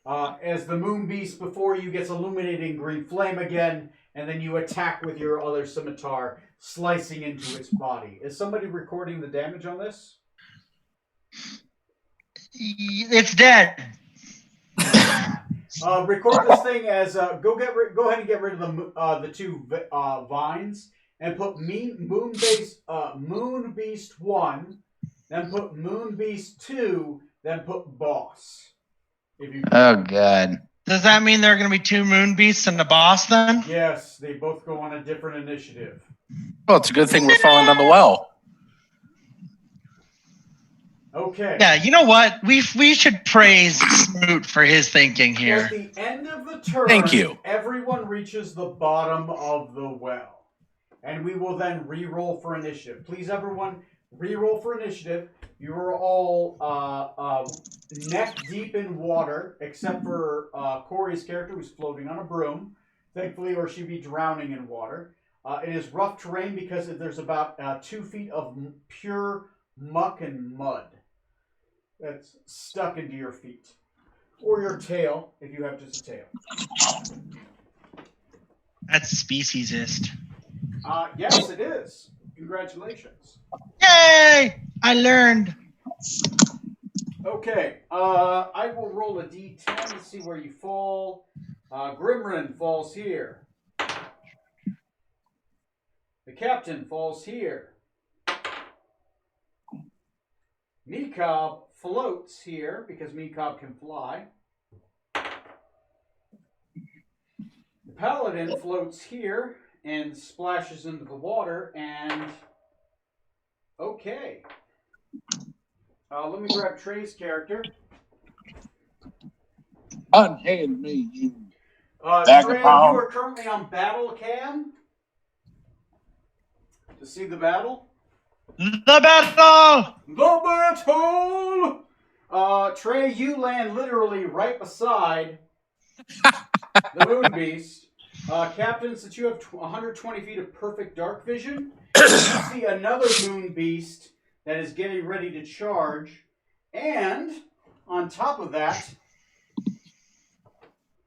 As the moon beast before you gets illuminating green flame again, and then you attack with your other scimitar, slicing into its body. Is somebody recording the damage on this? It's dead. Record this thing as go ahead and get rid of the 2 vines and put Moon Beast 1, then put Moon Beast 2, then put Boss. If you Oh, God. Does that mean there are going to be 2 moon beasts and a boss then? Yes, they both go on a different initiative. Well, it's a good thing we're falling down the well. Okay. Yeah, you know what? We should praise Smoot for his thinking At here. the end of the turn, Thank you. everyone reaches the bottom of the well. And we will then re-roll for initiative. Please, everyone, re-roll for initiative. You are all neck deep in water, except for Corey's character, who's floating on a broom, thankfully, or she'd be drowning in water. It is rough terrain because there's about 2 feet of pure muck and mud that's stuck into your feet. Or your tail, if you have just a tail. That's speciesist. Yes, it is. Congratulations. Yay! I learned. Okay, I will roll a d10 to see where you fall. Grimrin falls here. The captain falls here. Meekob floats here because Meekob can fly. The paladin floats here and splashes into the water and... Okay. Let me grab Trey's character. Unhand me, you. Trey, you are currently on battle cam. To see the battle. The battle! The battle! Trey, you land literally right beside the moon beast. Captain, since you have 120 feet of perfect dark vision, you see another moon beast that is getting ready to charge. And on top of that,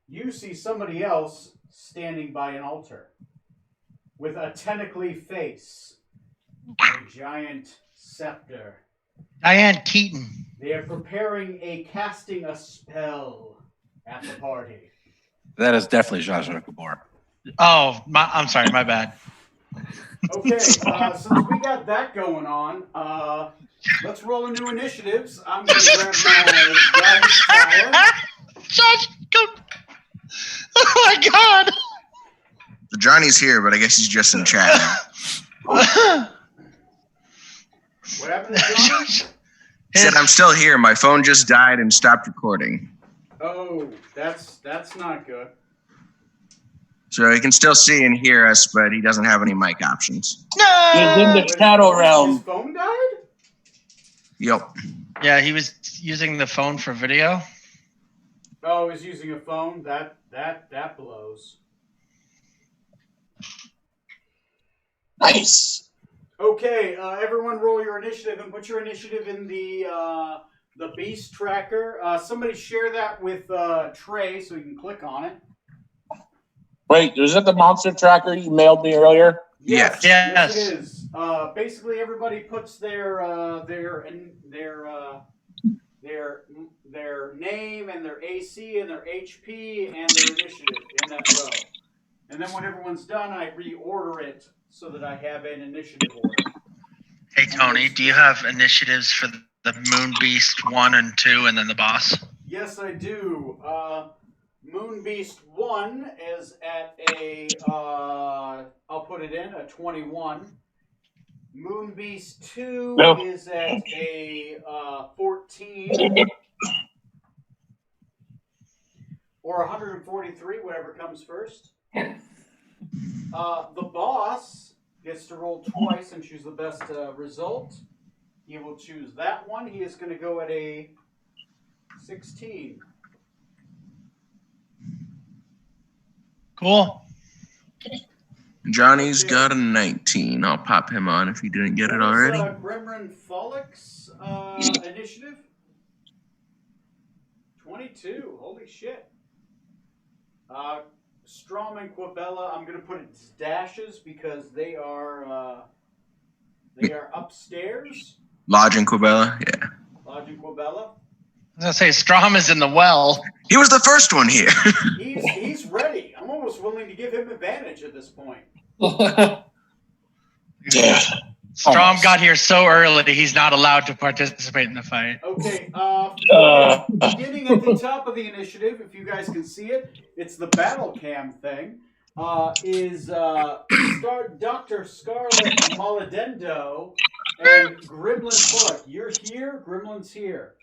you see somebody else standing by an altar with a tentacly face, a giant scepter. Diane Keaton. They are preparing casting a spell at the party. That is definitely Zsa Zsa Gabor. Oh, I'm sorry, my bad. Okay, since we got that going on, let's roll into initiatives. I'm going to grab my dice Josh, go. Oh my god. Johnny's here, but I guess he's just in chat now. What happened to Johnny? He said, I'm still here. My phone just died and stopped recording. Oh, that's not good. So he can still see and hear us, but he doesn't have any mic options. No! He's in the shadow realm. His phone died? Yep. Yeah, he was using the phone for video. Oh, he's using a phone? That blows. Nice. Okay, everyone roll your initiative and put your initiative in the beast tracker. Somebody share that with Trey so he can click on it. Wait, was that the monster tracker you mailed me earlier? Yes. Yes, it is. Basically, everybody puts their name and their AC and their HP and their initiative in that row. And then when everyone's done, I reorder it so that I have an initiative order. Hey, Tony, do you have initiatives for the Moon Beast 1 and 2 and then the boss? Yes, I do. Moon Beast 1 is at a, I'll put it in, a 21. Moon Beast 2 is at a 14. Or 143, whatever comes first. The boss gets to roll twice and choose the best result. He will choose that one. He is going to go at a 16. Cool. Johnny's got a 19. I'll pop him on if he didn't get it already. Gremrin Follick's initiative? 22. Holy shit. Strom and Quabella, I'm going to put it dashes because they are upstairs. Lodge and Quabella, yeah. Lodge and Quabella. I was going to say, Strom is in the well. He was the first one here. He's ready. I'm almost willing to give him advantage at this point. Yeah. Strom Almost. got here so early, he's not allowed to participate in the fight. Okay, beginning at the top of the initiative, if you guys can see it, it's the battle cam thing. Is Dr. Scarlet Maladendo and Gremlin Foot. You're here, Gremlin's here.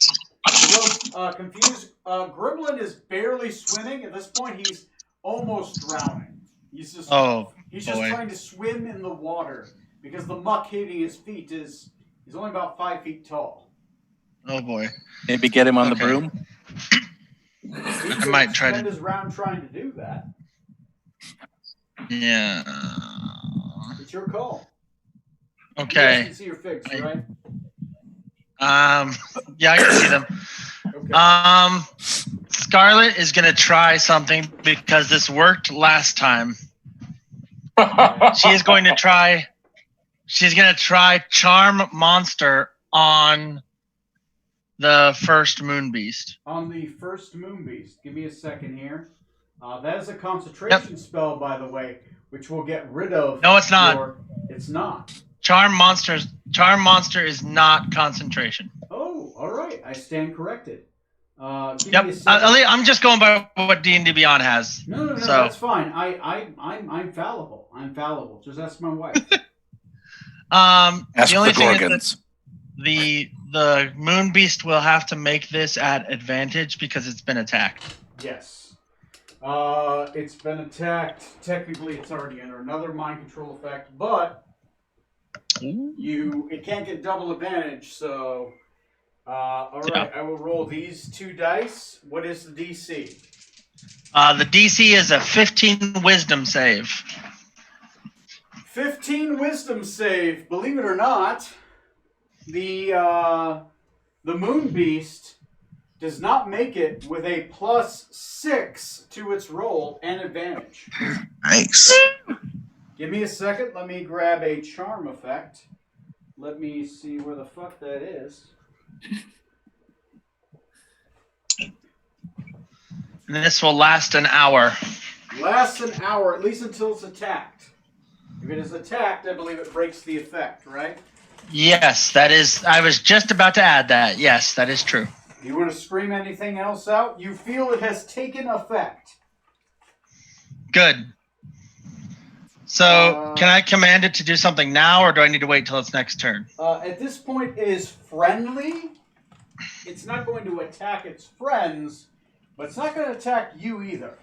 A little confused. Gremlin is barely swimming. At this point, he's almost drowning. He's just trying to swim in the water because the muck hitting his feet he's only about 5 feet tall. Oh boy. Maybe get him on the broom. I might try to spend his round trying to do that. Yeah. It's your call. Okay. You guys can see your figs, right? Yeah, I can see them. Okay. Scarlet is gonna try something because this worked last time. She's gonna try Charm Monster on the first Moon Beast. On the first Moon Beast. Give me a second here. That is a concentration spell, by the way, which will get rid of. No, it's not. It's not. Charm Monster is not concentration. Oh, all right. I stand corrected. Yep. I'm just going by what D&D Beyond has. No, So- that's fine. I'm fallible. I'm fallible. Just ask my wife. Ask the only for thing is Gorgons. that the Moon Beast will have to make this at advantage because it's been attacked. Yes. It's been attacked. Technically, it's already under another mind control effect, but it can't get double advantage. So, all right, I will roll these 2 dice. What is the DC? The DC is a 15 Wisdom save. 15 Wisdom save. Believe it or not, the Moon Beast does not make it with a +6 to its roll and advantage. Nice. Give me a second. Let me grab a charm effect. Let me see where the fuck that is. And this will last an hour. Lasts an hour, at least until it's attacked. If it is attacked, I believe it breaks the effect, right? Yes, that is. I was just about to add that. Yes, that is true. You want to scream anything else out? You feel it has taken effect. Good. So, can I command it to do something now, or do I need to wait till its next turn? At this point, it is friendly. It's not going to attack its friends, but it's not going to attack you either.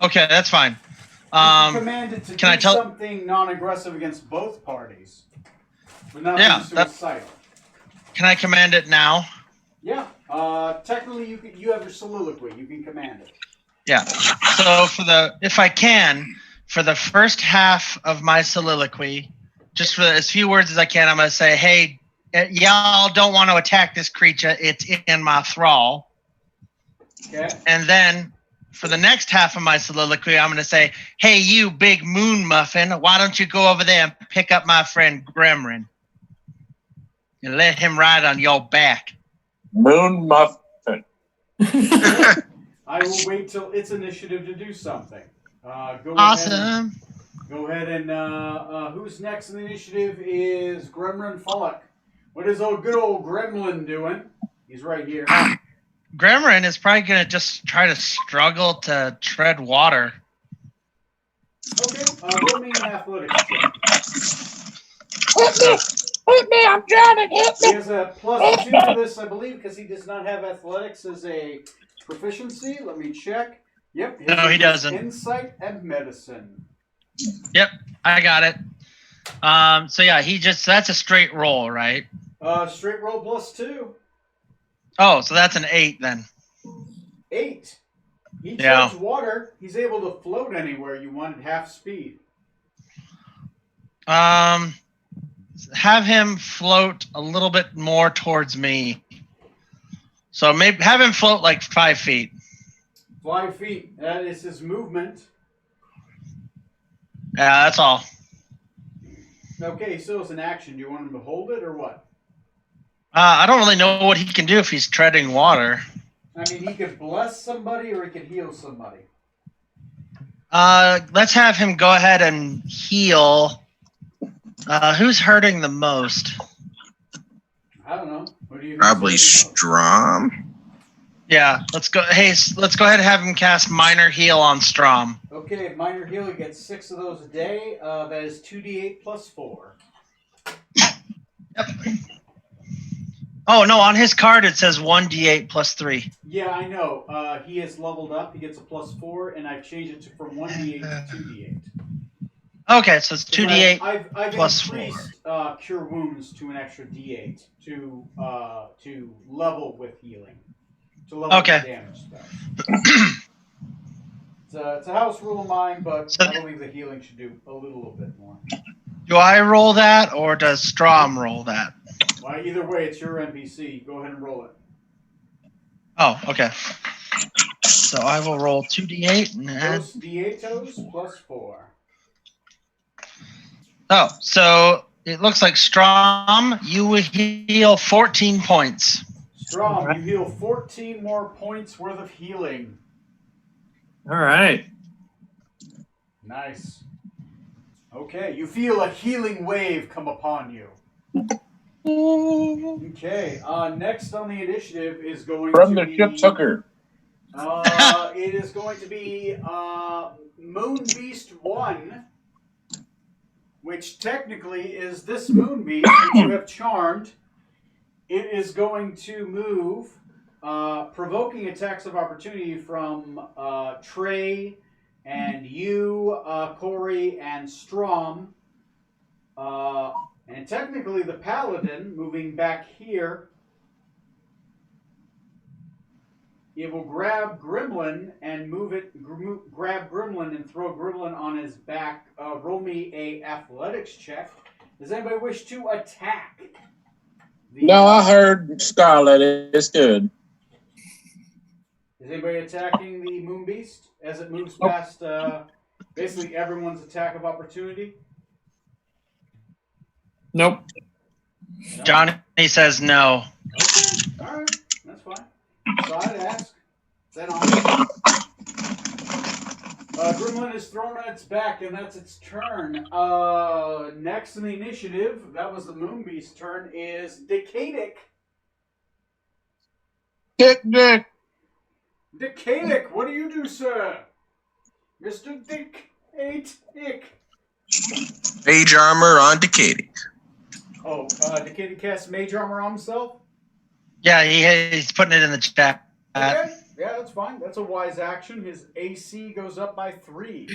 Okay, that's fine. You can command it to can I do tell- something non-aggressive against both parties, but not Yeah, be suicidal. Can I command it now? Yeah. Technically, you have your soliloquy. You can command it. Yeah. So if I can, for the first half of my soliloquy, just for as few words as I can, I'm going to say, "Hey, y'all don't want to attack this creature. It's in my thrall." Okay. And then for the next half of my soliloquy, I'm going to say, "Hey, you big moon muffin, why don't you go over there and pick up my friend Gremlin and let him ride on your back?" Moon muffin. I will wait till its initiative to do something. Go Awesome. Go ahead and who's next in the initiative is Gremlin Fullock. What is good old Gremlin doing? He's right here. Gremlin is probably going to just try to struggle to tread water. Okay, roll me an athletics check. Hit me, I'm drowning. Hit He has a +2 for this, I believe, because he does not have athletics as a proficiency. Let me check. Yep. No, he doesn't. Insight and medicine. Yep, I got it. So yeah, that's a straight roll, right? Straight roll +2. Oh, so that's an 8 then. 8. He Yeah. treads water. He's able to float anywhere you want at half speed. Have him float a little bit more towards me. So maybe have him float like 5 feet. 5 feet. That is his movement. Yeah, that's all. Okay, so it's an action. Do you want him to hold it or what? I don't really know what he can do if he's treading water. I mean, he could bless somebody or he could heal somebody. Let's have him go ahead and heal Who's hurting the most? I don't know. What do you Probably think's hurting Strom. Yeah, let's go. Hey, let's go ahead and have him cast Minor Heal on Strom. the most? Okay, minor heal. He gets 6 of those a day. That is 2d8 plus 4. Yep. Oh no, on his card it says 1d8 plus 3. Yeah, I know. He is leveled up. He gets a plus 4, and I've changed it from 1d8 to 2d8. Okay, so it's 2d8 I've plus increased cure wounds to an extra d8 to level with healing, to level Okay. with damage spells. It's a house rule of mine, but So- I believe the healing should do a little bit more. Do I roll that or does Strom roll that? Well, either way, it's your NPC. Go ahead and roll it. Oh, okay. So I will roll 2d8 and add. Those d8 plus 4. Oh, so it looks like Strom, you will heal 14 points. Strom, you heal 14 more points worth of healing. All right. Nice. Okay, you feel a healing wave come upon you. Okay, next on the initiative is going From to the be... ship's hooker. It is going to be Moon Beast 1, which technically is this Moon Beast, which you have charmed. It is going to move, provoking attacks of opportunity from Trey and you, Corey, and Strom. And technically the Paladin, moving back here, it will grab Gremlin and move it, grab Gremlin and throw Gremlin on his back. Roll me a athletics check. Does anybody wish to attack? No, I heard Scarlet. It's good. Is anybody attacking the Moon Beast as it moves past basically everyone's attack of opportunity? Nope. No? Johnny says no. Okay, all right, that's fine. So I'd ask. Then on. Gremlin is thrown on its back, and that's its turn. Next in the initiative, that was the Moon Beast's turn, is Decadic. Dick, Dick. Decadic, what do you do, sir? Mr. Dick 8 Dick. Mage armor on Decadic. Oh, Decadic casts mage armor on himself? Yeah, he's putting it in the chat. Okay, yeah, that's fine. That's a wise action. His AC goes up by 3.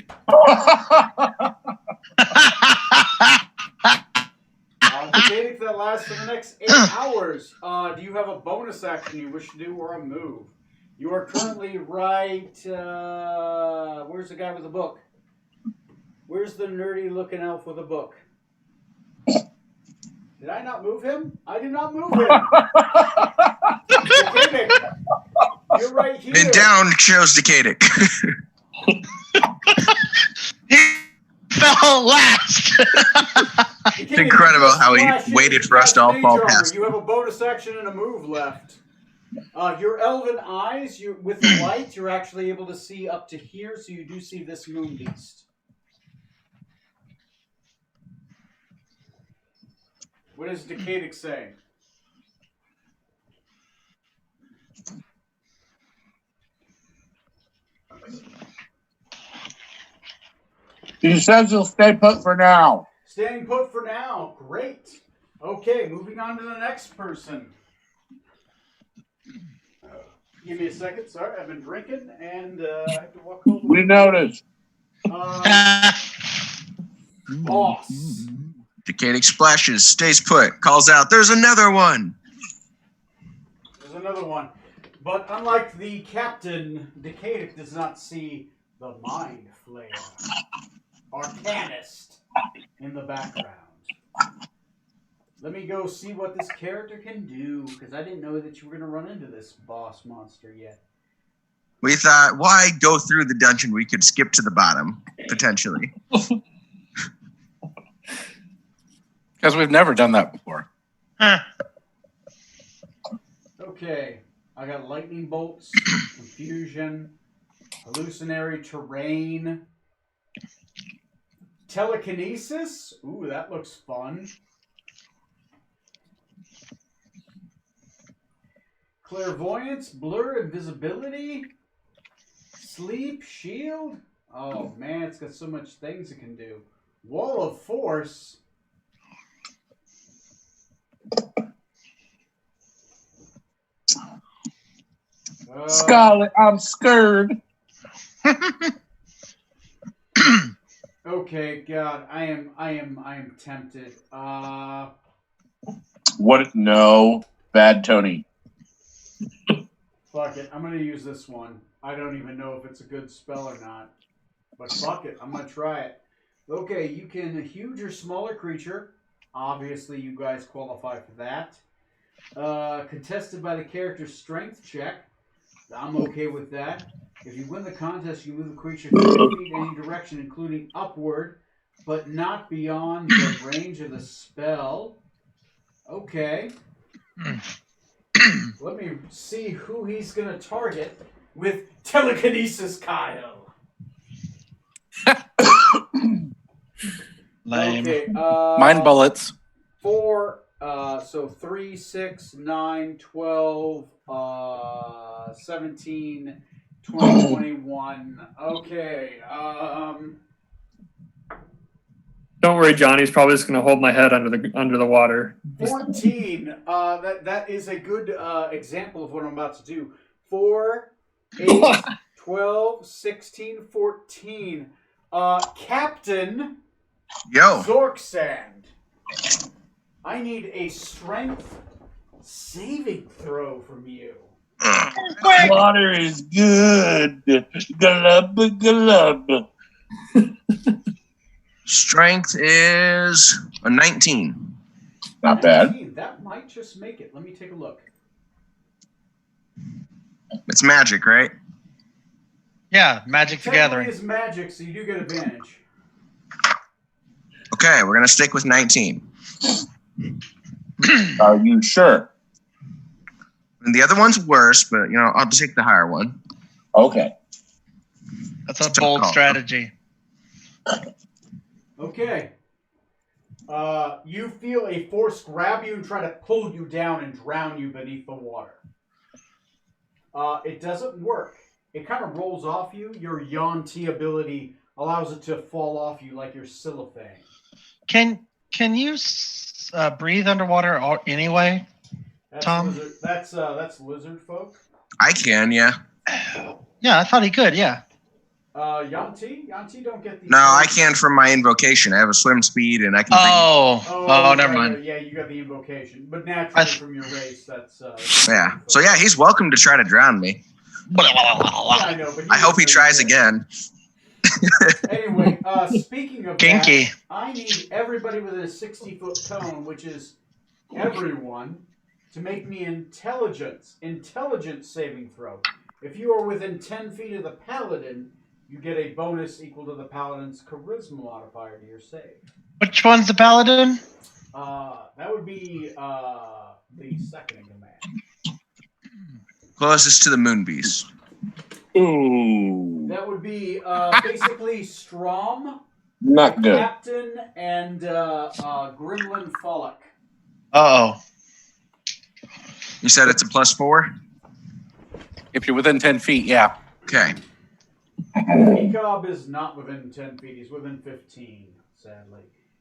Decadic, that lasts for the next 8 hours. Do you have a bonus action you wish to do or a move? You are currently right. Where's the guy with the book? Where's the nerdy looking elf with a book? Did I not move him? I did not move him. Decadic, you're right here. And down shows Decadic. He fell last. It's incredible how he waited for us to all fall past. You have a bonus action and a move left. Your elven eyes, with the light, you're actually able to see up to here, so you do see this Moon Beast. What does Decadic say? He says he'll stay put for now. Staying put for now. Great. Okay, moving on to the next person. Give me a second. Sorry, I've been drinking and I have to walk over. We noticed. Boss. Decadic splashes, stays put, calls out, "There's another one!" There's another one. But unlike the captain, Decadic does not see the Mind Flayer, Arcanist, in the background. Let me go see what this character can do, because I didn't know that you were going to run into this boss monster yet. We thought, why go through the dungeon? We could skip to the bottom, potentially. Because we've never done that before. Okay, I got lightning bolts, confusion, hallucinatory terrain, Telekinesis. Ooh, that looks fun. Clairvoyance, blur, invisibility, sleep, shield. Oh man, it's got so much things it can do. Wall of force. Scarlet, I'm scared. Okay, God, I am tempted. What? No, bad Tony. Fuck it, I'm gonna use this one. I don't even know if it's a good spell or not, but fuck it, I'm gonna try it. Okay, you can huge or smaller creature. Obviously, you guys qualify for that. Contested by the character's strength check. I'm okay with that. If you win the contest, you move the creature 30 feet in any direction, including upward, but not beyond the range of the spell. Okay. Let me see who he's going to target with Telekinesis Kyle. Lame. Okay. Mind bullets. 4, so 3, 6, 9, 12, 17, 20, 21. Okay. Don't worry, Johnny's probably just going to hold my head under the water. 14. That is a good example of what I'm about to do. 4, 8, 12, 16, 14. Captain Yo. Zorksand. I need a strength saving throw from you. Water is good. Glub, glub. Strength is a 19. Not bad. 19. That might just make it. Let me take a look. It's magic, right? Yeah, Magic the Technically Gathering. is magic, so you do get advantage. Okay, we're gonna stick with 19. Are you sure? And the other one's worse, but I'll just take the higher one. Okay. That's a bold strategy. Okay. You feel a force grab you and try to pull you down and drown you beneath the water. It doesn't work. It kind of rolls off you. Your Yuan-Ti ability allows it to fall off you like your cellophane. Can you breathe underwater anyway, Tom? That's lizard folk. I can, yeah. Yeah, I thought he could. Yeah. Yuan-Ti don't get the. No, I can from my invocation. I have a swim speed, and I can. Oh, never mind. Yeah, you got the invocation, but naturally from your race, that's. Yeah. So yeah, he's welcome to try to drown me. I know, but I hope he tries again. Anyway, speaking of Kinky. that, I need everybody within a 60-foot cone, which is everyone, to make me intelligence saving throw. If you are within 10 feet of the paladin, you get a bonus equal to the paladin's charisma modifier to your save. Which one's the paladin? That would be the second in command. Closest to the moon beast. Ooh. That would be basically Strom, Not good. Captain, and Gremlin Follick. Uh-oh. You said it's a +4? If you're within 10 feet, yeah. Okay. Peacock is not within 10 feet. He's within 15, sadly.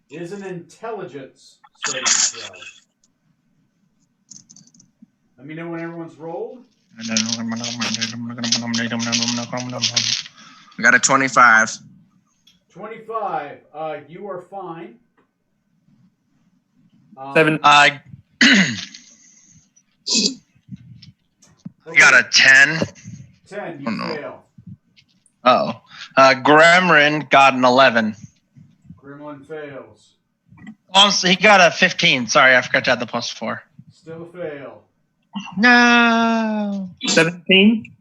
It is an intelligence saving throw. Let me know when everyone's rolled. I got a 25. 25. You are fine. 7. I got a 10. 10. You Oh, no. fail. Uh-oh. Gremlin got an 11. Gremlin fails. Also, he got a 15. Sorry, I forgot to add the +4. Still a fail. No. 17.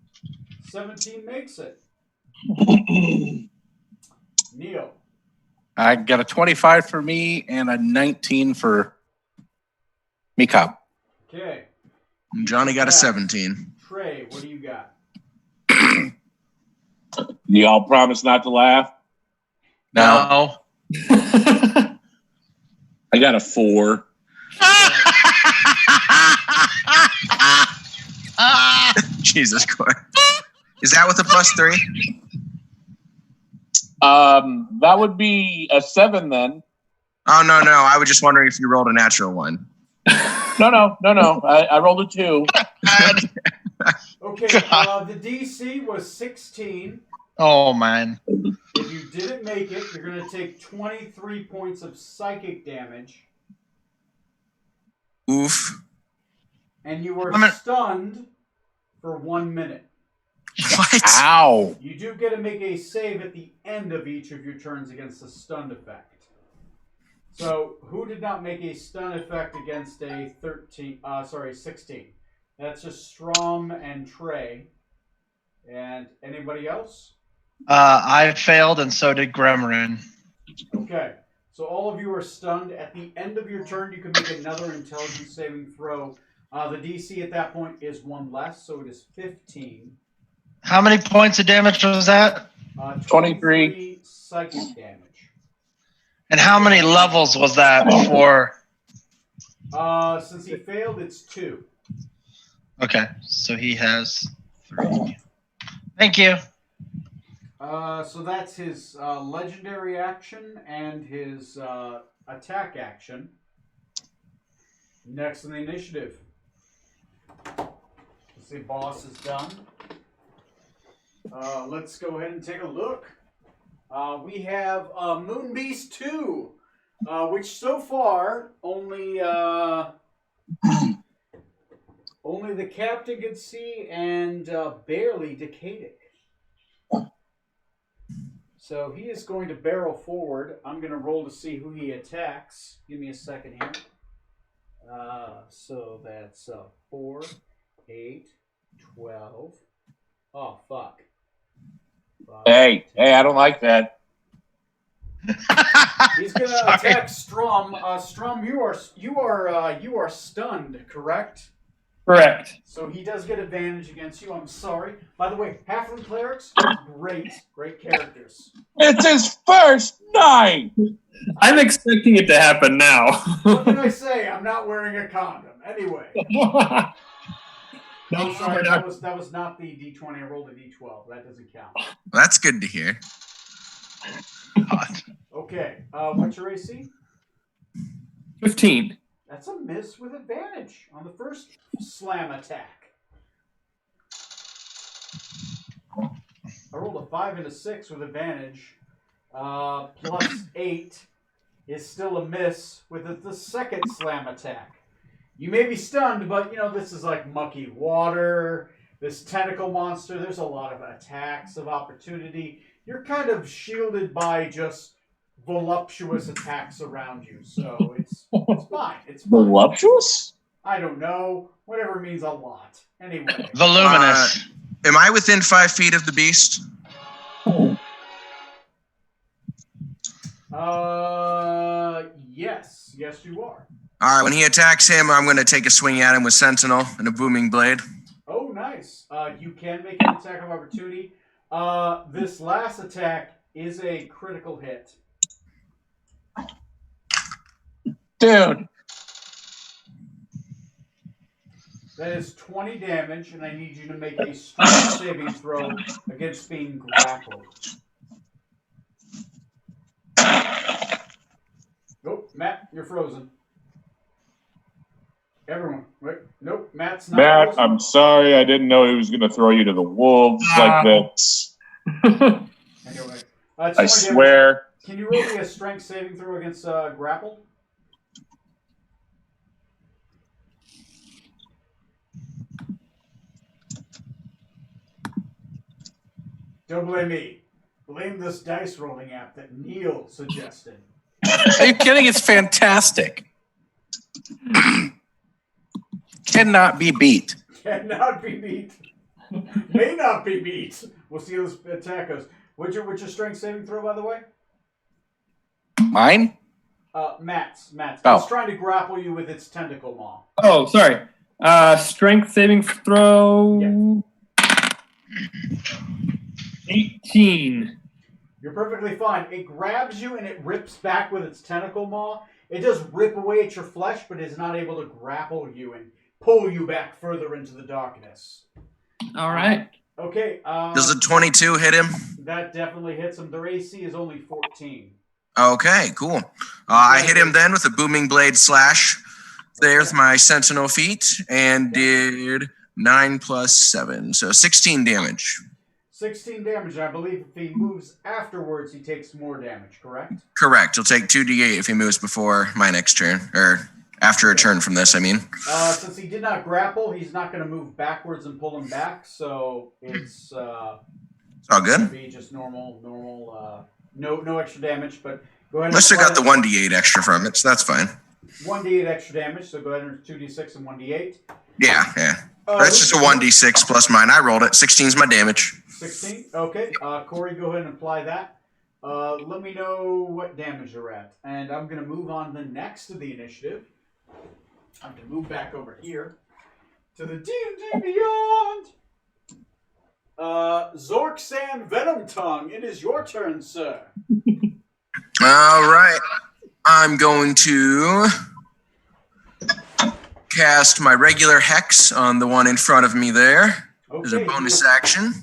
17 makes it. Neil. I got a 25 for me and a 19 for Mikab. Okay. Johnny got a 17. Trey, what do you got? Y'all promise not to laugh? No. I got a 4. Jesus Christ. Is that with a +3? That would be a 7 then. Oh, no. I was just wondering if you rolled a natural one. No. I rolled a 2. Okay, the DC was 16. Oh, man. If you didn't make it, you're going to take 23 points of psychic damage. Oof. And you were I'm stunned for 1 minute. What? Ow. You do get to make a save at the end of each of your turns against the stunned effect. So, who did not make a stun effect against a 16? That's just Strom and Trey. And anybody else? I failed, and so did Gremrin. Okay. So all of you are stunned. At the end of your turn, you can make another intelligence saving throw. The DC at that point is 1 less, so it is 15. How many points of damage was that? 23 psychic damage. And how many levels was that for? Since he failed, it's 2. Okay, so he has 3. Thank you. So that's his legendary action and his attack action. Next in the initiative. Let's see, boss is done. Let's go ahead and take a look. We have Moon Beast 2, which so far only the captain could see and barely Decadic. So he is going to barrel forward. I'm going to roll to see who he attacks. Give me a second here. So that's 4, 8, 12. Oh, fuck. 5, Hey, 10. I don't like that. He's going to attack Strom. Strom, you are stunned, correct? Correct. So he does get advantage against you. I'm sorry. By the way, Halfling clerics, great characters. It's his first night. I'm expecting it to happen now. What can I say? I'm not wearing a condom. Anyway. I'm sorry, that was not the D20. I rolled a D12. That doesn't count. Well, that's good to hear. Okay. What's your AC? 15. That's a miss with advantage on the first slam attack. I rolled a 5 and a 6 with advantage. Plus 8 is still a miss with the second slam attack. You may be stunned, but this is like mucky water, this tentacle monster. There's a lot of attacks of opportunity. You're kind of shielded by just voluptuous attacks around you, so it's fine. It's fine. Voluptuous? I don't know. Whatever means a lot. Anyway. Voluminous. Am I within 5 feet of the beast? Yes. Yes, you are. All right, when he attacks him, I'm going to take a swing at him with Sentinel and a booming blade. Oh, nice. You can make an attack of opportunity. This last attack is a critical hit. Dude. That is 20 damage, and I need you to make a strength saving throw against being grappled. Nope, Matt, you're frozen. Everyone, wait, nope, Matt's not Matt, frozen. I'm sorry. I didn't know he was going to throw you to the wolves like this. Anyway, I 20 swear. damage. Can you roll me a strength saving throw against grappled? Don't blame me. Blame this dice rolling app that Neil suggested. Are you kidding? It's fantastic. Cannot be beat. Cannot be beat. May not be beat. We'll see how this attack goes. What's your strength saving throw, by the way? Mine? Matt's. Oh. It's trying to grapple you with its tentacle maw. Oh, sorry. Strength saving throw. Yeah. 18. You're perfectly fine. It grabs you and it rips back with its tentacle maw. It does rip away at your flesh, but is not able to grapple you and pull you back further into the darkness. All right. Okay. Does a 22 hit him? That definitely hits him. Their AC is only 14. Okay, cool. I hit him then with a booming blade slash there with my sentinel feat and did 9 plus 7, so 16 damage. 16 damage. I believe if he moves afterwards, he takes more damage, correct? Correct. He'll take 2d8 if he moves before my next turn, or after a turn from this, I mean. Since he did not grapple, he's not going to move backwards and pull him back, so it's all good. be just normal, no extra damage, but go ahead. Unless I got the 1d8 extra from it, so that's fine. 1d8 extra damage, so go ahead and 2d6 and 1d8. Yeah. That's just a 1d6 plus mine. I rolled it. 16's my damage. 16? Okay. Corey, go ahead and apply that. Let me know what damage you're at. And I'm going to move on the next of the initiative. I'm going to move back over here to the D&D Beyond. Zorksan Venom Tongue, it is your turn, sir. All right. I'm going to cast my regular hex on the one in front of me there. Okay, There's a bonus action.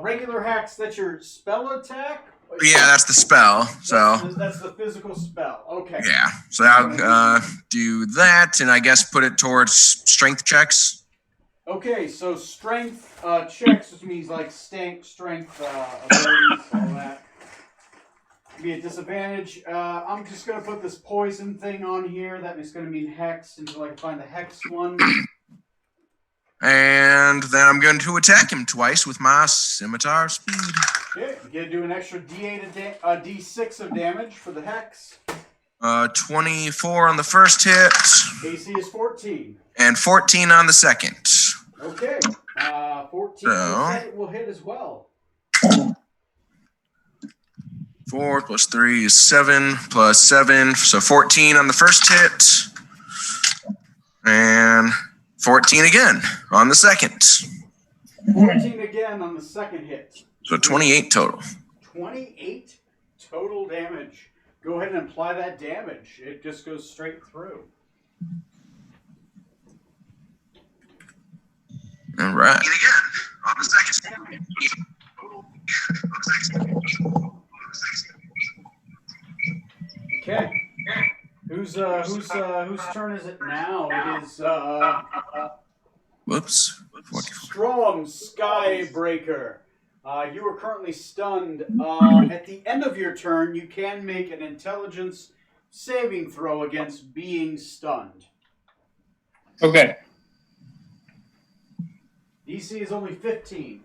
Regular hacks, that's your spell attack? Yeah, that's the spell. So That's the physical spell. Okay. yeah. So I'll do that, and I guess put it towards strength checks. Okay, so strength checks, which means like strength abilities, all that. Be a disadvantage. I'm just going to put this poison thing on here. That is going to mean hexed until I can find the hexed one. And then I'm going to attack him twice with my scimitar speed. Okay, you're going to do an extra D6 of damage for the hex. 24 on the first hit. AC is 14. And 14 on the second. Okay, 14 on the second will hit as well. 4 plus 3 is 7 plus 7. So 14 on the first hit. And 14 again on the second. 14 again on the second hit. So 28 total. 28 total damage. Go ahead and apply that damage. It just goes straight through. All right. Again on the second. Okay. Whose turn is it now? It is Whoops. Strong Skybreaker. You are currently stunned. At the end of your turn, you can make an intelligence saving throw against being stunned. Okay. DC is only 15.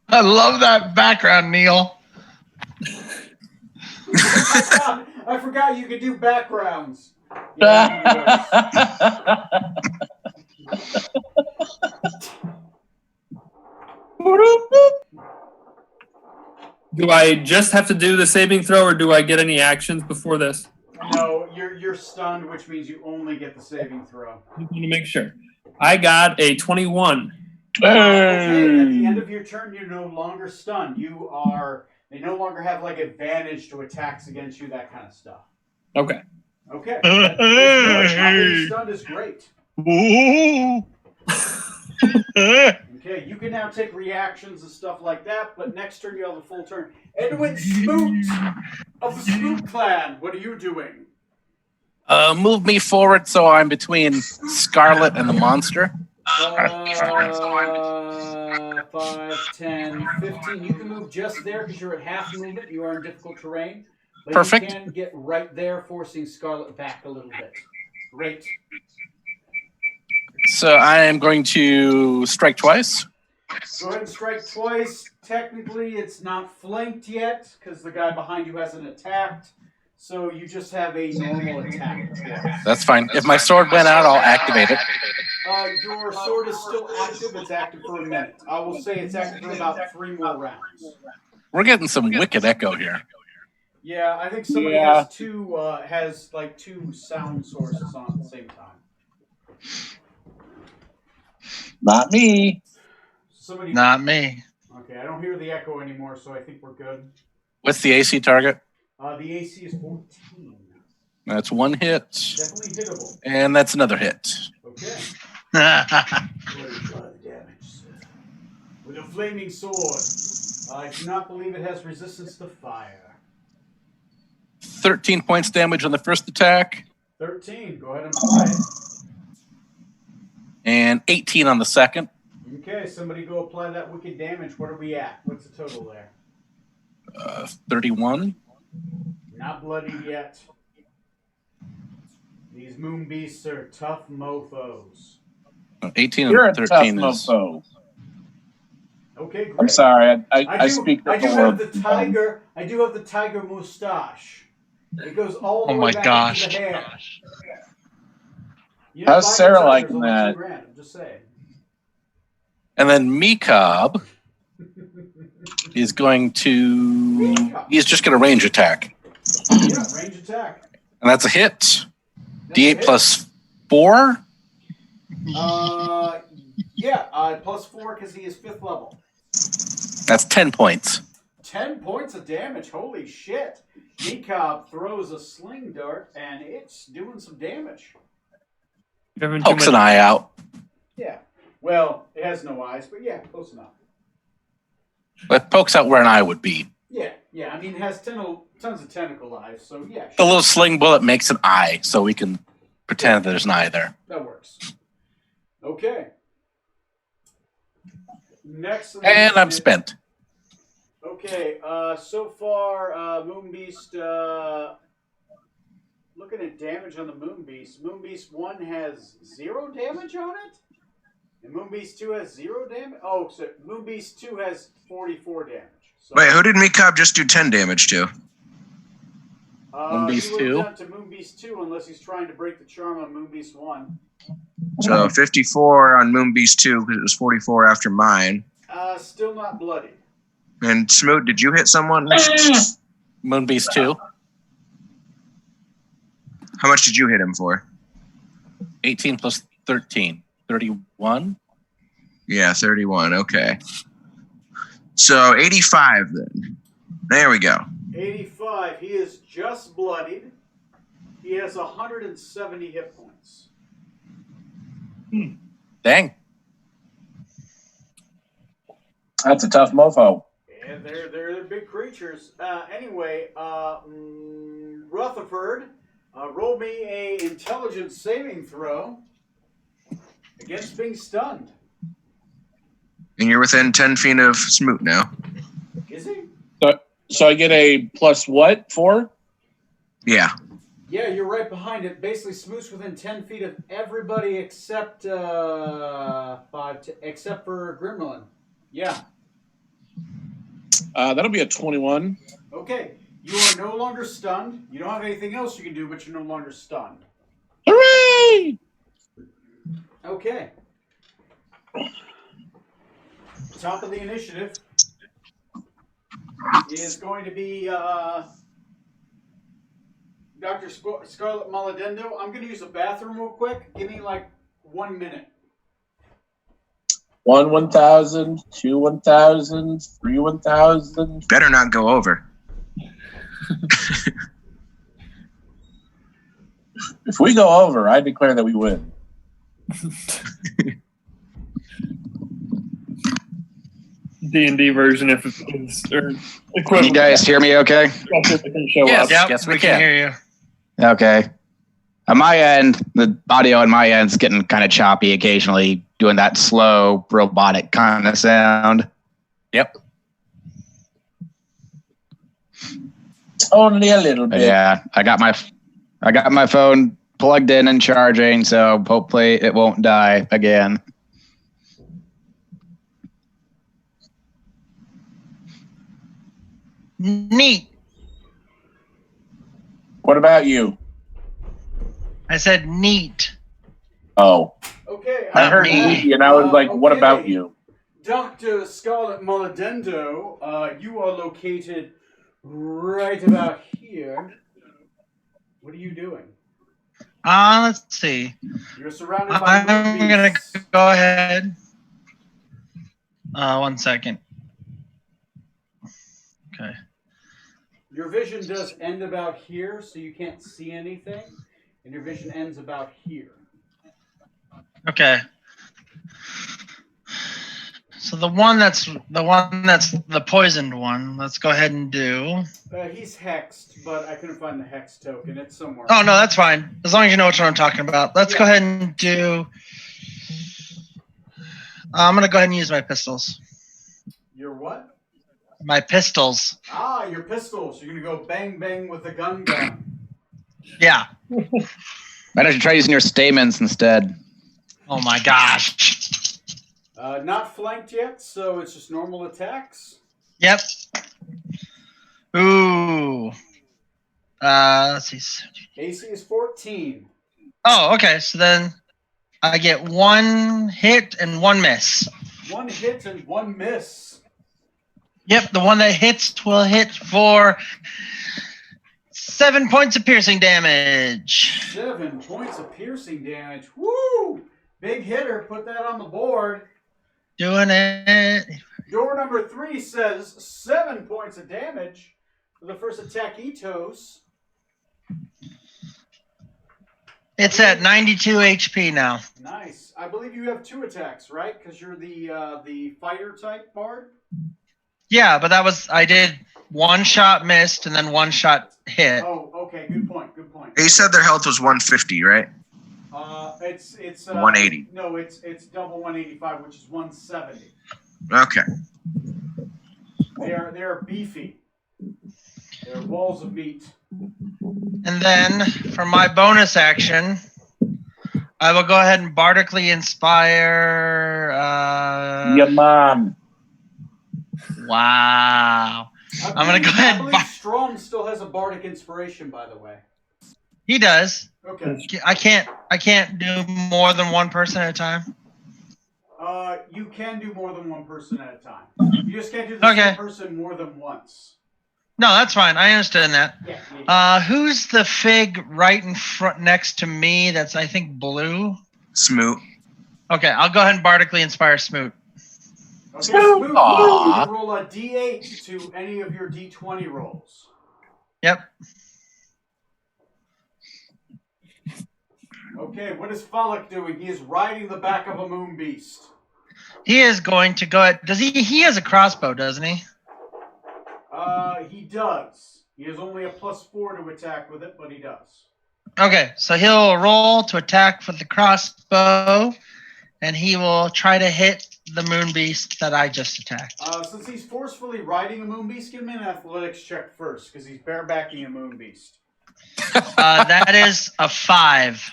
I love that background, Neil. I forgot you could do backgrounds. Yeah, Do I just have to do the saving throw, or do I get any actions before this? no, you're stunned, which means you only get the saving throw. I just want to make sure. I got a 21. Okay, at the end of your turn, you're no longer stunned. They no longer have like advantage to attacks against you, that kind of stuff. Okay. Okay. Not being stunned is great. Okay, you can now take reactions and stuff like that, but next turn you have a full turn. Edwin Smoot of the Smoot clan, what are you doing? Move me forward so I'm between Scarlet and the monster. 5, 10, 15. You can move just there because you're at half movement. You are in difficult terrain. But Perfect. You can get right there, forcing Scarlet back a little bit. Great. So I am going to strike twice. Go ahead and strike twice. Technically, it's not flanked yet because the guy behind you hasn't attacked. So you just have a normal attack. That's fine. If my sword went out, I'll activate it. Your sword is still active. It's active for a minute. I will say it's active for about 3 more rounds. We're getting some wicked echo here. Yeah, I think somebody has two sound sources on at the same time. Not me. Somebody. Not me. Okay, I don't hear the echo anymore, so I think we're good. What's the AC target? The AC is 14. That's one hit. Definitely hittable. And that's another hit. Okay. What is the damage, sir? With a flaming sword. I do not believe it has resistance to fire. 13 points damage on the first attack. 13. Go ahead and apply it. And 18 on the second. Okay, somebody go apply that wicked damage. What are we at? What's the total there? 31. Not bloody yet. These moon beasts are tough mofos. 18 You're a and tough 13 is... mofo. Okay, great. I'm sorry. I speak the I do word. have the tiger. I do have the tiger mustache. It goes all the Oh way my back gosh. into the hair. You How's buying Sarah tigers liking only that? $2,000, I'm just saying. And then Mekob is going to... He's just going to range attack. Yeah, range attack. And that's a hit. That's a D8 hit. plus 4. Plus 4 because he is 5th level. That's 10 points. 10 points of damage. Holy shit. Mekob throws a sling dart and it's doing some damage. Pokes an eye out. Yeah. Well, it has no eyes, but yeah, close enough. But pokes out where an eye would be. Yeah. I mean, it has tons of tentacle eyes, so yeah. The little sling bullet makes an eye, so we can pretend that there's an eye there. That works. Okay. Next. And I'm spent. Okay. So far, Moonbeast. Looking at damage on the Moonbeast. Moonbeast 1 has 0 damage on it, and Moonbeast 2 has 0 damage. Oh, so Moonbeast 2 has 44 damage. So, Wait, who did Mekob just do 10 damage to? Moonbeast he 2? would've done to Moonbeast 2 unless he's trying to break the charm on Moonbeast 1. So 54 on Moonbeast 2 because it was 44 after mine. Still not bloody. And Smoot, did you hit someone? Moonbeast 2. How much did you hit him for? 18 plus 13. 31? Yeah, 31. Okay. So 85 then. There we go. 85. He is just bloodied. He has 170 hit points. Dang. That's a tough mofo. Yeah, they're big creatures. Anyway, Rutherford, roll me a intelligence saving throw against being stunned. And you're within 10 feet of Smoot now. Is he? So I get a plus what? 4? Yeah. Yeah, you're right behind it. Basically, Smoot's within 10 feet of everybody except except for Grimlin. Yeah. That'll be a 21. Okay. You are no longer stunned. You don't have anything else you can do, but you're no longer stunned. Hooray! Okay. Top of the initiative is going to be Dr. Scarlet Maladendo. I'm going to use the bathroom real quick. Give me like 1 minute. 1 1,000, 2 1,000, 3 1,000. Better not go over. If we go over, I declare that we win. D&D version if it's or Can equivalent. you guys hear me okay? If it can show Yes. up. Yep, Yes, we we can can. hear you. Okay. On my end, the audio on my end is getting kind of choppy occasionally, doing that slow, robotic kind of sound. Yep. Only a little But bit. yeah, I got my phone plugged in and charging, so hopefully it won't die again. Neat. What about you? I said neat. Oh, Okay. I heard me. me, and I was like, what okay. about you? Dr. Scarlet Maladendo, you are located right about here. What are you doing? Let's see. You're surrounded by I'm moon gonna beasts. go ahead. 1 second. Okay. Your vision does end about here, so you can't see anything, and your vision ends about here. Okay. So the one that's the poisoned one. Let's go ahead and do. He's hexed, but I couldn't find the hex token. It's somewhere. Oh no, that's fine. As long as you know what I'm talking about. Let's go ahead and do. I'm gonna go ahead and use my pistols. Your what? My pistols. Ah, your pistols. You're gonna go bang bang with the gun. Yeah. Why don't you try using your stamens instead? Oh my gosh. Not flanked yet, so it's just normal attacks. Yep. Ooh. Let's see. AC is 14. Oh, okay. So then I get one hit and one miss. One hit and one miss. Yep, the one that hits will hit for 7 points of piercing damage. 7 points of piercing damage. Woo! Big hitter. Put that on the board. Doing it. Door number 3 says 7 points of damage for the first attack he toes. It's at 92 HP now. Nice. I believe you have 2 attacks, right? Because you're the fighter type bard. Yeah, but I did one shot missed and then one shot hit. Oh, okay. Good point. Good point. He said their health was 150, right? It's 180. No, it's double 185, which is 170. Okay. They are beefy. They're balls of meat. And then for my bonus action, I will go ahead and bardically inspire. Your mom. Wow. I'm gonna go ahead. I believe Strom still has a bardic inspiration, by the way. He does. Okay. I can't do more than one person at a time. You can do more than one person at a time. You just can't do the same person more than once. No, that's fine. I understand that. Yeah. Who's the fig right in front next to me? That's I think blue. Smoot. Okay, I'll go ahead and bardically inspire Smoot. Okay, Smoot, you can roll a D8 to any of your D20 rolls. Yep. Okay, what is Follick doing? He is riding the back of a moon beast. He is going to go ahead. Does he? He has a crossbow, doesn't he? He does. He has only a +4 to attack with it, but he does. Okay, so he'll roll to attack with the crossbow, and he will try to hit the moon beast that I just attacked. Since he's forcefully riding a moon beast, give him an athletics check first, because he's barebacking a moon beast. That is a 5.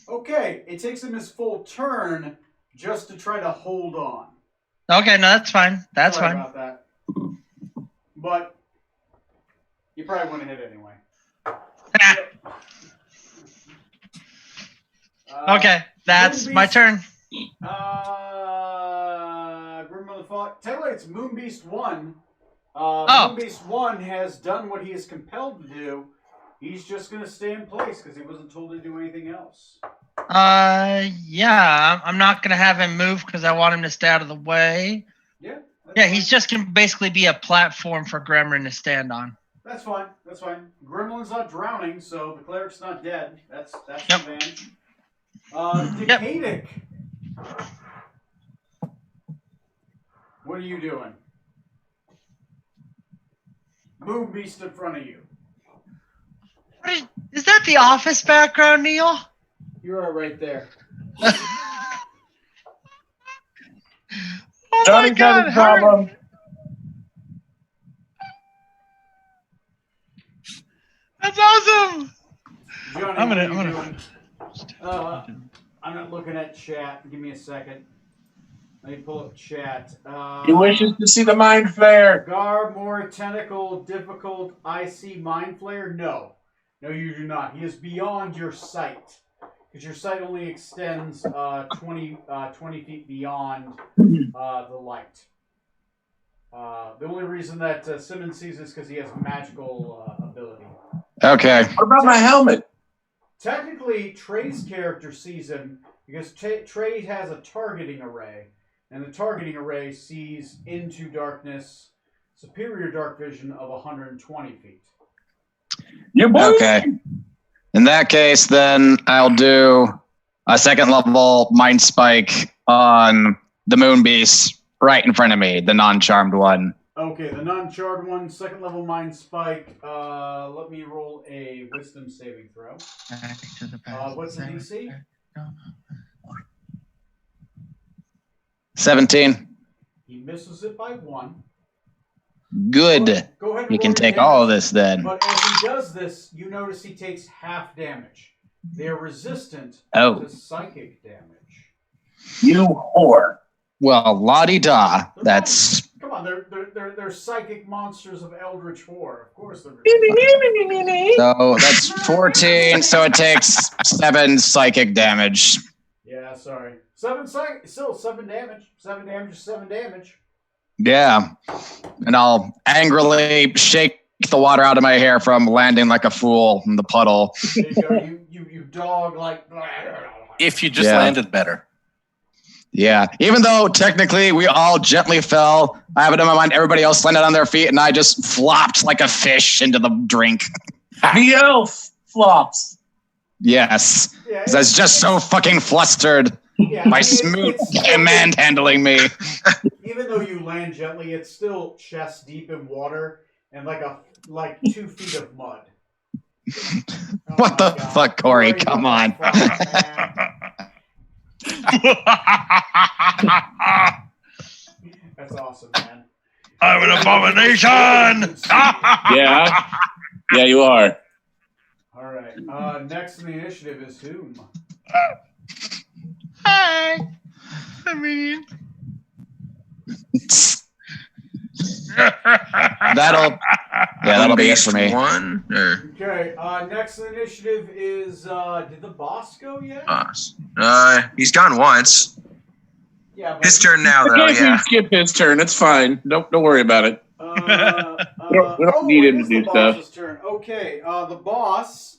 Okay, it takes him his full turn just to try to hold on. Okay, no, that's fine. That's Sorry fine. about that. But you probably want to hit anyway. Okay, that's my turn. Grimmer Fallout. Tell you, it's Moon Beast 1. Moon Beast 1 has done what he is compelled to do. He's just going to stay in place because he wasn't told to do anything else. Yeah, I'm not going to have him move because I want him to stay out of the way. Yeah. Yeah, he's just going to basically be a platform for Gremlin to stand on. That's fine. That's fine. Gremlin's not drowning, so the cleric's not dead. That's an advantage. Decadic. What are you doing? Moon Beast in front of you. Is that the Office background, Neil? You're right there. Oh Johnny my God, got a problem. That's awesome. Johnny, I'm what are you gonna. doing? I'm not looking at chat. Give me a second. Let me pull up chat. He wishes to see the mind flare. Garb, more tentacle, difficult, IC mind flare? No. No, you do not. He is beyond your sight. Because your sight only extends 20 feet beyond the light. The only reason that Simmons sees is because he has magical ability. Okay. What about my helmet? Technically, Trey's character sees him because Trey has a targeting array. And the targeting array sees into darkness, superior dark vision of 120 feet. Yeah, boy. Okay. In that case, then I'll do a second level mind spike on the moon beast right in front of me, the non-charmed one. Okay, the non-charred one, second level mind spike. Let me roll a wisdom saving throw. Back to the past. What's the DC? 17. He misses it by 1. Good. Go ahead and You can roll your take all of damage. this then. But as he does this, you notice he takes half damage. They're resistant Oh. to psychic damage. You whore. Well, la-di-da. That's... Come on, they're psychic monsters of eldritch horror. Of course they're resistant. So that's 14, so it takes 7 psychic damage. Yeah, sorry. 7 psychic, still 7 damage. 7 damage is 7 damage. Yeah. And I'll angrily shake the water out of my hair from landing like a fool in the puddle. There you go. You dog like. If you just Yeah. landed better. Yeah. Even though technically we all gently fell, I have it in my mind everybody else landed on their feet and I just flopped like a fish into the drink. The elf flops. Yes. Yeah, 'Cause I was just so fucking flustered yeah, by it's- smooth it's- man handling me. Even though you land gently, it's still chest deep in water and like 2 feet of mud. Oh What my the God. fuck, Corey? what Come the on. fuck, man? That's awesome, man. I'm an abomination. Yeah. Yeah, you are. All right. Next in the initiative is whom? Hi. I mean. That'll be it for me. 1 or Okay. Next in the initiative is did the boss go yet? boss? He's gone once. Yeah. But His turn now, though. Okay, Yeah. skip his turn. It's fine. Don't worry about it. We don't need him it to is do the stuff. boss's turn. Okay. The boss.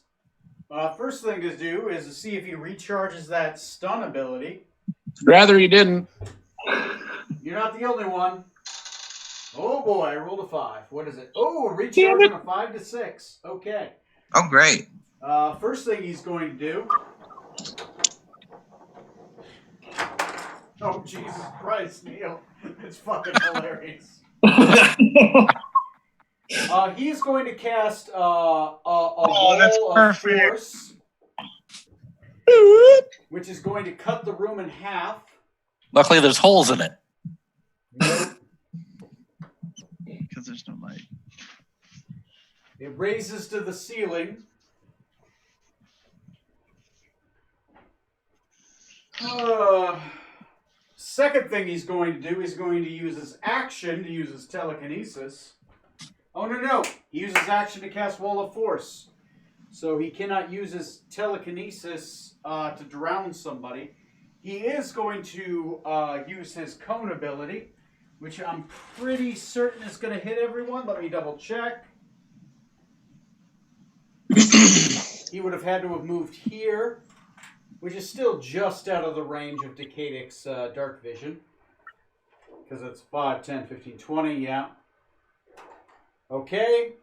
First thing to do is to see if he recharges that stun ability. Rather you didn't. You're not the only one. Oh boy, I rolled a 5. What is it? Oh, recharging a 5 to 6. Okay. Oh, great. First thing he's going to do. Oh Jesus Christ, Neil! It's fucking hilarious. He's going to cast a that's wall of perfect. force, which is going to cut the room in half. Luckily, there's holes in it. Nope. Because there's no light. It raises to the ceiling. Second thing he's going to do is going to use his action to use his telekinesis. Oh, no. He uses action to cast Wall of Force. So he cannot use his telekinesis to drown somebody. He is going to use his cone ability, which I'm pretty certain is going to hit everyone. Let me double check. He would have had to have moved here, which is still just out of the range of Decadic's dark vision. Because it's 5, 10, 15, 20, yeah. Okay.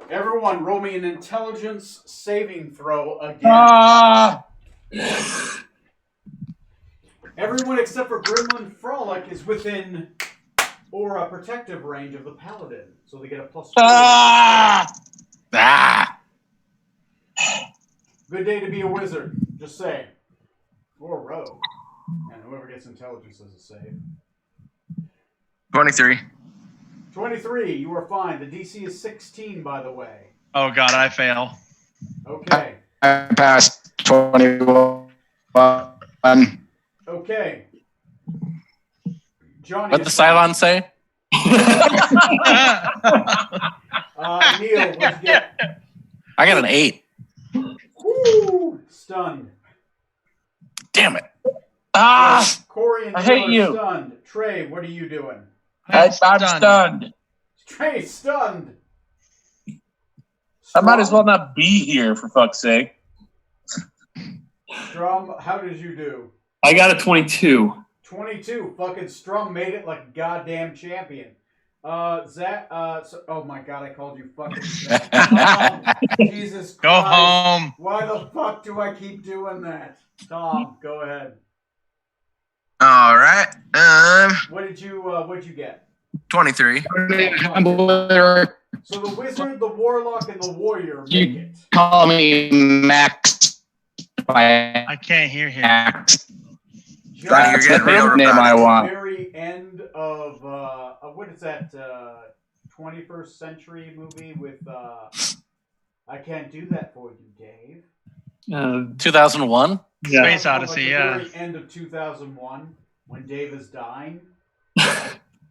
Everyone, roll me an intelligence saving throw again. Everyone except for Gremlin Frolic is within aura protective range of the Paladin. So they get a +4. Good day to be a wizard, just saying. Or a rogue. And whoever gets intelligence as a save. 23. 23, you are fine. The DC is 16, by the way. Oh God, I fail. Okay. I passed 21. Okay. Johnny. What'd the is fine. Cylon say? Neil, what'd you get? I got an 8. Woo! Stunned. Damn it. Corey and I Neil hate are you. stunned. Trey, what are you doing? I'm stunned. Trey, stunned. I might as well not be here, for fuck's sake. Strum, how did you do? I got a 22. 22. Fucking Strum made it like a goddamn champion. Zach. Oh my God, I called you fucking Zach. Jesus Christ! Go home. Why the fuck do I keep doing that? Tom, go ahead. All right. What did you get? 23. So the wizard, the warlock, and the warrior make You it. call me Max by I can't hear him. Max. Johnny, you're getting real name I robotic. want. Very end of what is that? 21st century movie with I can't do that for you, Dave. 2001. Yeah. Space Odyssey, Like the yeah. very end of 2001 when Dave is dying.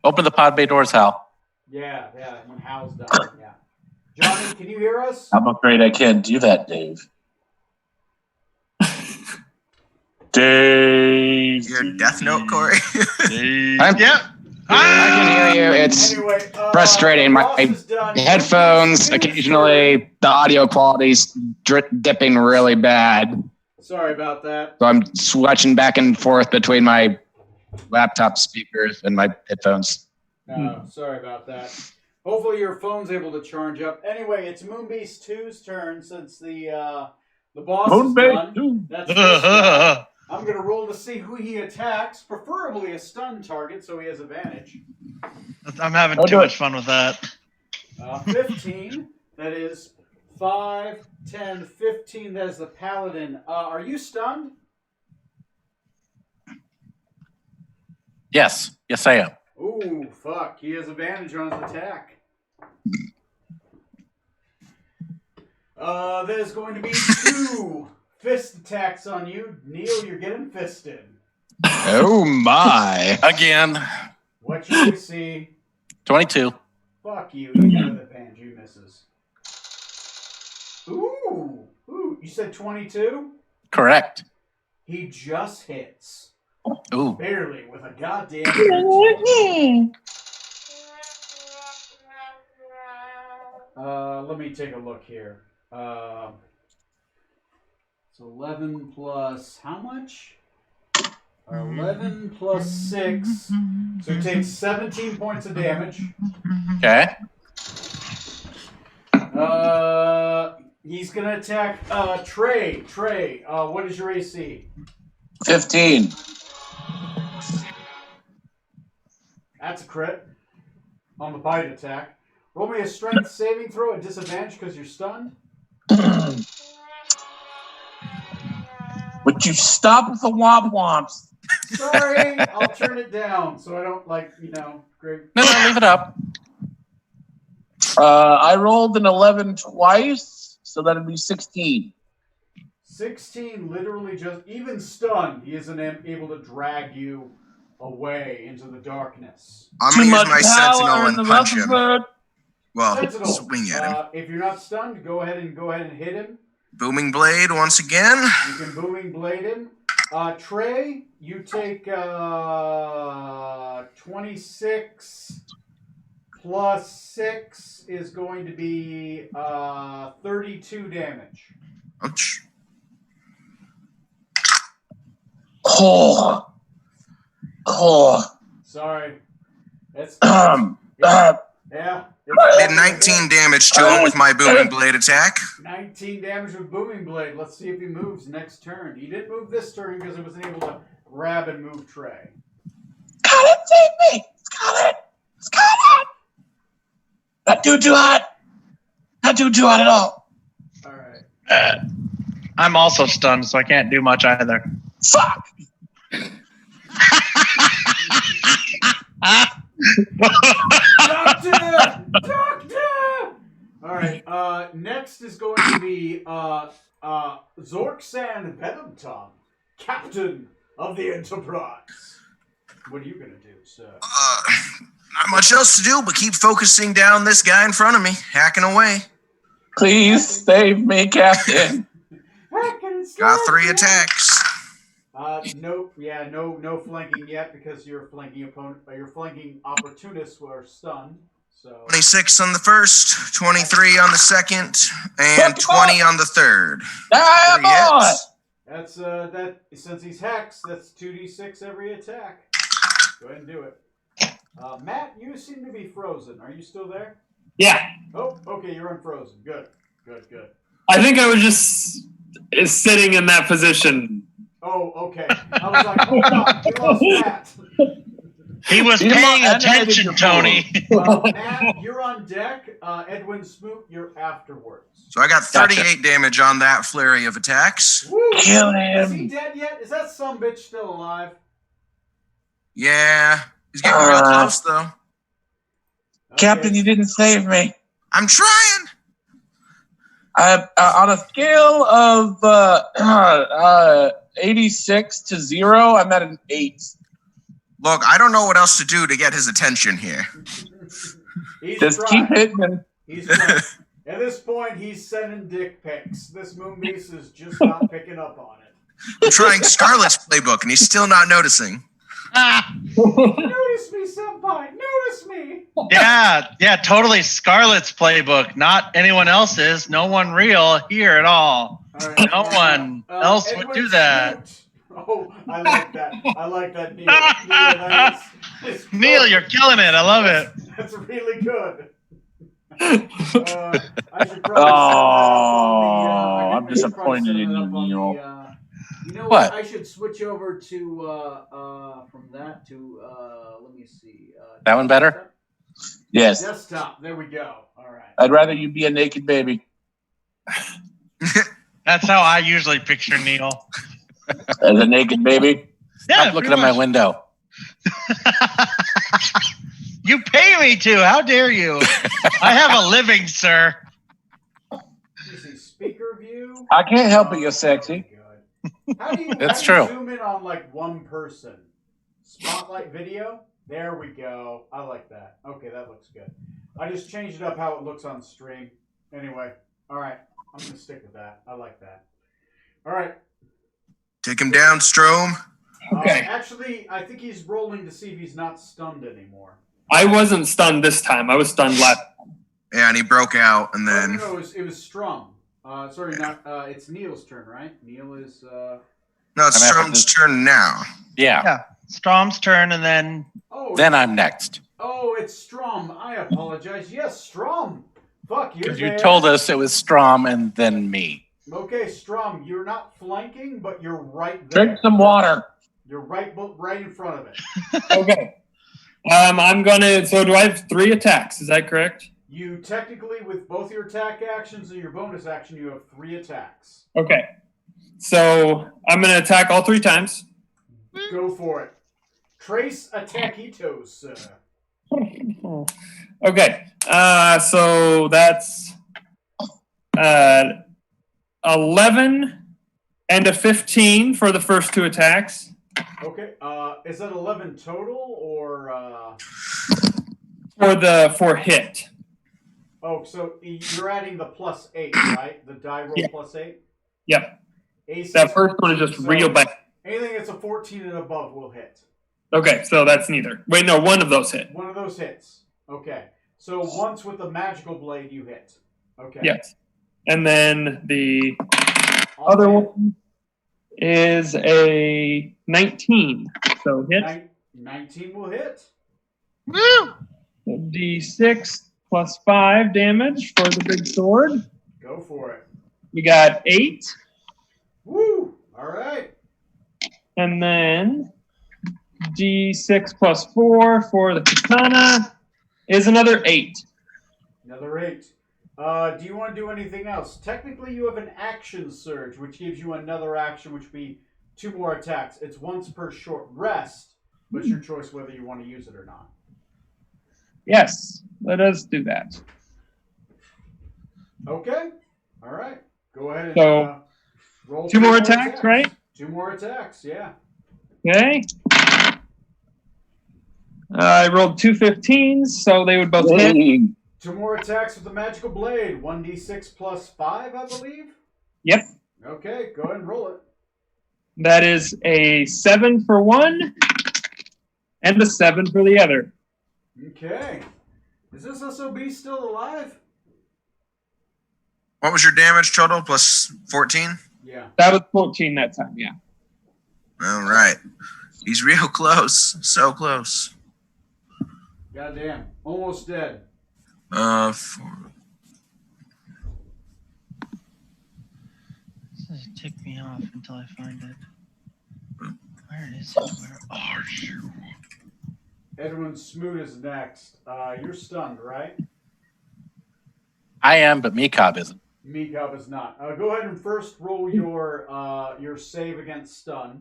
Open the pod bay doors, Hal. Yeah, when Hal's dying. Yeah. Johnny, can you hear us? I'm afraid I can't do that, Dave. Dave. Your Death Note, Corey. Yep. I can hear you. It's Anyway, frustrating. the My boss is done. headphones, occasionally the audio quality's dipping really bad. Sorry about that. So I'm switching back and forth between my laptop speakers and my headphones. Sorry about that. Hopefully your phone's able to charge up. Anyway, it's Moonbeast 2's turn since the boss is done. That's his turn. I'm going to roll to see who he attacks, preferably a stun target, so he has advantage. I'm having too much fun with that. 15, that is 5, 10, 15, that is the paladin. Are you stunned? Yes, I am. Ooh, fuck. He has advantage on his attack. There's going to be 2 fist attacks on you. Neil, you're getting fisted. Oh my. Again. What's your AC? 22. Fuck you. You have advantage. You misses. Ooh. You said 22? Correct. He just hits. Ooh. Barely with a goddamn 13. Let me take a look here. It's 11 plus how much? 11 plus 6. So he takes 17 points of damage. Okay. He's going to attack Trey. Trey, what is your AC? 15. That's a crit on the bite attack. Roll me a strength saving throw at disadvantage because you're stunned. Would you stop with the womp womps? Sorry, I'll turn it down so I don't great. No, leave it up. I rolled an 11 twice, so that'd be 16. 16 literally just, even stunned, he isn't able to drag you away into the darkness. I'm going to use my Sentinel and punch him. Well, Sentinel, swing at him. if you're not stunned, go ahead and hit him. Booming Blade once again. You can booming blade him. Trey, you take 26 plus 6 is going to be 32 damage. Ouch. Oh. Sorry. It's yeah. Did 19 damage to him with my Booming Blade attack. 19 damage with Booming Blade. Let's see if he moves next turn. He didn't move this turn because he wasn't able to grab and move Trey. Scarlet, save me! Scarlet! Not too hot! Not too hot at all. All right. I'm also stunned, so I can't do much either. Fuck! Doctor! All right. Next is going to be Zorksan Venomtongue, Captain of the Enterprise. What are you gonna do, sir? Not much else to do but keep focusing down this guy in front of me, hacking away. Please save me, Captain. Got 3 attacks. Nope. Yeah, no flanking yet because your flanking opportunists were stunned. So 26 on the first, 23 on the second, and 20 on the third. I'm on! that's that. Since he's hexed, that's 2d6 every attack. Go ahead and do it. Matt, you seem to be frozen. Are you still there? Yeah. Oh, okay, you're unfrozen. Good. I think I was just sitting in that position. Oh, okay. I was like, hold on, we lost Matt. He was He's paying more animated attention, than Tony. Matt, you're on deck. Edwin Smoot, you're afterwards. So I got 38 damage on that flurry of attacks. Woo! Kill Is he him. dead yet? Is that sumbitch still alive? Yeah. He's getting real close, though. Okay. Captain, you didn't save me. I'm trying. On a scale of 86 to 0, I'm at an 8. Look, I don't know what else to do to get his attention here. He's Just trying. keep hitting him. He's trying. At this point, he's sending dick pics. This Moonbeast is just not picking up on it. I'm trying Scarlet's playbook, and he's still not noticing. Notice me, senpai. Notice me. Yeah, totally. Scarlet's playbook, not anyone else's. No one real here at all. All right, No one else would Edwin do that. Smoot. Oh, I like that, Neil. That's Neil, good. you're killing it. I love it. That's really good. I should probably I'm disappointed in you, Neil. You know What? I should switch over to from that to let me see. That one better? Yes. Desktop. There we go. All right. I'd rather you be a naked baby. That's how I usually picture Neil. As a naked baby? Yeah, I'm looking at my window. You pay me to. How dare you? I have a living, sir. Let me see. Speaker view. I can't help it, you're sexy. How do you, That's how do you true. zoom in on like one person? Spotlight video. There we go. I like that. Okay, that looks good. I just changed it up how it looks on stream. Anyway, all right. I'm gonna stick with that. I like that. All right. Take him down, Strom. Okay. Actually, I think he's rolling to see if he's not stunned anymore. I wasn't stunned this time. I was stunned last time. Yeah, and he broke out, and then... No, it was Strum. Sorry, not. It's Neil's turn, right? Neil is. No, it's I'm after Strom's turn now. Yeah. Strom's turn, and then Oh. Then I'm next. Oh, it's Strum. I apologize. Yes, Strum. Fuck you. Because you told us it was Strom and then me. Okay, Strum. You're not flanking, but you're right there. Drink some water. You're right in front of it. Okay. I'm gonna. So do I have 3 attacks? Is that correct? You technically, with both your attack actions and your bonus action, you have 3 attacks. Okay. So I'm gonna attack all 3 times. Go for it. Trace attackitos, sir. Okay. So that's 11 and a 15 for the first 2 attacks. Okay. Is that 11 total or? For hit. Oh, so you're adding the +8, right? The die roll Yeah. +8. Yep. AC That first one is just real bad. Anything that's a 14 and above will hit. Okay, so that's neither. Wait, no, one of those hit. One of those hits. Okay. So once with the magical blade, you hit. Okay. Yes. And then the All other hit. one is a 19. So hit. 19 will hit. woo! D6 plus 5 damage for the big sword. Go for it. We got 8. Woo! All right. And then D6 plus 4 for the katana is another 8. Another 8. Do you want to do anything else? Technically, you have an action surge, which gives you another action, which would be 2 more attacks. It's once per short rest, but it's your choice whether you want to use it or not. Yes, let us do that. Okay. All right. Go ahead and So, roll 2 more attacks, right? 2 more attacks, yeah. Okay. I rolled 2 15s, so they would both hit. 2 more attacks with the magical blade. 1d6 plus 5, I believe. Yep. Okay, go ahead and roll it. That is a 7 for one and a 7 for the other. Okay. Is this SOB still alive? What was your damage total? Plus 14? Yeah. That was 14 that time, yeah. All right. He's real close. So close. Goddamn. Almost dead. 4. This doesn't tick me off until I find it. Where is it? Where are you? Edwin Smoot is next. You're stunned, right? I am, but Mekob isn't. Meekop is not. Go ahead and first roll your save against stun.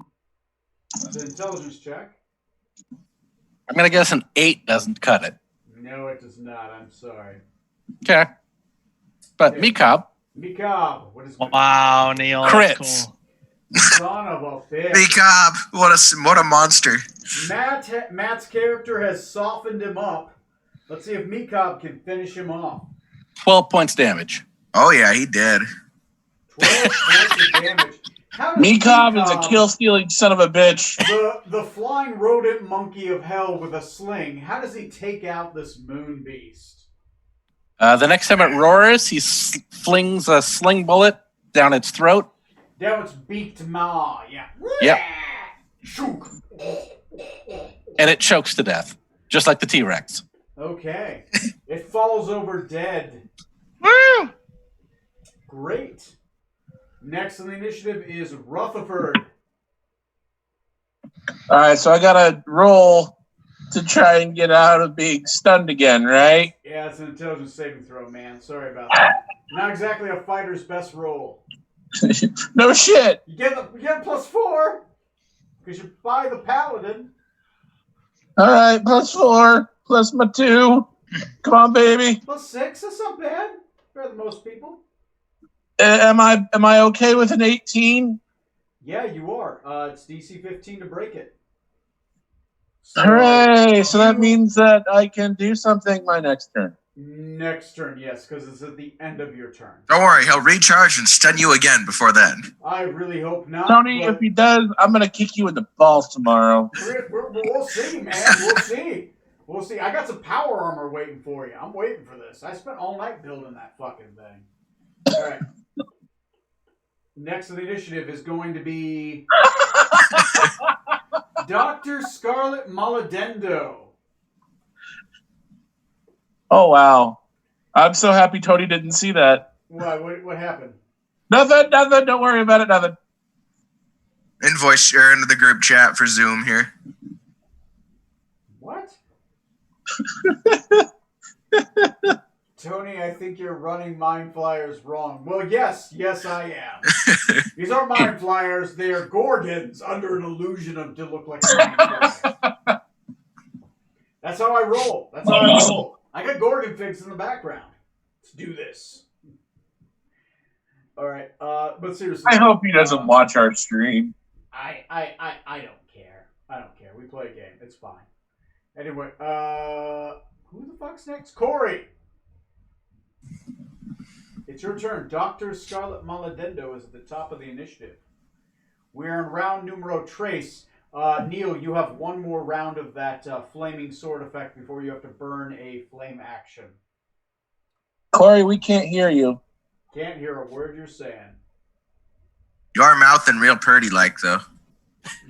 It's an intelligence check. I'm going to guess an 8 doesn't cut it. No, it does not. I'm sorry. Okay. But Okay. Mekob, Meekop, what is Wow, Neil. Crits. That's cool. son of a bitch? Mekob, what a monster. Matt's character has softened him up. Let's see if Meekop can finish him off. 12 points damage. Oh yeah, he did. 12 points of damage. How does Mekob is a kill-stealing son of a bitch. The flying rodent monkey of hell with a sling, how does he take out this moon beast? The next time it roars, he flings a sling bullet down its throat. Down its beaked maw, yeah. Yep. Shook. And it chokes to death, just like the T-Rex. Okay. It falls over dead. Woo! Great. Next on the initiative is Rutherford. All right, so I got to roll to try and get out of being stunned again, right? Yeah, it's an intelligence saving throw, man. Sorry about that. Not exactly a fighter's best roll. No shit. You get a +4 because you're by the paladin. All right, +4, plus my 2. Come on, baby. +6, that's not bad. Better than most people. Am I okay with an 18? Yeah, you are. It's DC 15 to break it. So Hooray! So that means that I can do something my next turn. Next turn, yes, because it's at the end of your turn. Don't worry, he'll recharge and stun you again before then. I really hope not. Tony, but if he does, I'm gonna kick you in the balls tomorrow. we'll see, man. We'll see. We'll see. I got some power armor waiting for you. I'm waiting for this. I spent all night building that fucking thing. All right. Next on the initiative is going to be Dr. Scarlet Maladendo. Oh wow! I'm so happy Tony didn't see that. What happened? Nothing. Don't worry about it. Nothing. Invoice share into the group chat for Zoom here. What? Tony, I think you're running mind flyers wrong. Well, yes, I am. These aren't mind flyers. They are gorgons under an illusion of to look like a mind flyer. That's how I roll. I got gorgon figs in the background. Let's do this. All right, but seriously. I hope he doesn't watch our stream. I don't care. I don't care. We play a game. It's fine. Anyway, who the fuck's next? Corey. It's your turn. Dr. Scarlet Maladendo is at the top of the initiative. We're in round numero trace. Neil, you have one more round of that flaming sword effect before you have to burn a flame action. Corey, we can't hear you. Can't hear a word you're saying. You are mouthing real purty like though.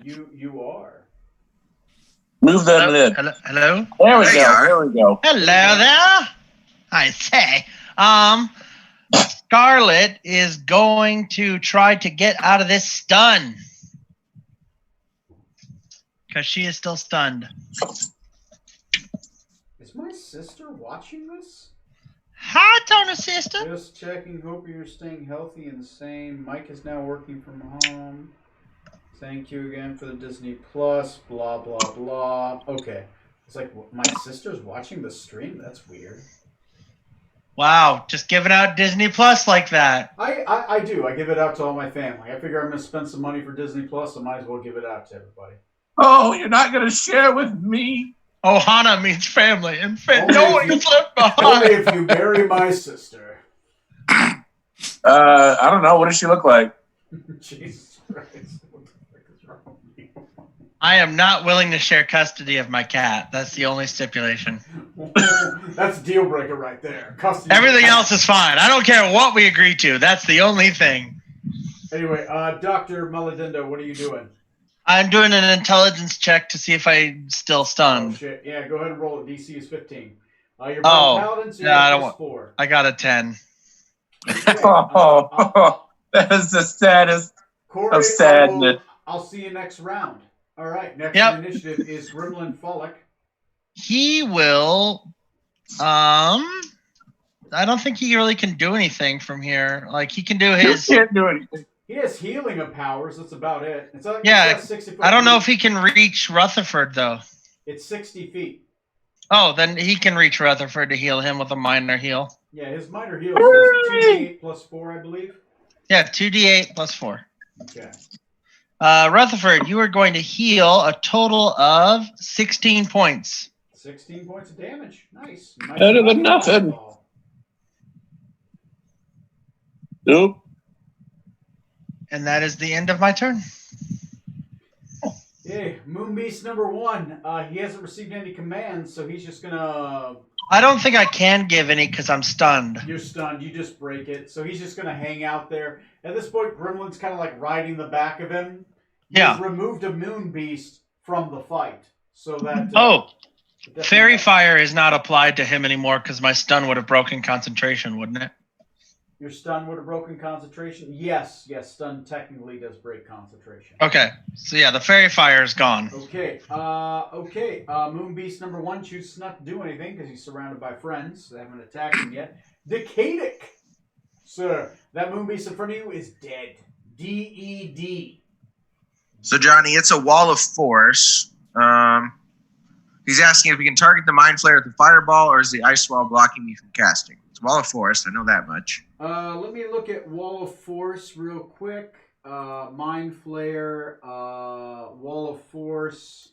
You are. Move that lid. Hello? There we There you go. are. There we go. Hello there. I say, Scarlet is going to try to get out of this stun. Because she is still stunned. Is my sister watching this? Hi, Tony sister. Just checking. Hope you're staying healthy and sane. Mike is now working from home. Thank you again for the Disney Plus. Blah, blah, blah. Okay. It's like, my sister's watching the stream? That's weird. Wow, just giving out Disney Plus like that. I do. I give it out to all my family. I figure I'm going to spend some money for Disney Plus. I might as well give it out to everybody. Oh, you're not going to share with me? Ohana means family, and Only no if one you- gets left Only behind. if you bury my sister. I don't know. What does she look like? Jesus Christ. What the fuck is wrong with you? I am not willing to share custody of my cat. That's the only stipulation. That's a deal breaker right there. Custody. Everything else is fine. I don't care what we agree to. That's the only thing. Anyway, Dr. Maladendo, what are you doing? I'm doing an intelligence check to see if I'm still Oh stunned. shit! Yeah, go ahead and roll it. DC is 15. Your Oh, paladin, so yeah, I you don't plus want- 4. I got a 10. Okay, That is the saddest. Corey, Of sadness. I'll see you next round. All right, next Yep. in initiative is Gremlin Fullick. He will. I don't think he really can do anything from here. Like he can do You his. can't do anything. He has healing of powers. That's about it. It's a, Yeah, it's got 60-foot I don't know reach. if he can reach Rutherford though. It's 60 feet. Oh, then he can reach Rutherford to heal him with a minor heal. Yeah, his minor heal is 2d8 plus 4, I believe. Yeah, 2d8 plus 4. Okay. Rutherford, you are going to heal a total of 16 points. 16 points of damage. Nice. Better than nothing. Fireball. Nope. And that is the end of my turn. Yeah, Moon Beast number 1. He hasn't received any commands, so he's just gonna. I don't think I can give any because I'm stunned. You're stunned. You just break it. So he's just gonna hang out there. At this point, Gremlin's kind of like riding the back of him. Yeah. You've removed a Moon Beast from the fight, so that. Fairy Fire is not applied to him anymore because my stun would have broken concentration, wouldn't it? Your stun would have broken concentration. Yes, stun technically does break concentration. Okay, so yeah, the Fairy Fire is gone. Okay. Moon Beast number 1 chooses not to do anything because he's surrounded by friends. They haven't attacked him yet. Decadic, sir, that Moon Beast in front of you is dead. DED. So Johnny, it's a wall of force. He's asking if we can target the Mind Flayer with the fireball, or is the ice wall blocking me from casting? It's a wall of force. I know that much. Let me look at Wall of Force real quick. Mind Flayer, Wall of Force.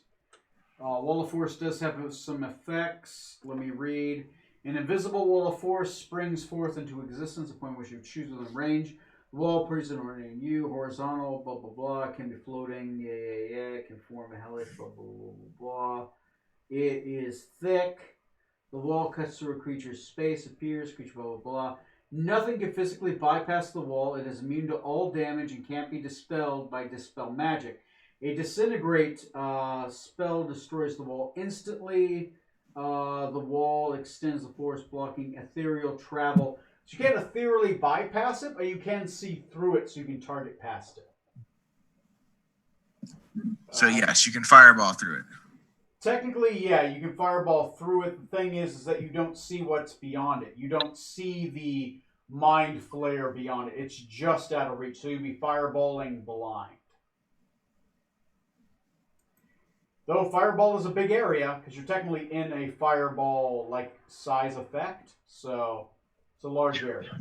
Wall of Force does have some effects. Let me read. An invisible wall of force springs forth into existence upon which you choose within range. The wall present in you, horizontal, blah, blah, blah. Can be floating, yeah. Can form a hellish, blah, blah, blah, blah, blah. It is thick. The wall cuts through a creature's space, appears, creature, blah, blah, blah. Nothing can physically bypass the wall. It is immune to all damage and can't be dispelled by dispel magic. A disintegrate spell destroys the wall instantly. The wall extends the force, blocking ethereal travel. So you can't ethereally bypass it, but you can see through it so you can target past it. So yes, you can fireball through it. Technically, yeah, you can fireball through it. The thing is that you don't see what's beyond it. You don't see the Mind Flayer beyond it. It's just out of reach. So you'd be fireballing blind. Though fireball is a big area, because you're technically in a fireball-like size effect. So it's a large area.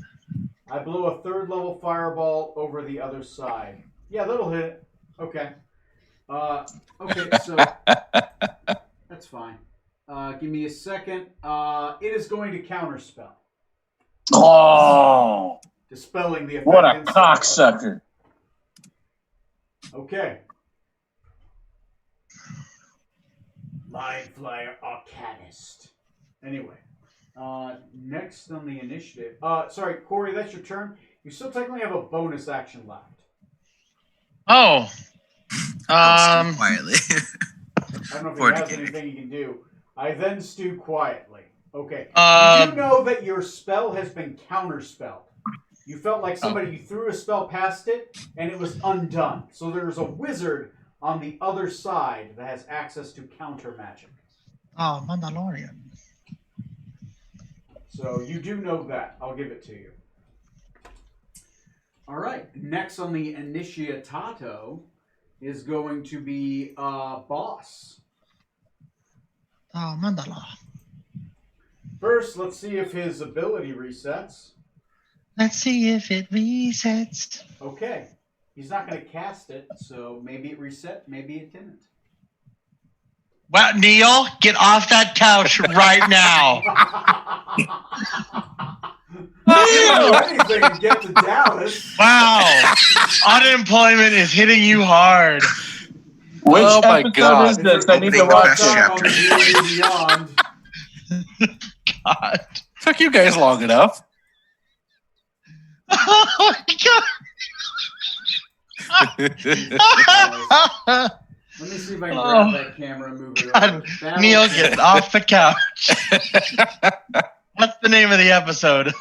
I blew a 3rd level fireball over the other side. Yeah, that'll hit it. Okay. Okay, so that's fine. Give me a second. It is going to counterspell. Oh, Dispelling the effect. what a instantly. cocksucker. Okay. Mind Flayer Arcanist. Anyway. Next on the initiative. Sorry, Corey, that's your turn. You still technically have a bonus action left. Oh. Quietly. I don't know if Or he has Decadic. anything he can do. I then stew quietly. Okay. Um, You do know that your spell has been counterspelled. You felt like somebody, you threw a spell past it, and it was undone. So there's a wizard on the other side that has access to counter magic. Oh, Mandalorian. So you do know that. I'll give it to you. All right. Next on the Initiatato is going to be Boss. Oh, Mandalore. First, let's see if his ability resets. Let's see if it resets. Okay. He's not going to cast it, so maybe it reset, maybe it didn't. Well, Neil, get off that couch right now. I'll do anything to get to Dallas. Wow. Unemployment is hitting you hard. Which Oh my episode God. is this? I need to Opening the watch best it. chapter. On the Beyond. God. Took you guys long enough. Oh my God. Let me see if I can grab that camera and move it over. Neil, get off the couch. What's the name of the episode?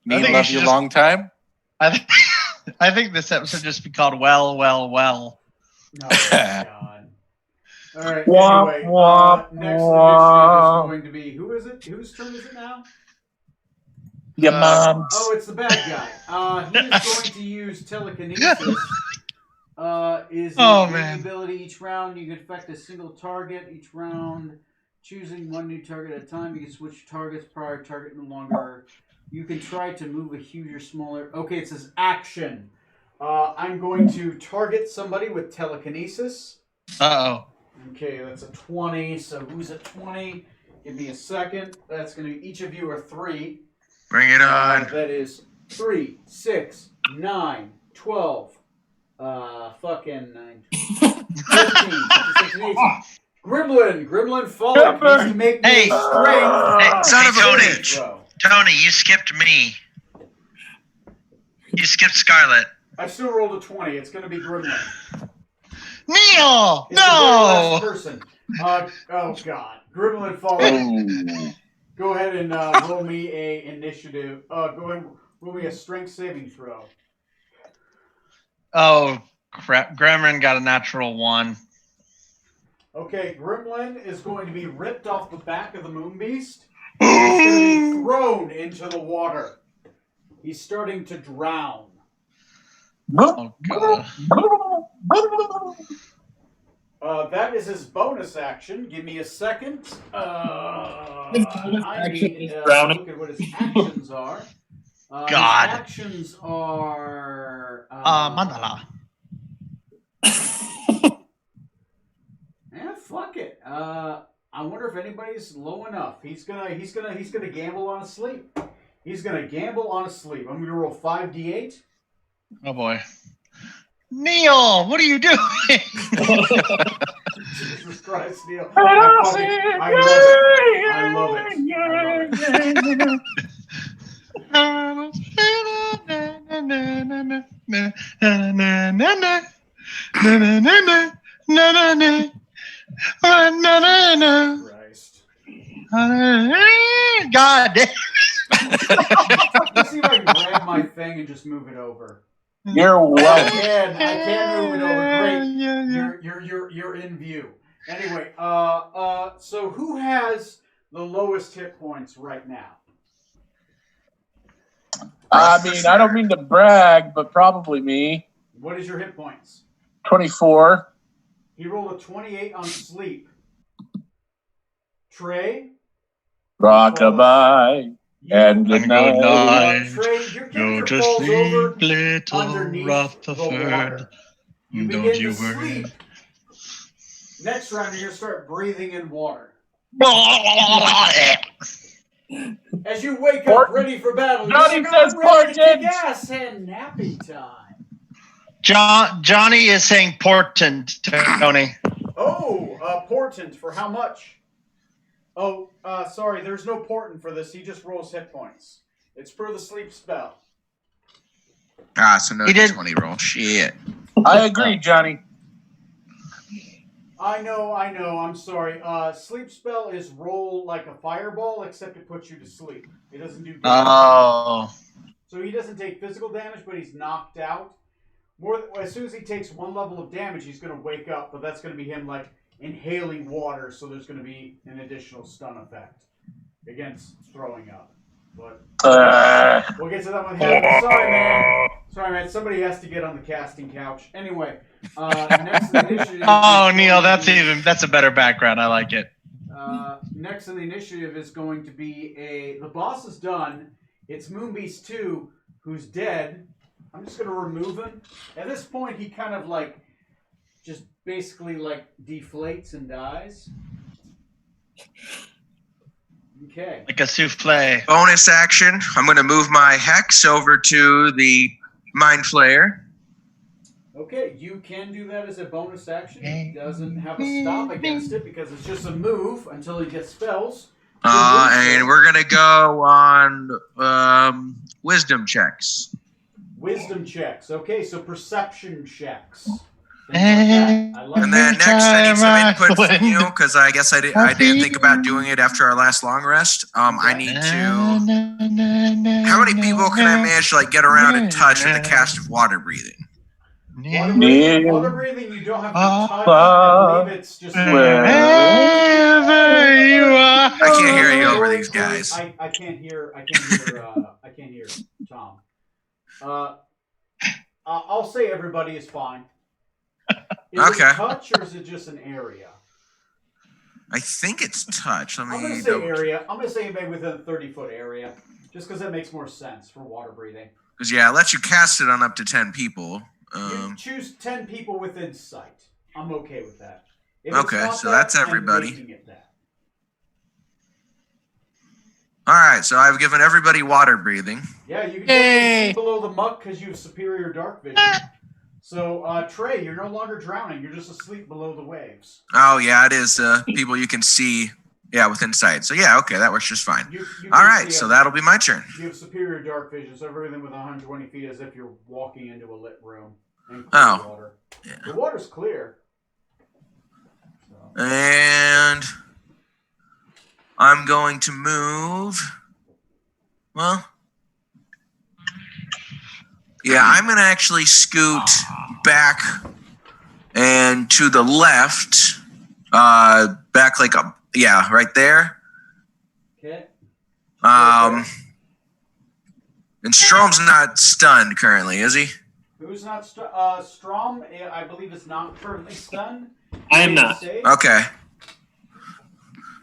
Me I think love you you should long time. I think this episode should just be called Well, Well, Well. Oh, God. All right, Wah, anyway, wah, next wah. initiative is going to be, who is it? Whose turn is it now? Your mom's. Oh, it's the bad guy. He is going to use telekinesis. Is an ability each round. You can affect a single target each round. Choosing one new target at a time. You can switch targets. Prior target no longer. You can try to move a huge or smaller. Okay, it says action. I'm going to target somebody with telekinesis. Uh-oh. Okay, that's a 20. So who's at 20? Give me a second. That's going to be, each of you are 3. Bring it on. That is 3, 6, 9, 12. Fucking 9, 13, 16, 18. Gremlin falling. Needs to make me Hey. a strength. Hey, Son of a Tony. bitch. Bro. Tony, you skipped me. You skipped Scarlet. I still rolled a 20. It's going to be Gremlin. Neil! It's the very last No! person. Oh, God. Gremlin falling. Go ahead and roll me a initiative. Go ahead and roll me a strength saving throw. Oh, crap. Gremlin got a natural 1. Okay, Gremlin is going to be ripped off the back of the Moon Beast. He's going to be thrown into the water. He's starting to drown. Oh, God. That is his bonus action. Give me a second. His bonus I action need is to drowning. look at what his actions are. God. His actions are... Mandala. Fuck it. I wonder if anybody's low enough. He's gonna gamble on a sleep. He's gonna gamble on a sleep. I'm gonna roll 5d8. Oh, boy. Neil, what are you doing? Jesus Christ, Neil. I love it. Christ. God damn. Let's see if I can grab my thing and just move it over. You're I welcome. can move it over. Great. You're in view. Anyway, so who has the lowest hit points right now? I mean, I don't mean to brag, but probably me. What is your hit points? 24. He rolled a 28 on sleep. Trey? Rockabye. And good night. Trey, your Go character to falls over sleep, little underneath the water. Rutherford. You Don't begin you to worry. sleep. Next round, you're going to start breathing in water. As you wake up ready for battle, Johnny you're says ready to kick portent. ass and nappy time. Johnny is saying portent, Tony. Oh, portent for how much? Oh, sorry, there's no portent for this. He just rolls hit points. It's per the sleep spell. So no He did- D20 roll. Shit. I agree, Johnny. I know, I'm sorry. Sleep spell is roll like a fireball, except it puts you to sleep. It doesn't do damage. Oh. So he doesn't take physical damage, but he's knocked out. As soon as he takes one level of damage, he's going to wake up, but that's going to be him, like, inhaling water, so there's going to be an additional stun effect against throwing up. But we'll get to that one. Sorry, man. Somebody has to get on the casting couch. Anyway, next in the initiative. Oh, Neil, that's a better background. I like it. Next in the initiative is going to be the boss is done. It's Moonbeast 2, who's dead. I'm just going to remove him. At this point, he kind of like just basically like deflates and dies. Okay. Like a souffle. Bonus action. I'm going to move my hex over to the Mind Flayer. Okay, you can do that as a bonus action. It doesn't have a stop against it because it's just a move until he gets spells. And we're going to go on wisdom checks. Wisdom checks. Okay, so perception checks. Things like that. I like And that. then next, I need some Every input time from you because I guess I didn't think about doing it after our last long rest. I need to. How many people can I manage to get around and touch with the cast of water breathing? Water breathing, you don't have to touch. I believe it's just. Wherever you are. I can't hear you over these guys. I can't hear Tom. I'll say everybody is fine. Is Okay. it touch or is it just an area? I think it's touch. Let me. I'm gonna say area. I'm gonna say anybody within a 30-foot area, just because that makes more sense for water breathing. Because it lets you cast it on up to 10 people. You choose 10 people within sight. I'm okay with that. If Okay, it's not so that, that's I'm everybody. making it that. All right, so I've given everybody water breathing. Yeah, you can Yay! see below the muck because you have superior dark vision. So, Trey, you're no longer drowning. You're just asleep below the waves. Oh yeah, it is people you can see. Yeah, within sight. So yeah, okay, that works just fine. You All can right, see so everything. that'll be my turn. You have superior dark vision, so everything within 120 feet as if you're walking into a lit room. And clear water. Yeah. The water's clear. So. And I'm going to move. Well, yeah, I'm going to actually scoot back and to the left. Back right there. Okay. And Strom's not stunned currently, is he? Who's not Strom? I believe is not currently stunned. I am not. Okay.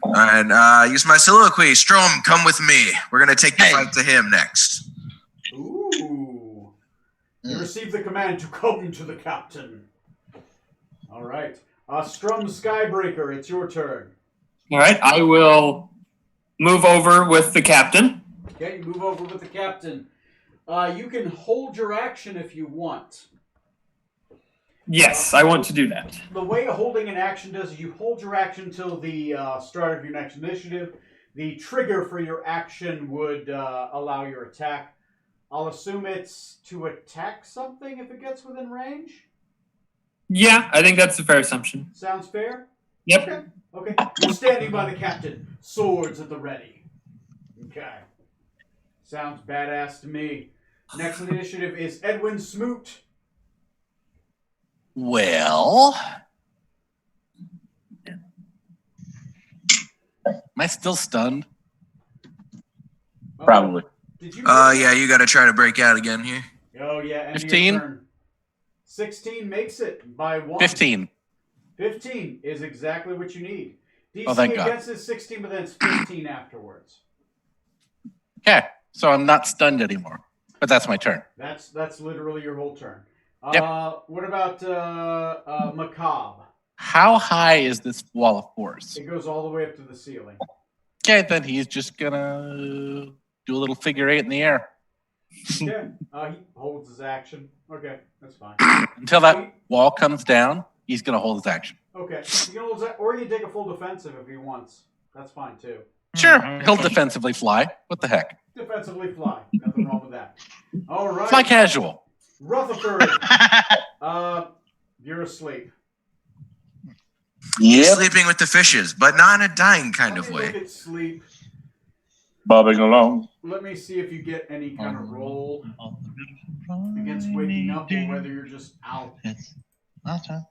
And use my soliloquy. Strom, come with me. We're gonna take the fight to him next. Ooh. You receive the command to come to the captain. All right. Strom Skybreaker, it's your turn. All right, I will move over with the captain. Okay, you move over with the captain. You can hold your action if you want. Yes, I want to do that. The way holding an action does is you hold your action until the start of your next initiative. The trigger for your action would allow your attack. I'll assume it's to attack something if it gets within range. Yeah, I think that's a fair assumption. Sounds fair? Yep. Okay. You're standing by the captain. Swords at the ready. Okay. Sounds badass to me. Next initiative is Edwin Smoot. Well, am I still stunned? Probably. Did you? Yeah, you gotta try to break out again here. Oh yeah. End of your 15? turn. 16 makes it by 1. 15. 15 is exactly what you need. DC Oh, thank God. against is 16, but then it's 15 afterwards. Okay, so I'm not stunned anymore. But that's my turn. That's literally your whole turn. Yep. What about Macabre? How high is this wall of force? It goes all the way up to the ceiling. Okay, then he's just gonna do a little figure 8 in the air. Yeah, he holds his action. Okay, that's fine. Until that wall comes down, he's gonna hold his action. Okay, you can hold his, or you can take a full defensive if he wants. That's fine too. Sure, he'll defensively fly. What the heck? Defensively fly. Nothing wrong with that. All right. Fly casual. Rutherford. You're asleep. He's Yep. sleeping with the fishes, but not in a dying kind Let of me look way. at sleep. Bobbing along. Let me see if you get any kind of roll against waking up or whether you're just out. It's my turn.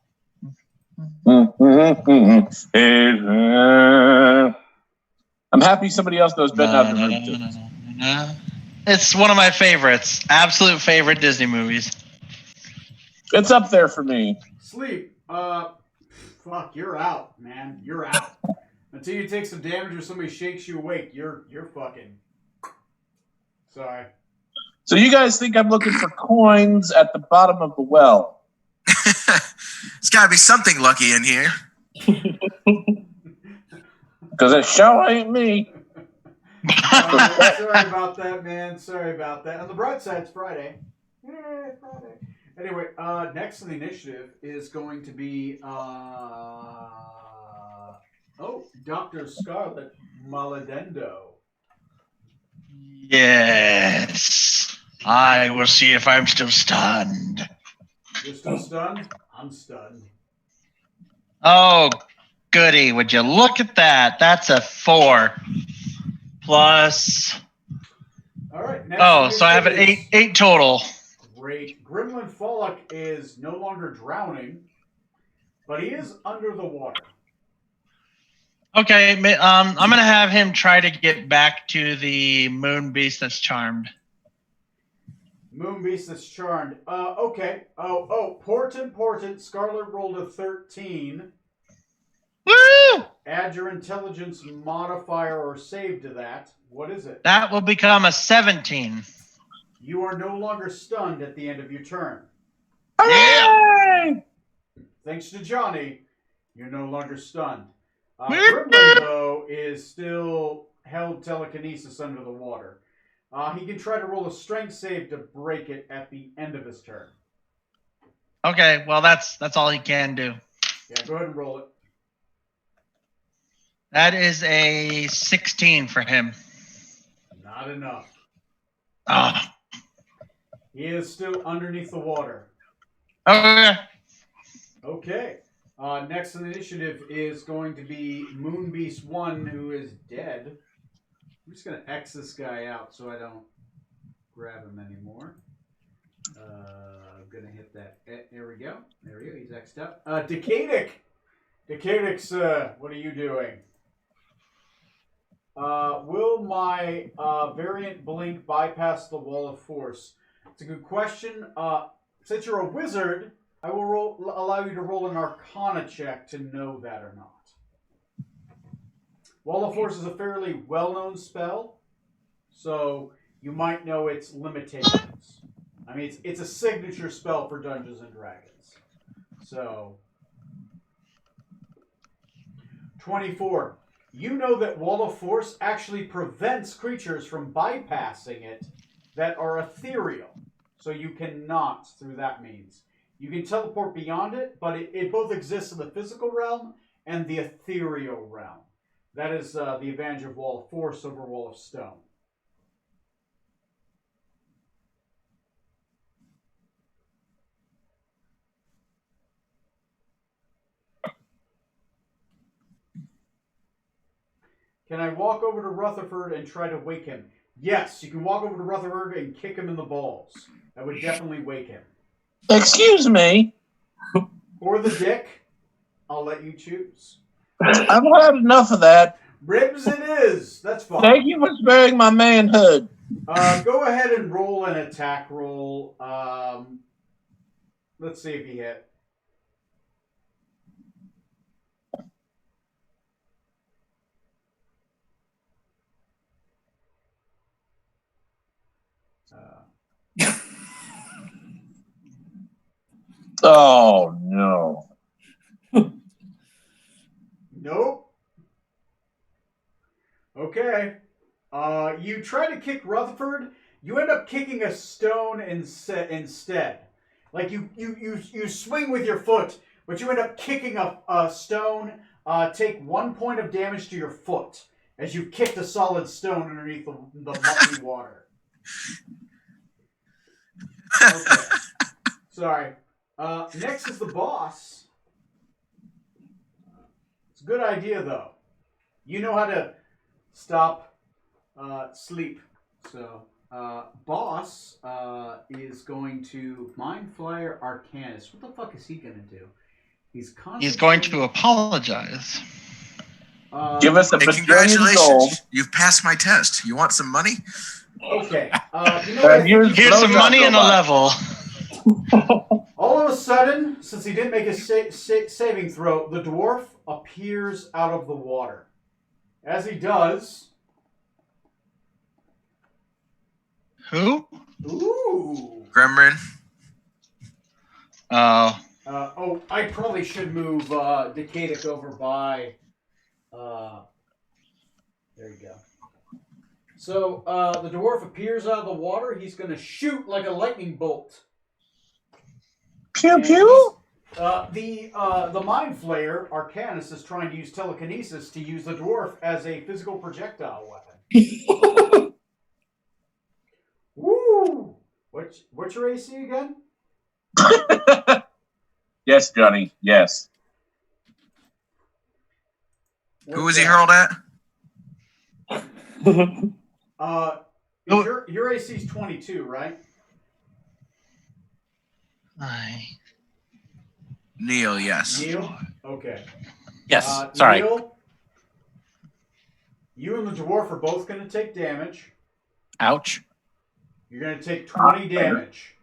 I'm happy somebody else knows better not to room too. It's one of my favorites. Absolute favorite Disney movies. It's up there for me. Sleep. Fuck, you're out, man. You're out. Until you take some damage or somebody shakes you awake, you're fucking. Sorry. So you guys think I'm looking for coins at the bottom of the well? There's got to be something lucky in here. Because it sure ain't me. Sorry about that, man. Sorry about that. On the bright side, it's Friday. Yay, Friday. Anyway, next in the initiative is going to be Dr. Scarlet Maladendo. Yes. I will see if I'm still stunned. You're still stunned? I'm stunned. Oh, goody. Would you look at that? That's a 4. Plus. All right. Next Oh, so I have an initiative is- 8 total. Great. Gremlin Fallock is no longer drowning, but he is under the water. Okay, I'm going to have him try to get back to the moon beast that's charmed. Moon Beast that's charmed. Okay. Important. Scarlet rolled a 13. Woo! Add your intelligence modifier or save to that. What is it? That will become a 17. You are no longer stunned at the end of your turn. Yeah! Thanks to Johnny, you're no longer stunned. Woo! Gremlin, though, is still held telekinesis under the water. He can try to roll a strength save to break it at the end of his turn. Okay, well, that's all he can do. Yeah, go ahead and roll it. That is a 16 for him. Not enough. Ah. He is still underneath the water. Okay. Okay. Next in the initiative is going to be Moon Beast 1, who is dead. I'm just going to X this guy out so I don't grab him anymore. I'm going to hit that. There we go. There we go. He's X'd up. Decadic. Decadic's, what are you doing? Will my variant blink bypass the wall of force? It's a good question. Since you're a wizard, I will allow you to roll an Arcana check to know that or not. Wall of Force is a fairly well-known spell, so you might know its limitations. I mean, it's a signature spell for Dungeons and Dragons. So, 24. You know that Wall of Force actually prevents creatures from bypassing it that are ethereal. So you cannot through that means. You can teleport beyond it, but it both exists in the physical realm and the ethereal realm. That is the advantage of Wall of Force over Wall of Stone. Can I walk over to Rutherford and try to wake him? Yes, you can walk over to Rutherford and kick him in the balls. That would definitely wake him. Excuse me. Or the dick. I'll let you choose. I've had enough of that. Ribs it is. That's fine. Thank you for sparing my manhood. Go ahead and roll an attack roll. Let's see if you hit. Oh, no. Nope. Okay. You try to kick Rutherford. You end up kicking a stone instead. Like you swing with your foot, but you end up kicking a stone. Take 1 point of damage to your foot as you kicked a solid stone underneath the muddy water. Okay. Sorry. Next is the boss. It's a good idea, though. You know how to stop sleep. So, boss is going to Mind Flyer Arcanist. What the fuck is he going to do? He's going to apologize. Give us a Hey, bajillion gold. congratulations. You've passed my test. You want some money? Okay. You know what? Here's some money and a level. All of a sudden, since he didn't make a saving throw, the dwarf appears out of the water. As he does... Who? Ooh. Gremlin. I probably should move Decadic over by... there you go. So, the dwarf appears out of the water. He's going to shoot like a lightning bolt. Pew pew. The Mind Flayer, Arcanist, is trying to use telekinesis to use the dwarf as a physical projectile weapon. Woo! What's your AC again? Yes, Johnny. Yes. Who was he hurled at? Your AC is 22, right? Neil, yes. Neil? Okay. Yes. Sorry. Neil, you and the dwarf are both going to take damage. Ouch. You're going to take 20 damage.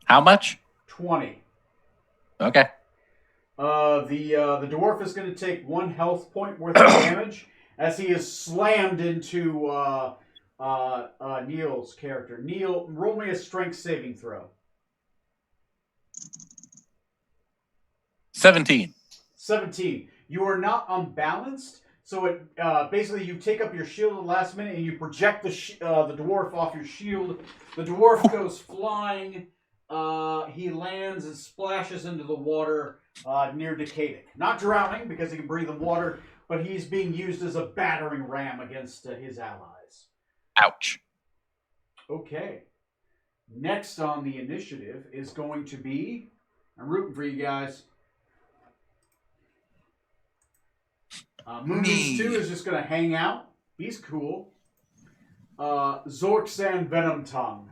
How much? 20. Okay. The dwarf is going to take 1 health point worth of damage as he is slammed into Neil's character. Neil, roll me a strength saving throw. 17. 17. You are not unbalanced, so it basically you take up your shield at the last minute and you project the dwarf off your shield. The dwarf goes flying. He lands and splashes into the water near Decadic. Not drowning because he can breathe in water, but he's being used as a battering ram against his allies. Ouch. Okay. Next on the initiative is going to be... I'm rooting for you guys. Moonbeams 2 is just going to hang out. He's cool. Zorksan Venom Tongue.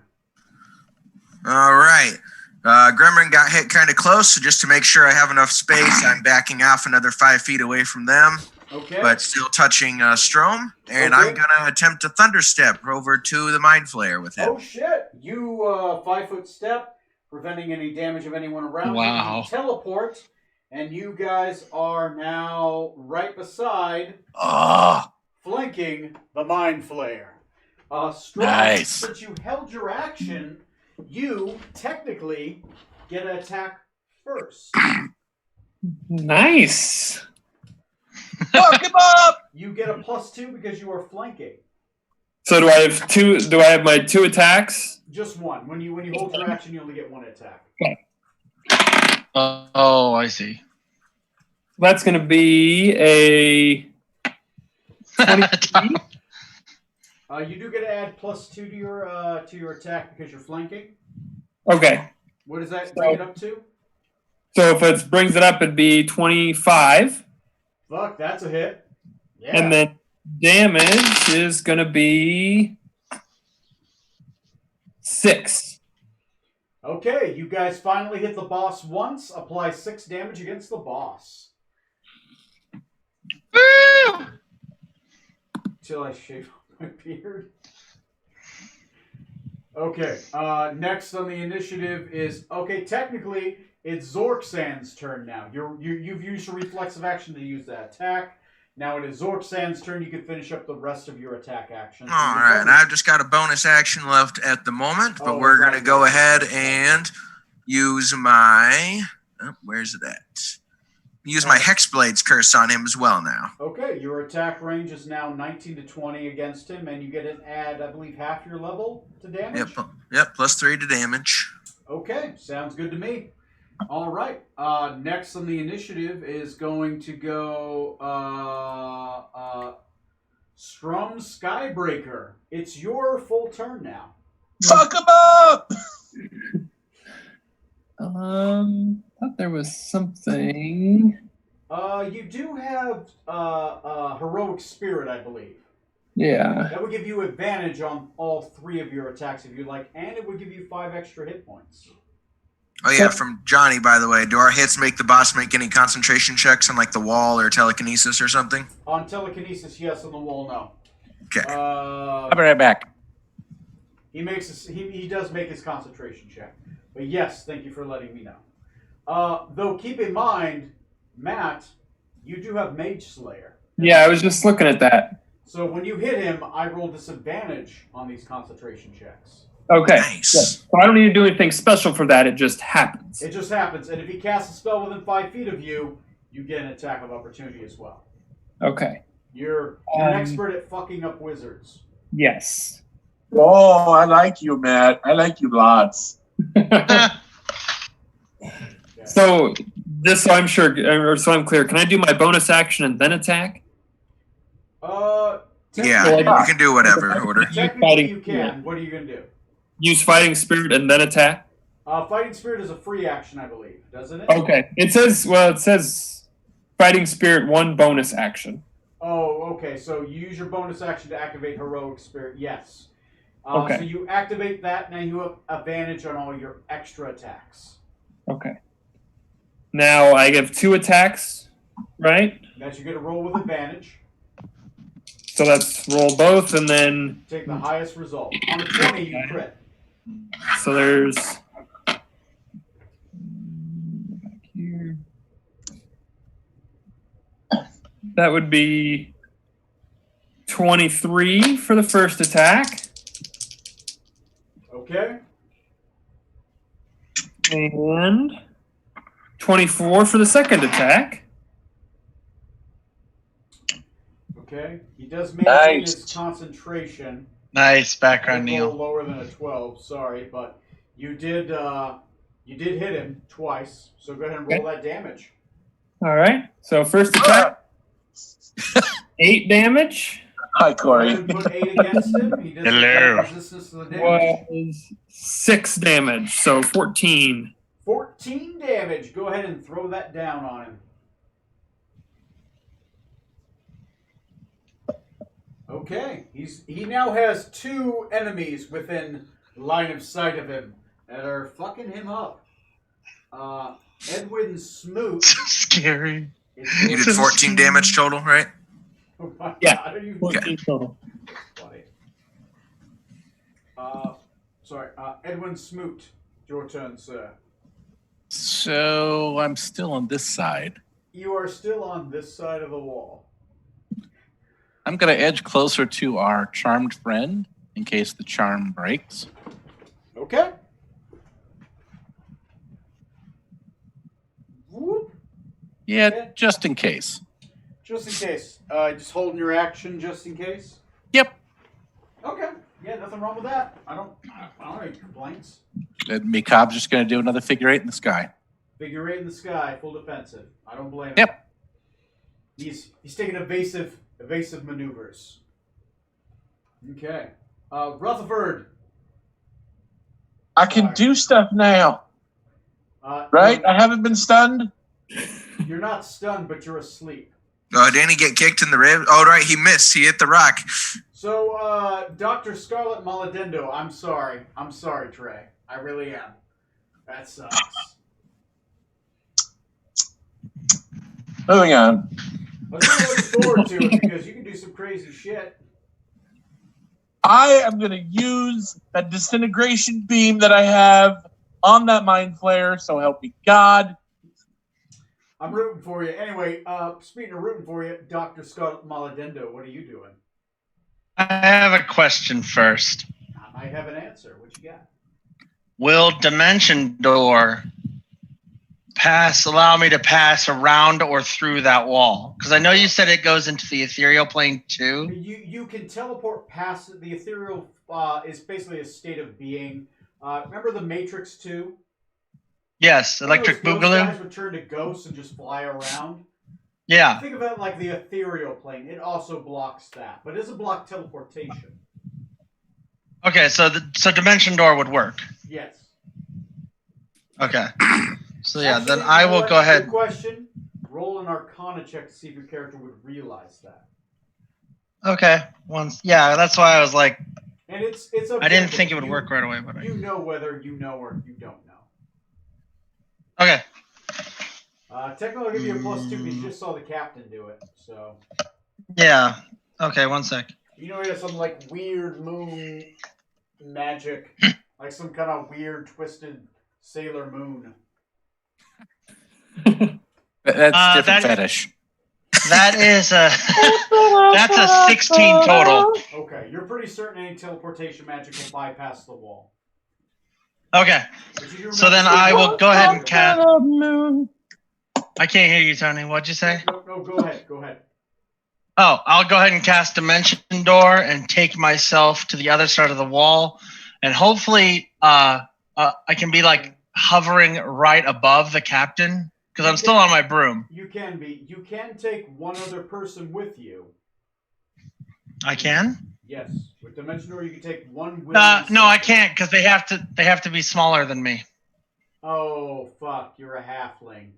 All right. Gremlin got hit kind of close, so just to make sure I have enough space, I'm backing off another 5 feet away from them. Okay. But still touching Strom, and I'm going to attempt to Thunderstep over to the Mind Flayer with him. Oh, shit. You 5-foot step, preventing any damage of anyone around Wow. you. You teleport, and you guys are now right beside, flanking the Mind Flayer. Strom, Nice. since you held your action, you technically get an attack first. Nice. Fuck him up! You get a +2 because you are flanking. So do I have two? Do I have my 2 attacks? Just one. When you hold your action, you only get 1 attack. Oh, I see. That's going to be a 23. You do get to add +2 to your attack because you're flanking. Okay. What does that bring it up to? So if it brings it up, it'd be 25. Fuck, that's a hit. Yeah. And then damage is going to be 6. Okay, you guys finally hit the boss once. Apply 6 damage against the boss. Woo! Till I shave off my beard. Okay, next on the initiative is... Okay, technically, it's Zorksan's turn now. You've used your reflexive action to use that attack. Now it is Zorksan's turn. You can finish up the rest of your attack action. All right, I've just got a bonus action left at the moment, but we're going to go ahead and use my... Oh, where's it at? Use my Hexblade's curse on him as well now. Okay, your attack range is now 19 to 20 against him, and you get an add, I believe, half your level to damage? Yep, +3 to damage. Okay, sounds good to me. All right, next on the initiative is going to go Strum Skybreaker. It's your full turn now. Fuck him up! Thought there was something. You do have Heroic Spirit, I believe. Yeah. That would give you advantage on all 3 of your attacks if you like, and it would give you 5 extra hit points. Oh yeah, from Johnny, by the way. Do our hits make the boss make any concentration checks on like the wall or telekinesis or something? On telekinesis, yes. On the wall, no. Okay. I'll be right back. He does make his concentration check, but yes, thank you for letting me know. Though keep in mind, Matt, you do have Mage Slayer. Yeah, I was just looking at that. So when you hit him, I roll disadvantage on these concentration checks. Okay. Nice. Yeah. So I don't need to do anything special for that. It just happens. It just happens, and if he casts a spell within 5 feet of you, you get an attack of opportunity as well. Okay. You're an expert at fucking up wizards. Yes. Oh, I like you, Matt. I like you lots. So, just so I'm sure, or so I'm clear, can I do my bonus action and then attack? Yeah, you can do whatever order. Technically you can. What are you going to do? use Fighting Spirit and then attack? Fighting Spirit is a free action, I believe, doesn't it? Okay. It says Fighting Spirit 1 bonus action. Oh, okay. So you use your bonus action to activate Heroic Spirit. Yes. Okay. So you activate that. Now you have advantage on all your extra attacks. Okay. Now I have 2 attacks, right? That you get a roll with advantage. So let's roll both and then. Take the highest result. On a 20, you crit. So there's. Back here. That would be 23 for the first attack. Okay. And 24 for the second attack. Okay. He does maintain Nice. his concentration. Nice background, Roll Neil. lower than a 12. Sorry, but you did hit him twice. So go ahead and roll that damage. All right. So first attack, 8 damage. Hi, Go Corey. ahead and put 8 against him. He doesn't Hello. have resistance to the damage. Was 6 damage, so 14. 14 damage. Go ahead and throw that down on him. Okay. He now has 2 enemies within line of sight of him that are fucking him up. Edwin Smoot. Scary. You did 14 damage total, right? Oh my Yeah. God, are you 14 total. funny? Sorry. Edwin Smoot. Your turn, sir. So I'm still on this side. You are still on this side of the wall. I'm going to edge closer to our charmed friend in case the charm breaks. Okay. Whoop. Yeah, just in case. Just in case. Just holding your action just in case. Yep. Okay. Yeah, nothing wrong with that. I don't have any complaints. And Mikab's just going to do another figure 8 in the sky. Figure 8 in the sky, full defensive. I don't blame him. Yep. He's taking evasive maneuvers. Okay. Rutherford. I can do stuff now, right? I haven't been stunned. You're not stunned, but you're asleep. Didn't he get kicked in the rib? Oh, right, he missed. He hit the rock. So, Dr. Scarlet Maladendo, I'm sorry. I'm sorry, Trey. I really am. That sucks. Moving on. But I'm looking forward to it because you can do some crazy shit. I am going to use that disintegration beam that I have on that mind flare, so help me God. I'm rooting for you. Anyway, speaking of rooting for you, Dr. Scarlet Maladendo, what are you doing? I have a question first. I might have an answer. What you got? Will Dimension Door allow me to pass around or through that wall? Because I know you said it goes into the ethereal plane too. You can teleport past it. The ethereal is basically a state of being. Remember the Matrix 2? Yes, Electric Those Boogaloo. guys would turn to ghosts and just fly around. Yeah. Think of it like the ethereal plane. It also blocks that, but it doesn't block teleportation. Okay, so Dimension Door would work. Yes. Okay. So yeah, Actually, then I you know will what? go ahead. Good question. Roll an Arcana check to see if your character would realize that. Okay. Yeah, that's why I was like, And it's I didn't think it would work right away, but You know whether you know or you don't know. okay. Technically, I'll give you a +2 because you just saw the captain do it. So Yeah. Okay, 1 sec. you know he has some like weird moon magic, like some kind of weird twisted Sailor Moon. That's different that- fetish. That is that's a 16 total. Okay, you're pretty certain any teleportation magic will bypass the wall. Okay. But you So then I will go ahead and cast. I can't hear you, Tony. What'd you say? No, go ahead. Go ahead. Oh, I'll go ahead and cast Dimension Door and take myself to the other side of the wall, and hopefully, I can be like hovering right above the captain because I'm still on my broom. You can be. You can take one other person with you. I can. Yes, which Dimension door, you can take one. No, I can't because they have to be smaller than me. Oh fuck! You're a halfling.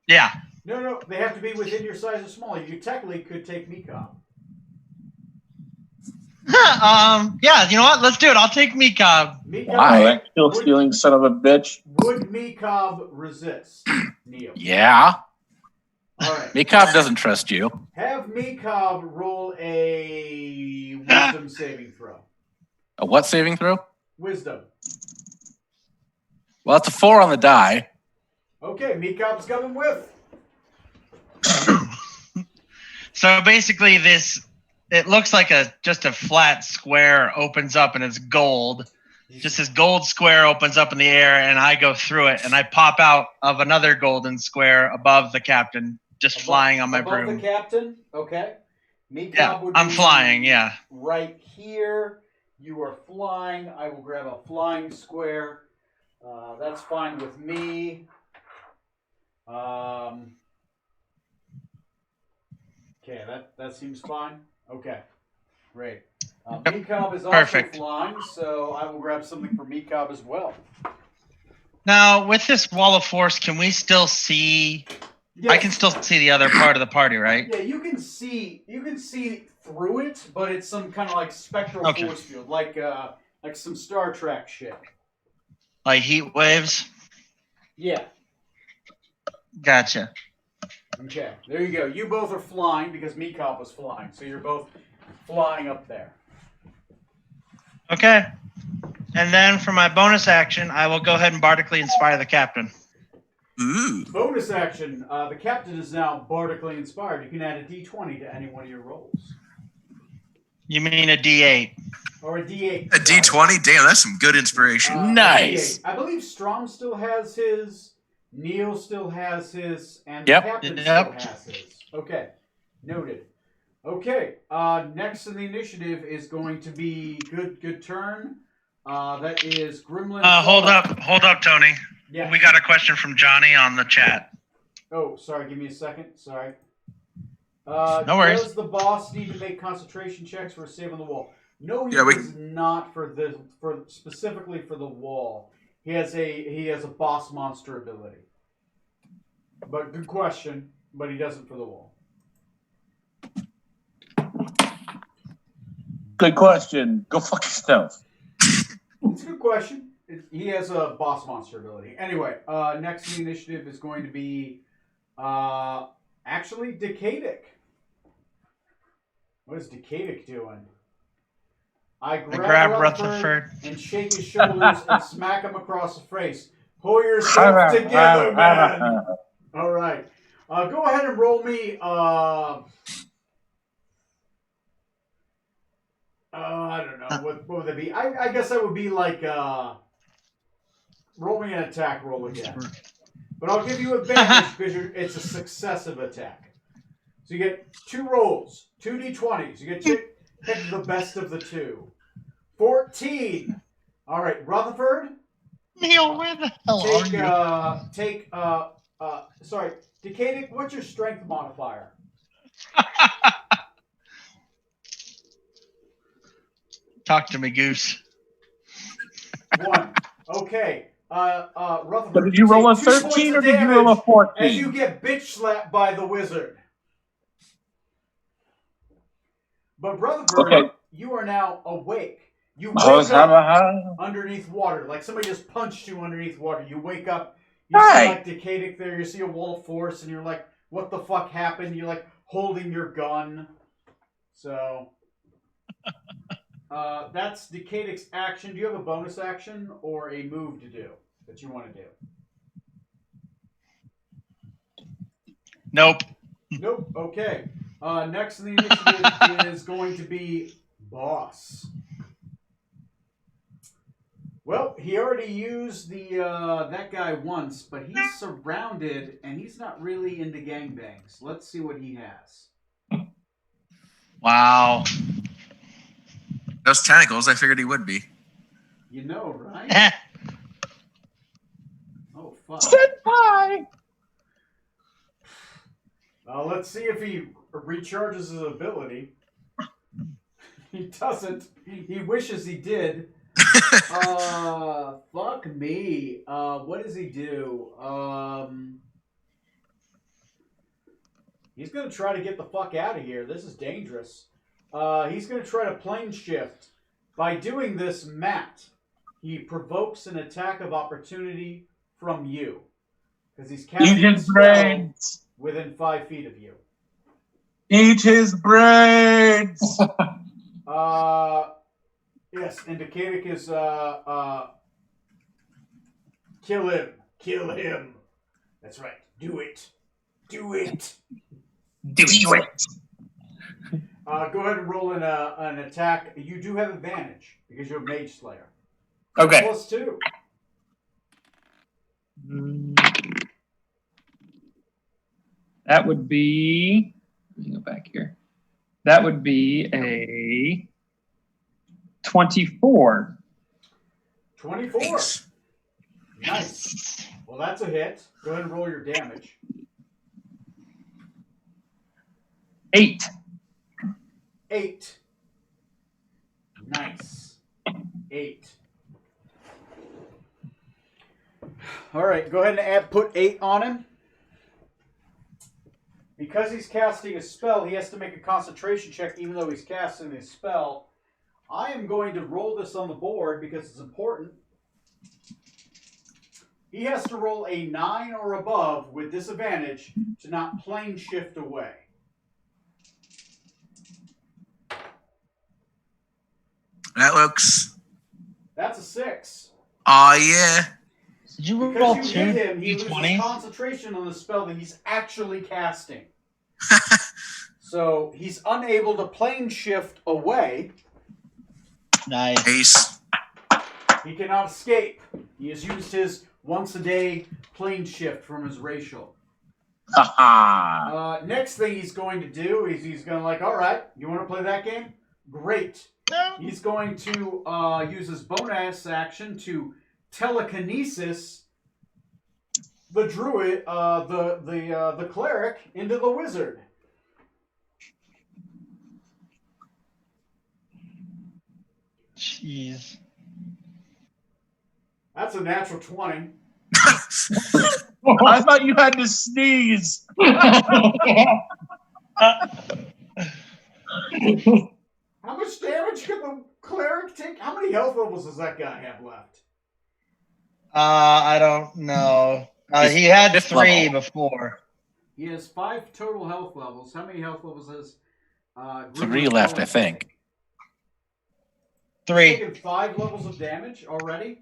Yeah. No, they have to be within your size or smaller. You technically could take Mekob. Yeah, you know what? Let's do it. I'll take Mekob. Why? That kill stealing son of a bitch. Would Mekob resist, Neil? Yeah. All right. Mekob doesn't trust you. Have Mekob roll a wisdom saving throw. A what saving throw? Wisdom. Well, it's a 4 on the die. Okay, Meekob's coming with. So basically, it looks like just a flat square opens up and it's gold. Just this gold square opens up in the air, and I go through it, and I pop out of another golden square above the captain, just flying on my above broom. the captain. Okay. Mekob Yeah, would I'm be flying. Yeah. Right here. You are flying. I will grab a flying square. That's fine with me. Okay, that seems fine. Okay, great. Mekob is also Perfect. flying, so I will grab something for Mekob as well. Now, with this wall of force, can we still see? Yes. I can still see the other part of the party, right? Yeah, you can see through it, but it's some kind of like spectral force field, like some Star Trek shit. Like heat waves. Yeah. Gotcha. Okay, there you go. You both are flying because Mekob was flying, so you're both flying up there. Okay. And then for my bonus action, I will go ahead and bardically inspire the captain. Ooh. Bonus action. The captain is now bardically inspired. You can add a D20 to any one of your rolls. You mean a D8? Or a D8. A D20? Damn, that's some good inspiration. Nice. I believe Strom still has his, Neil still has his, and Yep. the captain Yep. still has his. Okay, noted. Okay, next in the initiative is going to be good turn. That is Gremlin. Hold up, Tony. Yeah. We got a question from Johnny on the chat. Oh, sorry. Give me a second. Sorry. No worries. Does the boss need to make concentration checks for a save on the wall? No, he Yeah, does not for specifically for the wall. He has a boss monster ability. But good question. But he doesn't for the wall. Good question. Go fuck yourself. It's a good question. He has a boss monster ability. Anyway, next in the initiative is going to be actually Decadic. What is Decadic doing? I grab Rutherford and shake his shoulders and smack him across the face. Pull yourself together, man. All right. Go ahead and roll me. I don't know. What would that be? I guess that would be like roll me an attack roll again. But I'll give you advantage because it's a successive attack. So you get 2 rolls, 2 d20s. You get to pick the best of the 2. 14. All right, Rutherford. Neil, where the hell are you? Sorry, Decadic, what's your strength modifier? Talk to me, Goose. 1. Okay. Rutherford. But did you roll a 2 points 13 of or did you roll a damage 14? as you get bitch slapped by the wizard. But Rutherford, Okay. you are now awake. You wake up underneath water. Like somebody just punched you underneath water. You wake up, you see like Decadic there, you see a wall of force, and you're like, what the fuck happened? You're like holding your gun. So that's Decadic's action. Do you have a bonus action or a move to do that you want to do? Nope. Nope. Okay. Next in the initiative is going to be Boss. Well, he already used the that guy once, but he's surrounded and he's not really into gangbangs. Let's see what he has. Wow. Those tentacles, I figured he would be. You know, right? Oh fuck. Senpai! Let's see if he recharges his ability. He doesn't. He wishes he did. Fuck me. What does he do? He's gonna try to get the fuck out of here. This is dangerous. He's gonna try to plane shift. By doing this, Matt, he provokes an attack of opportunity from you. Because he's Eat casting a his spell brains. within 5 feet of you. Eat his brains. Yes, and Decadic is kill him. Kill him. That's right. Do it. Do it. Do it. Go ahead and roll an attack. You do have advantage because you're a Mage Slayer. Okay. +2. That would be. Let me go back here. That would be a 24. 24. Nice. Well, that's a hit. Go ahead and roll your damage. 8. 8. Nice. 8. All right, go ahead and put 8 on him. Because he's casting a spell, he has to make a concentration check even though he's casting a spell. I am going to roll this on the board because it's important. He has to roll a 9 or above with disadvantage to not plane shift away. That looks. That's a 6. Oh yeah. Did you roll Because you two hit him, he loses d20s? concentration on the spell that he's actually casting. So he's unable to plane shift away. Nice. Ace. He cannot escape. He has used his once a day plane shift from his racial. Next thing he's going to do is he's going to all right, you want to play that game? Great. He's going to use his bonus action to telekinesis the druid, the cleric into the wizard. Jeez. That's a natural 20. I thought you had to sneeze. How much damage can the cleric take? How many health levels does that guy have left? I don't know. He had 3 before. He has 5 total health levels. How many health levels has 3 left, I think. 3. He's taken 5 levels of damage already?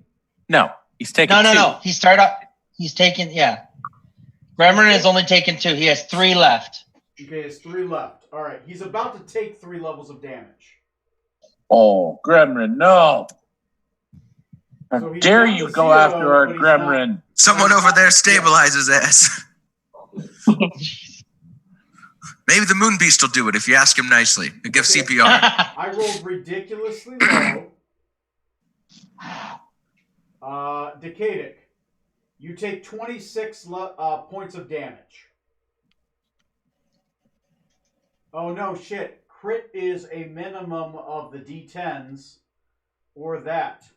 No, he's taking No. 2. He started up. He's taken, yeah. Gremlin has only taken 2. He has 3 left. Okay, he has 3 left. All right, he's about to take 3 levels of damage. Oh, Gremlin, no. How So he's dare down you to go 0, after our but he's Gremlin? Someone over there stabilize his ass. Maybe the Moon Beast will do it if you ask him nicely. He'll give Okay. CPR. I rolled ridiculously low. Decadic, you take 26 points of damage. Oh no, shit. Crit is a minimum of the D10s or that.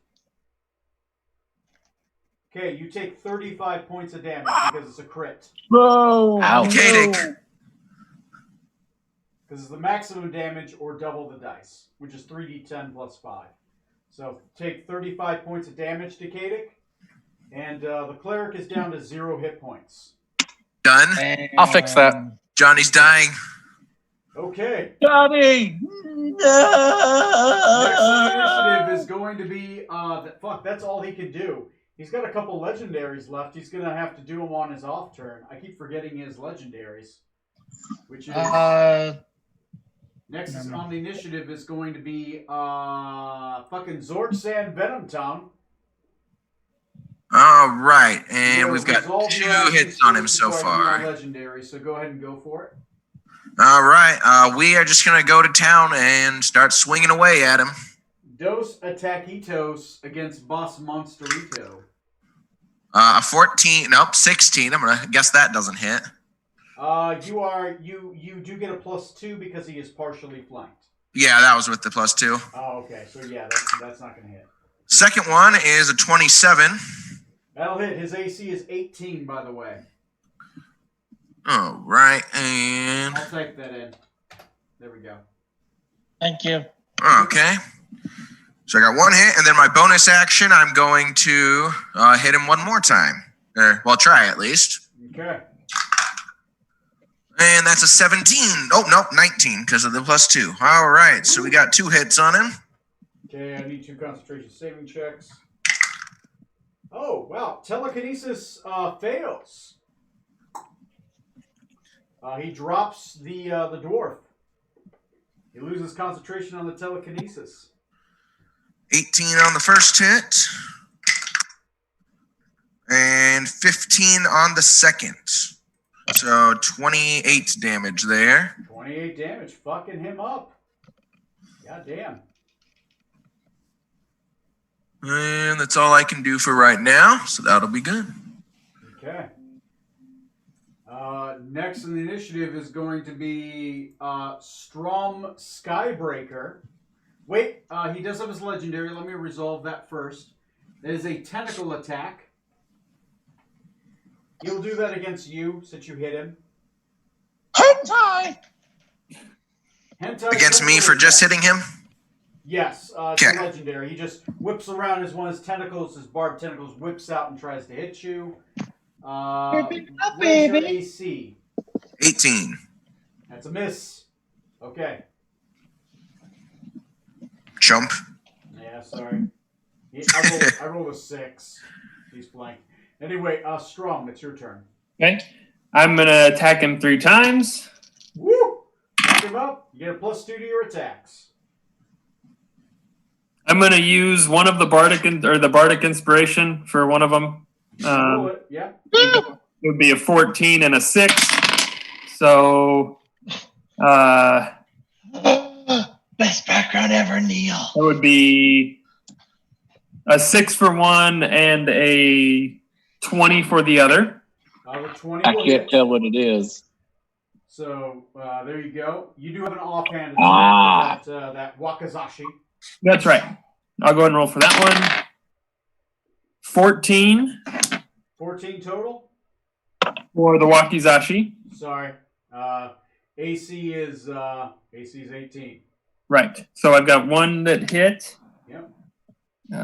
Okay, you take 35 points of damage because it's a crit. Bro, Ouch. Decadic. Because it's the maximum damage or double the dice, which is 3d10 plus 5. So take 35 points of damage, Decadic. And the cleric is down to 0 hit points. Done. I'll fix that. Johnny's dying. Okay. Johnny! Next initiative is going to be... that's all he can do. He's got a couple legendaries left. He's going to have to do them on his off turn. I keep forgetting his legendaries. Which is... Next on the initiative is going to be fucking Zorksan Venom Tongue. All right, and we've got Resolve 2 your actions hits on him first so before I do my far. legendary, so go ahead and go for it. All right, we are just gonna go to town and start swinging away at him. Dos Attackitos against Boss Monsterito. 14, nope, 16. I'm gonna guess that doesn't hit. You do get a +2 because he is partially flanked. Yeah, that was with the +2. Oh, okay. So yeah, that's not gonna hit. Second one is a 27. That'll hit. His AC is 18, by the way. All right, and I'll type that in. There we go. Thank you. okay. So I got one hit, and then my bonus action, I'm going to hit him one more time. Well, try at least. Okay. And that's a 17. Oh, nope, 19 because of the +2. All right, so we got 2 hits on him. Okay, I need 2 concentration saving checks. Oh, wow. Telekinesis fails. He drops the dwarf. He loses concentration on the telekinesis. 18 on the first hit. And 15 on the second. So 28 damage there. 28 damage. Fucking him up. God damn. And that's all I can do for right now. So that'll be good. Okay. Next in the initiative is going to be Strom Skybreaker. Wait, he does have his legendary. Let me resolve that first. That is a tentacle attack. He'll do that against you since you hit him. Hentai! Hentai Against me for just hitting him? Yes, it's Okay. legendary. He just whips around his one of his tentacles, his barbed tentacles, whips out and tries to hit you. What's your AC? 18. That's a miss. Okay. Jump. Yeah, sorry. I rolled a 6. He's blank. Anyway, Strom, it's your turn. Okay. I'm going to attack him 3 times. Woo! Knock him up. You get a +2 to your attacks. I'm going to use one of the bardic inspiration for one of them. Roll it. Yeah. It would be a 14 and a 6. So Best background ever, Neil. it would be a 6 for one and a 20 for the other. The 20 I will can't hit. tell what it is. So there you go. You do have an offhand Ah. that Wakazashi. That's right. I'll go ahead and roll for that one. 14 14 total. for the Wakizashi. Sorry. AC is 18. Right. So I've got one that hit. Yep. So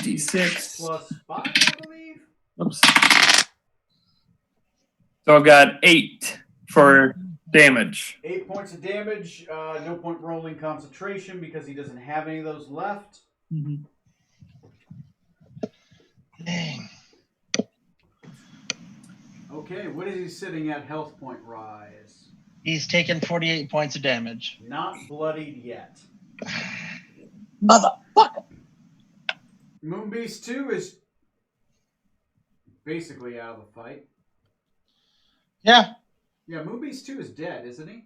D6. +5, I believe. Oops. So I've got 8 for damage. 8 points of damage. No point rolling concentration because he doesn't have any of those left. Mm-hmm. Dang. Okay, what is he sitting at health point rise? He's taken 48 points of damage. Not bloodied yet. Motherfucker! Moonbeast 2 is basically out of the fight. Yeah. Yeah, Moonbeast 2 is dead, isn't he?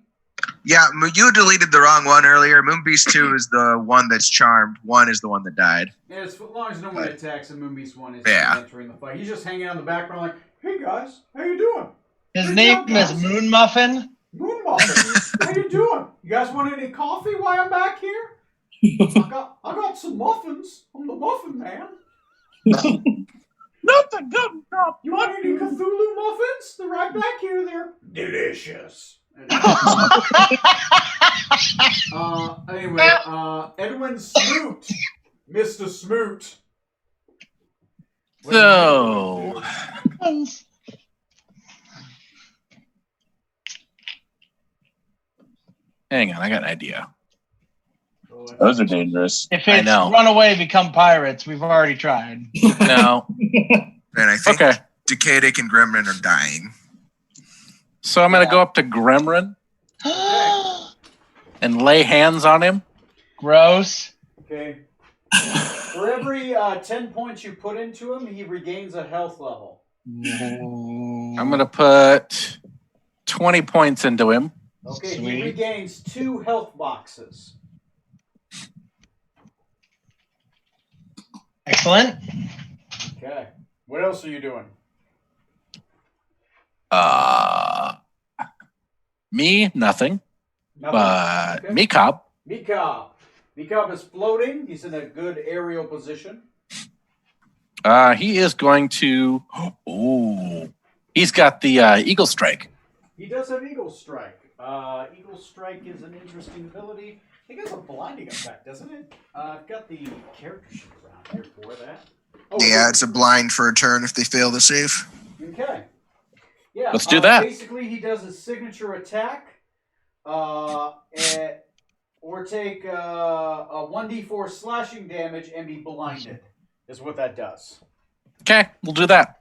Yeah, you deleted the wrong one earlier. Moonbeast 2 is the one that's charmed. 1 is the one that died. Yeah, as long as no one attacks him, Moonbeast 1 is Yeah. entering the fight. He's just hanging out in the background like, hey guys, how you doing? His Good name job, is guys. Moon Muffin. Moon Muffin, how you doing? You guys want any coffee while I'm back here? I got some muffins. I'm the muffin man. Not the gumdrop! You want any Cthulhu muffins? They're right back here. They're delicious. Anyway, Edwin Smoot, Mr. Smoot. So, hang on, I got an idea. Those are dangerous. If I it's know. run away, become pirates, we've already tried. No. And I think Okay. Decadic and Gremlin are dying. So I'm going to go up to Gremlin and lay hands on him. Gross. Okay. For every 10 points you put into him, he regains a health level. I'm going to put 20 points into him. Okay, Sweet. he regains 2 health boxes. Excellent. Okay. What else are you doing? Me, nothing. Nothing. But Okay. me, Cobb. Mikop. Mikop is floating. He's in a good aerial position. He is going to. Oh, he's got the Eagle Strike. He does have Eagle Strike. Eagle Strike is an interesting ability. I think it has a blinding effect, doesn't it? I've got the character sheet around here for that. Oh, Yeah, it's a blind for a turn if they fail the save. Okay. Yeah. Let's do that. Basically, he does his signature attack, or take a 1d4 slashing damage and be blinded. Is what that does. Okay, we'll do that.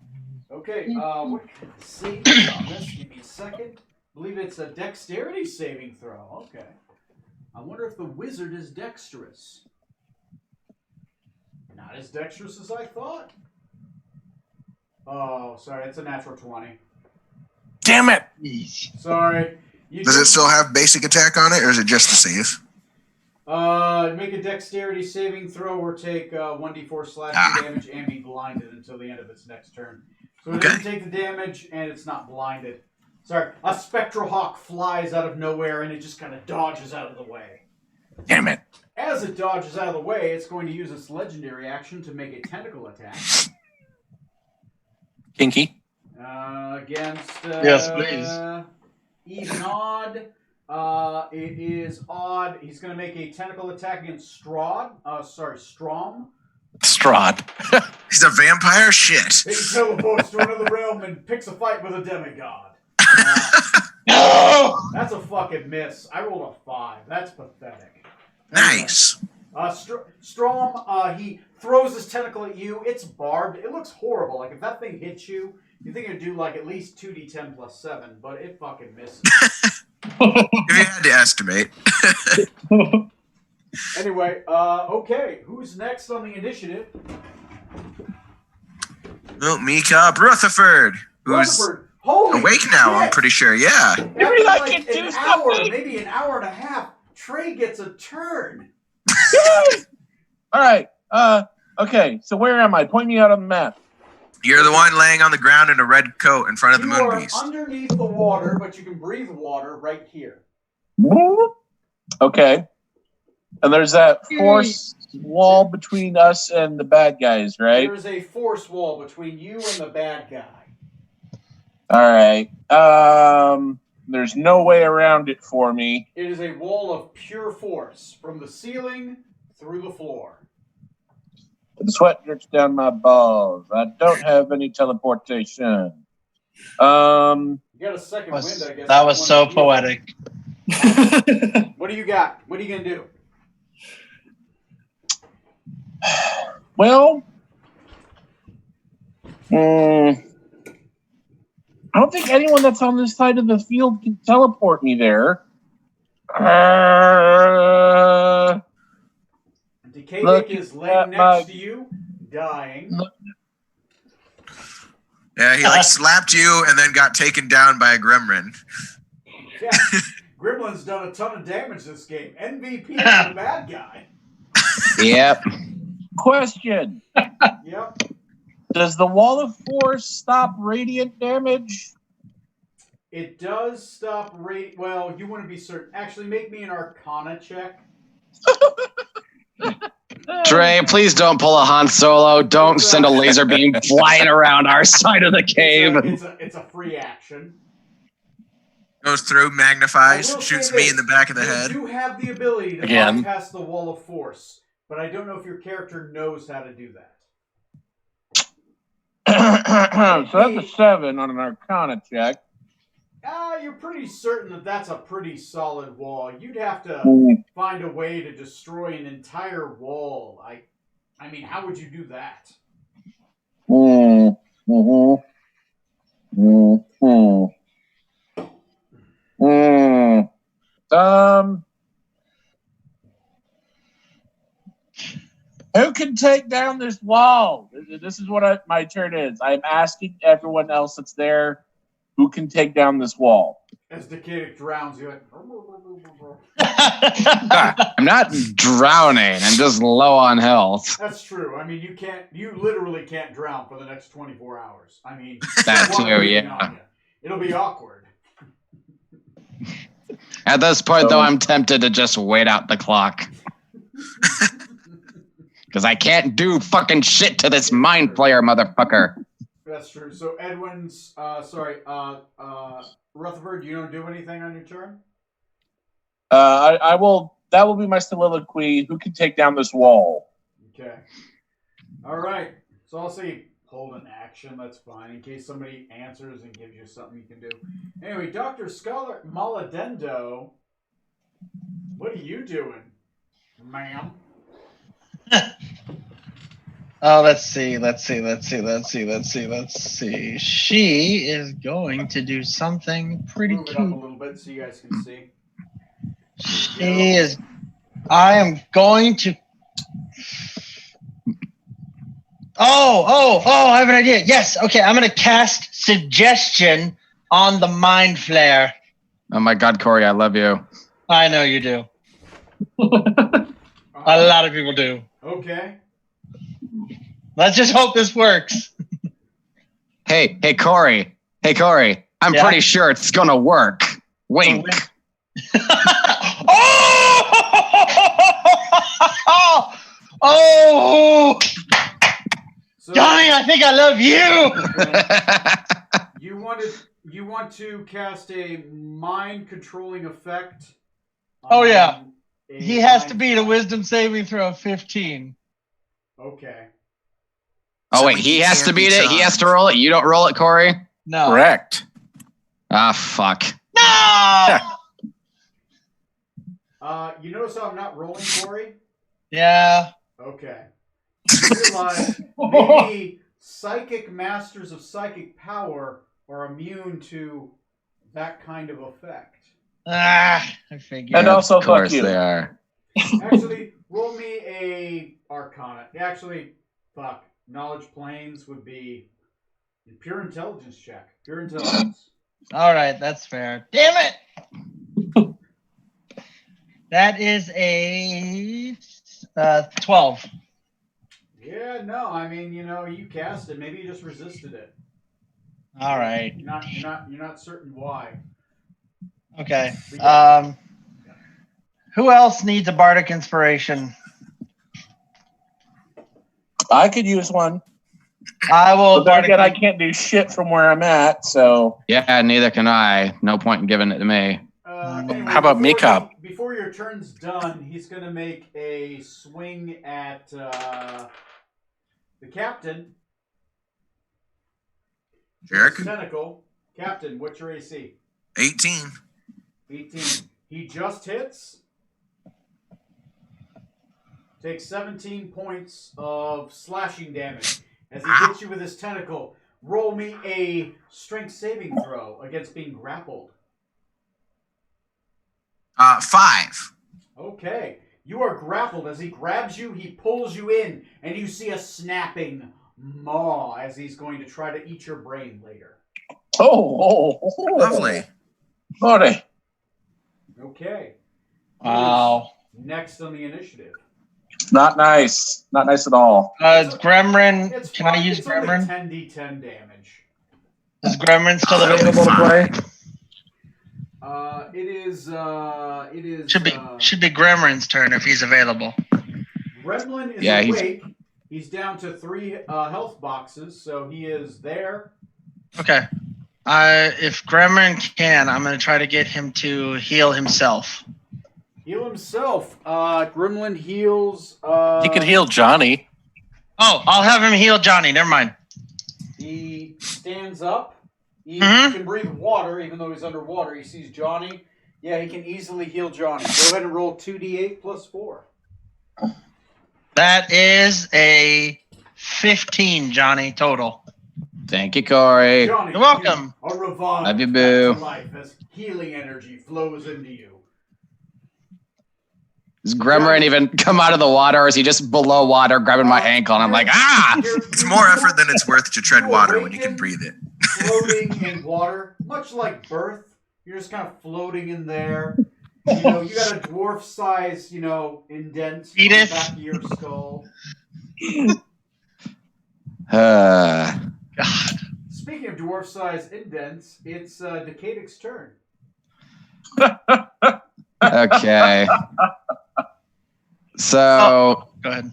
Okay. What kind of save is on this? Give me a second. I believe it's a dexterity saving throw. Okay. I wonder if the wizard is dexterous. Not as dexterous as I thought. Oh, sorry. It's a natural 20. Damn it! Sorry. Does it still have basic attack on it, or is it just the save? Make a dexterity saving throw or take 1d4 slashing damage and be blinded until the end of its next turn. So it doesn't take the damage and it's not blinded. Sorry, a spectral hawk flies out of nowhere and it just kind of dodges out of the way. Damn it! As it dodges out of the way, it's going to use its legendary action to make a tentacle attack. Kinky. Against... Yes, please. Even odd. It is odd. He's going to make a tentacle attack against Strom. Strahd. He's a vampire? Shit. He teleports to another realm and picks a fight with a demigod. No! That's a fucking miss. I rolled a 5. That's pathetic. Nice. Strom, he throws his tentacle at you. It's barbed. It looks horrible. Like, if that thing hits you, you think it'd do, like, at least 2d10 plus 7, but it fucking misses. If you had to estimate. Anyway, okay. Who's next on the initiative? Well, Mikop Rutherford, who's Rutherford. Holy awake now, shit. I'm pretty sure. Yeah. After Maybe I like can do an hour, something. maybe an hour and a half, Trey gets a turn. All right. Okay. So where am I? Point me out on the map. You're the one laying on the ground in a red coat in front of the You moon are beast. underneath the water, but you can breathe water right here. Okay. And there's that force wall between us and the bad guys, right? There is a force wall between you and the bad guy. All right. There's no way around it for me. It is a wall of pure force from the ceiling through the floor. The sweat drips down my balls. I don't have any teleportation. You got a second wind, I guess. That was so One of you. poetic. What do you got? What are you going to do? Well, I don't think anyone that's on this side of the field can teleport me there. Decaydic is laying next to you, dying. Yeah, he like slapped you and then got taken down by a gremlin. Yeah, Gremlin's done a ton of damage this game. MVP is the bad guy. Yep. Question. Yep. Does the wall of force stop radiant damage? It does stop well, you want to be certain. Actually, make me an Arcana check. Dre, please don't pull a Han Solo. Don't send a laser beam flying around our side of the cave. It's a free action. Goes through, I magnifies, will shoots say me this, in the back of the you head. do have the ability to Again. bypass the wall of force, but I don't know if your character knows how to do that. So that's a 7 on an Arcana check. You're pretty certain that that's a pretty solid wall. You'd have to find a way to destroy an entire wall. I mean, how would you do that? Who can take down this wall? This is what my turn is. I'm asking everyone else that's there, who can take down this wall? As Decadic drowns, you're like... I'm not drowning. I'm just low on health. That's true. I mean, you literally can't drown for the next 24 hours. I mean... That water too, beating yeah. on you. It'll be awkward. At this point, though, I'm tempted to just wait out the clock. Because I can't do fucking shit to this mind flayer motherfucker. That's true. So Edwin's, Rutherford, you don't do anything on your turn? I will. That will be my soliloquy. Who can take down this wall? Okay. All right. So I'll say hold an action. That's fine. In case somebody answers and gives you something you can do. Anyway, Dr. Scholar Maladendo, what are you doing, ma'am? Oh, let's see. She is going to do something pretty Move it up a cool. little bit so you guys can see. She is. I am going to. Oh! I have an idea. Yes. Okay. I'm going to cast suggestion on the mind flare. Oh my God, Corey, I love you. I know you do. A lot of people do. Okay. Let's just hope this works. Hey, Corey. I'm Yeah? pretty sure it's gonna work. Wink. Oh! So Johnny, I think I love you. you want to cast a mind controlling effect. Oh, yeah. on a He has to mind beat a flare. wisdom saving throw of 15. Okay. Oh So wait, we he can has to be beat it. He has to charmed. roll it. You don't roll it, Corey. No. Correct. Ah, fuck. No! You notice how I'm not rolling, Corey? Yeah. Okay. You realize maybe psychic masters of psychic power are immune to that kind of effect. I figured. And also, of course fuck you. they are. Actually, roll me a Arcana. Actually, fuck. Knowledge planes would be a pure intelligence check. Pure intelligence. All right, that's fair. Damn it! That is a 12. Yeah, no, I mean, you cast it. Maybe you just resisted it. All right. You're not certain why. Okay. But yeah. Who else needs a bardic inspiration? I could use one. I will. But then again, I bardic- can't do shit from where I'm at. So Yeah, neither can I. No point in giving it to me. Anyway, How about Mika? Before your turn's done, he's going to make a swing at the captain. Eric? Tentacle. Captain, what's your AC? 18. 18. He just hits. Takes 17 points of slashing damage as he hits you with his tentacle. Roll me a strength saving throw against being grappled. 5. Okay. You are grappled. As he grabs you, he pulls you in, and you see a snapping maw as he's going to try to eat your brain later. Lovely. Lordy. Okay. Wow. Next on the initiative. Not nice. Not nice at all. Gremlin. It's Can I fine. use It's only Gremlin? 10d10 damage. Is Gremlin still that'll be available to fine. play? It is. Should be Gremlin's turn if he's available. Gremlin is Yeah, awake. He's down to 3 health boxes, so he is there. Okay. If Gremlin can, I'm going to try to get him to heal himself. Heal himself. Gremlin heals. He could heal Johnny. Oh, I'll have him heal Johnny. Never mind. He stands up. He Mhm. can breathe water, even though he's underwater. He sees Johnny. Yeah, he can easily heal Johnny. Go ahead and roll 2d8 plus 4. That is a 15, Johnny, total. Thank you, Corey. Johnny, You're welcome. You are revived Love you, back boo. to life as healing energy flows into you. Does Gremlin even come out of the water, or is he just below water grabbing my ankle? And I'm like, ah! It's more effort than it's worth to tread water when you can breathe it. Floating in water, much like birth. You're just kind of floating in there. You got a dwarf size, indent on the Fetus. back of your skull. God. Speaking of dwarf size indents, it's Decadic's turn. Okay. So, Go ahead.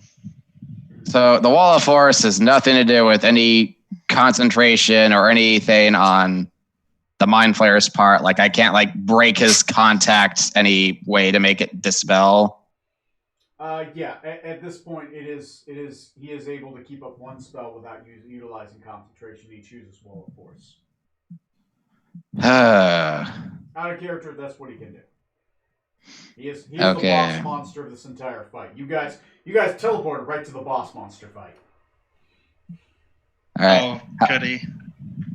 so the wall of force has nothing to do with any concentration or anything on the mind flayer's part. Like I can't like break his contact any way to make it dispel. Yeah. At this point, he is able to keep up one spell without utilizing concentration. He chooses wall of force. Out of character, that's what he can do. He is the boss monster of this entire fight. You guys teleported right to the boss monster fight. All right. Oh, goody.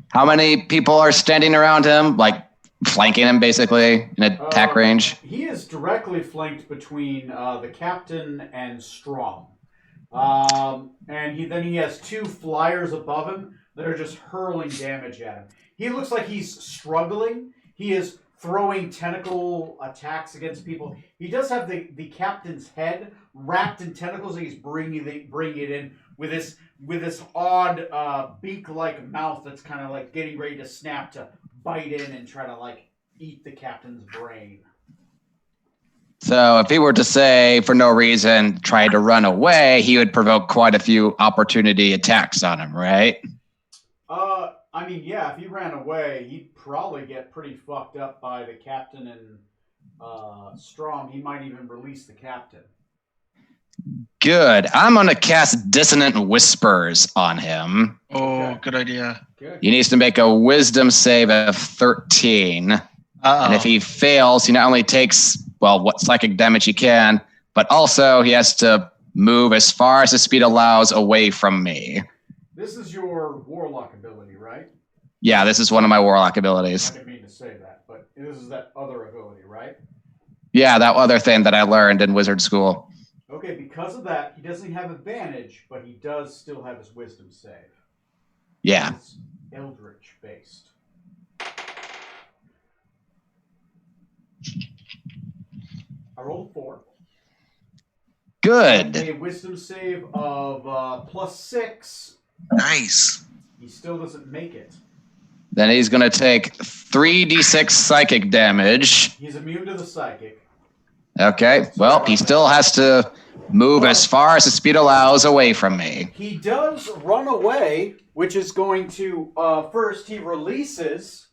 How many people are standing around him, like flanking him basically in attack range? He is directly flanked between the captain and Strom. And he has two flyers above him that are just hurling damage at him. He looks like he's struggling. He is throwing tentacle attacks against people. He does have the captain's head wrapped in tentacles, and he's bringing it in with this odd beak-like mouth that's kind of like getting ready to snap to bite in and try to like eat the captain's brain. So if he were to say, for no reason, try to run away, he would provoke quite a few opportunity attacks on him, right? I mean, yeah, if he ran away, he'd probably get pretty fucked up by the captain and Strom. He might even release the captain. Good. I'm going to cast Dissonant Whispers on him. Oh, good idea. Good. He needs to make a wisdom save of 13. And if he fails, he not only takes, well, what psychic damage he can, but also he has to move as far as his speed allows away from me. This is your warlock ability, right? Yeah, this is one of my warlock abilities. I didn't mean to say that, but this is that other ability, right? Yeah, that other thing that I learned in wizard school. Okay, because of that, he doesn't have advantage, but he does still have his wisdom save. Yeah. It's Eldritch based. I rolled a 4. Good. A wisdom save of +6. Nice. He still doesn't make it. Then he's going to take 3d6 psychic damage. He's immune to the psychic. Okay, well, he still has to move as far as his speed allows away from me. He does run away, which is going to, first he releases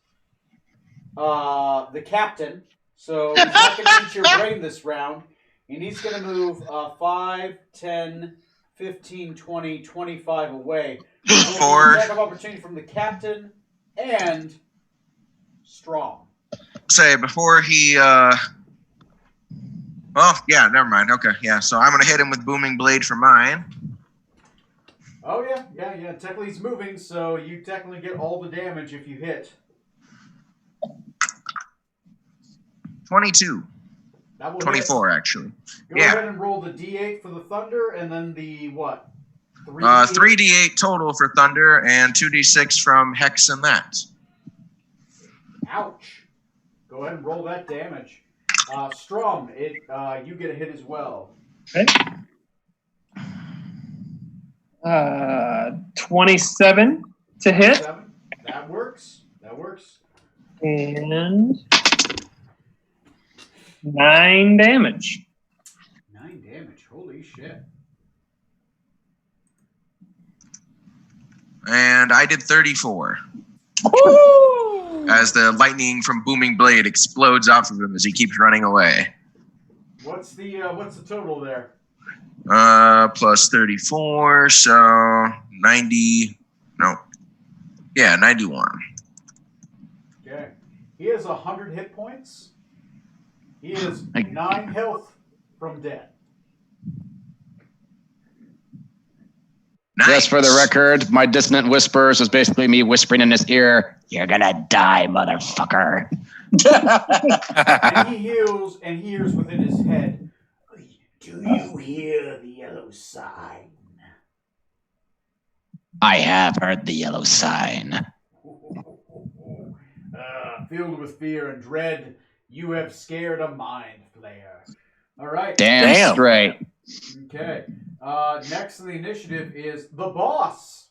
the captain. So he's not going to eat your brain this round. And he's going to move 5, 10, 15, 20, 25 away. Or Attack of opportunity from the captain and Strong. say before he well, yeah, never mind. Okay, yeah. So I'm gonna hit him with booming blade for mine. Oh yeah. Technically he's moving, so you technically get all the damage if you hit. 22. That will 24 actually. Go Yeah. ahead and roll the D8 for the thunder, and then the what? 3d8 total for thunder and 2d6 from hex and that. Ouch. Go ahead and roll that damage. Strom, you get a hit as well. Okay. 27 to hit. 7. That works. And 9 damage. 9 damage. Holy shit. And I did 34. Woo! As the lightning from booming blade explodes off of him as he keeps running away. What's the total there? Plus 34, so 90. No. Yeah, 91. Okay. He has 100 hit points. He is 9 health from dead. Nice. Just for the record, my dissonant whispers was basically me whispering in his ear, "You're gonna die, motherfucker." And he hears within his head, "Do you hear the yellow sign?" I have heard the yellow sign. Filled with fear and dread, you have scared a mind flayer. All right. Damn straight. Okay. Next on the initiative is the boss.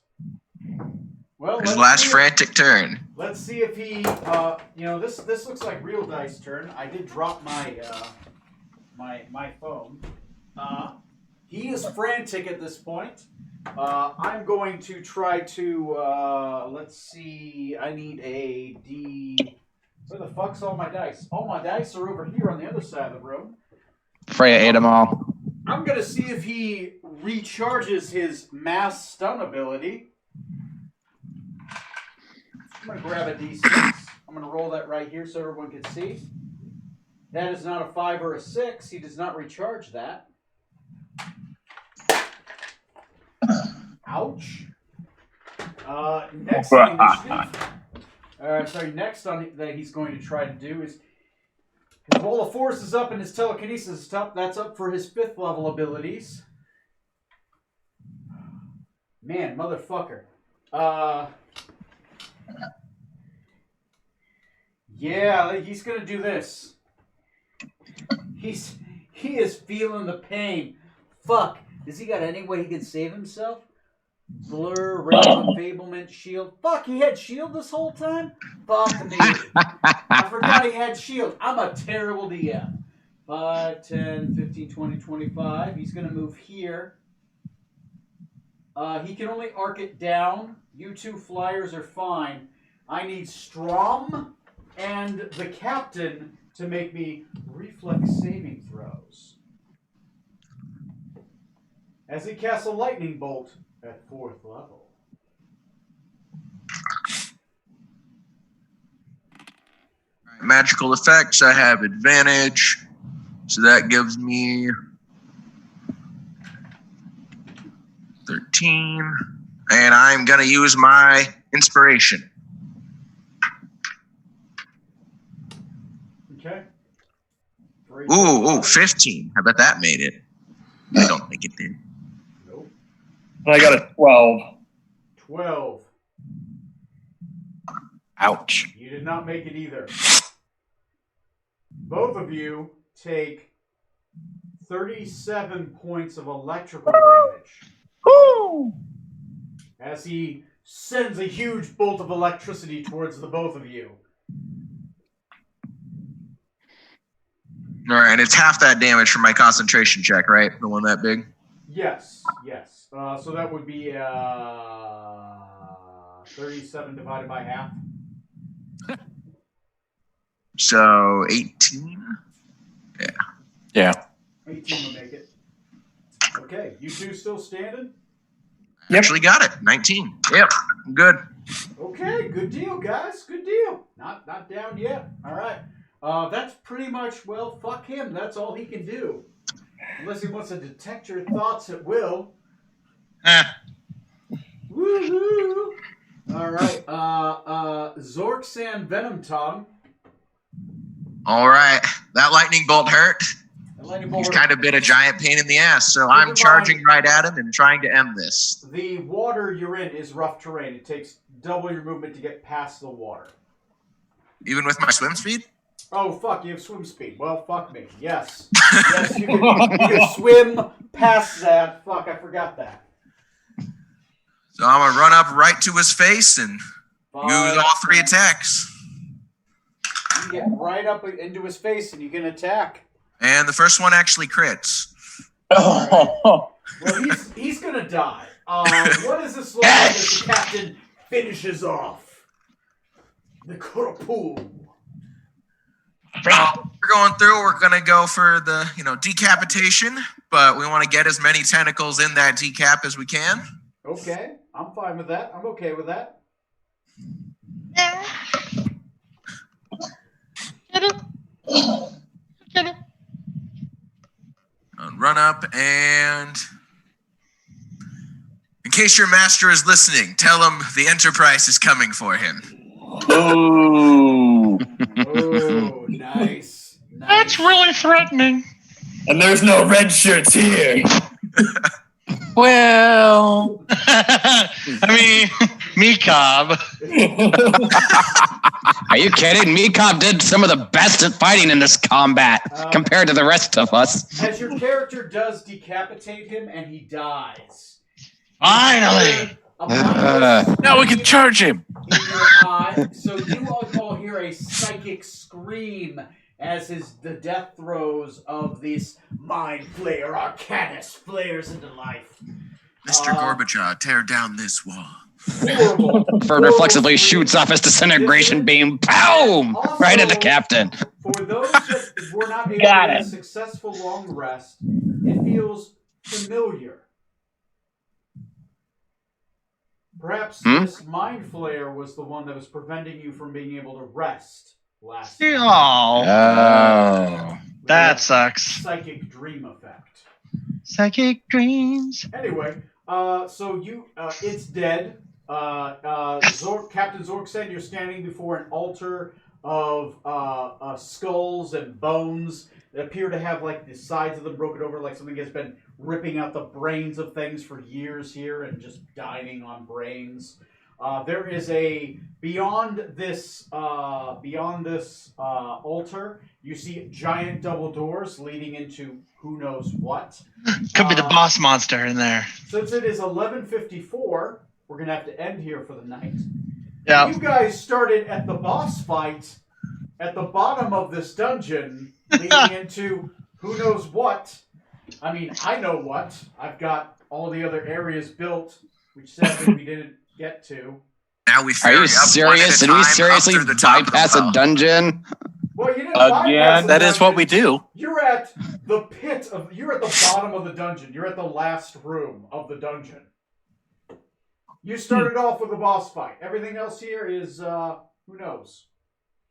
Well, His last frantic turn. Let's see if he. This looks like real dice turn. I did drop my my phone. He is frantic at this point. I'm going to try to, let's see, I need a D. Where the fuck's all my dice? All my dice are over here on the other side of the room. Freya ate them all. I'm going to see if he recharges his mass stun ability. I'm going to grab a D6. I'm going to roll that right here so everyone can see. That is not a 5 or a 6. He does not recharge that. Ouch. Next on initiative. Next on that he's going to try to do is his roll of force is up and his telekinesis is up. That's up for his 5th level abilities. Man, motherfucker. Yeah, he's gonna do this. He is feeling the pain. Fuck. Does he got any way he can save himself? Blur, Ray of Enfablement, Shield. Fuck, he had Shield this whole time? Fuck me. I forgot he had Shield. I'm a terrible DM. 5, 10, 15, 20, 25. He's going to move here. He can only arc it down. You two flyers are fine. I need Strom and the captain to make me reflex saving throws. As he casts a lightning bolt at 4th level. Magical effects, I have advantage. So that gives me 13. And I'm going to use my inspiration. Okay. Ooh, 15. How about that made it? I don't think it did. Nope. And I got a 12. 12. Ouch. You did not make it either. Both of you take 37 points of electrical damage. Woo! As he sends a huge bolt of electricity towards the both of you. All right, it's half that damage from my concentration check, right? The one that big? Yes, yes. So that would be 37 divided by half. So 18? Yeah. 18 will make it. Okay, you two still standing? Actually got it. 19. Yep, I'm good. Okay, good deal, guys. Good deal. Not down yet. All right. That's pretty much, well, fuck him. That's all he can do. Unless he wants to detect your thoughts at will. Woohoo! All right. Zorksan Venom Tongue. All right, that lightning bolt hurt. The lightning bolt. He's kind of been a giant pain in the ass, so I'm charging right at him and trying to end this. The water you're in is rough terrain. It takes double your movement to get past the water. Even with my swim speed? Oh, fuck, you have swim speed. Well, fuck me. Yes. Yes, you can swim past that. Fuck, I forgot that. So I'm going to run up right to his face and use all 3 attacks. You get right up into his face and you can attack. And the first one actually crits. Well, he's going to die. What does this look like as the captain finishes off the Kurapul? We're going through. We're going to go for the, decapitation, but we want to get as many tentacles in that decap as we can. Okay, I'm fine with that. I'm okay with that. Run up and, in case your master is listening, tell him the Enterprise is coming for him. Ooh. Oh, nice. That's really threatening. And there's no red shirts here. Well, I mean, Mecob. Are you kidding? Mecob did some of the best at fighting in this combat compared to the rest of us. As your character does decapitate him and he dies. Finally. now we can charge him. In your eye, so you all hear a psychic scream as the death throes of this mind flayer Arcanus flares into life. Mr. Gorbachev, tear down this wall. Horrible. Bird reflexively shoots off his disintegration beam. Boom! Right at the captain. For those that were not able Got to get it. a successful long rest, it feels familiar. Perhaps this mind flayer was the one that was preventing you from being able to rest last night. Oh, that sucks. Psychic dream effect. Psychic dreams. Anyway, so it's dead. Captain Zorksen, you're standing before an altar of skulls and bones that appear to have like the sides of them broken over, like something has been ripping out the brains of things for years here and just dining on brains. There is beyond this altar, you see giant double doors leading into who knows what. Could be the boss monster in there. Since it is 11:54, we're gonna have to end here for the night. Yeah. You guys started at the boss fight at the bottom of this dungeon, leading into who knows what. I mean, I know what. I've got all the other areas built, which sadly we didn't get to. Now we Are you serious? Did we seriously bypass a dungeon? Well, you didn't bypass That is what we do. You're at the you're at the bottom of the dungeon. You're at the last room of the dungeon. You started off with a boss fight. Everything else here is, who knows?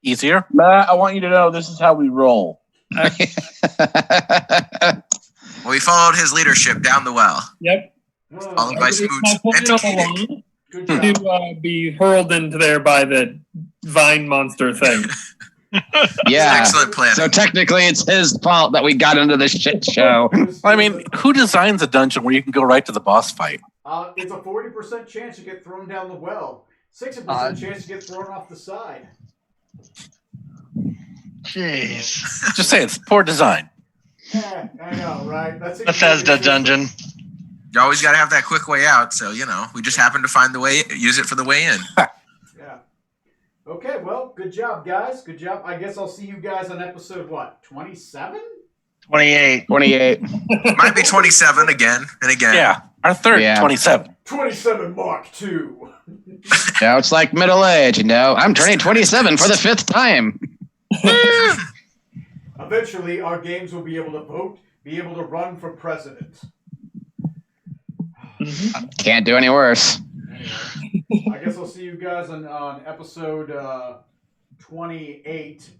Easier? Matt, I want you to know this is how we roll. Well, we followed his leadership down the well. Yep. Followed by Smooch My and plan all Takedic. along Good job. to be hurled into there by the vine monster thing. Yeah. Excellent plan. So technically, it's his fault that we got into this shit show. I mean, who designs a dungeon where you can go right to the boss fight? It's a 40% chance you get thrown down the well. 60% chance you get thrown off the side. Jeez. Just say it's poor design. Yeah, I know, right? That's Bethesda dungeon. You always got to have that quick way out. So, we just happened to find the way, use it for the way in. Yeah. Okay, well, good job, guys. Good job. I guess I'll see you guys on episode, 27? 28. 28. Might be 27 again and again. Yeah, our third, Yeah. 27. 27 Mark II. Now it's like middle age, I'm turning 27 for the 5th time. Eventually, our games will be able to vote, be able to run for president. Can't do any worse. Anyway, I guess I'll see you guys on episode 28.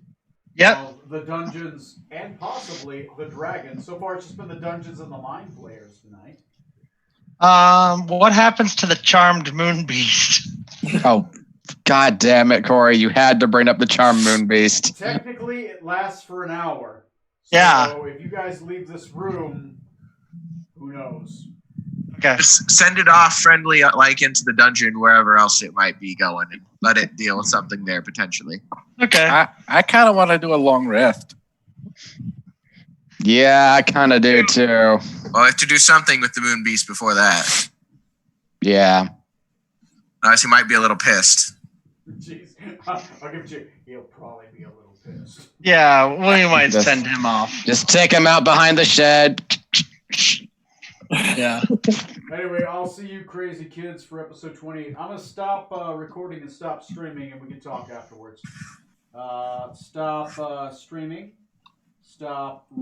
Yep. Of the dungeons and possibly the dragons. So far, it's just been the dungeons and the mind flayers tonight. What happens to the charmed moon beast? Oh, god damn it, Corey. You had to bring up the Charm Moon Beast. Technically, it lasts for an hour. So Yeah. if you guys leave this room, who knows? Okay. Just send it off friendly, like into the dungeon, wherever else it might be going, and let it deal with something there potentially. Okay. I kind of want to do a long rest. Yeah, I kind of do too. Well, I have to do something with the moon beast before that. Yeah. Otherwise, he might be a little pissed. Jeez. I'll give it to you. He'll probably be a little pissed. Yeah, we might Just- send him off. Just take him out behind the shed. Yeah. Anyway, I'll see you crazy kids for episode 28. I'm going to stop recording and stop streaming, and we can talk afterwards. Stop streaming. Stop